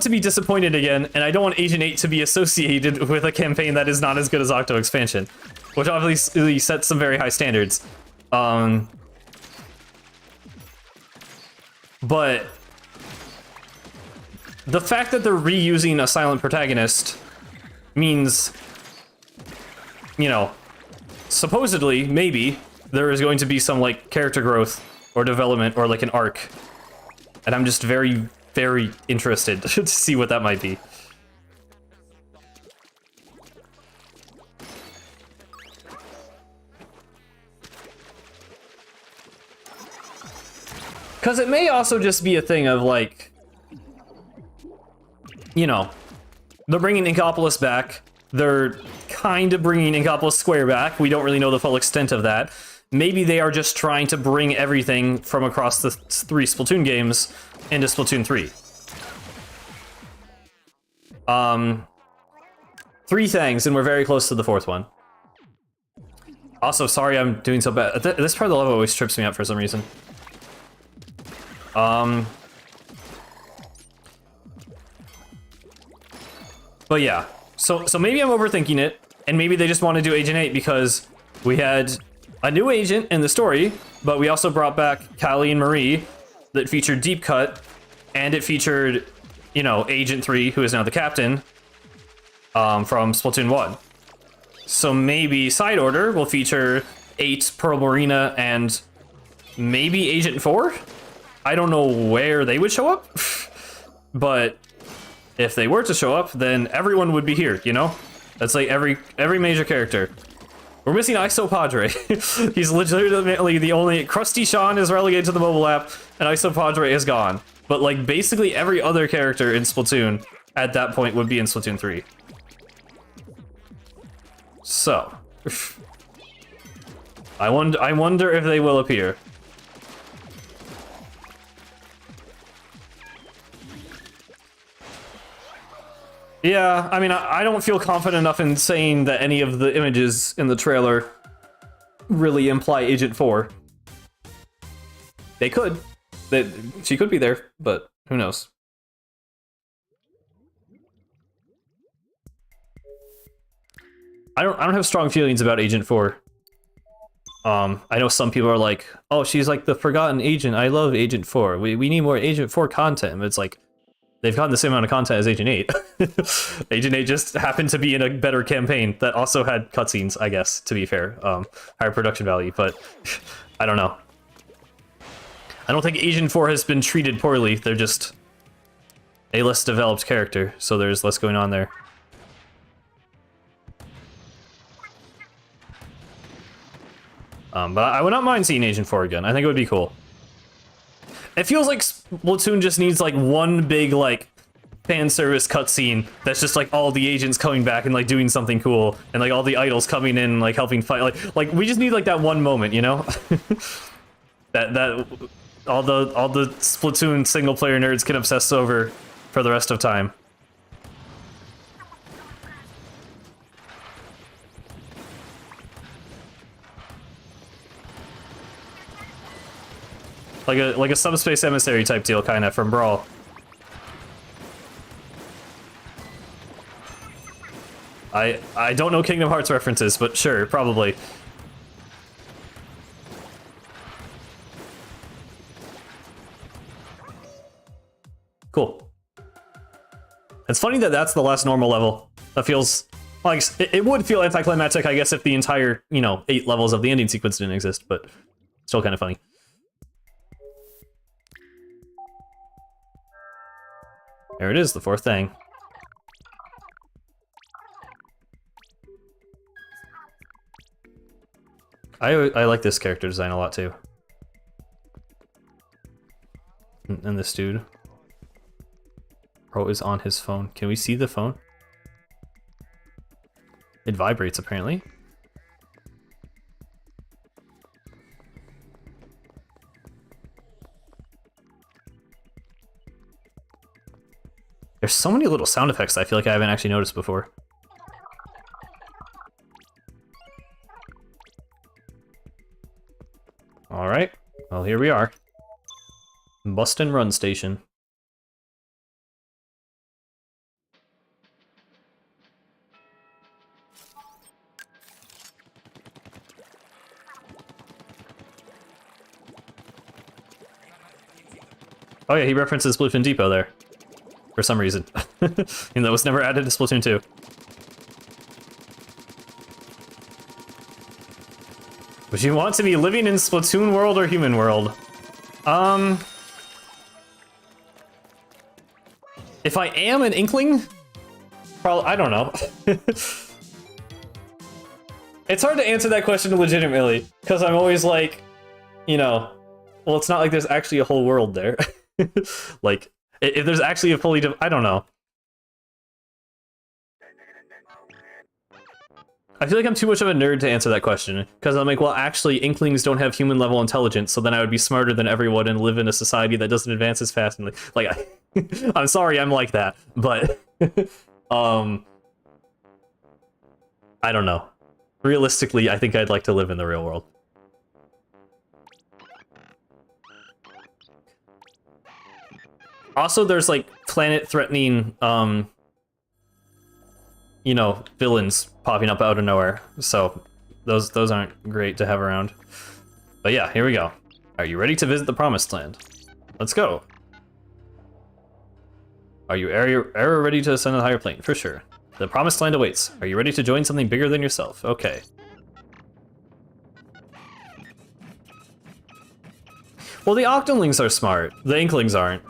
to be disappointed again, and I don't want Agent 8 to be associated with a campaign that is not as good as Octo Expansion. which obviously sets some very high standards. But the fact that they're reusing a silent protagonist means, you know, supposedly, maybe, there is going to be some, like, character growth or development or, like, an arc. And I'm just very, very interested to see what that might be. Because it may also just be a thing of, like, you know, they're bringing Inkopolis back. They're kind of bringing Inkopolis Square back. We don't really know the full extent of that. Maybe they are just trying to bring everything from across the 3 Splatoon games into Splatoon 3. 3 things, and we're very close to the 4th one. Also, sorry I'm doing so bad. This part of the level always trips me up for some reason. But yeah, so maybe I'm overthinking it, and maybe they just want to do Agent 8 because we had a new agent in the story, but we also brought back Callie and Marie that featured Deep Cut, and it featured, you know, Agent 3, who is now the captain, from Splatoon 1. So maybe Side Order will feature 8, Pearl Marina, and maybe Agent 4? I don't know where they would show up, but if they were to show up, then everyone would be here, you know? That's like every major character. We're missing Iso Padre. He's legitimately the only... Krusty Sean is relegated to the mobile app, and Iso Padre is gone. But, like, basically every other character in Splatoon at that point would be in Splatoon 3. So... I wonder if they will appear. Yeah, I mean, I don't feel confident enough in saying that any of the images in the trailer really imply Agent 4. They could. She could be there, but who knows? I don't have strong feelings about Agent 4. I know some people are like, oh, she's like the forgotten agent. I love Agent 4. We need more Agent 4 content. But it's like, they've gotten the same amount of content as Agent 8. Agent 8 just happened to be in a better campaign that also had cutscenes, I guess, to be fair. Higher production value, but I don't know. I don't think Agent 4 has been treated poorly. They're just a less developed character, so there's less going on there. But I would not mind seeing Agent 4 again. I think it would be cool. It feels like Splatoon just needs, like, one big, like, fan service cutscene that's just, like, all the agents coming back and, like, doing something cool, and, like, all the idols coming in and, like, helping fight. Like we just need, like, that one moment, you know? that all the Splatoon single-player nerds can obsess over for the rest of time. Like a subspace emissary type deal, kind of, from Brawl. I don't know Kingdom Hearts references, but sure, probably. Cool. It's funny that that's the last normal level. That feels like it would feel anticlimactic, I guess, if the entire, you know, 8 levels of the ending sequence didn't exist, but still kind of funny. There it is, the 4th thing. I like this character design a lot too. And this dude. Bro is on his phone. Can we see the phone? It vibrates apparently. There's so many little sound effects I feel like I haven't actually noticed before. Alright, well here we are. Bust and Run Station. Oh yeah, he references Splatoon Depot there. For some reason. And that was never added to Splatoon 2. Would you want to be living in Splatoon world or human world? If I am an Inkling, probably, I don't know. It's hard to answer that question legitimately, because I'm always like, you know, well, it's not like there's actually a whole world there. Like, if there's actually a fully, I don't know. I feel like I'm too much of a nerd to answer that question, because I'm like, well, actually, Inklings don't have human-level intelligence, so then I would be smarter than everyone and live in a society that doesn't advance as fast. And like, I'm sorry, I'm like that, but I don't know. Realistically, I think I'd like to live in the real world. Also, there's like planet-threatening, you know, villains popping up out of nowhere, so those aren't great to have around. But yeah, here we go. Are you ready to visit the Promised Land? Let's go. Are you ever ready to ascend to the higher plane? For sure. The Promised Land awaits. Are you ready to join something bigger than yourself? Okay. Well, the Octolings are smart. The Inklings aren't.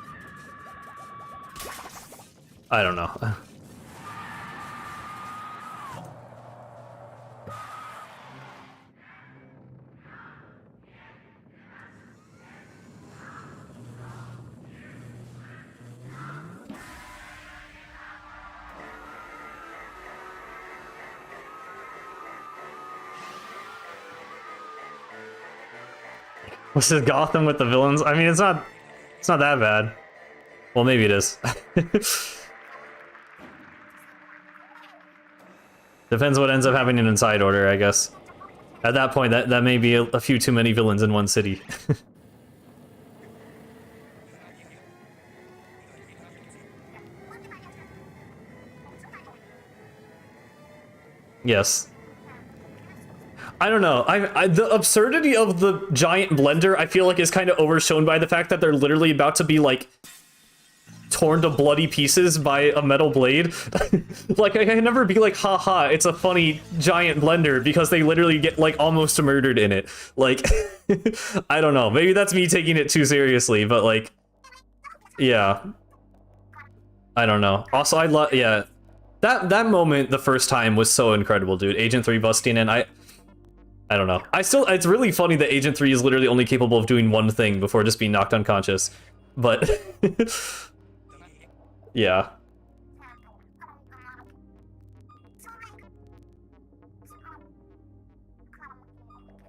I don't know. This is Gotham with the villains. I mean, it's not that bad. Well, maybe it is. Depends what ends up happening inside order, I guess. At that point, that may be a few too many villains in one city. Yes. I don't know. The absurdity of the giant blender, I feel like, is kind of overshown by the fact that they're literally about to be, like, torn to bloody pieces by a metal blade. Like, I can never be like, haha, it's a funny giant blender, because they literally get, like, almost murdered in it. Like, I don't know. Maybe that's me taking it too seriously, but, like, yeah. I don't know. Also, I love, yeah. That moment the first time was so incredible, dude. Agent 3 busting in, I don't know. It's really funny that Agent 3 is literally only capable of doing one thing before just being knocked unconscious. But, yeah.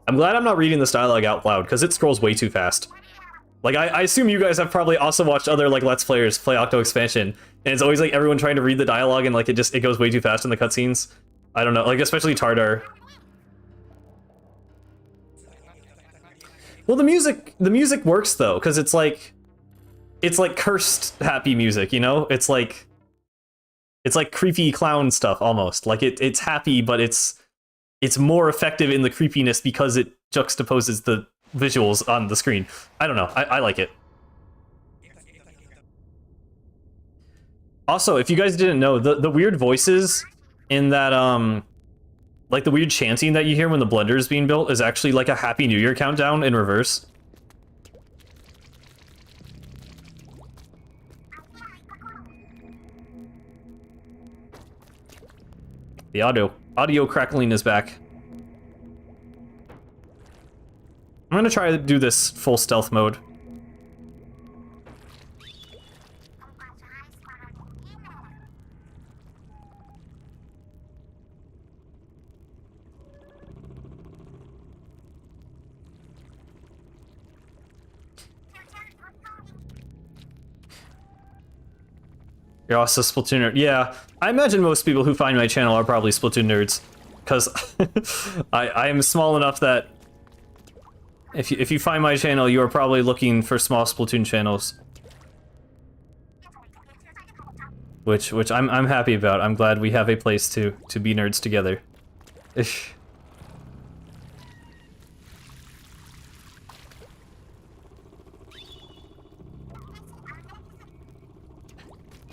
I'm glad I'm not reading this dialogue out loud, because it scrolls way too fast. Like, I assume you guys have probably also watched other, like, Let's Players play Octo Expansion, and it's always, like, everyone trying to read the dialogue, and, like, it goes way too fast in the cutscenes. I don't know, like, especially Tardar. Well, the music works, though, because it's like cursed happy music, you know? It's like creepy clown stuff, almost. Like, it's happy, but it's more effective in the creepiness because it juxtaposes the visuals on the screen. I don't know. I like it. Also, if you guys didn't know, the weird voices in that, like the weird chanting that you hear when the blender is being built is actually like a Happy New Year countdown in reverse. The audio crackling is back. I'm gonna try to do this full stealth mode. You're also Splatoon nerd. Yeah, I imagine most people who find my channel are probably Splatoon nerds, because I am small enough that if you find my channel, you are probably looking for small Splatoon channels, which I'm happy about. I'm glad we have a place to be nerds together. Ish.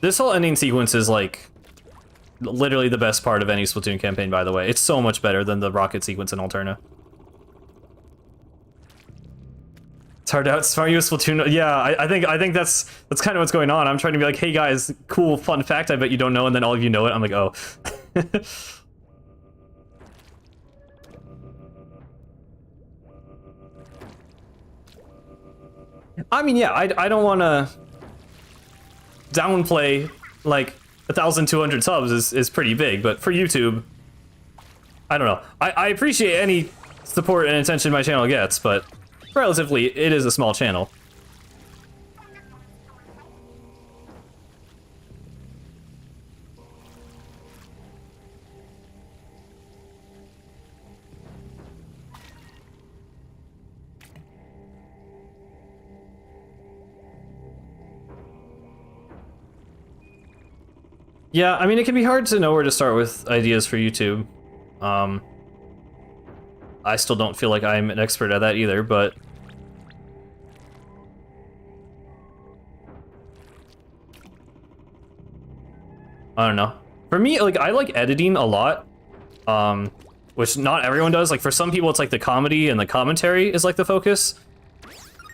This whole ending sequence is like literally the best part of any Splatoon campaign, by the way. It's so much better than the rocket sequence in Alterna. It's hard to outsmart you with Splatoon. Yeah, I think that's kind of what's going on. I'm trying to be like, hey guys, cool fun fact I bet you don't know, and then all of you know it. I'm like, oh. I mean, yeah, I don't want to downplay, like, 1,200 subs is pretty big, but for YouTube, I don't know. I appreciate any support and attention my channel gets, but relatively, it is a small channel. Yeah, I mean, it can be hard to know where to start with ideas for YouTube. I still don't feel like I'm an expert at that either, but... I don't know. For me, like, I like editing a lot, which not everyone does. Like, for some people, it's like the comedy and the commentary is like the focus.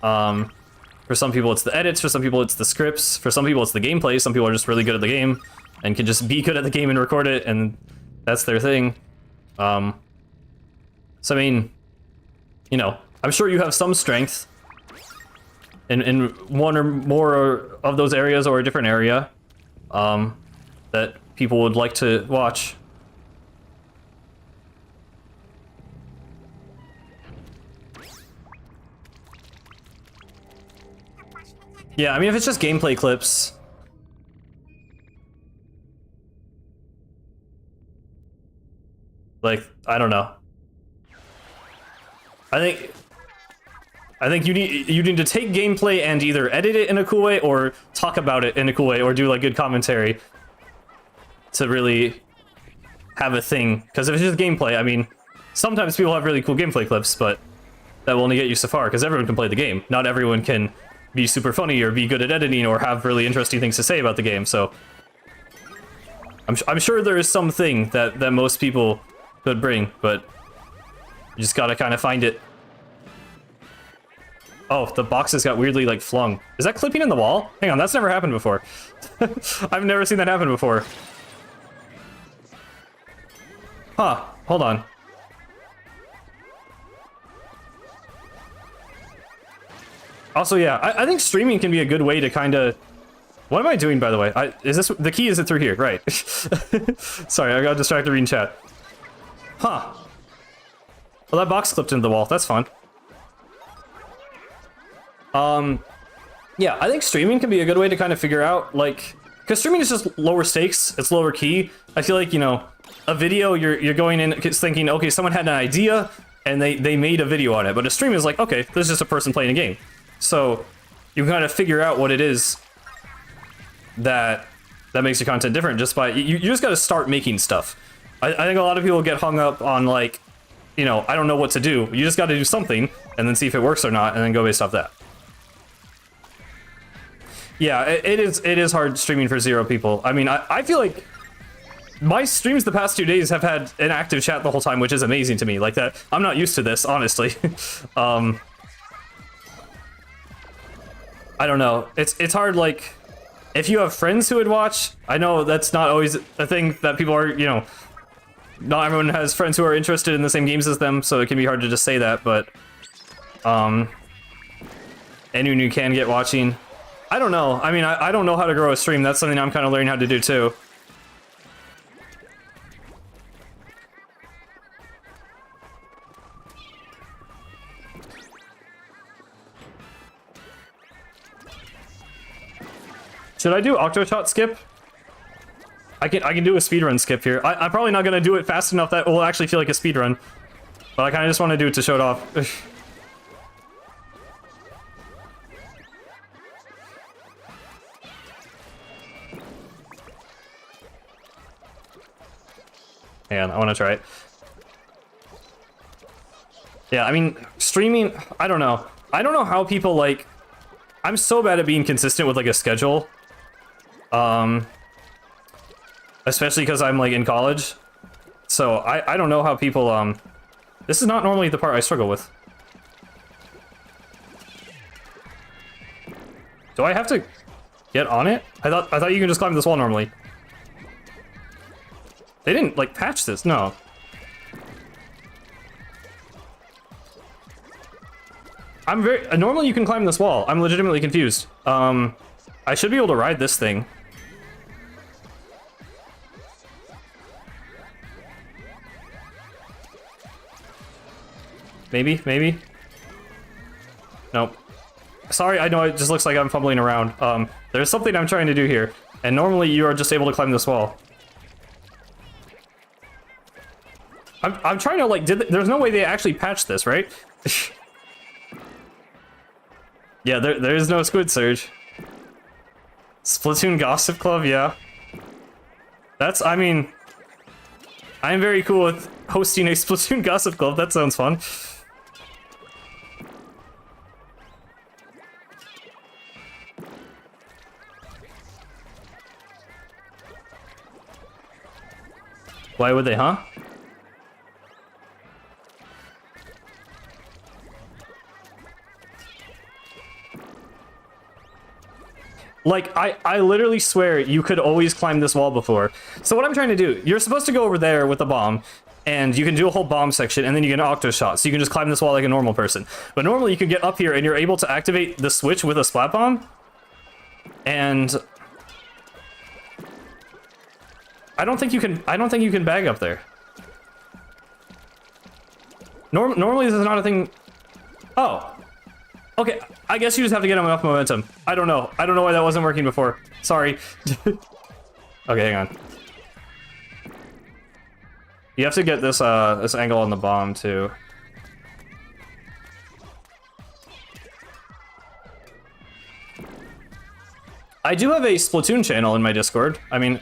For some people, it's the edits. For some people, it's the scripts. For some people, it's the gameplay. Some people are just really good at the game and can just be good at the game and record it, and that's their thing. So, I mean, you know, I'm sure you have some strength in one or more of those areas or a different area that people would like to watch. Yeah, I mean, if it's just gameplay clips... Like, I don't know. I think you need to take gameplay and either edit it in a cool way or talk about it in a cool way or do like good commentary to really have a thing. Because if it's just gameplay, I mean, sometimes people have really cool gameplay clips, but that will only get you so far because everyone can play the game. Not everyone can be super funny or be good at editing or have really interesting things to say about the game. So I'm sure there is something that most people could bring, but you just gotta kind of find it. Oh, the boxes got weirdly, like, flung. Is that clipping in the wall? Hang on, that's never happened before. I've never seen that happen before. Huh, hold on. Also, yeah, I think streaming can be a good way to kind of... What am I doing, by the way? Is this... The key isn't through here, right. Sorry, I got distracted reading chat. Huh. Well, that box clipped into the wall. That's fun. Yeah, I think streaming can be a good way to kind of figure out, like... Because streaming is just lower stakes. It's lower key. I feel like, you know, a video, you're going in thinking, okay, someone had an idea, and they made a video on it. But a stream is like, okay, this is just a person playing a game. So, you can kind of figure out what it is that makes your content different just by... You just gotta start making stuff. I think a lot of people get hung up on, like, you know, I don't know what to do. You just gotta do something, and then see if it works or not, and then go based off that. Yeah, it is hard streaming for 0 people. I mean, I feel like my streams the past 2 days have had an active chat the whole time, which is amazing to me. Like that, I'm not used to this, honestly. I don't know. It's hard, like, if you have friends who would watch, I know that's not always a thing that people are, you know, not everyone has friends who are interested in the same games as them, so it can be hard to just say that, but, anyone you can get watching, I don't know. I mean, I don't know how to grow a stream. That's something I'm kind of learning how to do, too. Should I do Octoshot skip? I can do a speedrun skip here. I'm probably not gonna do it fast enough that it will actually feel like a speedrun. But I kinda just wanna do it to show it off. Hang on, I wanna try it. Yeah, I mean, streaming, I don't know. I don't know how people, like... I'm so bad at being consistent with, like, a schedule. Especially because I'm like in college. So I don't know how people, this is not normally the part I struggle with. Do I have to get on it? I thought you can just climb this wall normally. They didn't like patch this, no. Normally you can climb this wall. I'm legitimately confused. I should be able to ride this thing. Maybe? Nope. Sorry, I know it just looks like I'm fumbling around. There's something I'm trying to do here, and normally you are just able to climb this wall. I'm trying to, like, there's no way they actually patched this, right? Yeah, there is no Squid Surge. Splatoon Gossip Club, yeah. I mean... I am very cool with hosting a Splatoon Gossip Club, that sounds fun. Why would they, huh? Like, I literally swear you could always climb this wall before. So what I'm trying to do, you're supposed to go over there with a bomb, and you can do a whole bomb section, and then you get an octo shot, so you can just climb this wall like a normal person. But normally you can get up here, and you're able to activate the switch with a splat bomb, and... I don't think you can bag up there. Normally this is not a thing... Oh. Okay, I guess you just have to get enough momentum. I don't know why that wasn't working before. Sorry. Okay, hang on. You have to get this this angle on the bomb too. I do have a Splatoon channel in my Discord. I mean,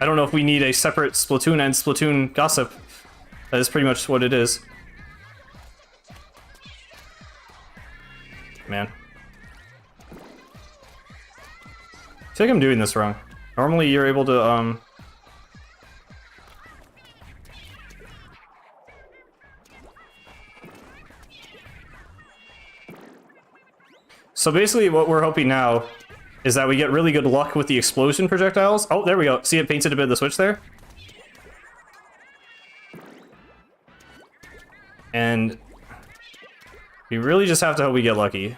I don't know if we need a separate Splatoon and Splatoon gossip. That is pretty much what it is. Man. I feel like I'm doing this wrong. Normally you're able to, So basically what we're hoping now is that we get really good luck with the explosion projectiles. Oh, there we go. See, it painted a bit of the switch there? And we really just have to hope we get lucky.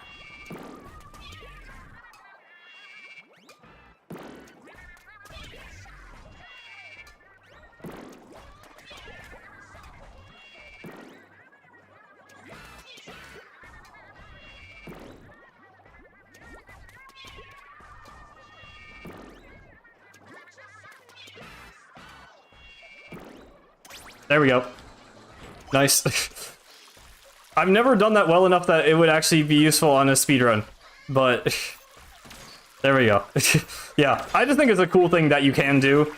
There we go. Nice. I've never done that well enough that it would actually be useful on a speedrun, but there we go. Yeah, I just think it's a cool thing that you can do,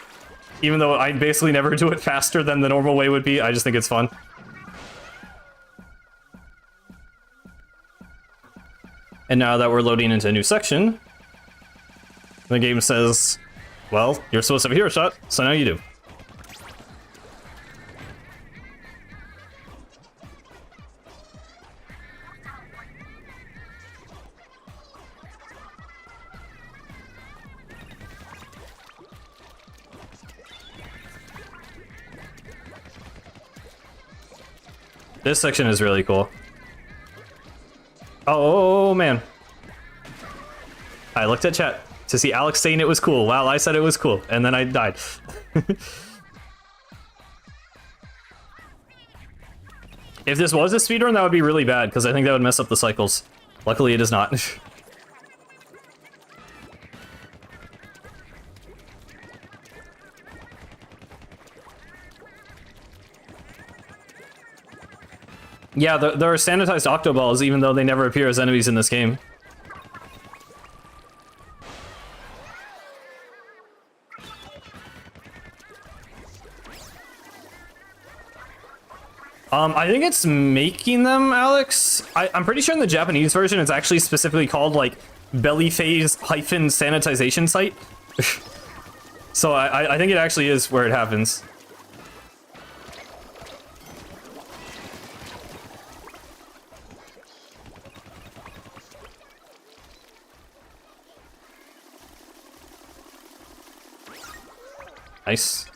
even though I basically never do it faster than the normal way would be. I just think it's fun. And now that we're loading into a new section, the game says, well, you're supposed to have a hero shot, so now you do. This section is really cool. Oh, man. I looked at chat to see Alex saying it was cool while I said it was cool, and then I died. If this was a speedrun, that would be really bad, because I think that would mess up the cycles. Luckily, it is not. Yeah, there are sanitized octoballs, even though they never appear as enemies in this game. I think it's making them, Alex. I'm pretty sure in the Japanese version it's actually specifically called, like, belly phase hyphen sanitization site. So I think it actually is where it happens. Nice.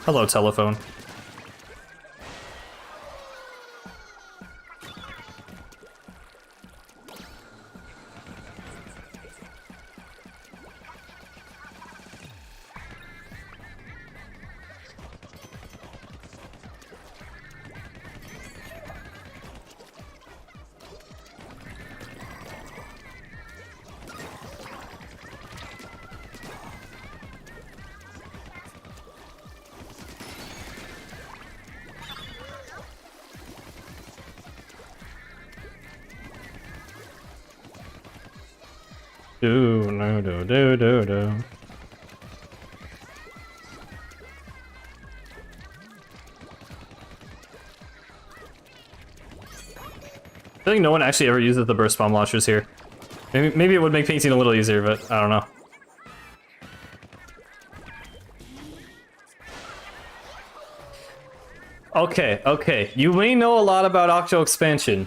Hello, telephone. Do no do do do do. I think no one actually ever uses the burst bomb launchers here. Maybe it would make painting a little easier, but I don't know. Okay, okay. You may know a lot about Octo Expansion.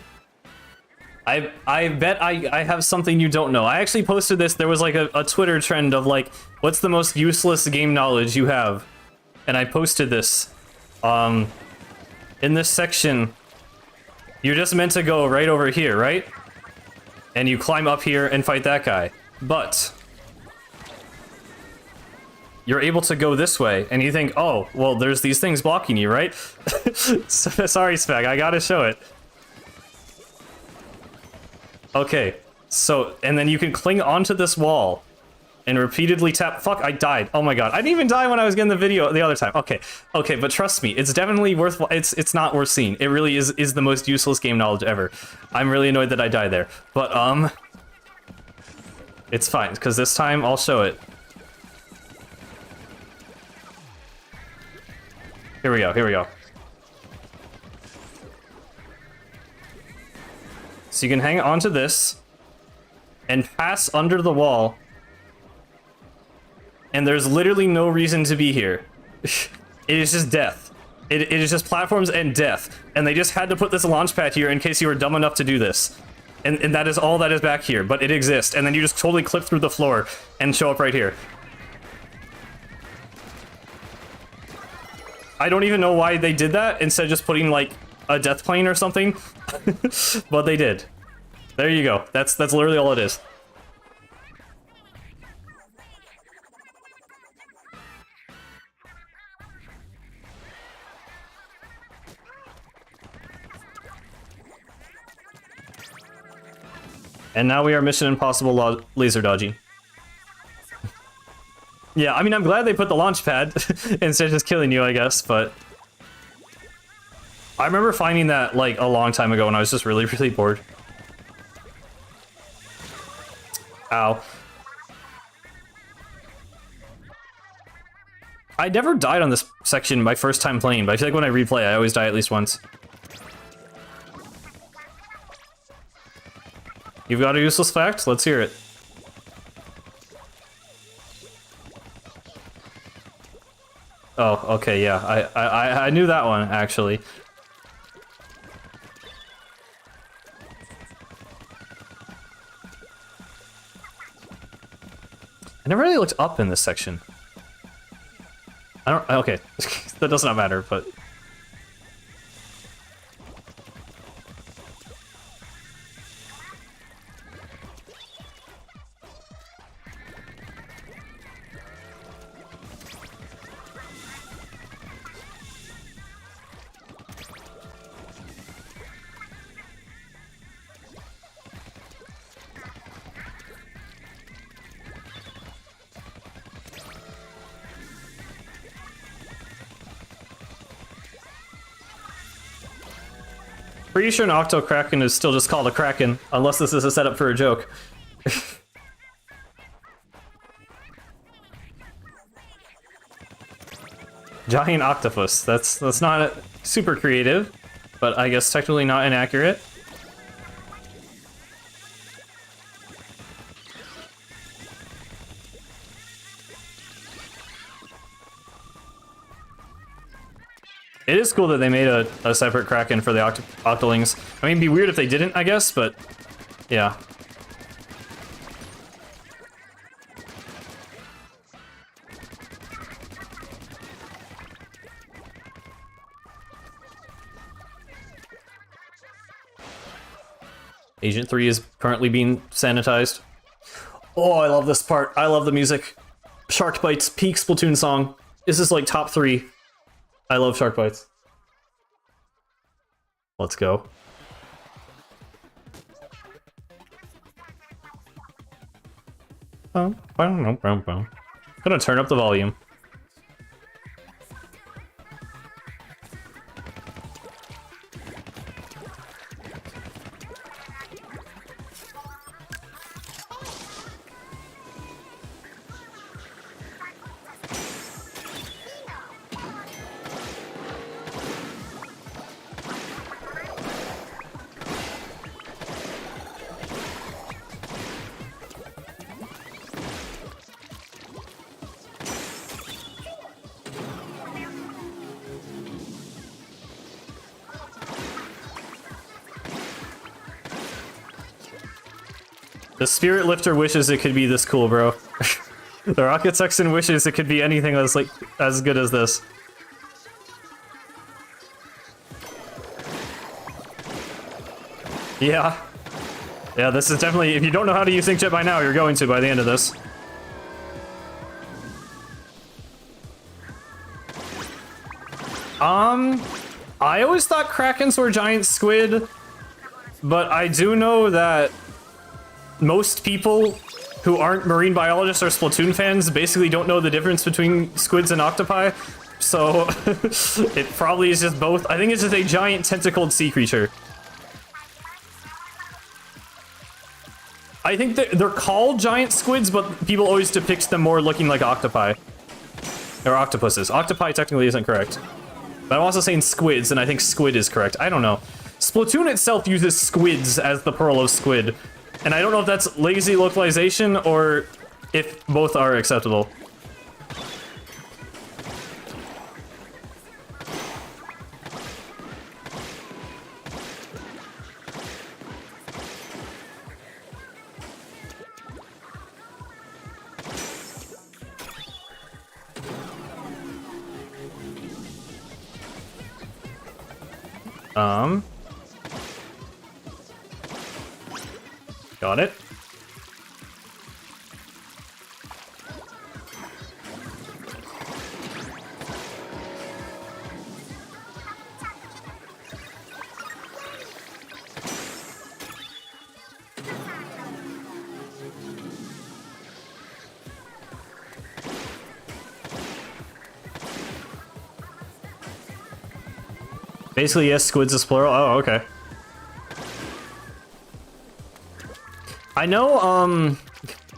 I bet I have something you don't know. I actually posted this. There was like a Twitter trend of like, what's the most useless game knowledge you have? And I posted this. In this section, you're just meant to go right over here, right? And you climb up here and fight that guy. But you're able to go this way, and you think, oh, well, there's these things blocking you, right? Sorry, Spec, I gotta show it. Okay, so, and then you can cling onto this wall and repeatedly tap. Fuck, I died. Oh my god. I didn't even die when I was getting the video the other time. Okay, okay, but trust me, it's definitely worth, it's not worth seeing. It really is the most useless game knowledge ever. I'm really annoyed that I died there. But, it's fine, because this time I'll show it. Here we go, here we go. So you can hang onto this and pass under the wall, and there's literally no reason to be here. It is just death. It is just platforms and death, and they just had to put this launch pad here in case you were dumb enough to do this. And that is all that is back here, but it exists, and then you just totally clip through the floor and show up right here. I don't even know why they did that instead of just putting like a death plane or something. But they did. There you go. That's literally all it is. And now we are Mission Impossible laser dodging. Yeah, I mean, I'm glad they put the launch pad instead of just killing you, I guess, but I remember finding that like a long time ago when I was just really, really bored. Ow. I never died on this section my first time playing, but I feel like when I replay, I always die at least once. You've got a useless fact? Let's hear it. Oh, okay, yeah. I knew that one, actually. I never really looked up in this section. I don't... Okay. That does not matter, but... Pretty sure an Octo Kraken is still just called a Kraken, unless this is a setup for a joke. Giant octopus. That's not super creative, but I guess technically not inaccurate. It is cool that they made a separate Kraken for the Octolings. I mean, it'd be weird if they didn't, I guess, but yeah. Agent 3 is currently being sanitized. Oh, I love this part. I love the music. Shark Bites, peak Splatoon song. This is like top 3. I love Shark Bites. Let's go. I'm gonna turn up the volume. The Spirit Lifter wishes it could be this cool, bro. The Rocket Sexton wishes it could be anything that's like as good as this. Yeah. Yeah, this is definitely, if you don't know how to use Inkjet by now, you're going to by the end of this. I always thought Krakens were giant squid, but I do know that most people who aren't marine biologists or Splatoon fans basically don't know the difference between squids and octopi, so it probably is just both. I think it's just a giant tentacled sea creature. I think they're called giant squids, but people always depict them more looking like octopi. Or octopuses. Octopi technically isn't correct. But I'm also saying squids, and I think squid is correct. I don't know. Splatoon itself uses squids as the plural of squid. And I don't know if that's lazy localization or if both are acceptable. Got it. Basically, yes, squids is plural. Oh, okay. I know,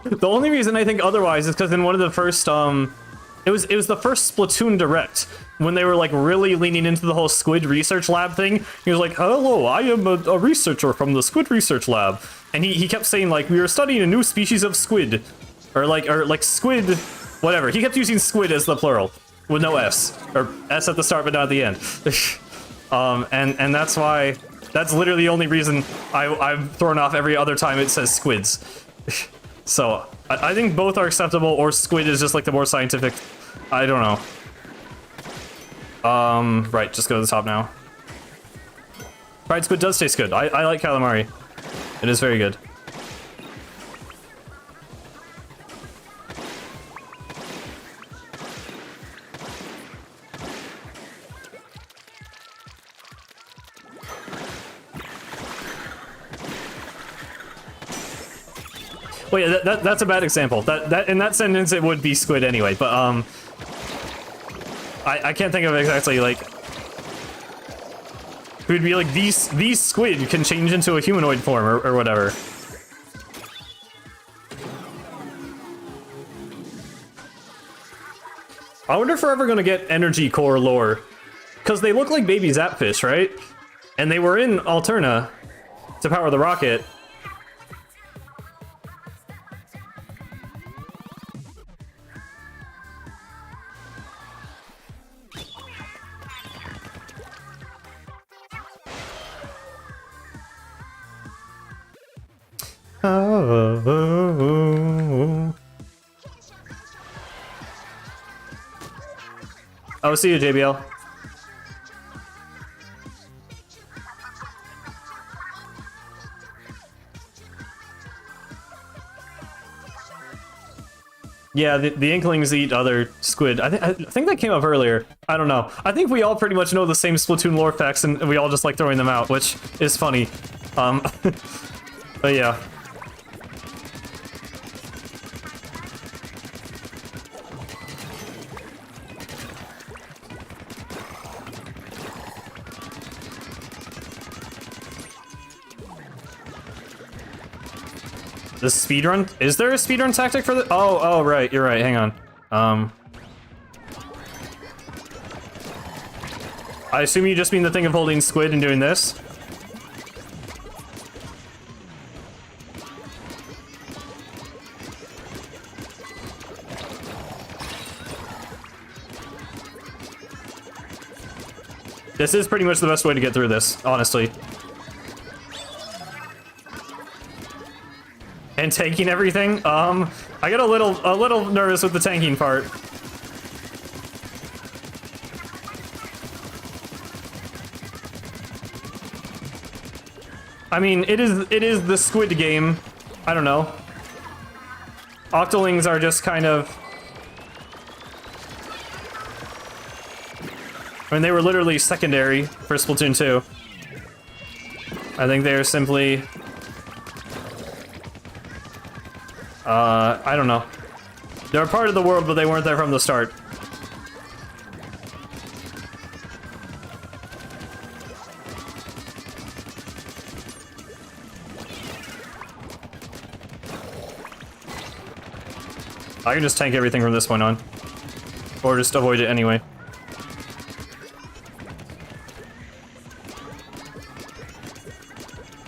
the only reason I think otherwise is because in one of the first, it was the first Splatoon Direct, when they were, like, really leaning into the whole Squid Research Lab thing. He was like, hello, I am a researcher from the Squid Research Lab. And he kept saying, like, we are studying a new species of squid. Or like squid, whatever. He kept using squid as the plural, with no S. Or S at the start, but not at the end. And that's why... That's literally the only reason I'm thrown off every other time it says squids. So, I think both are acceptable, or squid is just like the more scientific... I don't know. Right, just go to the top now. Fried squid does taste good. I like calamari. It is very good. Well, yeah, that's a bad example. That in that sentence it would be squid anyway, but I can't think of exactly like it would be like these squid can change into a humanoid form or whatever. I wonder if we're ever gonna get energy core lore, because they look like baby Zapfish, right? And they were in Alterna to power the rocket. Oh, see you, JBL. Yeah, the Inklings eat other squid. I think that came up earlier. I don't know. I think we all pretty much know the same Splatoon lore facts, and we all just like throwing them out, which is funny. But yeah. The speedrun? Is there a speedrun tactic for the? Oh, right. You're right. Hang on. I assume you just mean the thing of holding squid and doing this. This is pretty much the best way to get through this, honestly. And tanking everything? I get a little nervous with the tanking part. I mean, it is the Squid Game. I don't know. Octolings are just kind of... I mean, they were literally secondary for Splatoon 2. I think they are simply... I don't know. They're a part of the world, but they weren't there from the start. I can just tank everything from this point on. Or just avoid it anyway.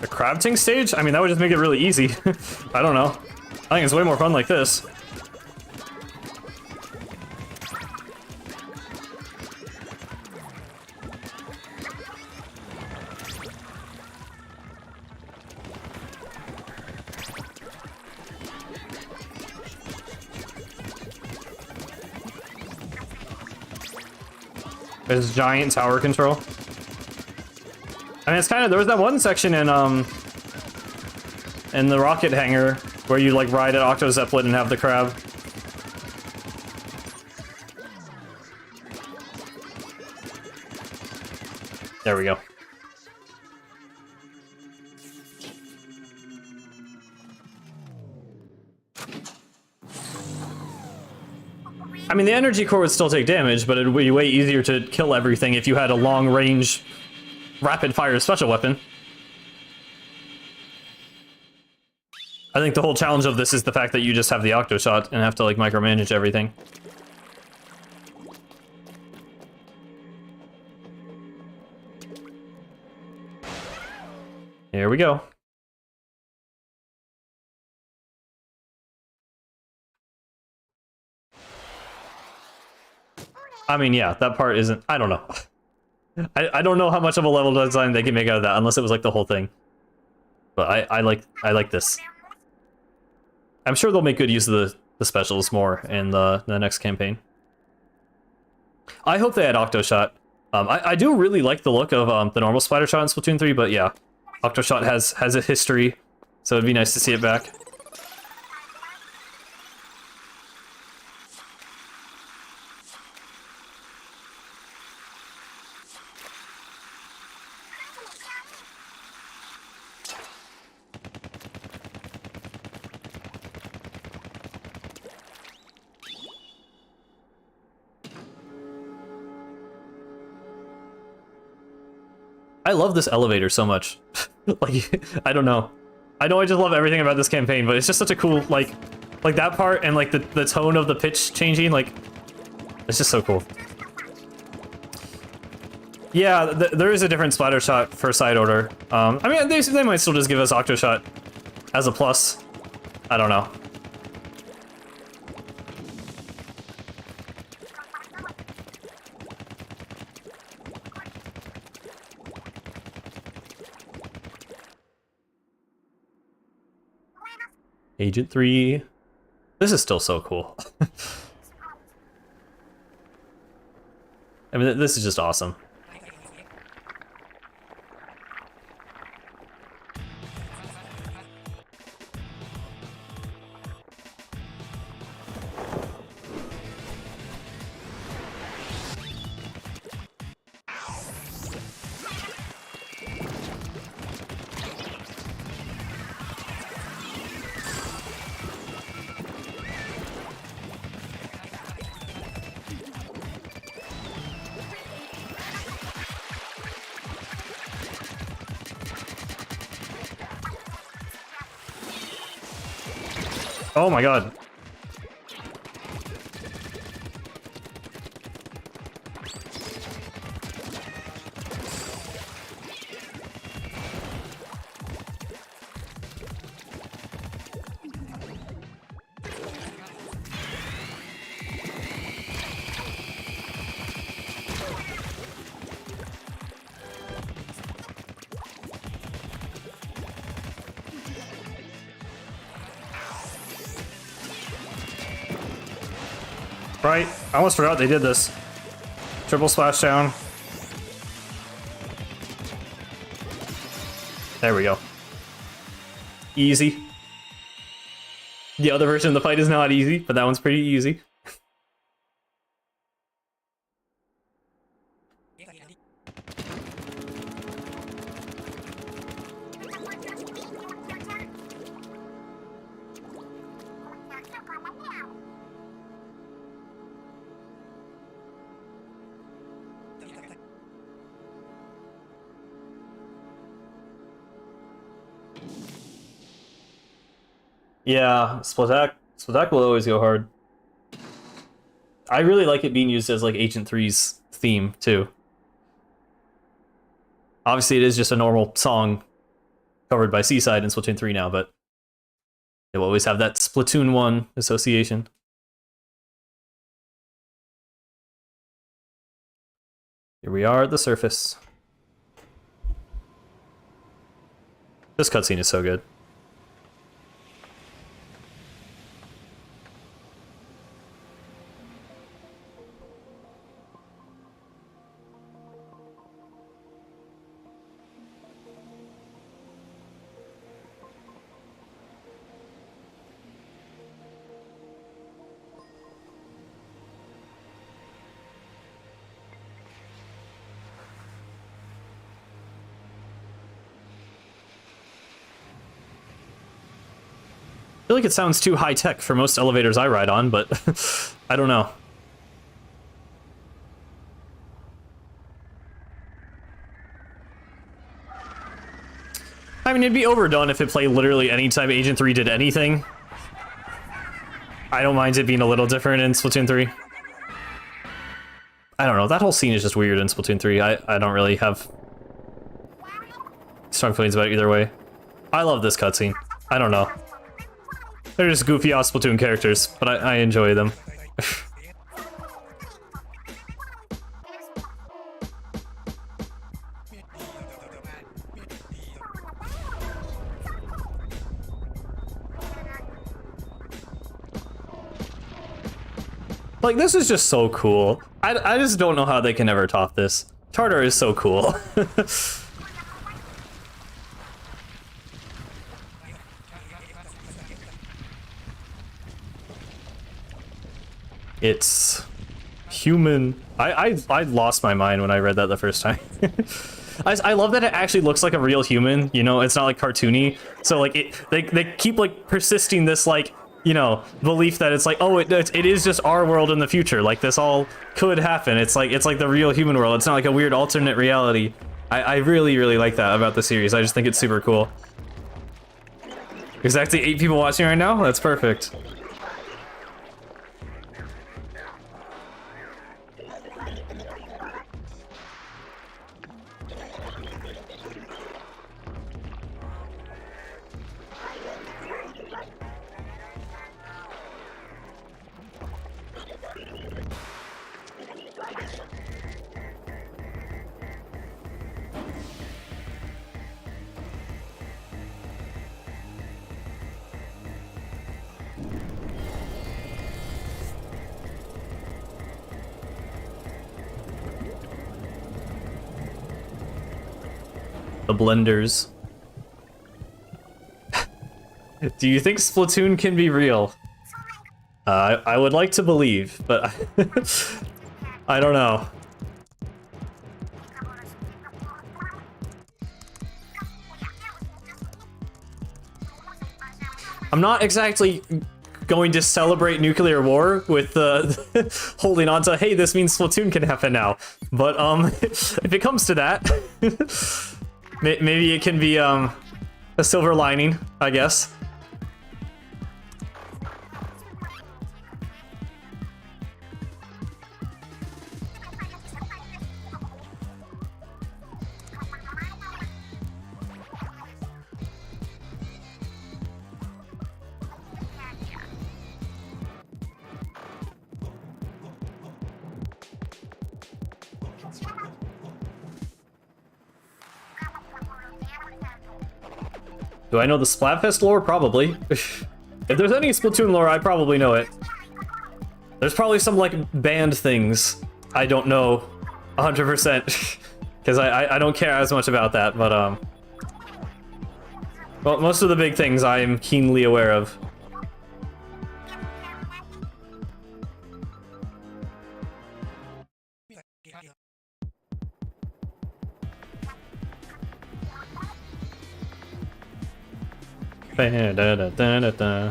The crab tank stage? I mean, that would just make it really easy. I don't know. I think it's way more fun like this. There's giant tower control. I mean, it's kind of, there was that one section in the rocket hangar where you like ride an Octo Zeppelin and have the crab. There we go. I mean, the energy core would still take damage, but it would be way easier to kill everything if you had a long-range, rapid-fire special weapon. I think the whole challenge of this is the fact that you just have the Octo Shot and have to, like, micromanage everything. Here we go. I mean, yeah, that part isn't... I don't know. I don't know how much of a level design they can make out of that, unless it was like the whole thing. But I like this. I'm sure they'll make good use of the specials more in the next campaign. I hope they had Octo Shot. I do really like the look of the normal Spider Shot in Splatoon 3, but yeah, Octo Shot has a history, so it'd be nice to see it back. I love this elevator so much. Like, I don't know. I know I just love everything about this campaign, but it's just such a cool, like that part and like the tone of the pitch changing, like, it's just so cool. Yeah, there is a different Splatter Shot for side order. I mean, they might still just give us Octo Shot as a plus. I don't know. Agent 3. This is still so cool. I mean, this is just awesome. Oh my god. Right, I almost forgot they did this. Triple splashdown. There we go. Easy. The other version of the fight is not easy, but that one's pretty easy. Yeah, Splatoon will always go hard. I really like it being used as like Agent 3's theme too. Obviously, it is just a normal song covered by Seaside in Splatoon 3 now, but it will always have that Splatoon 1 association. Here we are at the surface. This cutscene is so good. I feel like it sounds too high-tech for most elevators I ride on, but I don't know. I mean, it'd be overdone if it played literally anytime Agent 3 did anything. I don't mind it being a little different in Splatoon 3. I don't know, that whole scene is just weird in Splatoon 3. I don't really have strong feelings about it either way. I love this cutscene. I don't know. They're just goofy ass Splatoon characters, but I enjoy them. Like, this is just so cool. I just don't know how they can ever top this. Tartar is so cool. It's human. I lost my mind when I read that the first time. I love that it actually looks like a real human, you know, it's not like cartoony. So like they keep like persisting this like, you know, belief that it's like, oh, it is just our world in the future. Like this all could happen. It's like the real human world. It's not like a weird alternate reality. I really, really like that about the series. I just think it's super cool. Exactly 8 people watching right now? That's perfect. The blenders. Do you think Splatoon can be real? I would like to believe, but I don't know. I'm not exactly going to celebrate nuclear war with holding on to, hey, this means Splatoon can happen now. But if it comes to that, maybe it can be a silver lining, I guess. Do I know the Splatfest lore? Probably. If there's any Splatoon lore, I probably know it. There's probably some, like, banned things I don't know 100%. Because I don't care as much about that, but, well, most of the big things I am keenly aware of. Da-da-da-da-da.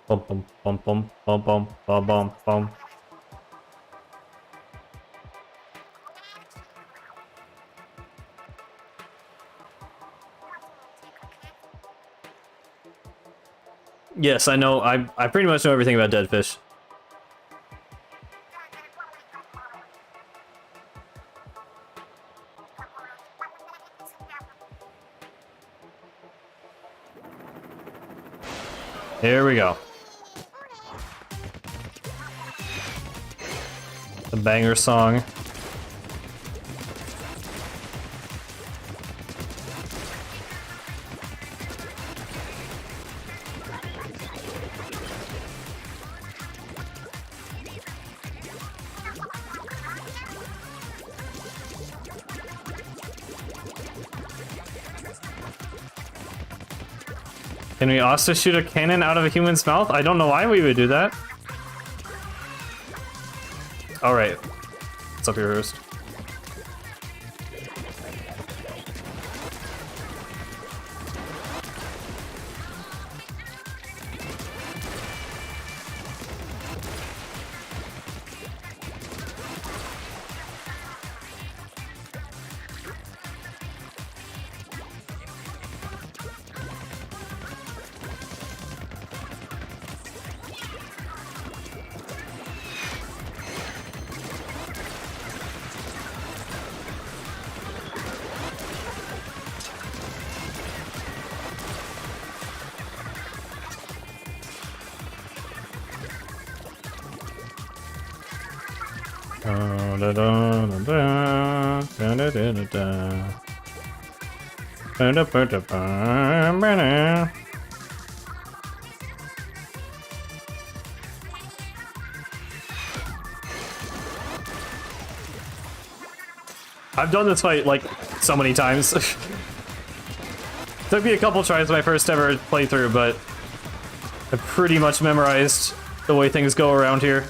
Bum bum bum bum bum bum bum bum bum. Yes, I know. I pretty much know everything about dead fish. Here we go. The banger song. Can we also shoot a cannon out of a human's mouth? I don't know why we would do that. Alright. What's up here first? I've done this fight like so many times. Took me a couple tries my first ever playthrough, but I pretty much memorized the way things go around here.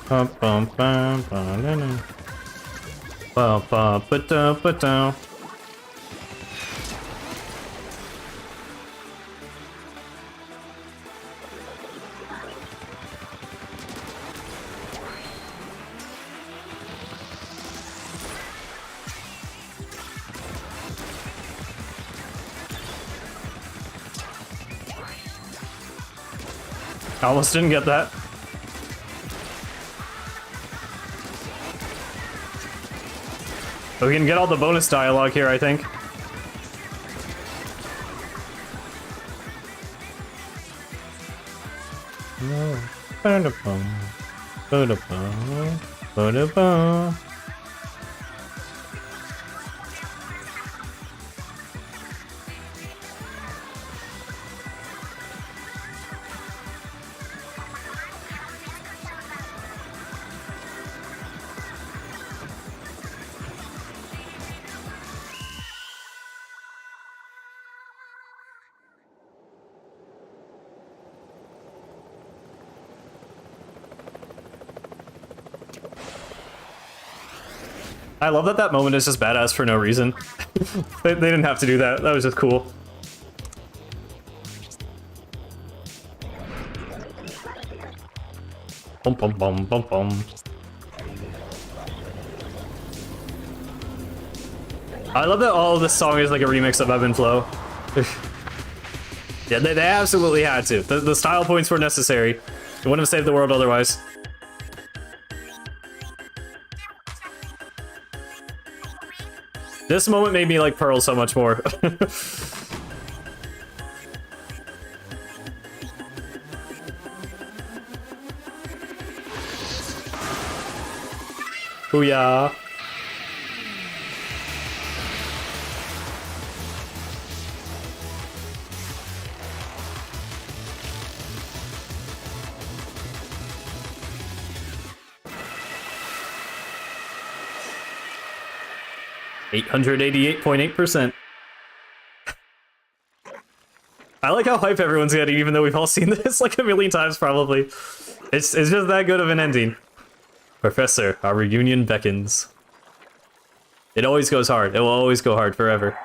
Bum bum bum bum bum bum bum ba-dum ba-dum. I almost didn't get that. But we can get all the bonus dialogue here, I think. I love that that moment is just badass for no reason. They didn't have to do that. That was just cool. Bum bum bum bum bum. I love that all of this song is like a remix of Ebb and Flow. Yeah, they absolutely had to. The style points were necessary. It wouldn't have saved the world otherwise. This moment made me like Pearl so much more. Booyah. $888.8%. I like how hype everyone's getting, even though we've all seen this like a million times probably. It's just that good of an ending. Professor, our reunion beckons. It always goes hard. It will always go hard forever.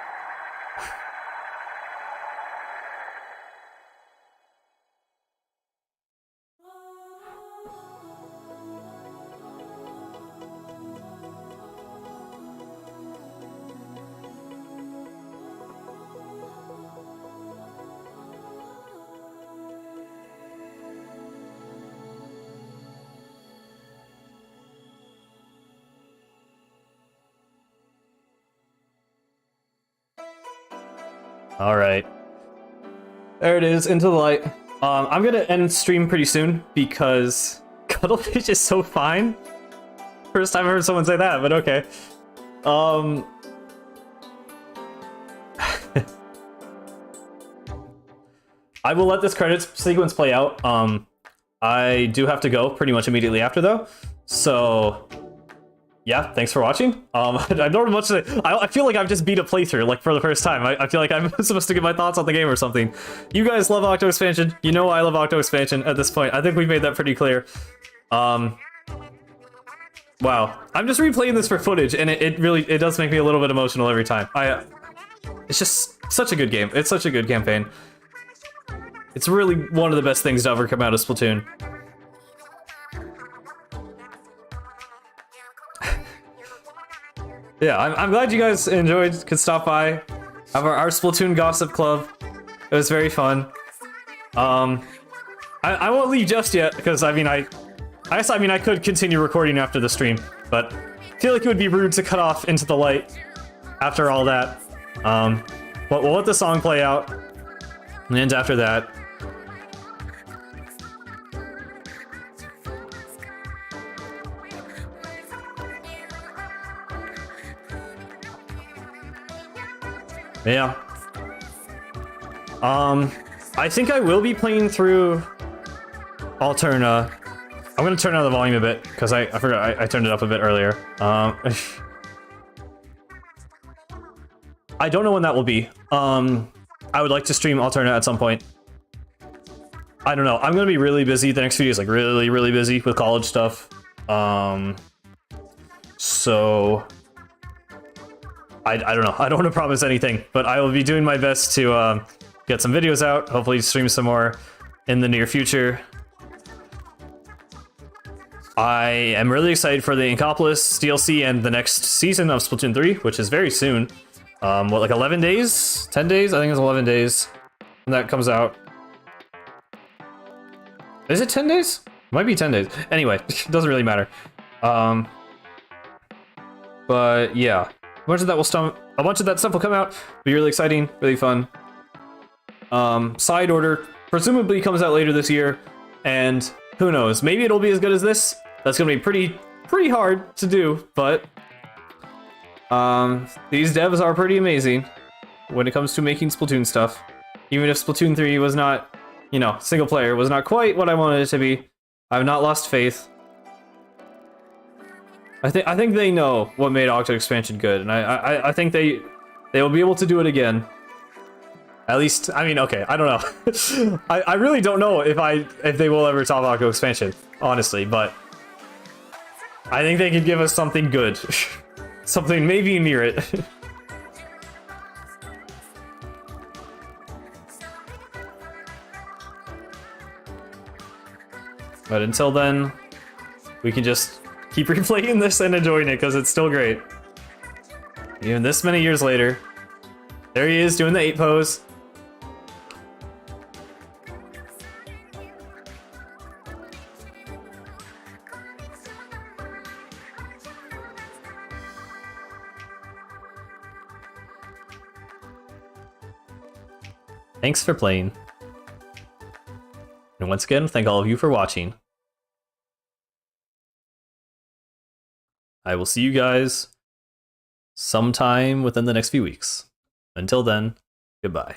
All right, there it is, into the light. I'm gonna end stream pretty soon because Cuddlefish is so fine. First time I heard someone say that, but okay. I will let this credits sequence play out. I do have to go pretty much immediately after though, so yeah, thanks for watching. I don't have much to say. I feel like I've just beat a playthrough, like, for the first time. I feel like I'm supposed to give my thoughts on the game or something. You guys love Octo Expansion. You know I love Octo Expansion at this point. I think we've made that pretty clear. Wow. I'm just replaying this for footage, and it really does make me a little bit emotional every time. It's just such a good game. It's such a good campaign. It's really one of the best things to ever come out of Splatoon. Yeah, I'm glad you guys enjoyed, could stop by, have our Splatoon Gossip Club. It was very fun. I won't leave just yet, because I mean, I could continue recording after the stream, but I feel like it would be rude to cut off Into the Light after all that. But we'll let the song play out, and after that, yeah. I think I will be playing through Alterna. I'm gonna turn down the volume a bit because I forgot I turned it up a bit earlier. I don't know when that will be. I would like to stream Alterna at some point. I don't know. I'm gonna be really busy. The next few days, like really busy with college stuff. So I don't know. I don't want to promise anything, but I will be doing my best to get some videos out. Hopefully stream some more in the near future. I am really excited for the Inkopolis DLC and the next season of Splatoon 3, which is very soon. What, like 11 days? 10 days? I think it's 11 days when that comes out. Is it 10 days? Might be 10 days. Anyway, it doesn't really matter. But yeah. A bunch of that stuff will come out. Be really exciting, really fun. Side Order presumably comes out later this year. And who knows, maybe it'll be as good as this. That's gonna be pretty hard to do, but these devs are pretty amazing when it comes to making Splatoon stuff. Even if Splatoon 3 was not, you know, single player, was not quite what I wanted it to be, I've not lost faith. I think they know what made Octo Expansion good, and I think they will be able to do it again. At least, I mean, okay, I don't know. I really don't know if they will ever top Octo Expansion, honestly, but I think they could give us something good. Something maybe near it. But until then, we can just keep replaying this and enjoying it because it's still great. Even this many years later. There he is doing the 8 pose. Thanks for playing. And once again, thank all of you for watching. I will see you guys sometime within the next few weeks. Until then, goodbye.